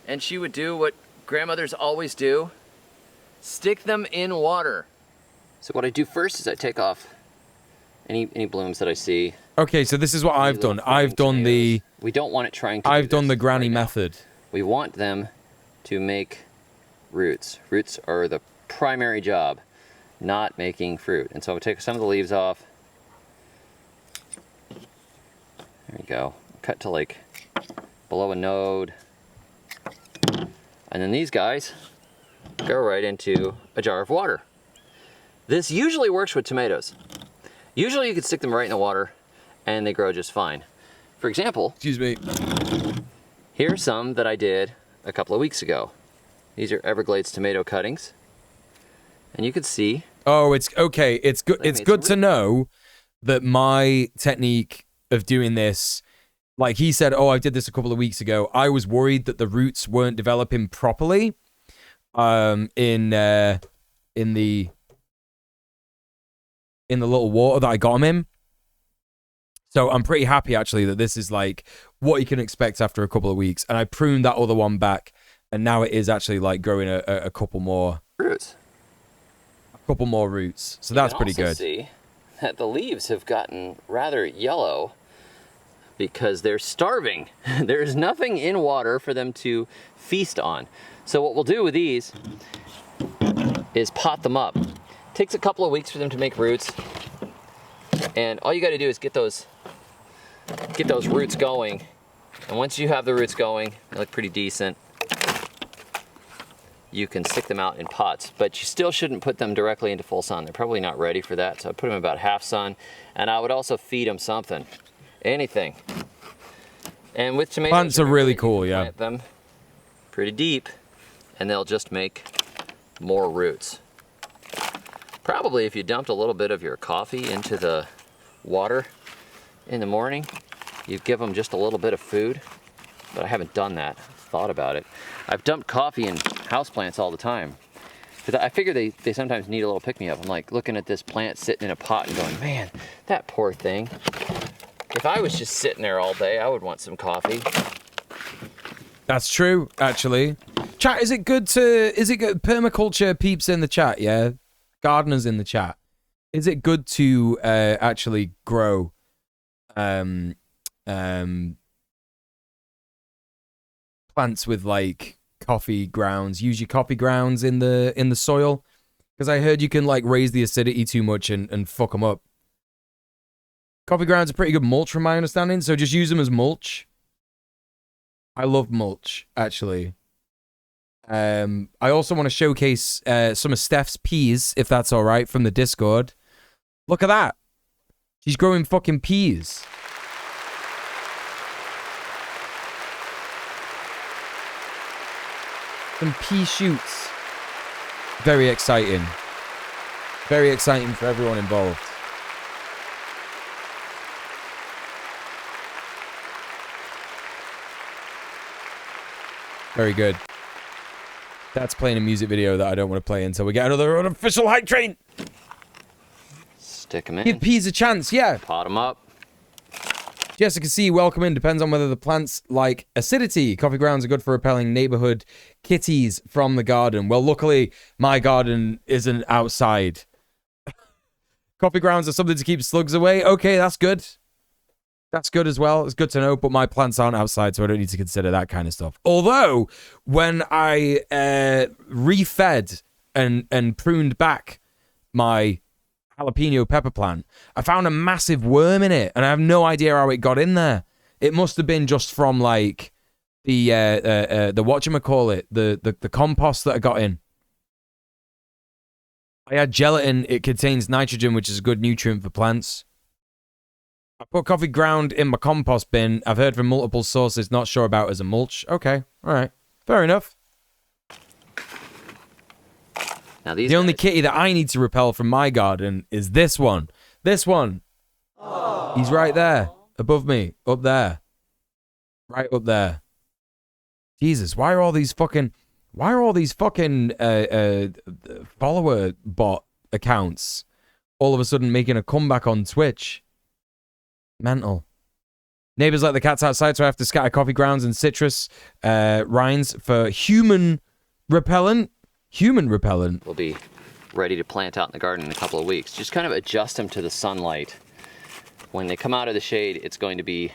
and she would do what grandmothers always do. Stick them in water. So what I do first is I take off any blooms that I see. Okay, so this is what I've done. I've done the... We don't want it trying to I've done the granny method. We want them to make roots. Roots are the primary job, not making fruit. And so I'll take some of the leaves off. There you go. Cut to like below a node. And then these guys go right into a jar of water. This usually works with tomatoes. Usually you can stick them right in the water and they grow just fine. For example, excuse me, here's some that I did a couple of weeks ago. These are Everglades tomato cuttings. And you can see. Oh, it's okay. It's good. It's good to know that my technique of doing this, like he said, oh, I did this a couple of weeks ago. I was worried that the roots weren't developing properly in the little water that I got them in. So I'm pretty happy actually that this is like what you can expect after a couple of weeks. And I pruned that other one back, and now it is actually like growing a couple more roots. Couple more roots, so that's pretty good. See that the leaves have gotten rather yellow because they're starving. There's nothing in water for them to feast on. So what we'll do with these is pot them up. Takes a couple of weeks for them to make roots, and all you got to do is get those roots going. And once you have the roots going, they look pretty decent. You can stick them out in pots, but you still shouldn't put them directly into full sun. They're probably not ready for that, so I put them about half sun, and I would also feed them something, anything. And with tomatoes, plants are really cool, yeah. Plant them pretty deep, and they'll just make more roots. Probably if you dumped a little bit of your coffee into the water in the morning, you'd give them just a little bit of food, but I haven't done that. Thought about it. I've dumped coffee in houseplants all the time. Because I figure they sometimes need a little pick-me-up. I'm like looking at this plant sitting in a pot and going, man, that poor thing. If I was just sitting there all day, I would want some coffee. That's true, actually. Chat, is it good, permaculture peeps in the chat, yeah? Gardeners in the chat. Is it good to actually grow plants with like coffee grounds? Use your coffee grounds in the soil, because I heard you can like raise the acidity too much and fuck them up. Coffee grounds are pretty good mulch from my understanding, so just use them as mulch. I love mulch, actually. I also want to showcase some of Steph's peas, if that's all right, from the Discord. Look at that. She's growing fucking peas. Some pea shoots. Very exciting. Very exciting for everyone involved. Very good. That's playing a music video that I don't want to play until we get another unofficial hype train. Stick them in. Give peas a chance, yeah. Pot them up. Jessica C, welcome in. Depends on whether the plants like acidity. Coffee grounds are good for repelling neighborhood kitties from the garden. Well, luckily, my garden isn't outside. Coffee grounds are something to keep slugs away. Okay, that's good. That's good as well. It's good to know, but my plants aren't outside, so I don't need to consider that kind of stuff. Although, when I refed and pruned back my jalapeno pepper plant, I found a massive worm in it, and I have no idea how it got in there. It must have been just from like the whatchamacallit, the compost that I got in. I had gelatin. It contains nitrogen, which is a good nutrient for plants. I put coffee ground in my compost bin. I've heard from multiple sources, not sure about as a mulch. Okay, all right, fair enough. Now these the only kitty that I need to repel from my garden is this one. This one. Aww. He's right there, above me, up there. Right up there. Jesus, why are all these fucking follower bot accounts all of a sudden making a comeback on Twitch? Mental. Neighbors let the cats outside, so I have to scatter coffee grounds and citrus rinds for human repellent. Human repellent. Will be ready to plant out in the garden in a couple of weeks. Just kind of adjust them to the sunlight. When they come out of the shade, it's going to be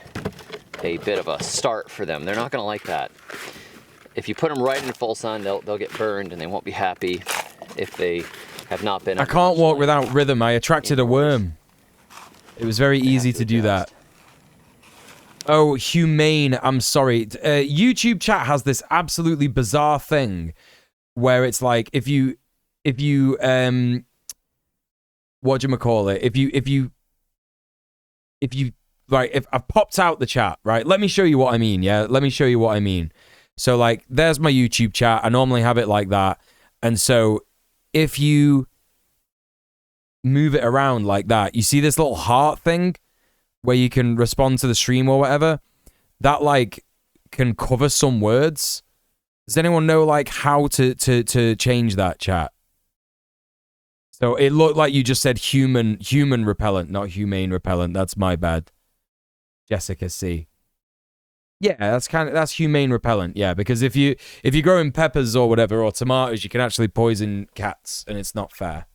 a bit of a start for them. They're not going to like that. If you put them right in full sun, they'll get burned and they won't be happy if they have not been. I can't walk without rhythm. I attracted a worm. It was very easy to do that. Oh, humane. I'm sorry. YouTube chat has this absolutely bizarre thing where it's like if you what do you call it? If you if you, right, if I've popped out the chat, right, let me show you what I mean, yeah? Let me show you what I mean. So, like, there's my YouTube chat. I normally have it like that. And so, if you move it around like that, you see this little heart thing where you can respond to the stream or whatever? That, like, can cover some words. Does anyone know, like, how to change that, chat? So, it looked like you just said human repellent, not humane repellent. That's my bad. Jessica C. Yeah, that's humane repellent. Yeah, because if you're growing peppers or whatever or tomatoes, you can actually poison cats, and it's not fair.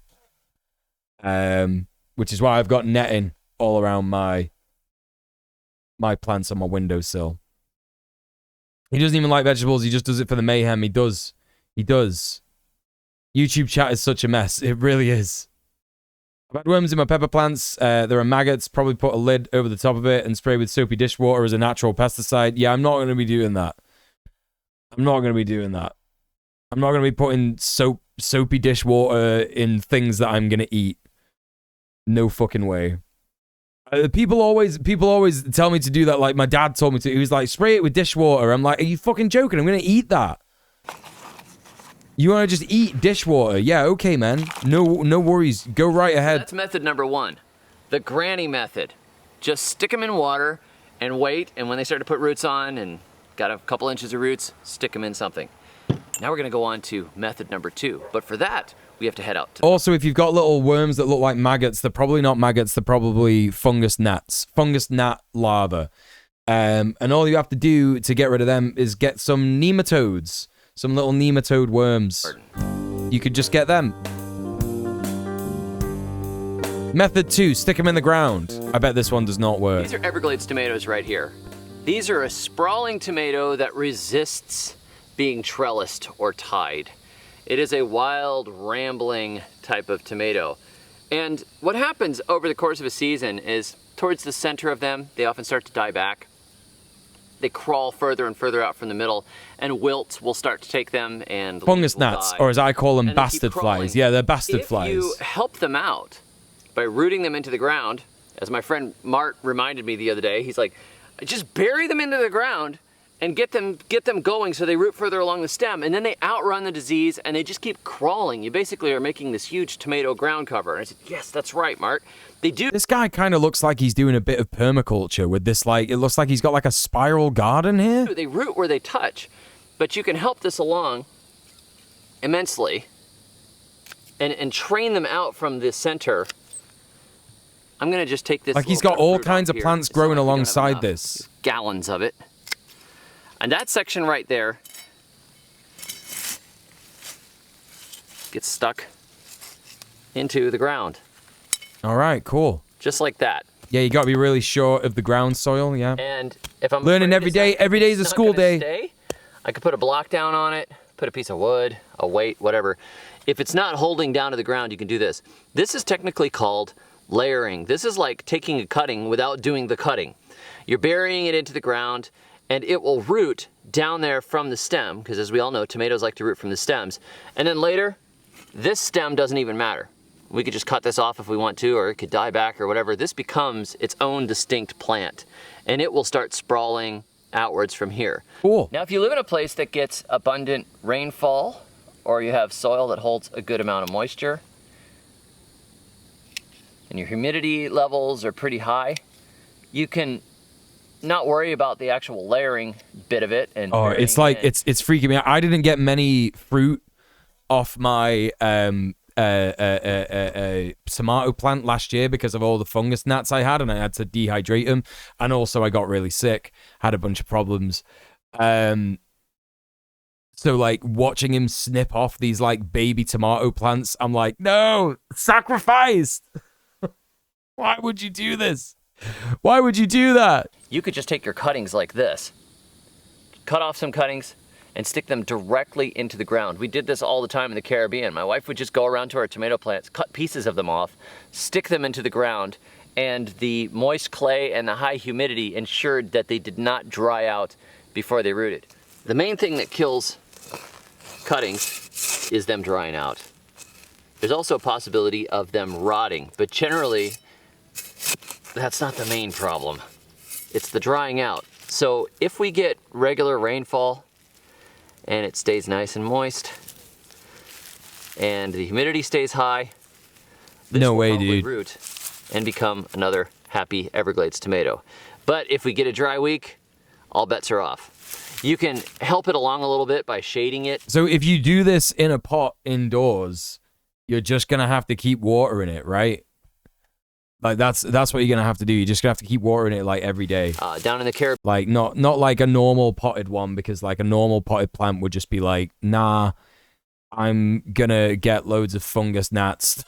Which is why I've got netting all around my plants on my windowsill. He doesn't even like vegetables. He just does it for the mayhem. He does. YouTube chat is such a mess. It really is. I've had worms in my pepper plants. There are maggots. Probably put a lid over the top of it and spray with soapy dishwater as a natural pesticide. Yeah, I'm not going to be doing that. I'm not going to be putting soapy dishwater in things that I'm going to eat. No fucking way. People always tell me to do that. Like, my dad told me to. He was like, spray it with dishwater. I'm like, are you fucking joking? I'm going to eat that. You want to just eat dishwater? Yeah, okay, man. No worries. Go right ahead. That's method number 1. The granny method. Just stick them in water and wait, and when they start to put roots on and got a couple inches of roots, stick them in something. Now we're going to go on to method number 2. But for that, we have to head out to... Also, if you've got little worms that look like maggots, they're probably not maggots. They're probably fungus gnats. Fungus gnat larvae. And all you have to do to get rid of them is get some nematodes. Some little nematode worms. You could just get them. Method 2, stick them in the ground. I bet this one does not work. These are Everglades tomatoes right here. These are a sprawling tomato that resists being trellised or tied. It is a wild, rambling type of tomato. And what happens over the course of a season is towards the center of them, they often start to die back. They crawl further and further out from the middle, and wilt will start to take them, and fungus gnats, or as I call them, bastard flies. Yeah, they're bastard flies. If you help them out by rooting them into the ground, as my friend Mart reminded me the other day, he's like, just bury them into the ground and get them going so they root further along the stem, and then they outrun the disease and they just keep crawling. You basically are making this huge tomato ground cover. And I said, yes, that's right, Mart. They do. This guy kind of looks like he's doing a bit of permaculture with this, like, it looks like he's got like a spiral garden here. They root where they touch, but you can help this along immensely and train them out from the center. I'm going to just take this. Like, he's got all kinds of plants growing alongside this. Gallons of it. And that section right there gets stuck into the ground. All right, cool. Just like that. Yeah, you got to be really sure of the ground soil, yeah. And if I'm learning every day is a school day. I could put a block down on it, put a piece of wood, a weight, whatever. If it's not holding down to the ground, you can do this. This is technically called layering. This is like taking a cutting without doing the cutting. You're burying it into the ground, and it will root down there from the stem, because as we all know, tomatoes like to root from the stems. And then later, this stem doesn't even matter. We could just cut this off if we want to, or it could die back or whatever. This becomes its own distinct plant, and it will start sprawling outwards from here. Cool. Now, if you live in a place that gets abundant rainfall, or you have soil that holds a good amount of moisture, and your humidity levels are pretty high, you can not worry about the actual layering bit of it. And it's like, it's freaking me out. I didn't get many fruit off my tomato plant last year because of all the fungus gnats I had, and I had to dehydrate them, and also I got really sick, had a bunch of problems. So like watching him snip off these like baby tomato plants, I'm like, no, sacrificed. Why would you do this? Why would you do that? You could just take your cuttings like this, cut off some cuttings, and stick them directly into the ground. We did this all the time in the Caribbean. My wife would just go around to our tomato plants, cut pieces of them off, stick them into the ground, and the moist clay and the high humidity ensured that they did not dry out before they rooted. The main thing that kills cuttings is them drying out. There's also a possibility of them rotting, but generally that's not the main problem. It's the drying out. So if we get regular rainfall and it stays nice and moist and the humidity stays high, this No will way, probably dude. root and become another happy Everglades tomato. But if we get a dry week, all bets are off. You can help it along a little bit by shading it. So if you do this in a pot indoors, you're just gonna have to keep watering it, right? Like that's what you're gonna have to do. You're just gonna have to keep watering it like every day. Down in the Caribbean, like not like a normal potted one, because like a normal potted plant would just be like, nah, I'm gonna get loads of fungus gnats.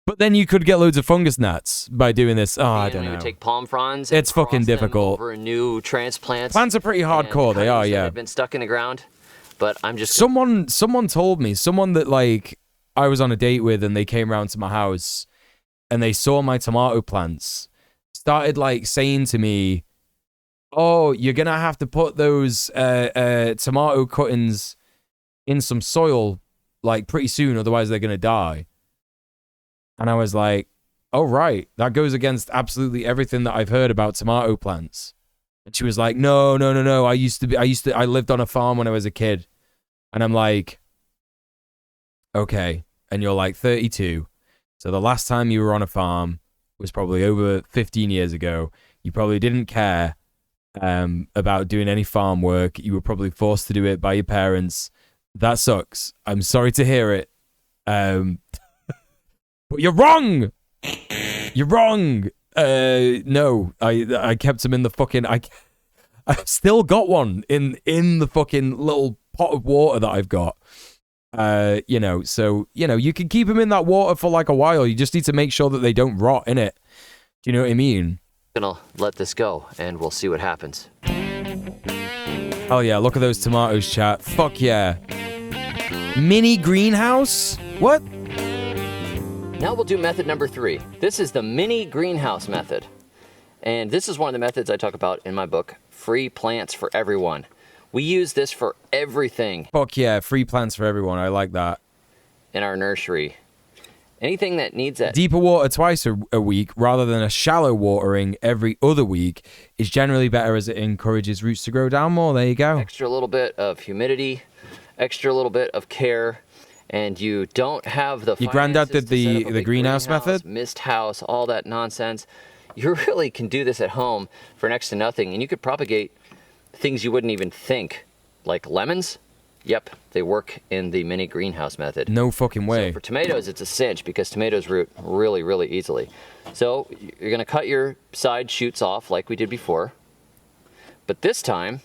But then you could get loads of fungus gnats by doing this. Oh, I don't we know. would take palm fronds. And It's fucking cross them difficult. over new transplants. Plants are pretty hardcore. They are, yeah. They've been stuck in the ground, but I'm just Someone told me, someone that like I was on a date with, and they came around to my house and they saw my tomato plants, started like saying to me, "Oh, you're gonna have to put those tomato cuttings in some soil like pretty soon, otherwise they're gonna die." And I was like, "Oh right, that goes against absolutely everything that I've heard about tomato plants." And she was like, "No. I lived on a farm when I was a kid." And I'm like, "Okay." And you're like 32. So the last time you were on a farm was probably over 15 years ago. You probably didn't care about doing any farm work. You were probably forced to do it by your parents. That sucks. I'm sorry to hear it. But you're wrong. You're wrong. No, I kept them in the fucking. I still got one in the fucking little pot of water that I've got. So you can keep them in that water for like a while. You just need to make sure that they don't rot in it. Do you know what I mean? gonna let this go and we'll see what happens. Hell yeah, look at those tomatoes, chat. Fuck yeah. Mini greenhouse? What? Now we'll do method number 3. This is the mini greenhouse method. And this is one of the methods I talk about in my book, Free Plants for Everyone. We use this for everything. Fuck yeah, free plants for everyone. I like that. In our nursery. Anything that needs that. Deeper water twice a week rather than a shallow watering every other week is generally better, as it encourages roots to grow down more. There you go. Extra little bit of humidity, extra little bit of care, and you don't have the Your granddad did the greenhouse method? Mist house, all that nonsense. You really can do this at home for next to nothing, and you could propagate things you wouldn't even think, like lemons. Yep, they work in the mini greenhouse method. No fucking way. So for tomatoes, it's a cinch because tomatoes root really, really easily. So you're going to cut your side shoots off like we did before. But this time...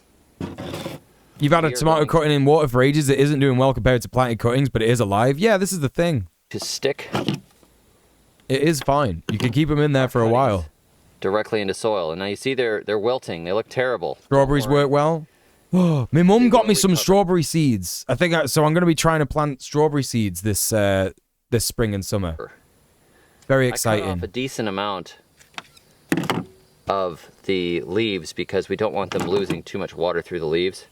You've had a tomato cutting in water for ages that isn't doing well compared to planted cuttings, but it is alive. Yeah, this is the thing. To stick... It is fine. You can keep them in there for a while. Directly into soil. And now you see they're wilting. They look terrible. Strawberries work well. Oh, my mum got me some strawberry seeds. I think so. I'm going to be trying to plant strawberry seeds this spring and summer. Very exciting. I cut off a decent amount of the leaves because we don't want them losing too much water through the leaves.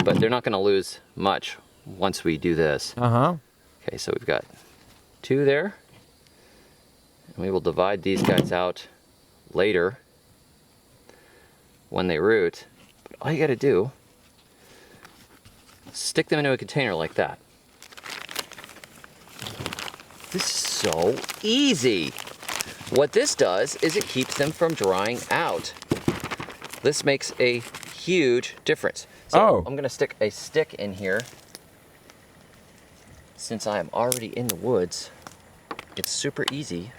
But they're not going to lose much once we do this. Uh-huh. Okay, so we've got 2 there. And we will divide these guys out later when they root. All you gotta do is stick them into a container like that. This is so easy. What this does is it keeps them from drying out. This makes a huge difference. So I'm gonna stick a stick in here. Since I am already in the woods, it's super easy.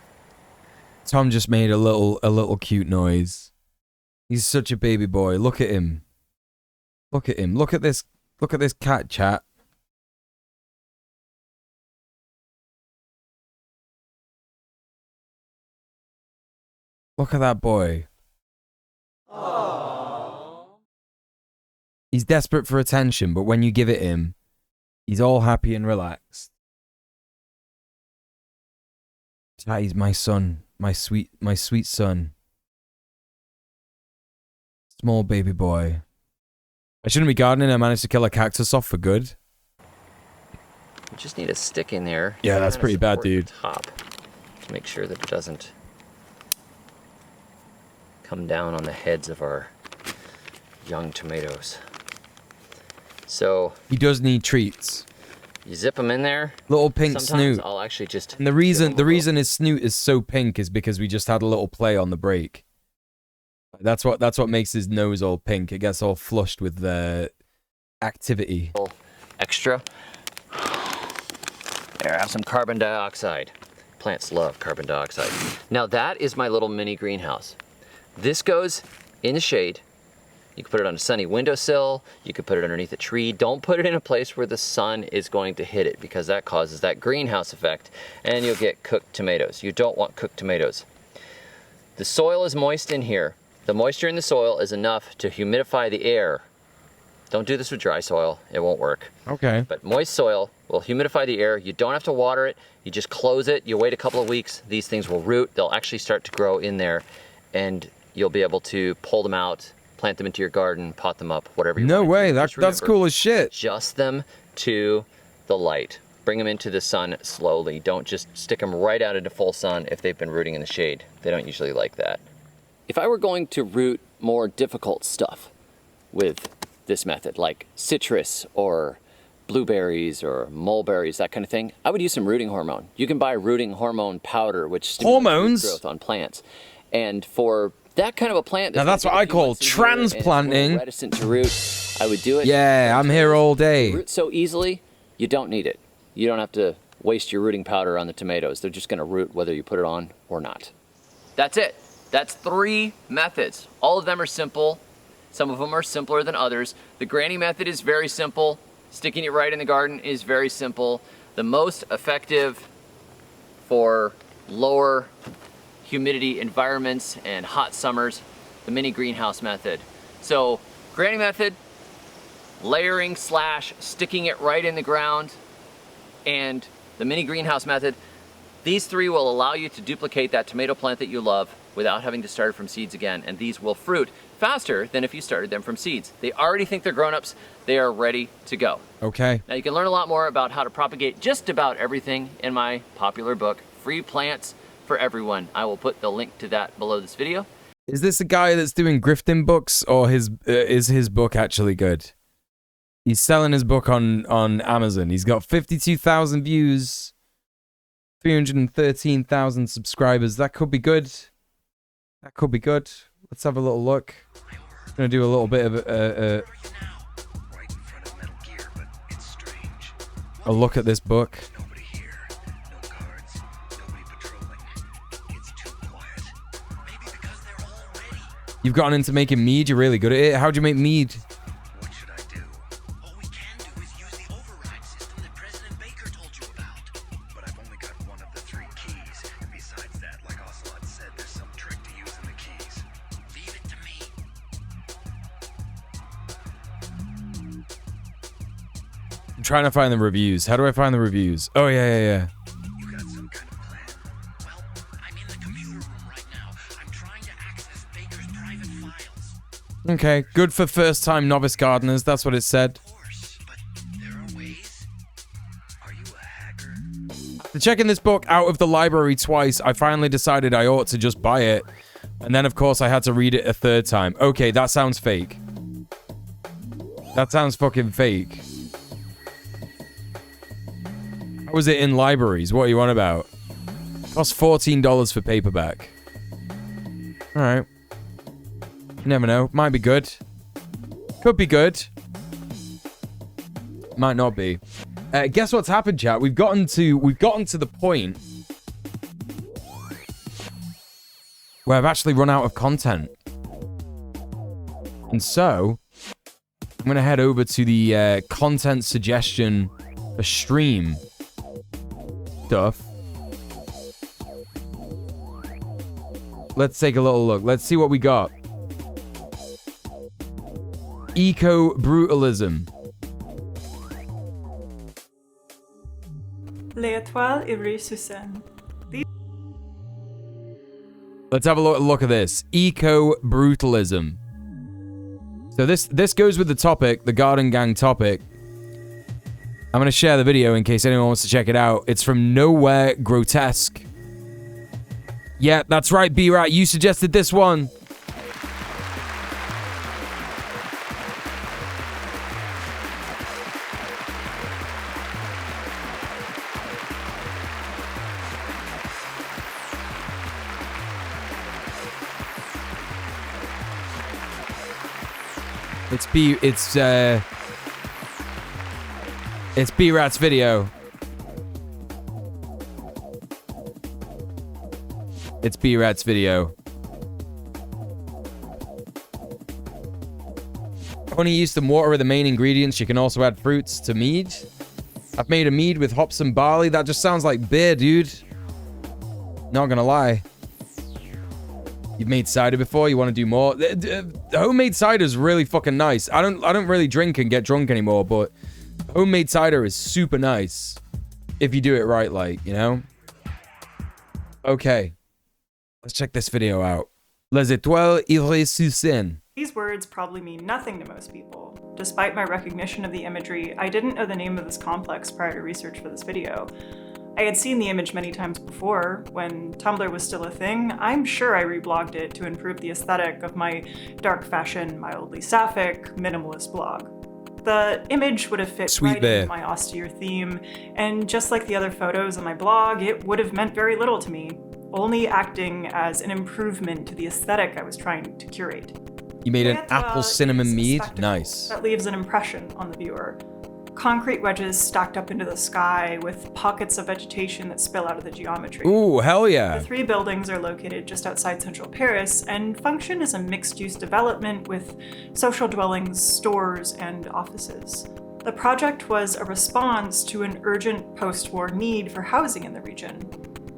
Tom just made a little cute noise. He's such a baby boy. Look at him. Look at him. Look at this cat, chat. Look at that boy. Aww. He's desperate for attention, but when you give it him, he's all happy and relaxed. Chat, he's my son. My sweet son. Small baby boy. I shouldn't be gardening. I managed to kill a cactus off for good. You just need a stick in there. Yeah, that's pretty bad, dude. Top to make sure that it doesn't come down on the heads of our young tomatoes. So he does need treats. You zip them in there. Little pink Sometimes snoot. I'll actually just. And the reason his snoot is so pink is because we just had a little play on the break. That's what makes his nose all pink. It gets all flushed with the activity. Extra. There, have some carbon dioxide. Plants love carbon dioxide. Now that is my little mini greenhouse. This goes in the shade. You can put it on a sunny windowsill. You could put it underneath a tree. Don't put it in a place where the sun is going to hit it because that causes that greenhouse effect and you'll get cooked tomatoes. You don't want cooked tomatoes. The soil is moist in here. The moisture in the soil is enough to humidify the air. Don't do this with dry soil. It won't work. Okay. But moist soil will humidify the air. You don't have to water it. You just close it. You wait a couple of weeks. These things will root. They'll actually start to grow in there and you'll be able to pull them out, plant them into your garden, pot them up, whatever you want. No way. Just That's remember, cool as shit. Adjust them to the light. Bring them into the sun slowly. Don't just stick them right out into full sun if they've been rooting in the shade. They don't usually like that. If I were going to root more difficult stuff with this method, like citrus or blueberries or mulberries, that kind of thing, I would use some rooting hormone. You can buy rooting hormone powder, which stimulates root growth on plants. And for that kind of a plant, Now that's what I call transplanting. Reticent to root, I would do it. Yeah, I'm here all day. Root so easily, you don't need it. You don't have to waste your rooting powder on the tomatoes. They're just going to root whether you put it on or not. That's it. That's 3 methods. All of them are simple. Some of them are simpler than others. The granny method is very simple. Sticking it right in the garden is very simple. The most effective for lower humidity environments and hot summers, the mini greenhouse method. So, granny method, layering / sticking it right in the ground, and the mini greenhouse method. These 3 will allow you to duplicate that tomato plant that you love without having to start from seeds again, and these will fruit faster than if you started them from seeds. They already think they're grown-ups. They are ready to go. Okay. Now you can learn a lot more about how to propagate just about everything in my popular book, Free Plants for Everyone. I will put the link to that below this video. Is this a guy that's doing grifting books, or is his book actually good? He's selling his book on Amazon. He's got 52,000 views, 313,000 subscribers. That could be good. That could be good. Let's have a little look. I'm gonna do a little bit of a look at this book. You've gotten into making mead. You're really good at it. How'd you make mead? I'm trying to find the reviews. How do I find the reviews? Oh, yeah. Okay, good for first-time novice gardeners. That's what it said. After checking this book out of the library twice, I finally decided I ought to just buy it. And then, of course, I had to read it a 3rd time. Okay, that sounds fake. That sounds fucking fake. How was it in libraries? What are you on about? Cost $14 for paperback. Alright. You never know. Might be good. Could be good. Might not be. Guess what's happened, chat? We've gotten to the point where I've actually run out of content. And so, I'm going to head over to the content suggestion for stream stuff. Let's take a little look. Let's see what we got. Eco-brutalism. L'étoile Ivry Suzanne. Let's have a look at this. Eco-brutalism. So this goes with the topic, the Garden Gang topic. I'm going to share the video in case anyone wants to check it out. It's from Nowhere Grotesque. Yeah, that's right, B-Rat. You suggested this one. It's B-Rat's video. It's B-Rat's video. Honey, yeast, and water are the main ingredients. You can also add fruits to mead. I've made a mead with hops and barley. That just sounds like beer, dude. Not gonna lie. You've made cider before. You want to do more? Homemade cider is really fucking nice. I don't really drink and get drunk anymore, but homemade cider is super nice if you do it right, like, you know. Okay, let's check this video out. Les étoiles irrésuscitables. These words probably mean nothing to most people. Despite my recognition of the imagery, I didn't know the name of this complex prior to research for this video. I had seen the image many times before, when Tumblr was still a thing. I'm sure I reblogged it to improve the aesthetic of my dark fashion, mildly sapphic, minimalist blog. The image would have fit right into my austere theme, and just like the other photos on my blog, it would have meant very little to me, only acting as an improvement to the aesthetic I was trying to curate. You made an apple cinnamon mead? Nice. That leaves an impression on the viewer. Concrete wedges stacked up into the sky with pockets of vegetation that spill out of the geometry. Ooh, hell yeah. The three buildings are located just outside central Paris and function as a mixed-use development with social dwellings, stores, and offices. The project was a response to an urgent post-war need for housing in the region.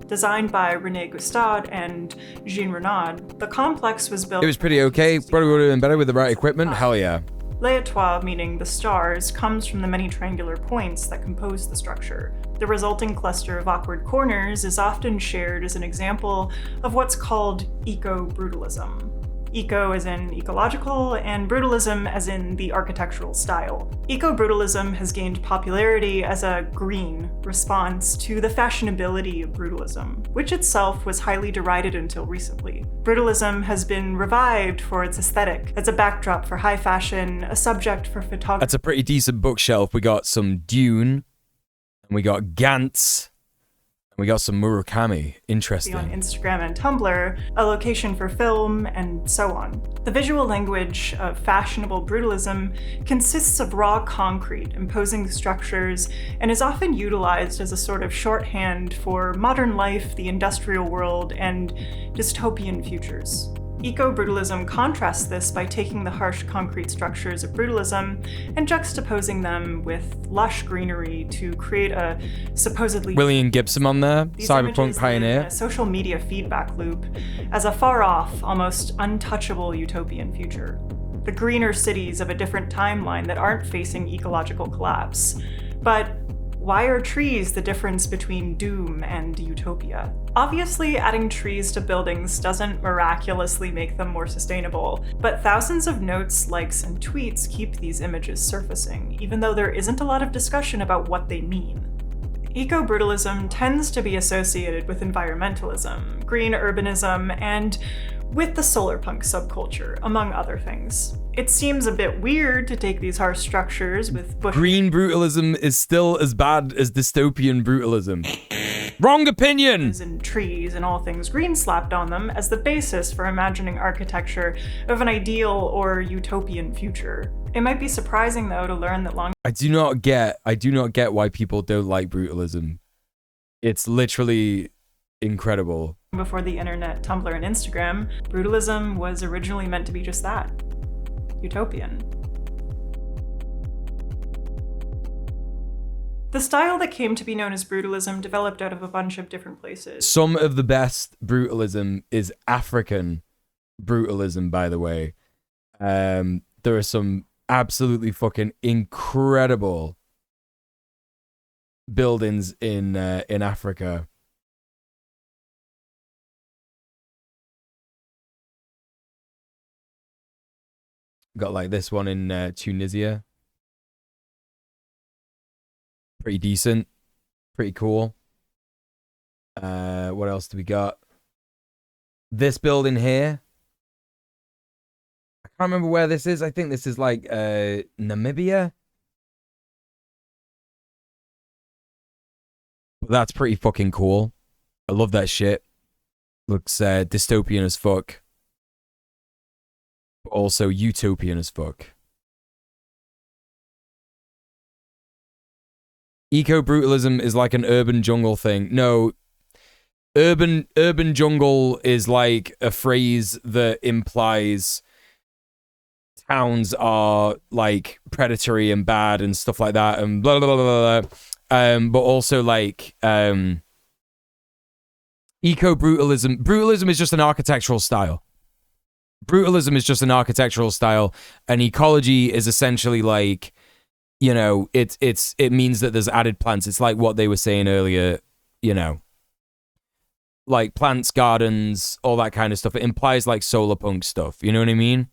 Designed by René Gustad and Jean Renaud, the complex was built... It was pretty okay. Probably would have been better with the right equipment. Hell yeah. Les étoiles, meaning the stars, comes from the many triangular points that compose the structure. The resulting cluster of awkward corners is often shared as an example of what's called eco-brutalism. Eco as in ecological, and brutalism as in the architectural style. Eco-brutalism has gained popularity as a green response to the fashionability of brutalism, which itself was highly derided until recently. Brutalism has been revived for its aesthetic, as a backdrop for high fashion, a subject for photography. That's a pretty decent bookshelf. We got some Dune, and we got Gantz, and we got some Murakami. Interesting. On Instagram and Tumblr, a location for film, and so on. The visual language of fashionable brutalism consists of raw concrete imposing structures and is often utilized as a sort of shorthand for modern life, the industrial world, and dystopian futures. Eco-brutalism contrasts this by taking the harsh concrete structures of brutalism and juxtaposing them with lush greenery to create a supposedly... William Gibson on there, These cyberpunk pioneer. A social media feedback loop as a far-off, almost untouchable utopian future. The greener cities of a different timeline that aren't facing ecological collapse. But why are trees the difference between doom and utopia? Obviously, adding trees to buildings doesn't miraculously make them more sustainable, but thousands of notes, likes, and tweets keep these images surfacing, even though there isn't a lot of discussion about what they mean. Eco-brutalism tends to be associated with environmentalism, green urbanism, and with the solarpunk subculture, among other things. It seems a bit weird to take these harsh structures with Green brutalism is still as bad as dystopian brutalism. Wrong opinion! And trees and all things green slapped on them as the basis for imagining architecture of an ideal or utopian future. It might be surprising, though, to learn that long... I do not get why people don't like brutalism. It's literally incredible. Before the internet, Tumblr, and Instagram, brutalism was originally meant to be just that. Utopian. The style that came to be known as brutalism developed out of a bunch of different places. Some of the best brutalism is African brutalism, by the way. There are some absolutely fucking incredible buildings in Africa. Got like this one in Tunisia. Pretty decent. Pretty cool. What else do we got? This building here. I can't remember where this is. I think this is like Namibia. But that's pretty fucking cool. I love that shit. Looks dystopian as fuck. But also utopian as fuck. Eco-brutalism is like an urban jungle thing. No, urban jungle is like a phrase that implies towns are like predatory and bad and stuff like that and blah blah blah blah, blah. But also like brutalism is just an architectural style. Brutalism is just an architectural style, and ecology is essentially like, you know, it means that there's added plants. It's like what they were saying earlier, you know, like plants, gardens, all that kind of stuff. It implies like solar punk stuff. You know what I mean?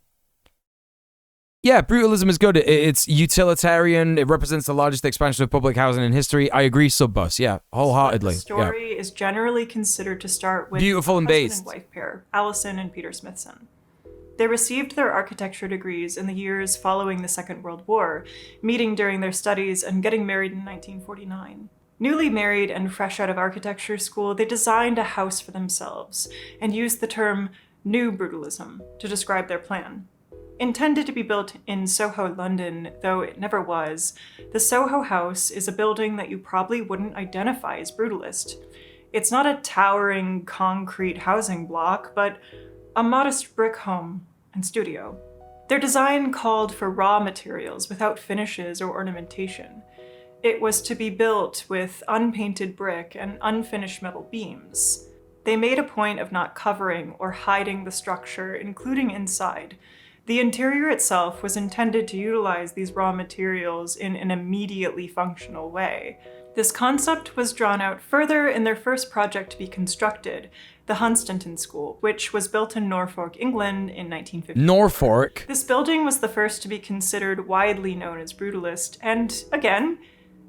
Yeah, brutalism is good. It's utilitarian. It represents the largest expansion of public housing in history. I agree, Subbus. Yeah, wholeheartedly. The story is generally considered to start with beautiful and husband based and wife pair, Allison and Peter Smithson. They received their architecture degrees in the years following the Second World War, meeting during their studies and getting married in 1949. Newly married and fresh out of architecture school, they designed a house for themselves and used the term New Brutalism to describe their plan. Intended to be built in Soho, London, though it never was, the Soho House is a building that you probably wouldn't identify as brutalist. It's not a towering concrete housing block, but a modest brick home and studio. Their design called for raw materials without finishes or ornamentation. It was to be built with unpainted brick and unfinished metal beams. They made a point of not covering or hiding the structure, including inside. The interior itself was intended to utilize these raw materials in an immediately functional way. This concept was drawn out further in their first project to be constructed, the Hunstanton School, which was built in Norfolk, England in 1950. Norfolk? This building was the first to be considered widely known as brutalist, and again,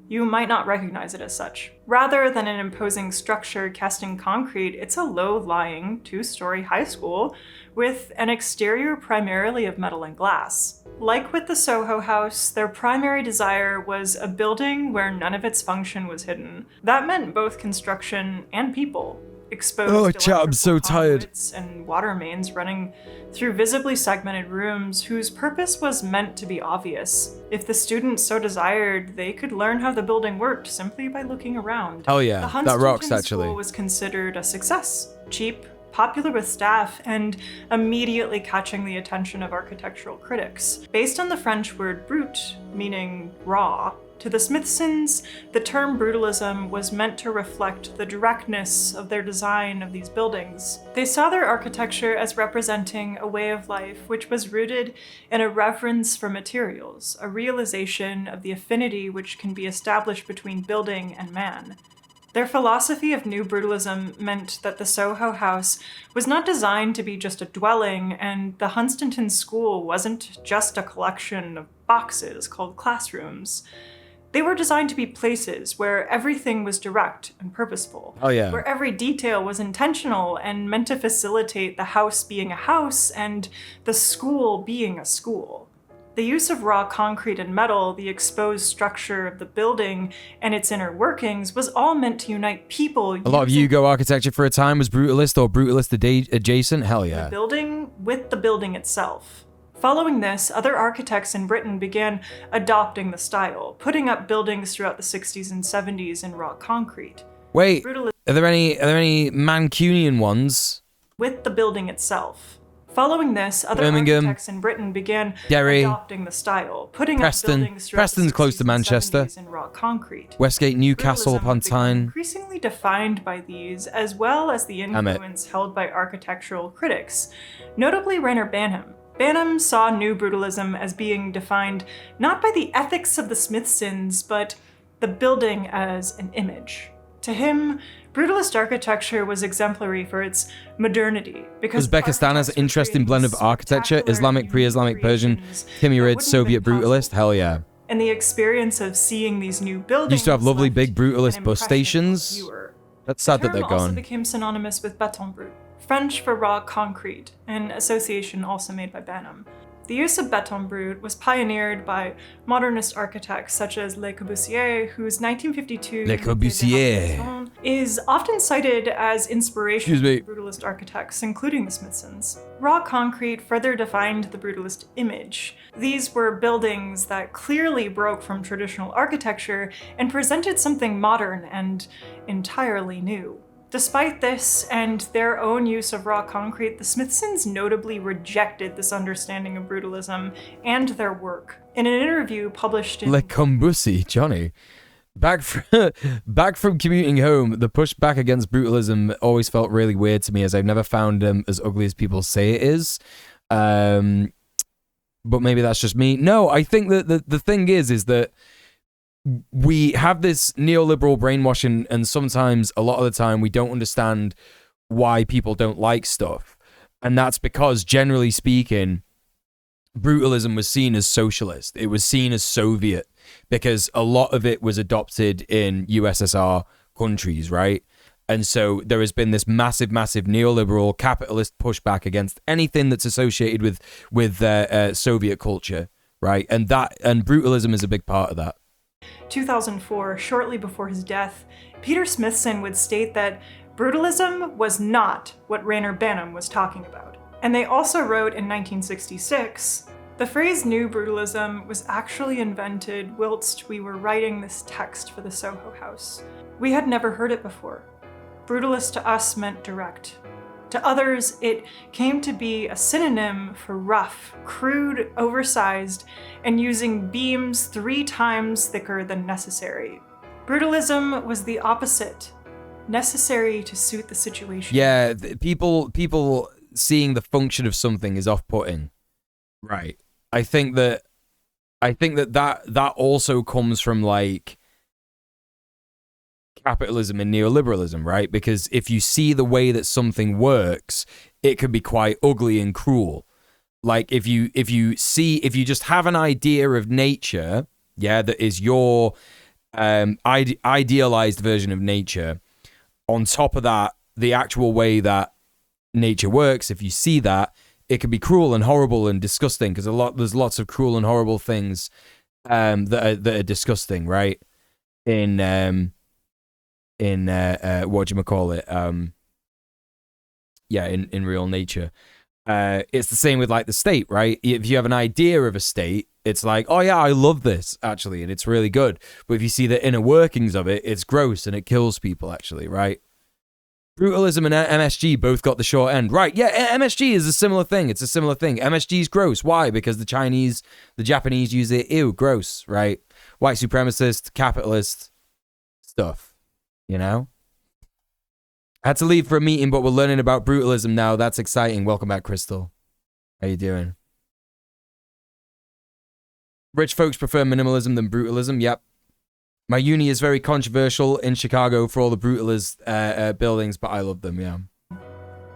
you might not recognize it as such. Rather than an imposing structure cast in concrete, it's a low-lying, two-story high school with an exterior primarily of metal and glass. Like with the Soho House, their primary desire was a building where none of its function was hidden. That meant both construction and people. Exposed chat, I'm so tired. And water mains running through visibly segmented rooms whose purpose was meant to be obvious. If the students so desired, they could learn how the building worked simply by looking around. Hell yeah, the that rocks Hunstanton actually. School was considered a success, cheap, popular with staff, and immediately catching the attention of architectural critics. Based on the French word brut, meaning raw, to the Smithsons, the term brutalism was meant to reflect the directness of their design of these buildings. They saw their architecture as representing a way of life which was rooted in a reverence for materials, a realization of the affinity which can be established between building and man. Their philosophy of New Brutalism meant that the Soho House was not designed to be just a dwelling, and the Hunstanton School wasn't just a collection of boxes called classrooms. They were designed to be places where everything was direct and purposeful. Oh yeah. Where every detail was intentional and meant to facilitate the house being a house and the school being a school. The use of raw concrete and metal, the exposed structure of the building, and its inner workings was all meant to unite people. A lot of Yugo architecture for a time was brutalist or brutalist adjacent. Hell yeah. The building with the building itself. Following this, other architects in Britain began adopting the style, putting up buildings throughout the 60s and 70s in raw concrete. Wait, are there any Mancunian ones? With the building itself. Following this, other Birmingham, architects in Britain began Derry, adopting the style, putting Preston. up buildings throughout Preston's the 60s close to and Manchester. 70s in raw concrete. Westgate, Newcastle upon Tyne. Increasingly defined by these, as well as the influence held by architectural critics, notably Rainer Banham. Banham saw New Brutalism as being defined not by the ethics of the Smithsons, but the building as an image. To him, brutalist architecture was exemplary for its modernity, because Uzbekistan's interesting blend of architecture, Islamic, pre-Islamic, Persian, Timurid, Soviet brutalist, hell yeah. And the experience of seeing these new buildings Used to have lovely big brutalist bus stations. That's sad that they're also gone. became synonymous with béton brut, French for raw concrete, an association also made by Banham. The use of béton brut was pioneered by modernist architects such as Le Corbusier, whose 1952 Le Corbusier is often cited as inspiration Excuse me. for brutalist architects, including the Smithsons. Raw concrete further defined the brutalist image. These were buildings that clearly broke from traditional architecture and presented something modern and entirely new. Despite this and their own use of raw concrete, the Smithsons notably rejected this understanding of brutalism and their work. In an interview published in Le Corbusier, Johnny. Back from commuting home, the pushback against brutalism always felt really weird to me, as I've never found them as ugly as people say it is. But maybe that's just me. No, I think that the thing is that we have this neoliberal brainwashing, and sometimes, a lot of the time, we don't understand why people don't like stuff. And that's because, generally speaking, brutalism was seen as socialist. It was seen as Soviet, because a lot of it was adopted in USSR countries, right? And so there has been this massive neoliberal capitalist pushback against anything that's associated with Soviet culture, right? And brutalism is a big part of that. 2004, shortly before his death, Peter Smithson would state that brutalism was not what Rainer Banham was talking about. And they also wrote in 1966, the phrase New Brutalism was actually invented whilst we were writing this text for the Soho House. We had never heard it before. Brutalist to us meant direct. To others, it came to be a synonym for rough, crude, oversized, and using beams 3 times thicker than necessary. Brutalism was the opposite, necessary to suit the situation. Yeah, people seeing the function of something is off-putting. Right. I think that also comes from like capitalism and neoliberalism, right? Because if you see the way that something works, it can be quite ugly and cruel. Like if you just have an idea of nature, yeah, that is your idealized version of nature. On top of that, the actual way that nature works, if you see that, it can be cruel and horrible and disgusting, because there's lots of cruel and horrible things that are disgusting, right? In real nature. It's the same with like the state, right? If you have an idea of a state, it's like, oh yeah, I love this actually, and it's really good. But if you see the inner workings of it, it's gross and it kills people actually, right? Brutalism and MSG both got the short end. Right, yeah, MSG is a similar thing. It's a similar thing. MSG is gross. Why? Because the Japanese use it. Ew, gross, right? White supremacist, capitalist stuff, you know? I had to leave for a meeting, but we're learning about brutalism now. That's exciting. Welcome back, Crystal. How you doing? Rich folks prefer minimalism than brutalism. Yep. My uni is very controversial in Chicago for all the brutalist buildings, but I love them, yeah.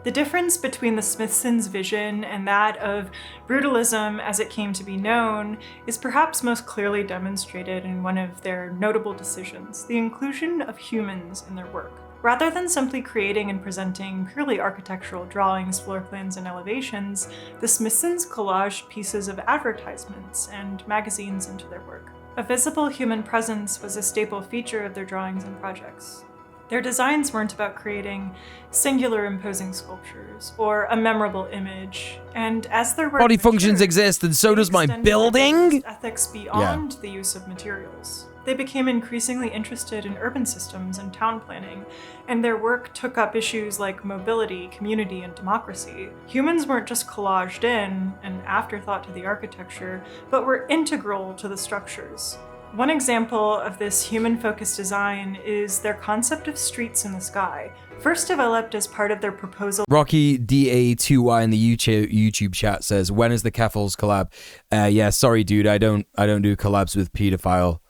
The difference between the Smithsons' vision and that of brutalism as it came to be known is perhaps most clearly demonstrated in one of their notable decisions, the inclusion of humans in their work. Rather than simply creating and presenting purely architectural drawings, floor plans, and elevations, the Smithsons collaged pieces of advertisements and magazines into their work. A visible human presence was a staple feature of their drawings and projects. Their designs weren't about creating singular imposing sculptures or a memorable image, and as their work body functions exist, and so does my building. Ethics beyond the use of materials. They became increasingly interested in urban systems and town planning, and their work took up issues like mobility, community, and democracy. Humans weren't just collaged in, an afterthought to the architecture, but were integral to the structures. One example of this human-focused design is their concept of streets in the sky, first developed as part of their proposal. Rocky DA2Y in the YouTube chat says, "When is the Keffels collab?" Yeah, sorry, dude, I don't do collabs with pedophile.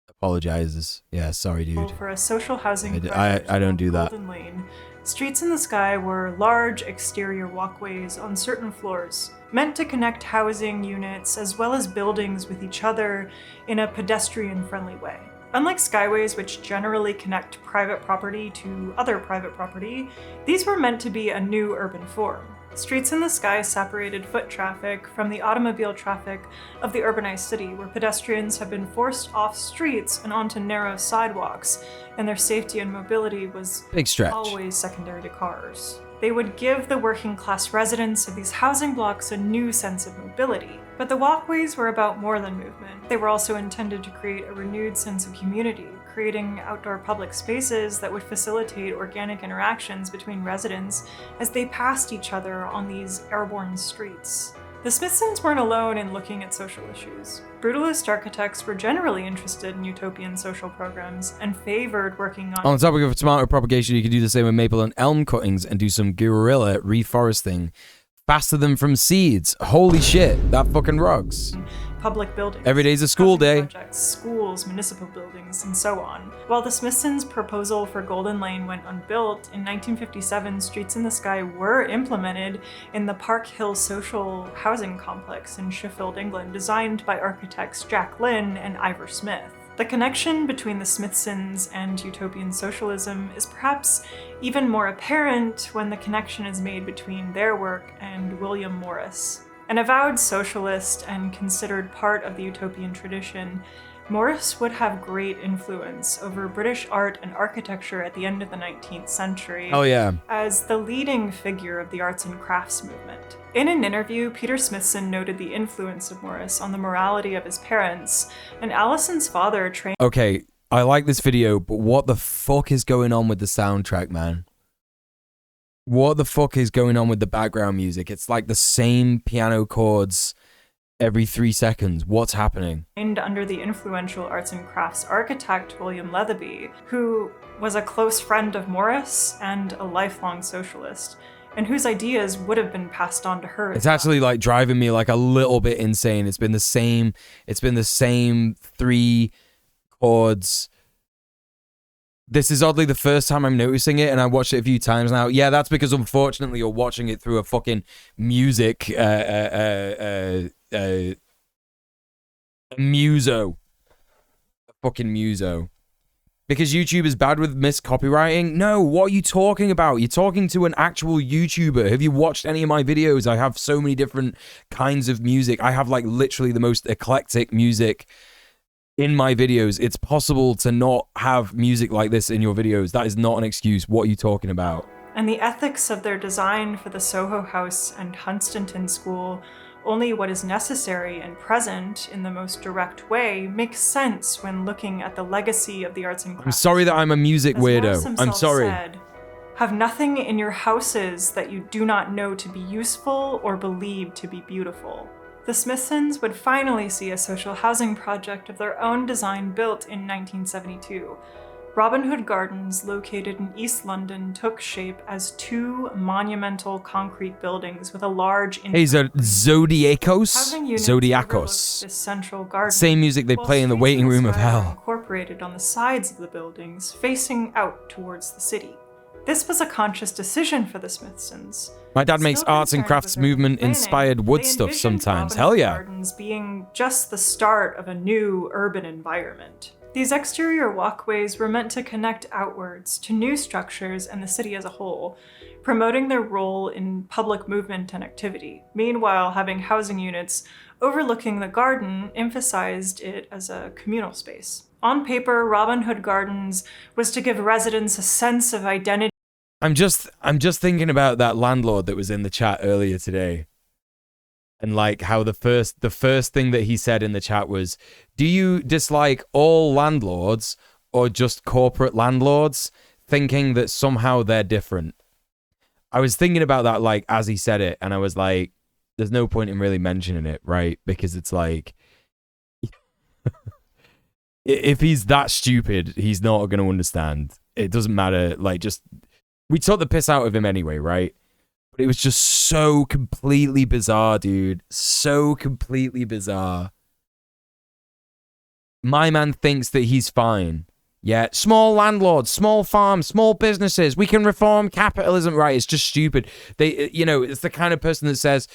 Apologizes. Yeah, sorry, dude. For a social housing project I don't do that. Golden Lane, streets in the sky were large exterior walkways on certain floors, meant to connect housing units as well as buildings with each other in a pedestrian-friendly way. Unlike skyways, which generally connect private property to other private property, these were meant to be a new urban form. Streets in the Sky separated foot traffic from the automobile traffic of the urbanized city, where pedestrians have been forced off streets and onto narrow sidewalks, and their safety and mobility was Big stretch. always secondary to cars. They would give the working class residents of these housing blocks a new sense of mobility. But the walkways were about more than movement. They were also intended to create a renewed sense of community, creating outdoor public spaces that would facilitate organic interactions between residents as they passed each other on these airborne streets. The Smithsons weren't alone in looking at social issues. Brutalist architects were generally interested in utopian social programs and favored working on... On the topic of tomato propagation, you could do the same with maple and elm cuttings and do some guerrilla reforesting faster than from seeds. Holy shit, that fucking rocks. Public buildings. Every day's a school day. Projects, schools, municipal buildings, and so on. While the Smithsons' proposal for Golden Lane went unbuilt, in 1957, Streets in the Sky were implemented in the Park Hill Social Housing Complex in Sheffield, England, designed by architects Jack Lynn and Ivor Smith. The connection between the Smithsons and utopian socialism is perhaps even more apparent when the connection is made between their work and William Morris. An avowed socialist and considered part of the utopian tradition, Morris would have great influence over British art and architecture at the end of the 19th century. Oh yeah. As the leading figure of the arts and crafts movement. In an interview, Peter Smithson noted the influence of Morris on the morality of his parents, and Allison's father trained... Okay, I like this video, but what the fuck is going on with the soundtrack, man? What the fuck is going on with the background music? It's like the same piano chords every 3 seconds. What's happening? Under the influential arts and crafts architect William Leatherby, who was a close friend of Morris and a lifelong socialist, and whose ideas would have been passed on to her. It's actually like driving me like a little bit insane. It's been the same 3 chords. This is oddly the first time I'm noticing it, and I watched it a few times now. Yeah, that's because unfortunately you're watching it through a fucking music muso. A fucking muso. Because YouTube is bad with miscopywriting? No, what are you talking about? You're talking to an actual YouTuber. Have you watched any of my videos? I have so many different kinds of music. I have like literally the most eclectic music in my videos. It's possible to not have music like this in your videos. That is not an excuse. What are you talking about? And the ethics of their design for the Soho House and Hunstanton School, only what is necessary and present in the most direct way, makes sense when looking at the legacy of the arts and crafts. I'm sorry that I'm a music weirdo. I'm sorry. Said, have nothing in your houses that you do not know to be useful or believe to be beautiful. The Smithsons would finally see a social housing project of their own design built in 1972. Robin Hood Gardens, located in East London, took shape as 2 monumental concrete buildings with a large... Hey, Zodiacos? Housing units Zodiacos. this central garden. Same music they play in the waiting room of hell. Incorporated on the sides of the buildings, facing out towards the city. This was a conscious decision for the Smithsons. My dad makes arts and crafts movement inspired wood stuff sometimes. Hell yeah. Gardens being just the start of a new urban environment. These exterior walkways were meant to connect outwards to new structures and the city as a whole, promoting their role in public movement and activity. Meanwhile, having housing units overlooking the garden emphasized it as a communal space. On paper, Robin Hood Gardens was to give residents a sense of identity. I'm just thinking about that landlord that was in the chat earlier today. And like how the first thing that he said in the chat was, do you dislike all landlords or just corporate landlords, thinking that somehow they're different? I was thinking about that like as he said it, and I was like, there's no point in really mentioning it, right? Because it's like, if he's that stupid, he's not going to understand. It doesn't matter. Like, just, we took the piss out of him anyway, right? But it was just so completely bizarre, dude. So completely bizarre. My man thinks that he's fine. Yeah, small landlords, small farms, small businesses. We can reform capitalism, right? It's just stupid. They, you know, it's the kind of person that says,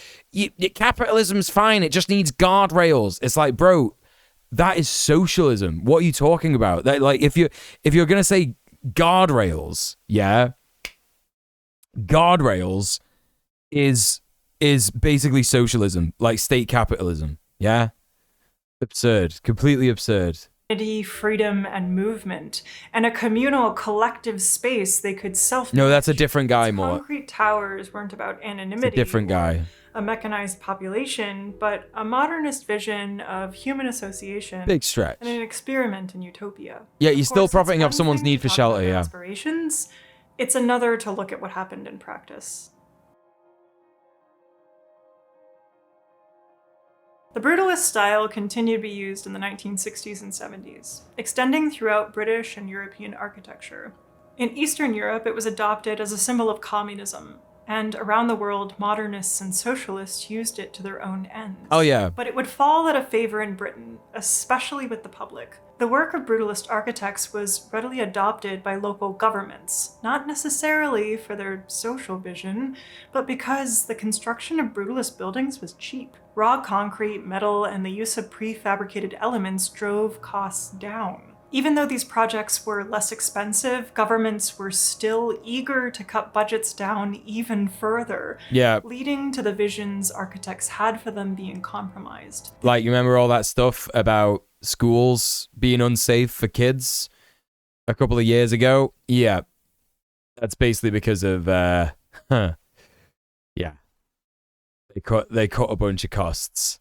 capitalism's fine. It just needs guardrails. It's like, bro, that is socialism. What are you talking about? That, like, if you're gonna say guardrails, yeah, guardrails, is basically socialism, like state capitalism. Yeah, absurd, completely absurd. Freedom and movement, and a communal collective space they could self. No, that's a different guy. More. Concrete towers weren't about anonymity. It's a different guy. A mechanized population, but a modernist vision of human association. Big stretch. And an experiment in utopia. Yeah, you're still profiting off someone's need for shelter. Yeah. Aspirations. It's another to look at what happened in practice. The brutalist style continued to be used in the 1960s and 70s, extending throughout British and European architecture. In Eastern Europe, it was adopted as a symbol of communism, and around the world, modernists and socialists used it to their own ends. Oh, yeah. But it would fall out of favor in Britain, especially with the public. The work of brutalist architects was readily adopted by local governments, not necessarily for their social vision, but because the construction of brutalist buildings was cheap. Raw concrete, metal, and the use of prefabricated elements drove costs down. Even though these projects were less expensive, governments were still eager to cut budgets down even further, leading to the visions architects had for them being compromised. Like, you remember all that stuff about schools being unsafe for kids a couple of years ago? Yeah. That's basically because of, yeah. They cut a bunch of costs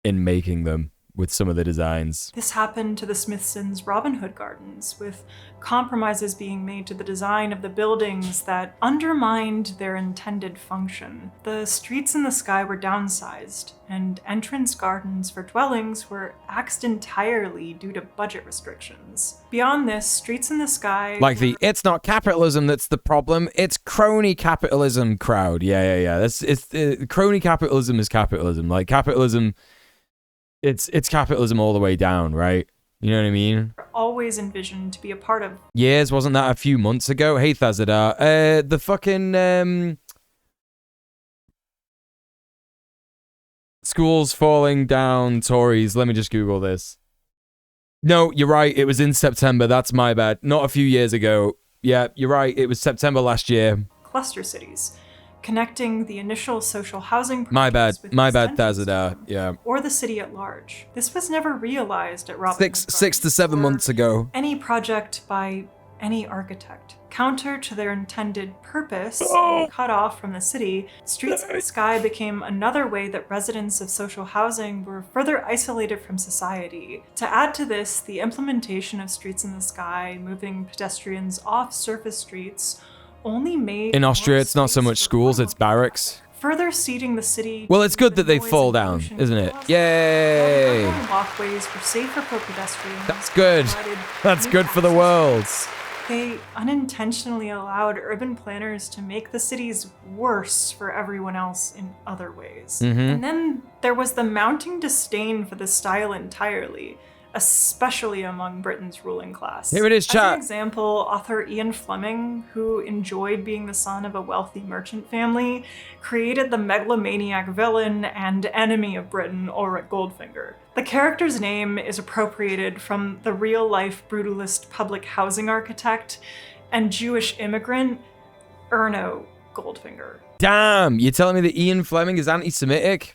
in making them with some of the designs. This happened to the Smithson's Robin Hood Gardens, with compromises being made to the design of the buildings that undermined their intended function. The streets in the sky were downsized, and entrance gardens for dwellings were axed entirely due to budget restrictions. Beyond this, streets in the sky... Like it's not capitalism that's the problem, it's crony capitalism crowd. Yeah. Crony capitalism is capitalism. Like, capitalism... It's capitalism all the way down, right? You know what I mean? Always envisioned to be a part of. Years, wasn't that a few months ago? Hey, Thazadar. The fucking, schools falling down, Tories. Let me just Google this. No, you're right. It was in September. That's my bad. Not a few years ago. Yeah, you're right. It was September last year. Cluster cities, connecting the initial social housing My bad, with Thazadar. Yeah. Or the city at large. This was never realized at Robin Hood Six to 7 months ago. Any project by any architect. Counter to their intended purpose, cut off from the city, Streets in the Sky became another way that residents of social housing were further isolated from society. To add to this, the implementation of Streets in the Sky, moving pedestrians off surface streets, only made... In Austria, it's not so much schools, it's barracks. Further seeding the city... Well, it's good that they fall down, isn't it? Yay! Walkways were safer for pedestrians. That's good. That's good for the world. They unintentionally allowed urban planners to make the cities worse for everyone else in other ways. And then there was the mounting disdain for this style entirely, especially among Britain's ruling class. Here it is, chat. As an example, author Ian Fleming, who enjoyed being the son of a wealthy merchant family, created the megalomaniac villain and enemy of Britain, Ulrich Goldfinger. The character's name is appropriated from the real-life brutalist public housing architect and Jewish immigrant Erno Goldfinger. Damn, you're telling me that Ian Fleming is anti-Semitic?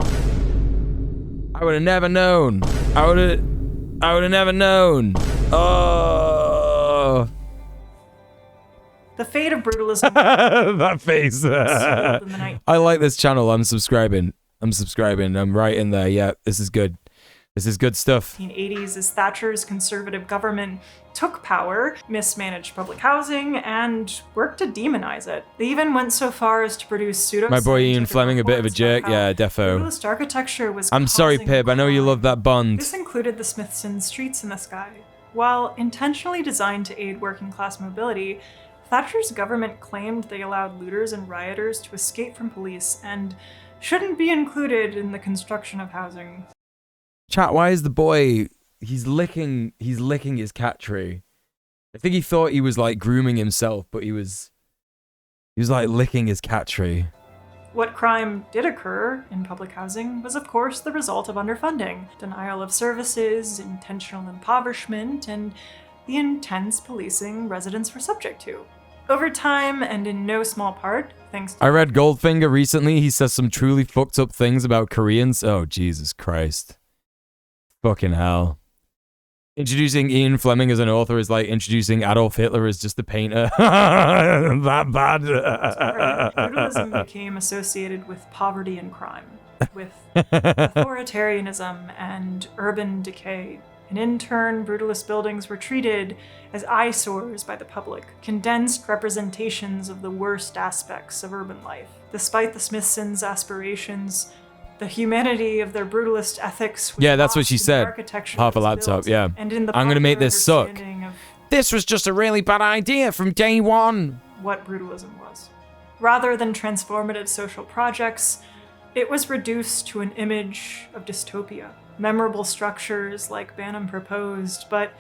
I would have never known. I would have never known. Oh. The fate of brutalism. That face. I like this channel. I'm subscribing. I'm right in there. Yeah, this is good. This is good stuff. 1980s, as Thatcher's conservative government took power, mismanaged public housing, and worked to demonize it. They even went so far as to produce pseudo. My boy Ian Fleming, a bit of a jerk. Yeah, defo. Brutalist architecture was. I'm sorry, Pib. I know you love that Bond. This included the Smithson's Streets in the Sky. While intentionally designed to aid working class mobility, Thatcher's government claimed they allowed looters and rioters to escape from police and shouldn't be included in the construction of housing. Chat, why is the boy, he's licking his cat tree. I think he thought he was like grooming himself, but he was like licking his cat tree. What crime did occur in public housing was, of course, the result of underfunding, denial of services, intentional impoverishment, and the intense policing residents were subject to. Over time, and in no small part, thanks to I read Goldfinger recently. He says some truly fucked up things about Koreans. Oh, Jesus Christ. Fucking hell. Introducing Ian Fleming as an author is like introducing Adolf Hitler as just a painter. That bad. Brutalism became associated with poverty and crime, with authoritarianism and urban decay. And in turn, brutalist buildings were treated as eyesores by the public, condensed representations of the worst aspects of urban life. Despite the Smithsons' aspirations, the humanity of their brutalist ethics was Yeah, that's what she lost in the said. architecture Half a that's laptop, built, yeah. and in the I'm gonna make popular this suck. understanding of This was just a really bad idea from day one. what brutalism was. Rather than transformative social projects, it was reduced to an image of dystopia. Memorable structures like Banham proposed, but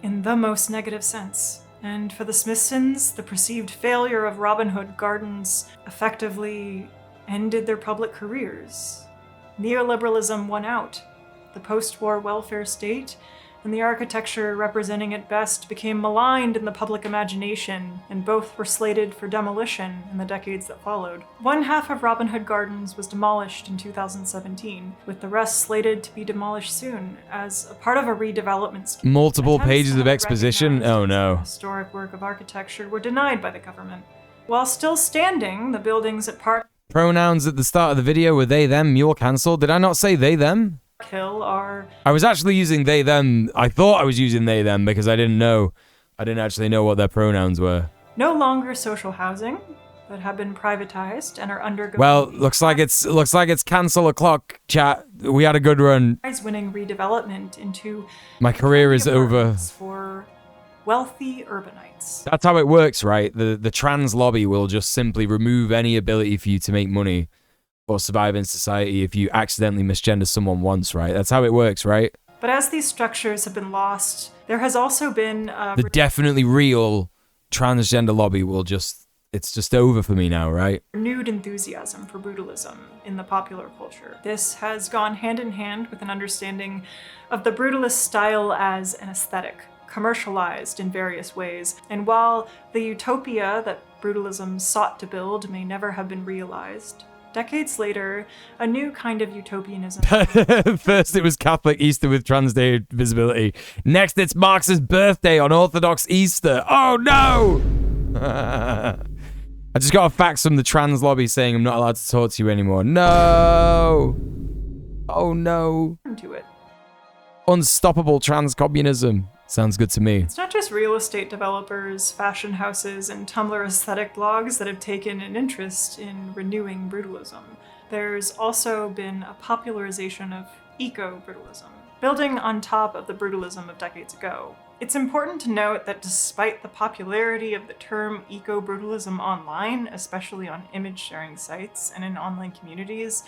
in the most negative sense. And for the Smithsons, the perceived failure of Robin Hood Gardens effectively ended their public careers. Neoliberalism won out. The post-war welfare state and the architecture representing it best became maligned in the public imagination, and both were slated for demolition in the decades that followed. One half of Robin Hood Gardens was demolished in 2017, with the rest slated to be demolished soon as a part of a redevelopment scheme. Multiple Attempts pages to of have it exposition? recognized Oh as no. a historic work of architecture were denied by the government. While still standing, the buildings at Park Pronouns at the start of the video were they, them, mule cancelled. Did I not say they, them? Hill are I was actually using they, them. I thought I was using they, them because I didn't actually know what their pronouns were. no longer social housing, but have been privatized and are undergoing Well, looks like it's cancel o'clock, chat. We had a good run. winning redevelopment into My career is over. for wealthy urbanites. That's how it works, right? The trans lobby will just simply remove any ability for you to make money or survive in society if you accidentally misgender someone once, right? That's how it works, right? But as these structures have been lost, there has also been The definitely real transgender lobby will it's just over for me now, right? renewed enthusiasm for brutalism in the popular culture. This has gone hand in hand with an understanding of the brutalist style as an aesthetic, commercialized in various ways. And while the utopia that brutalism sought to build may never have been realized, decades later, a new kind of utopianism. First, it was Catholic Easter with trans day visibility. Next, it's Marx's birthday on Orthodox Easter. Oh no! I just got a fax from the trans lobby saying I'm not allowed to talk to you anymore. No! Oh no! To it. Unstoppable trans communism. Sounds good to me. It's not just real estate developers, fashion houses, and Tumblr aesthetic blogs that have taken an interest in renewing brutalism. There's also been a popularization of eco-brutalism, building on top of the brutalism of decades ago. It's important to note that despite the popularity of the term eco-brutalism online, especially on image-sharing sites and in online communities,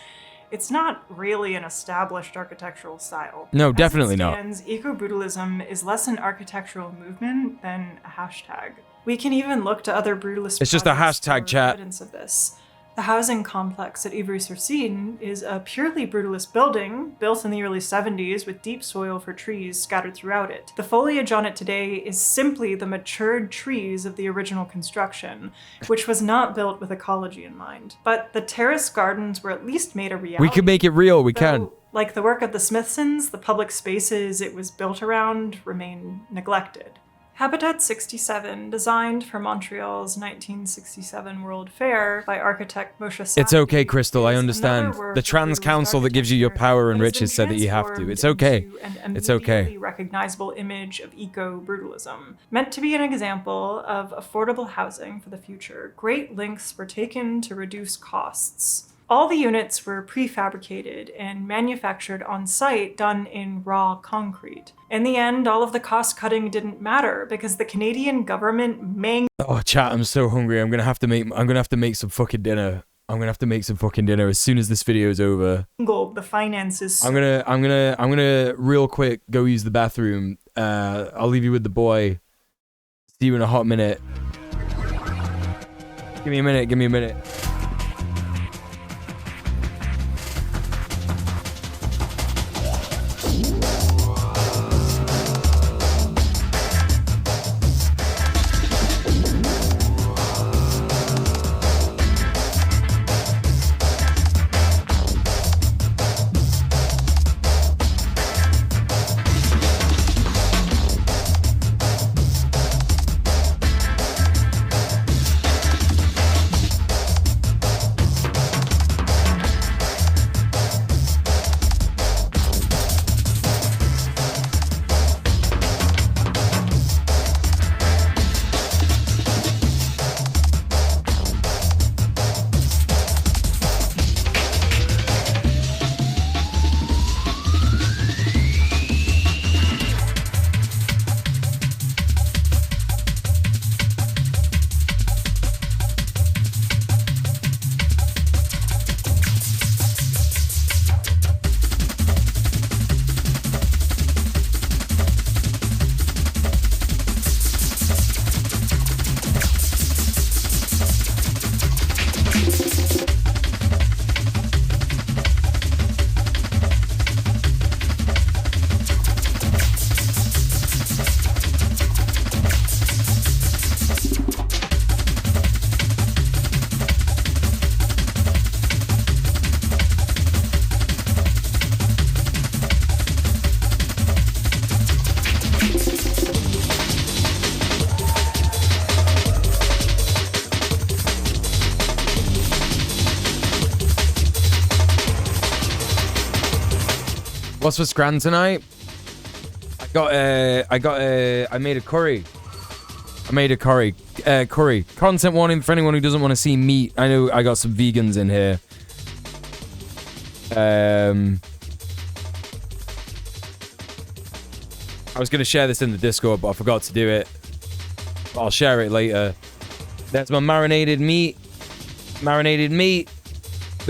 it's not really an established architectural style. No, definitely not. Eco-brutalism is less an architectural movement than a hashtag. We can even look to other brutalist It's just a projects hashtag, for chat. evidence of this. The housing complex at Ivry-sur-Seine is a purely brutalist building built in the early 70s with deep soil for trees scattered throughout it. The foliage on it today is simply the matured trees of the original construction, which was not built with ecology in mind. But the terrace gardens were at least made a reality. We can make it real. We can. Like the work of the Smithsons, the public spaces it was built around remain neglected. Habitat 67, designed for Montreal's 1967 World Fair by architect Moshe Safdie. It's okay, Crystal. I understand. The trans council that gives you your power and riches said that you have to. It's okay. It's okay. Recognizable image of eco-brutalism. Meant to be an example of affordable housing for the future, great lengths were taken to reduce costs. All the units were prefabricated and manufactured on site, done in raw concrete. In the end, all of the cost cutting didn't matter because the Canadian government Oh, chat, I'm so hungry. I'm gonna have to make some fucking dinner. I'm gonna have to make some fucking dinner as soon as this video is over. mangled the finances. I'm gonna real quick go use the bathroom. I'll leave you with the boy. See you in a hot minute. Give me a minute. What's for Scran tonight? I made a curry. Curry. Content warning for anyone who doesn't want to see meat. I know I got some vegans in here. I was going to share this in the Discord, but I forgot to do it. But I'll share it later. That's my marinated meat. The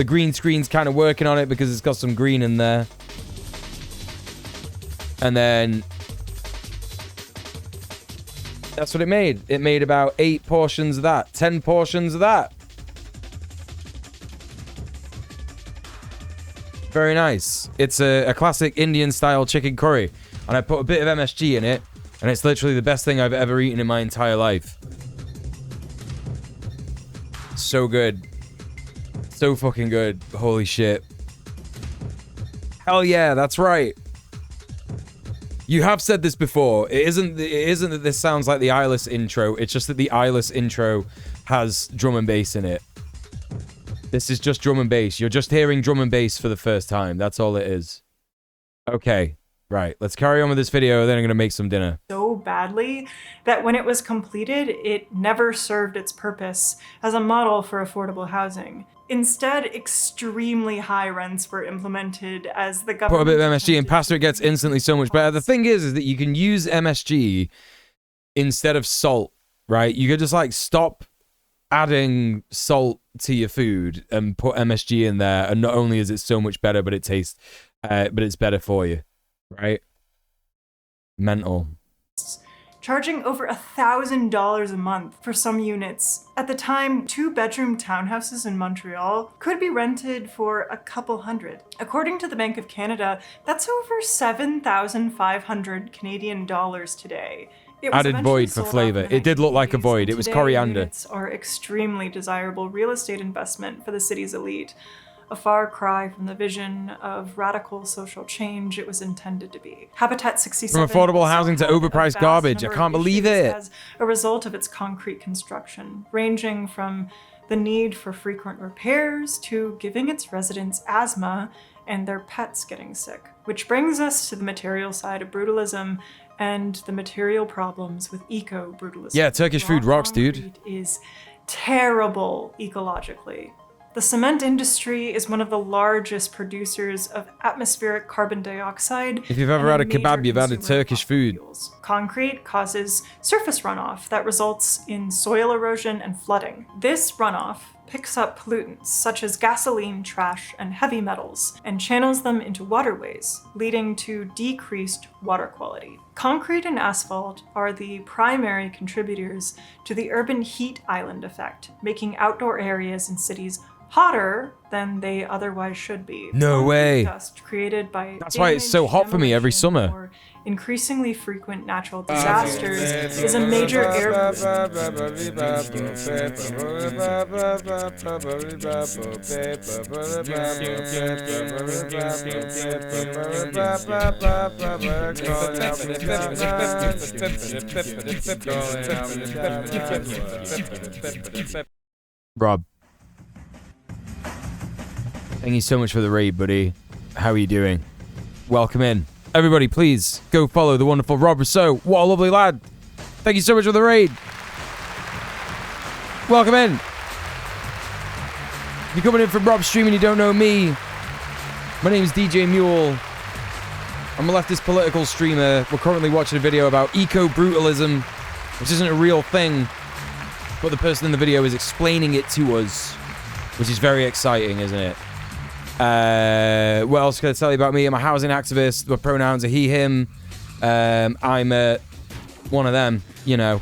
green screen's kind of working on it because it's got some green in there. And then that's what it made. It made about 8 portions of that. 10 portions of that. Very nice. It's a classic Indian style chicken curry. And I put a bit of MSG in it. And it's literally the best thing I've ever eaten in my entire life. So good. So fucking good. Holy shit. Hell yeah, that's right. You have said this before. It isn't that this sounds like the Eyeless intro. It's just that the Eyeless intro has drum and bass in it. This is just drum and bass. You're just hearing drum and bass for the first time. That's all it is. Okay. Right. Let's carry on with this video. Then I'm going to make some dinner. So badly that when it was completed, it never served its purpose as a model for affordable housing. Instead, extremely high rents were implemented as the government... Put a bit of MSG in pasta, it gets instantly so much better. The thing is that you can use MSG instead of salt, right? You could just like stop adding salt to your food and put MSG in there, and not only is it so much better, but it tastes, but it's better for you, right? Mental. Charging over $1,000 a month for some units. At the time, 2-bedroom townhouses in Montreal could be rented for a couple hundred. According to the Bank of Canada, that's over 7,500 Canadian dollars today. It was Added void for flavor. It did look like a void. It was coriander. Units are extremely desirable real estate investment for the city's elite. A far cry from the vision of radical social change it was intended to be. Habitat 67 From affordable housing to overpriced garbage. I can't believe it. As a result of its concrete construction, ranging from the need for frequent repairs to giving its residents asthma and their pets getting sick. Which brings us to the material side of brutalism and the material problems with eco-brutalism. Yeah, Turkish food rocks, dude. Concrete is terrible ecologically. The cement industry is one of the largest producers of atmospheric carbon dioxide. If you've ever had a kebab, you've had a Turkish food. Concrete causes surface runoff that results in soil erosion and flooding. This runoff picks up pollutants such as gasoline, trash, and heavy metals and channels them into waterways, leading to decreased water quality. Concrete and asphalt are the primary contributors to the urban heat island effect, making outdoor areas in cities hotter than they otherwise should be. No way. Dust created by That's why it's so hot for me every summer. Increasingly frequent natural disasters is a major air Rob. Thank you so much for the raid, buddy. How are you doing? Welcome in. Everybody, please go follow the wonderful Rob Rousseau. What a lovely lad. Thank you so much for the raid. Welcome in. If you're coming in from Rob's stream and you don't know me, my name is djmuel. I'm a leftist political streamer. We're currently watching a video about eco-brutalism, which isn't a real thing, but the person in the video is explaining it to us, which is very exciting, isn't it? What else can I tell you about me? I'm a housing activist. My pronouns are he, him. I'm one of them, you know.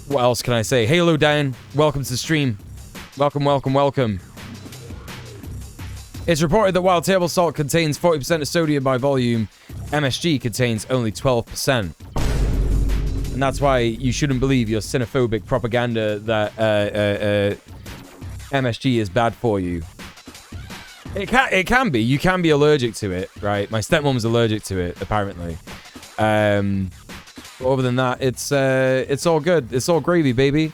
What else can I say? Halo down. Welcome to the stream. Welcome, welcome, welcome. It's reported that while table salt contains 40% of sodium by volume, MSG contains only 12%. And that's why you shouldn't believe your xenophobic propaganda that MSG is bad for you. It can be. You can be allergic to it, right? My stepmom's allergic to it, apparently. But other than that, it's all good. It's all gravy, baby.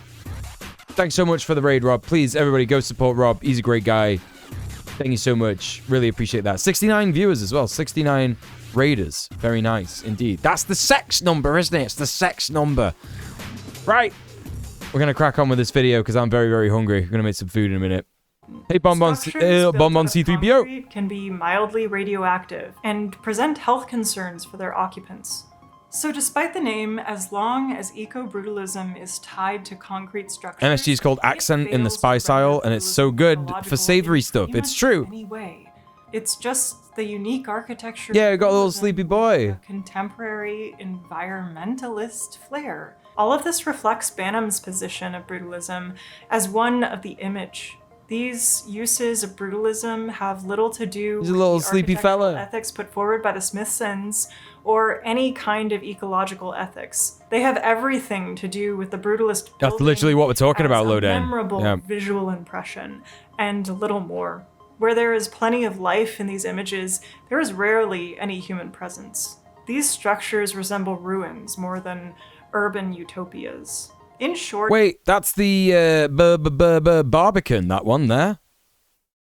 Thanks so much for the raid, Rob. Please, everybody, go support Rob. He's a great guy. Thank you so much. Really appreciate that. 69 viewers as well. 69 raiders. Very nice indeed. That's the sex number, isn't it? It's the sex number. Right. We're going to crack on with this video because I'm very, very hungry. We're going to make some food in a minute. Hey, Bonbon C3PO. Can be mildly radioactive and present health concerns for their occupants. So despite the name, as long as eco-brutalism is tied to concrete structures... MSG is called Accent in the Spice Aisle, and it's so good for savory stuff. It's true. Anyway, it's just the unique architecture... Yeah, got a little sleepy boy. ...contemporary environmentalist flair. All of this reflects Banham's position of brutalism as one of the image. These uses of brutalism have little to do with little the sleepy architectural fella. ethics put forward by the Smithsons or any kind of ecological ethics. They have everything to do with the brutalist That's literally what we're talking about, Lodan. memorable visual impression and little more. Where there is plenty of life in these images, there is rarely any human presence. These structures resemble ruins more than urban utopias. In short... Wait, that's the Barbican, that one there.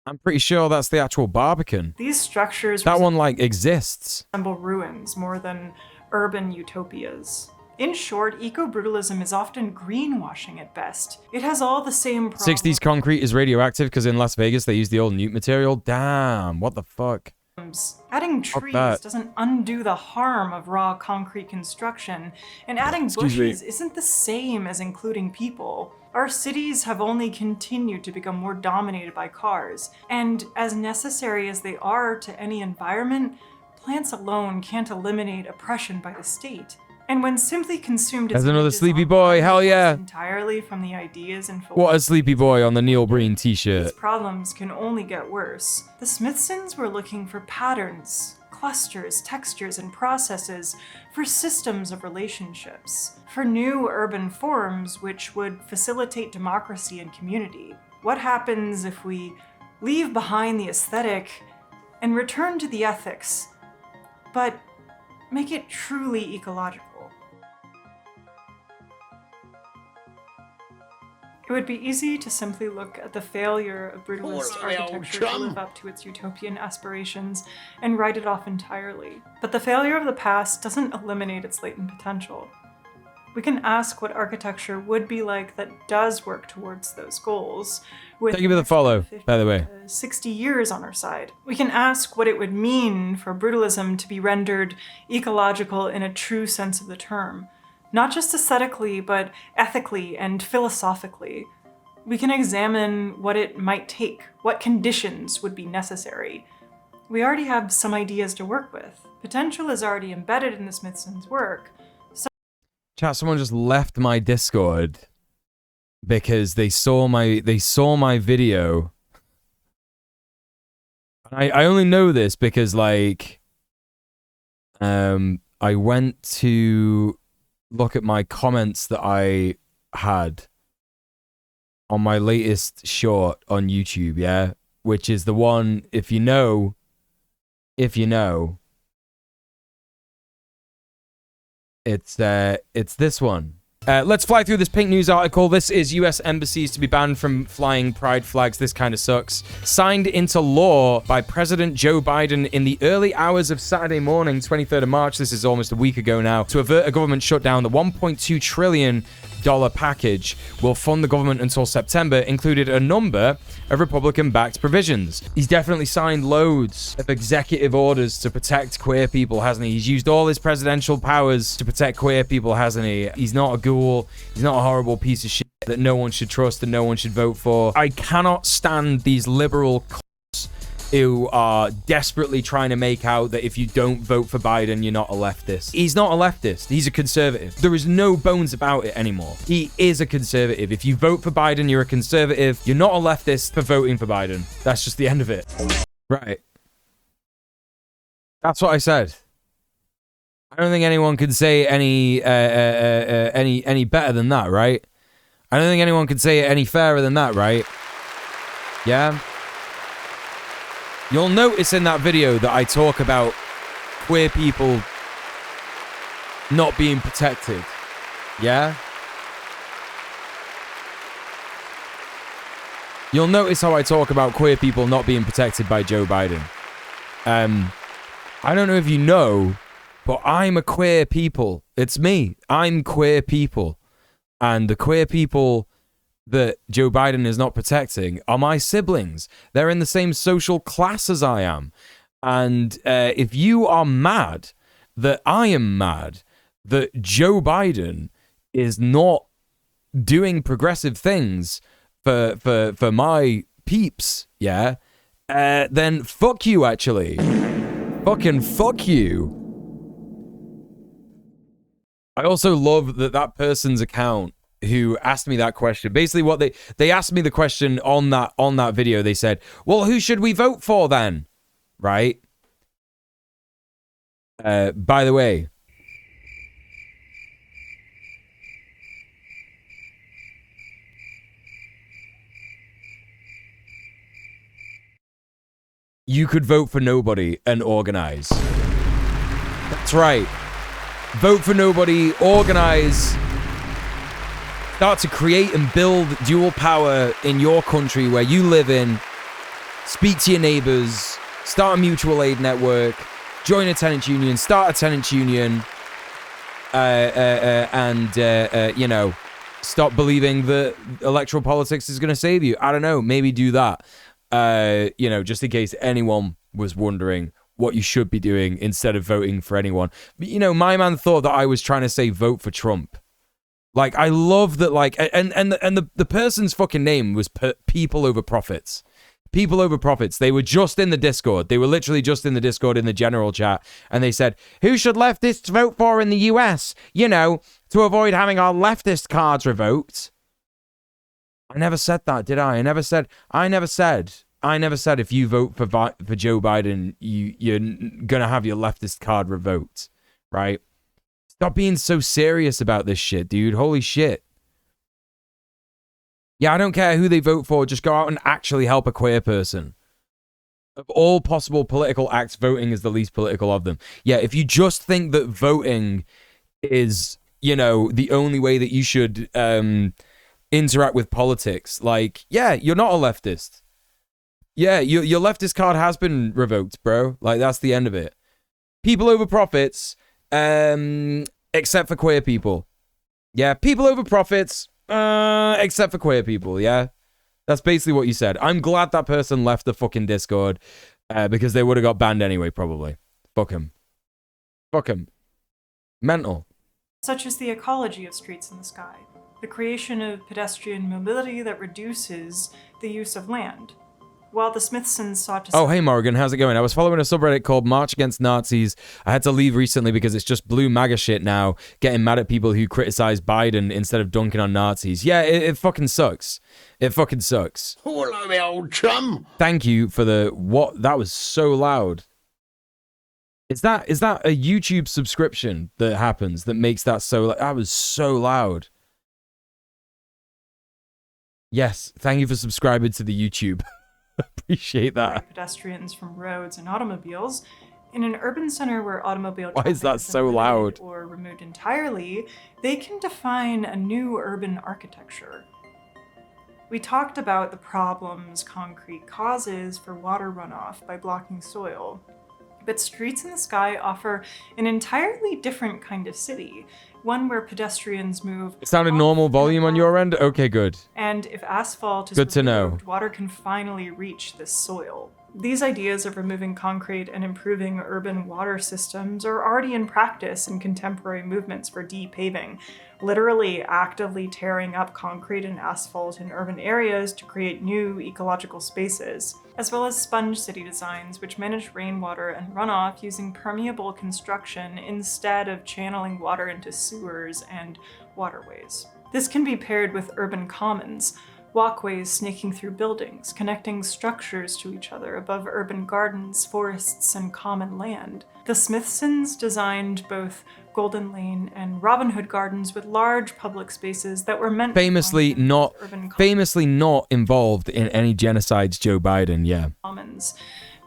I'm pretty sure that's the actual Barbican. These structures... That one, like, exists. ...resemble ruins more than urban utopias. In short, eco-brutalism is often greenwashing at best. It has all the same problems. 60s concrete is radioactive because in Las Vegas they use the old newt material. Damn, what the fuck? Adding trees doesn't undo the harm of raw concrete construction, and adding bushes isn't the same as including people. Our cities have only continued to become more dominated by cars, and as necessary as they are to any environment, plants alone can't eliminate oppression by the state. And when simply consumed as There's another sleepy boy, hell yeah. Entirely from the ideas and What a sleepy boy on the Neil Breen t-shirt. these problems can only get worse. The Smithsons were looking for patterns, clusters, textures, and processes, for systems of relationships, for new urban forms which would facilitate democracy and community. What happens if we leave behind the aesthetic and return to the ethics, but make it truly ecological? It would be easy to simply look at the failure of brutalist architecture to live up to its utopian aspirations and write it off entirely. But the failure of the past doesn't eliminate its latent potential. We can ask what architecture would be like that does work towards those goals. Thank you for the follow, by the way. 60 years on our side. We can ask what it would mean for brutalism to be rendered ecological in a true sense of the term. Not just aesthetically, but ethically and philosophically. We can examine what it might take, what conditions would be necessary. We already have some ideas to work with. Potential is already embedded in the Smithsons' work. Chat, someone just left my Discord because they saw my video. I only know this because, like, I went to look at my comments that I had on my latest short on YouTube, yeah? Which is the one, if you know, it's this one. Let's fly through this pink news article. This is U.S. embassies to be banned from flying pride flags. This kind of sucks. Signed into law by President Joe Biden in the early hours of Saturday morning, 23rd of March. This is almost a week ago now. To avert a government shutdown, the $1.2 trillion package will fund the government until September, included a number of Republican-backed provisions. He's definitely signed loads of executive orders to protect queer people, hasn't he? He's used all his presidential powers to protect queer people, hasn't he? He's not a ghoul. He's not a horrible piece of shit that no one should trust and no one should vote for. I cannot stand these liberal who are desperately trying to make out that if you don't vote for Biden, you're not a leftist. He's not a leftist. He's a conservative. There is no bones about it anymore. He is a conservative. If you vote for Biden, you're a conservative. You're not a leftist for voting for Biden. That's just the end of it. Right. That's what I said. I don't think anyone could say any better than that, right? I don't think anyone could say it any fairer than that, right? Yeah? You'll notice in that video that I talk about queer people not being protected. Yeah? You'll notice how I talk about queer people not being protected by Joe Biden. I don't know if you know, but I'm a queer people. It's me. I'm queer people. And the queer people that Joe Biden is not protecting are my siblings. They're in the same social class as I am. And if you are mad that I am mad that Joe Biden is not doing progressive things for my peeps, yeah, then fuck you, actually. Fucking fuck you. I also love that person's account who asked me that question. Basically, what they asked me the question on that video. They said, "Well, who should we vote for then?" Right? By the way, you could vote for nobody and organize. That's right. Vote for nobody, organize, start to create and build dual power in your country where you live in. Speak to your neighbors, start a mutual aid network, join a tenants union, start a tenants union, and you know, stop believing that electoral politics is going to save you. I don't know, maybe do that. You know, just in case anyone was wondering what you should be doing instead of voting for anyone. But, you know, my man thought that I was trying to say vote for Trump. Like, I love that, like, and the person's fucking name was People Over Profits. People Over Profits. They were just in the Discord. They were literally just in the Discord in the general chat. And they said, who should leftists vote for in the US? You know, to avoid having our leftist cards revoked. I never said that, did I? I never said if you vote for Joe Biden, you're going to have your leftist card revoked, right? Stop being so serious about this shit, dude. Holy shit. Yeah, I don't care who they vote for. Just go out and actually help a queer person. Of all possible political acts, voting is the least political of them. Yeah, if you just think that voting is, you know, the only way that you should interact with politics, like, yeah, you're not a leftist. Yeah, your leftist card has been revoked, bro. Like, that's the end of it. People over profits, except for queer people. Yeah, people over profits, except for queer people, yeah? That's basically what you said. I'm glad that person left the fucking Discord, because they would have got banned anyway, probably. Fuck him. Fuck him. Mental. Such as the ecology of streets in the sky, the creation of pedestrian mobility that reduces the use of land. While the Smithsons sought to... Oh, hey, Morgan, how's it going? I was following a subreddit called March Against Nazis. I had to leave recently because it's just blue MAGA shit now, getting mad at people who criticize Biden instead of dunking on Nazis. Yeah, it fucking sucks. It fucking sucks. Hello, me old chum. Thank you for the... What? That was so loud. Is that a YouTube subscription that happens that makes that so... That was so loud. Yes, thank you for subscribing to the YouTube. Appreciate that. Pedestrians from roads and automobiles in an urban center where automobile Why is that so loud? Or removed entirely, they can define a new urban architecture. We talked about the problems concrete causes for water runoff by blocking soil, but Streets in the Sky offer an entirely different kind of city, one where pedestrians move. It sounded normal volume on your end? Okay, good. And if asphalt is good to know, water can finally reach this soil. These ideas of removing concrete and improving urban water systems are already in practice in contemporary movements for de-paving, literally actively tearing up concrete and asphalt in urban areas to create new ecological spaces, as well as sponge city designs which manage rainwater and runoff using permeable construction instead of channeling water into sewers and waterways. This can be paired with urban commons, walkways snaking through buildings, connecting structures to each other above urban gardens, forests, and common land. The Smithsons designed both Golden Lane and Robin Hood Gardens with large public spaces that were meant famously not involved in any genocides, Joe Biden, yeah. Commons.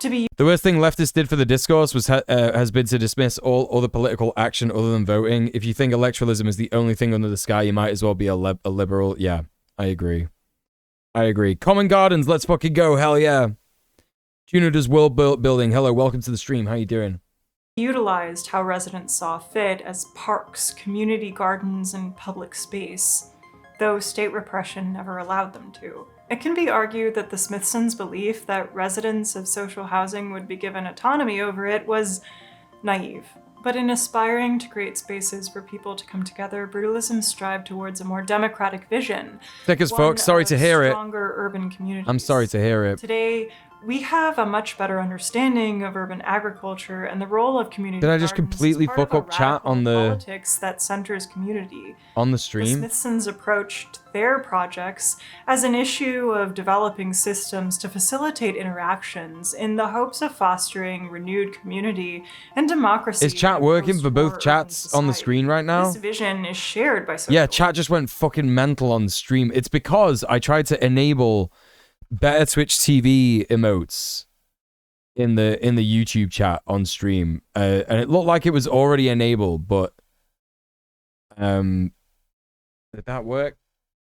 To be the worst thing leftists did for the discourse was has been to dismiss all other political action other than voting. If you think electoralism is the only thing under the sky, you might as well be a liberal. Yeah, I agree. I agree. Common Gardens, let's fucking go. Hell yeah. Juno does world building. Hello, welcome to the stream. How you doing? Utilized how residents saw fit as parks, community gardens, and public space, though state repression never allowed them to. It can be argued that the Smithsons' belief that residents of social housing would be given autonomy over it was naive. But in aspiring to create spaces for people to come together, brutalism strived towards a more democratic vision. Thick as fuck. Sorry to hear it. Stronger urban communities. I'm sorry to hear it. Today, we have a much better understanding of urban agriculture and the role of community Did I just gardens completely as part fuck of up chat on the politics that centers community. on the The stream? Smithsons approached their projects as an issue of developing systems to facilitate interactions in the hopes of fostering renewed community and democracy. Is chat working for both chats on the screen right now? This vision is shared by social. Yeah, chat just went fucking mental on the stream. It's because I tried to enable better Twitch TV emotes in the YouTube chat on stream, and it looked like it was already enabled, but did that work?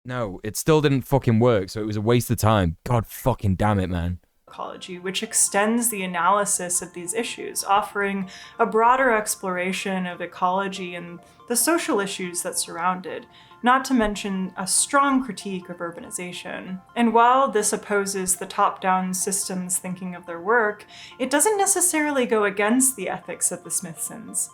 No, it still didn't fucking work, so it was a waste of time. God fucking damn it, man. Ecology, which extends the analysis of these issues, offering a broader exploration of ecology and the social issues that surround it, not to mention a strong critique of urbanization. And while this opposes the top-down systems thinking of their work, it doesn't necessarily go against the ethics of the Smithsons.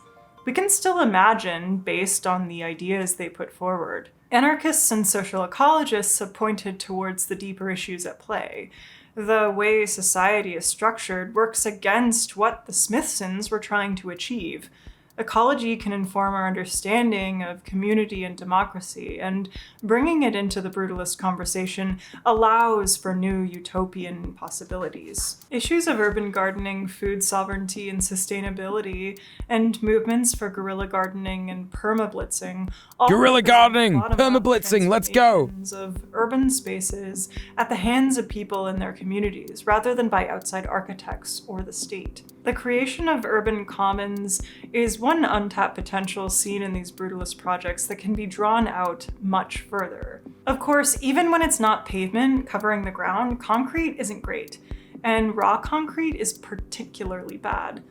We can still imagine based on the ideas they put forward. Anarchists and social ecologists have pointed towards the deeper issues at play. The way society is structured works against what the Smithsons were trying to achieve. Ecology can inform our understanding of community and democracy, and bringing it into the brutalist conversation allows for new utopian possibilities. Issues of urban gardening, food sovereignty and sustainability, and movements for guerrilla gardening and permablitzing. Guerrilla gardening, permablitzing, let's go! Of urban spaces at the hands of people in their communities, rather than by outside architects or the state. The creation of urban commons is one untapped potential seen in these brutalist projects that can be drawn out much further. Of course, even when it's not pavement covering the ground, concrete isn't great, and raw concrete is particularly bad.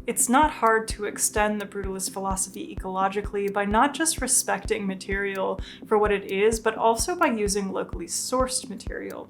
It's not hard to extend the brutalist philosophy ecologically by not just respecting material for what it is, but also by using locally sourced material,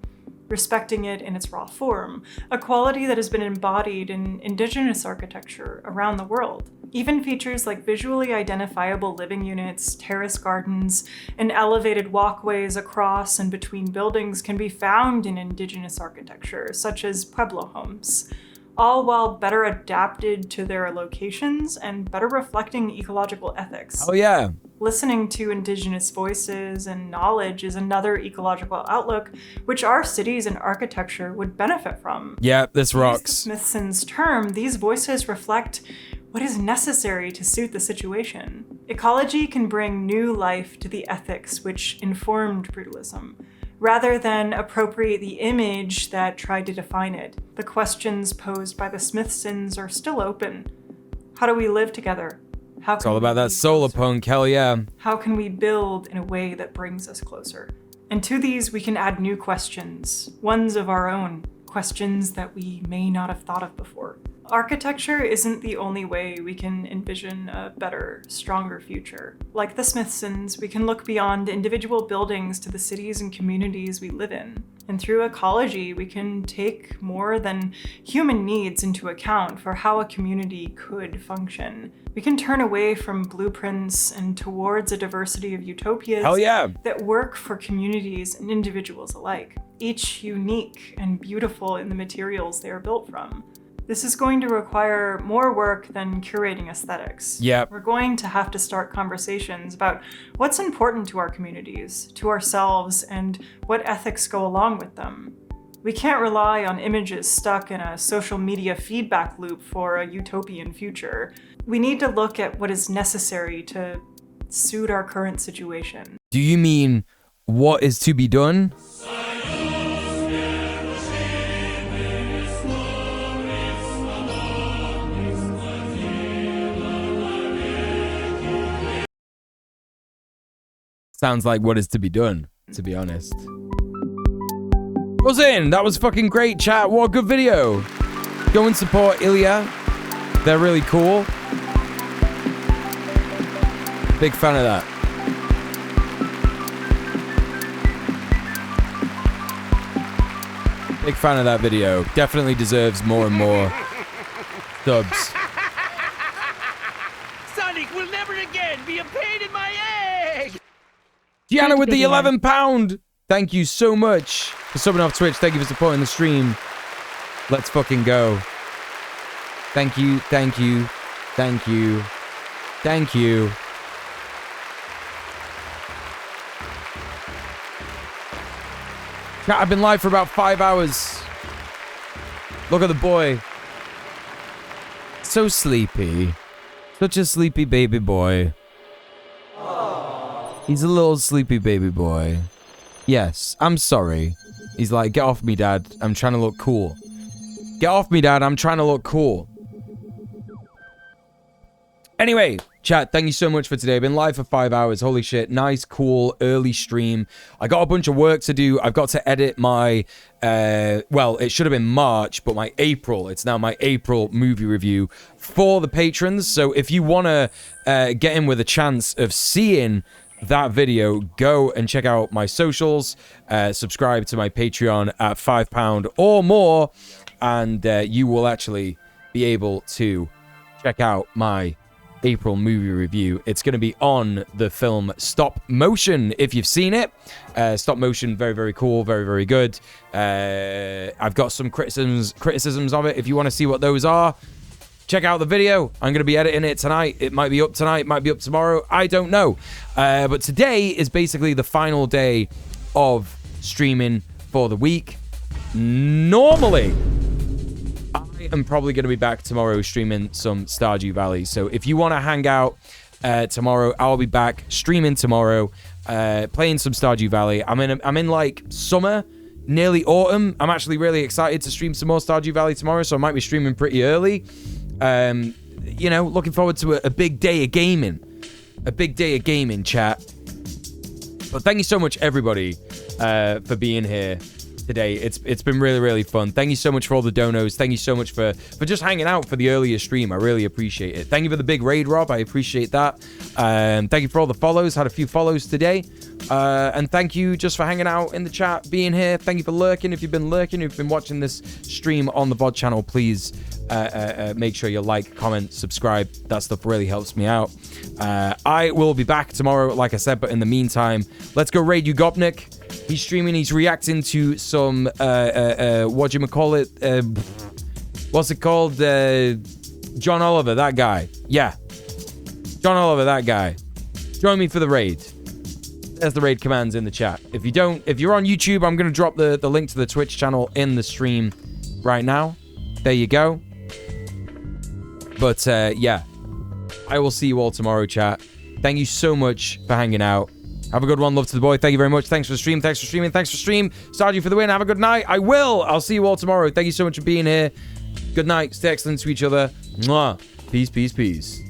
respecting it in its raw form, a quality that has been embodied in indigenous architecture around the world. Even features like visually identifiable living units, terrace gardens, and elevated walkways across and between buildings can be found in indigenous architecture, such as Pueblo homes, all while better adapted to their locations and better reflecting ecological ethics. Oh yeah. Listening to indigenous voices and knowledge is another ecological outlook which our cities and architecture would benefit from. Yeah, this rocks. To use the Smithson's term, these voices reflect what is necessary to suit the situation. Ecology can bring new life to the ethics which informed brutalism, rather than appropriate the image that tried to define it. The questions posed by the Smithsons are still open. How do we live together? It's all about that solar punk, hell yeah. How can we build in a way that brings us closer? And to these, we can add new questions, ones of our own, questions that we may not have thought of before. Architecture isn't the only way we can envision a better, stronger future. Like the Smithsons, we can look beyond individual buildings to the cities and communities we live in. And through ecology, we can take more than human needs into account for how a community could function. We can turn away from blueprints and towards a diversity of utopias that work for communities and individuals alike, each unique and beautiful in the materials they are built from. This is going to require more work than curating aesthetics. Yep. We're going to have to start conversations about what's important to our communities, to ourselves, and what ethics go along with them. We can't rely on images stuck in a social media feedback loop for a utopian future. We need to look at what is necessary to suit our current situation. Do you mean what is to be done? Sounds like what is to be done, to be honest. Buzzin', that was fucking great, chat. What a good video. Go and support Ilya. They're really cool. Big fan of that. Big fan of that video. Definitely deserves more and more subs. Sonic will never again be a pain in my egg! Gianna with the £11. Thank you so much for subbing off Twitch. Thank you for supporting the stream. Let's fucking go. Thank you, thank you, thank you, thank you. Chat, I've been live for about 5 hours. Look at the boy. So sleepy. Such a sleepy baby boy. He's a little sleepy baby boy. Yes, I'm sorry. He's like, get off me, Dad. I'm trying to look cool. Get off me, Dad. I'm trying to look cool. Anyway, chat, thank you so much for today. I've been live for 5 hours. Holy shit. Nice, cool, early stream. I got a bunch of work to do. I've got to edit my, well, it should have been March, but my April. It's now my April movie review for the patrons. So if you want to get in with a chance of seeing that video, go and check out my socials. Subscribe to my Patreon at £5 or more. And you will actually be able to check out my April movie review. It's going to be on the film Stop Motion, if you've seen it. Stop Motion, very, very cool, very, very good. I've got some criticisms of it. If you want to see what those are, check out the video. I'm going to be editing it tonight. It might be up tonight, it might be up tomorrow. I don't know. But today is basically the final day of streaming for the week. Normally, I am probably going to be back tomorrow streaming some Stardew Valley. So if you want to hang out tomorrow, I'll be back streaming tomorrow, playing some Stardew Valley. I'm in like summer, nearly autumn. I'm actually really excited to stream some more Stardew Valley tomorrow, so I might be streaming pretty early. You know, looking forward to a big day of gaming. A big day of gaming, chat. But thank you so much, everybody, for being here today. It's been really, really fun. Thank you so much for all the donos. Thank you so much for just hanging out for the earlier stream. I really appreciate it. Thank you for the big raid, Rob. I appreciate that. Thank you for all the follows. Had a few follows today. And thank you just for hanging out in the chat, being here. Thank you for lurking. If you've been lurking, if you've been watching this stream on the VOD channel, please make sure you like, comment, subscribe. That stuff really helps me out. I will be back tomorrow, like I said, but in the meantime, let's go raid Ugopnik. He's streaming, he's reacting to some, what's it called? John Oliver, that guy. Yeah. John Oliver, that guy. Join me for the raid. There's the raid commands in the chat. If you're on YouTube, I'm going to drop the link to the Twitch channel in the stream right now. There you go. But, yeah. I will see you all tomorrow, chat. Thank you so much for hanging out. Have a good one. Love to the boy. Thank you very much. Thanks for the stream. Thanks for streaming. Thanks for stream. Stardew for the win. Have a good night. I will. I'll see you all tomorrow. Thank you so much for being here. Good night. Stay excellent to each other. Mwah. Peace, peace, peace.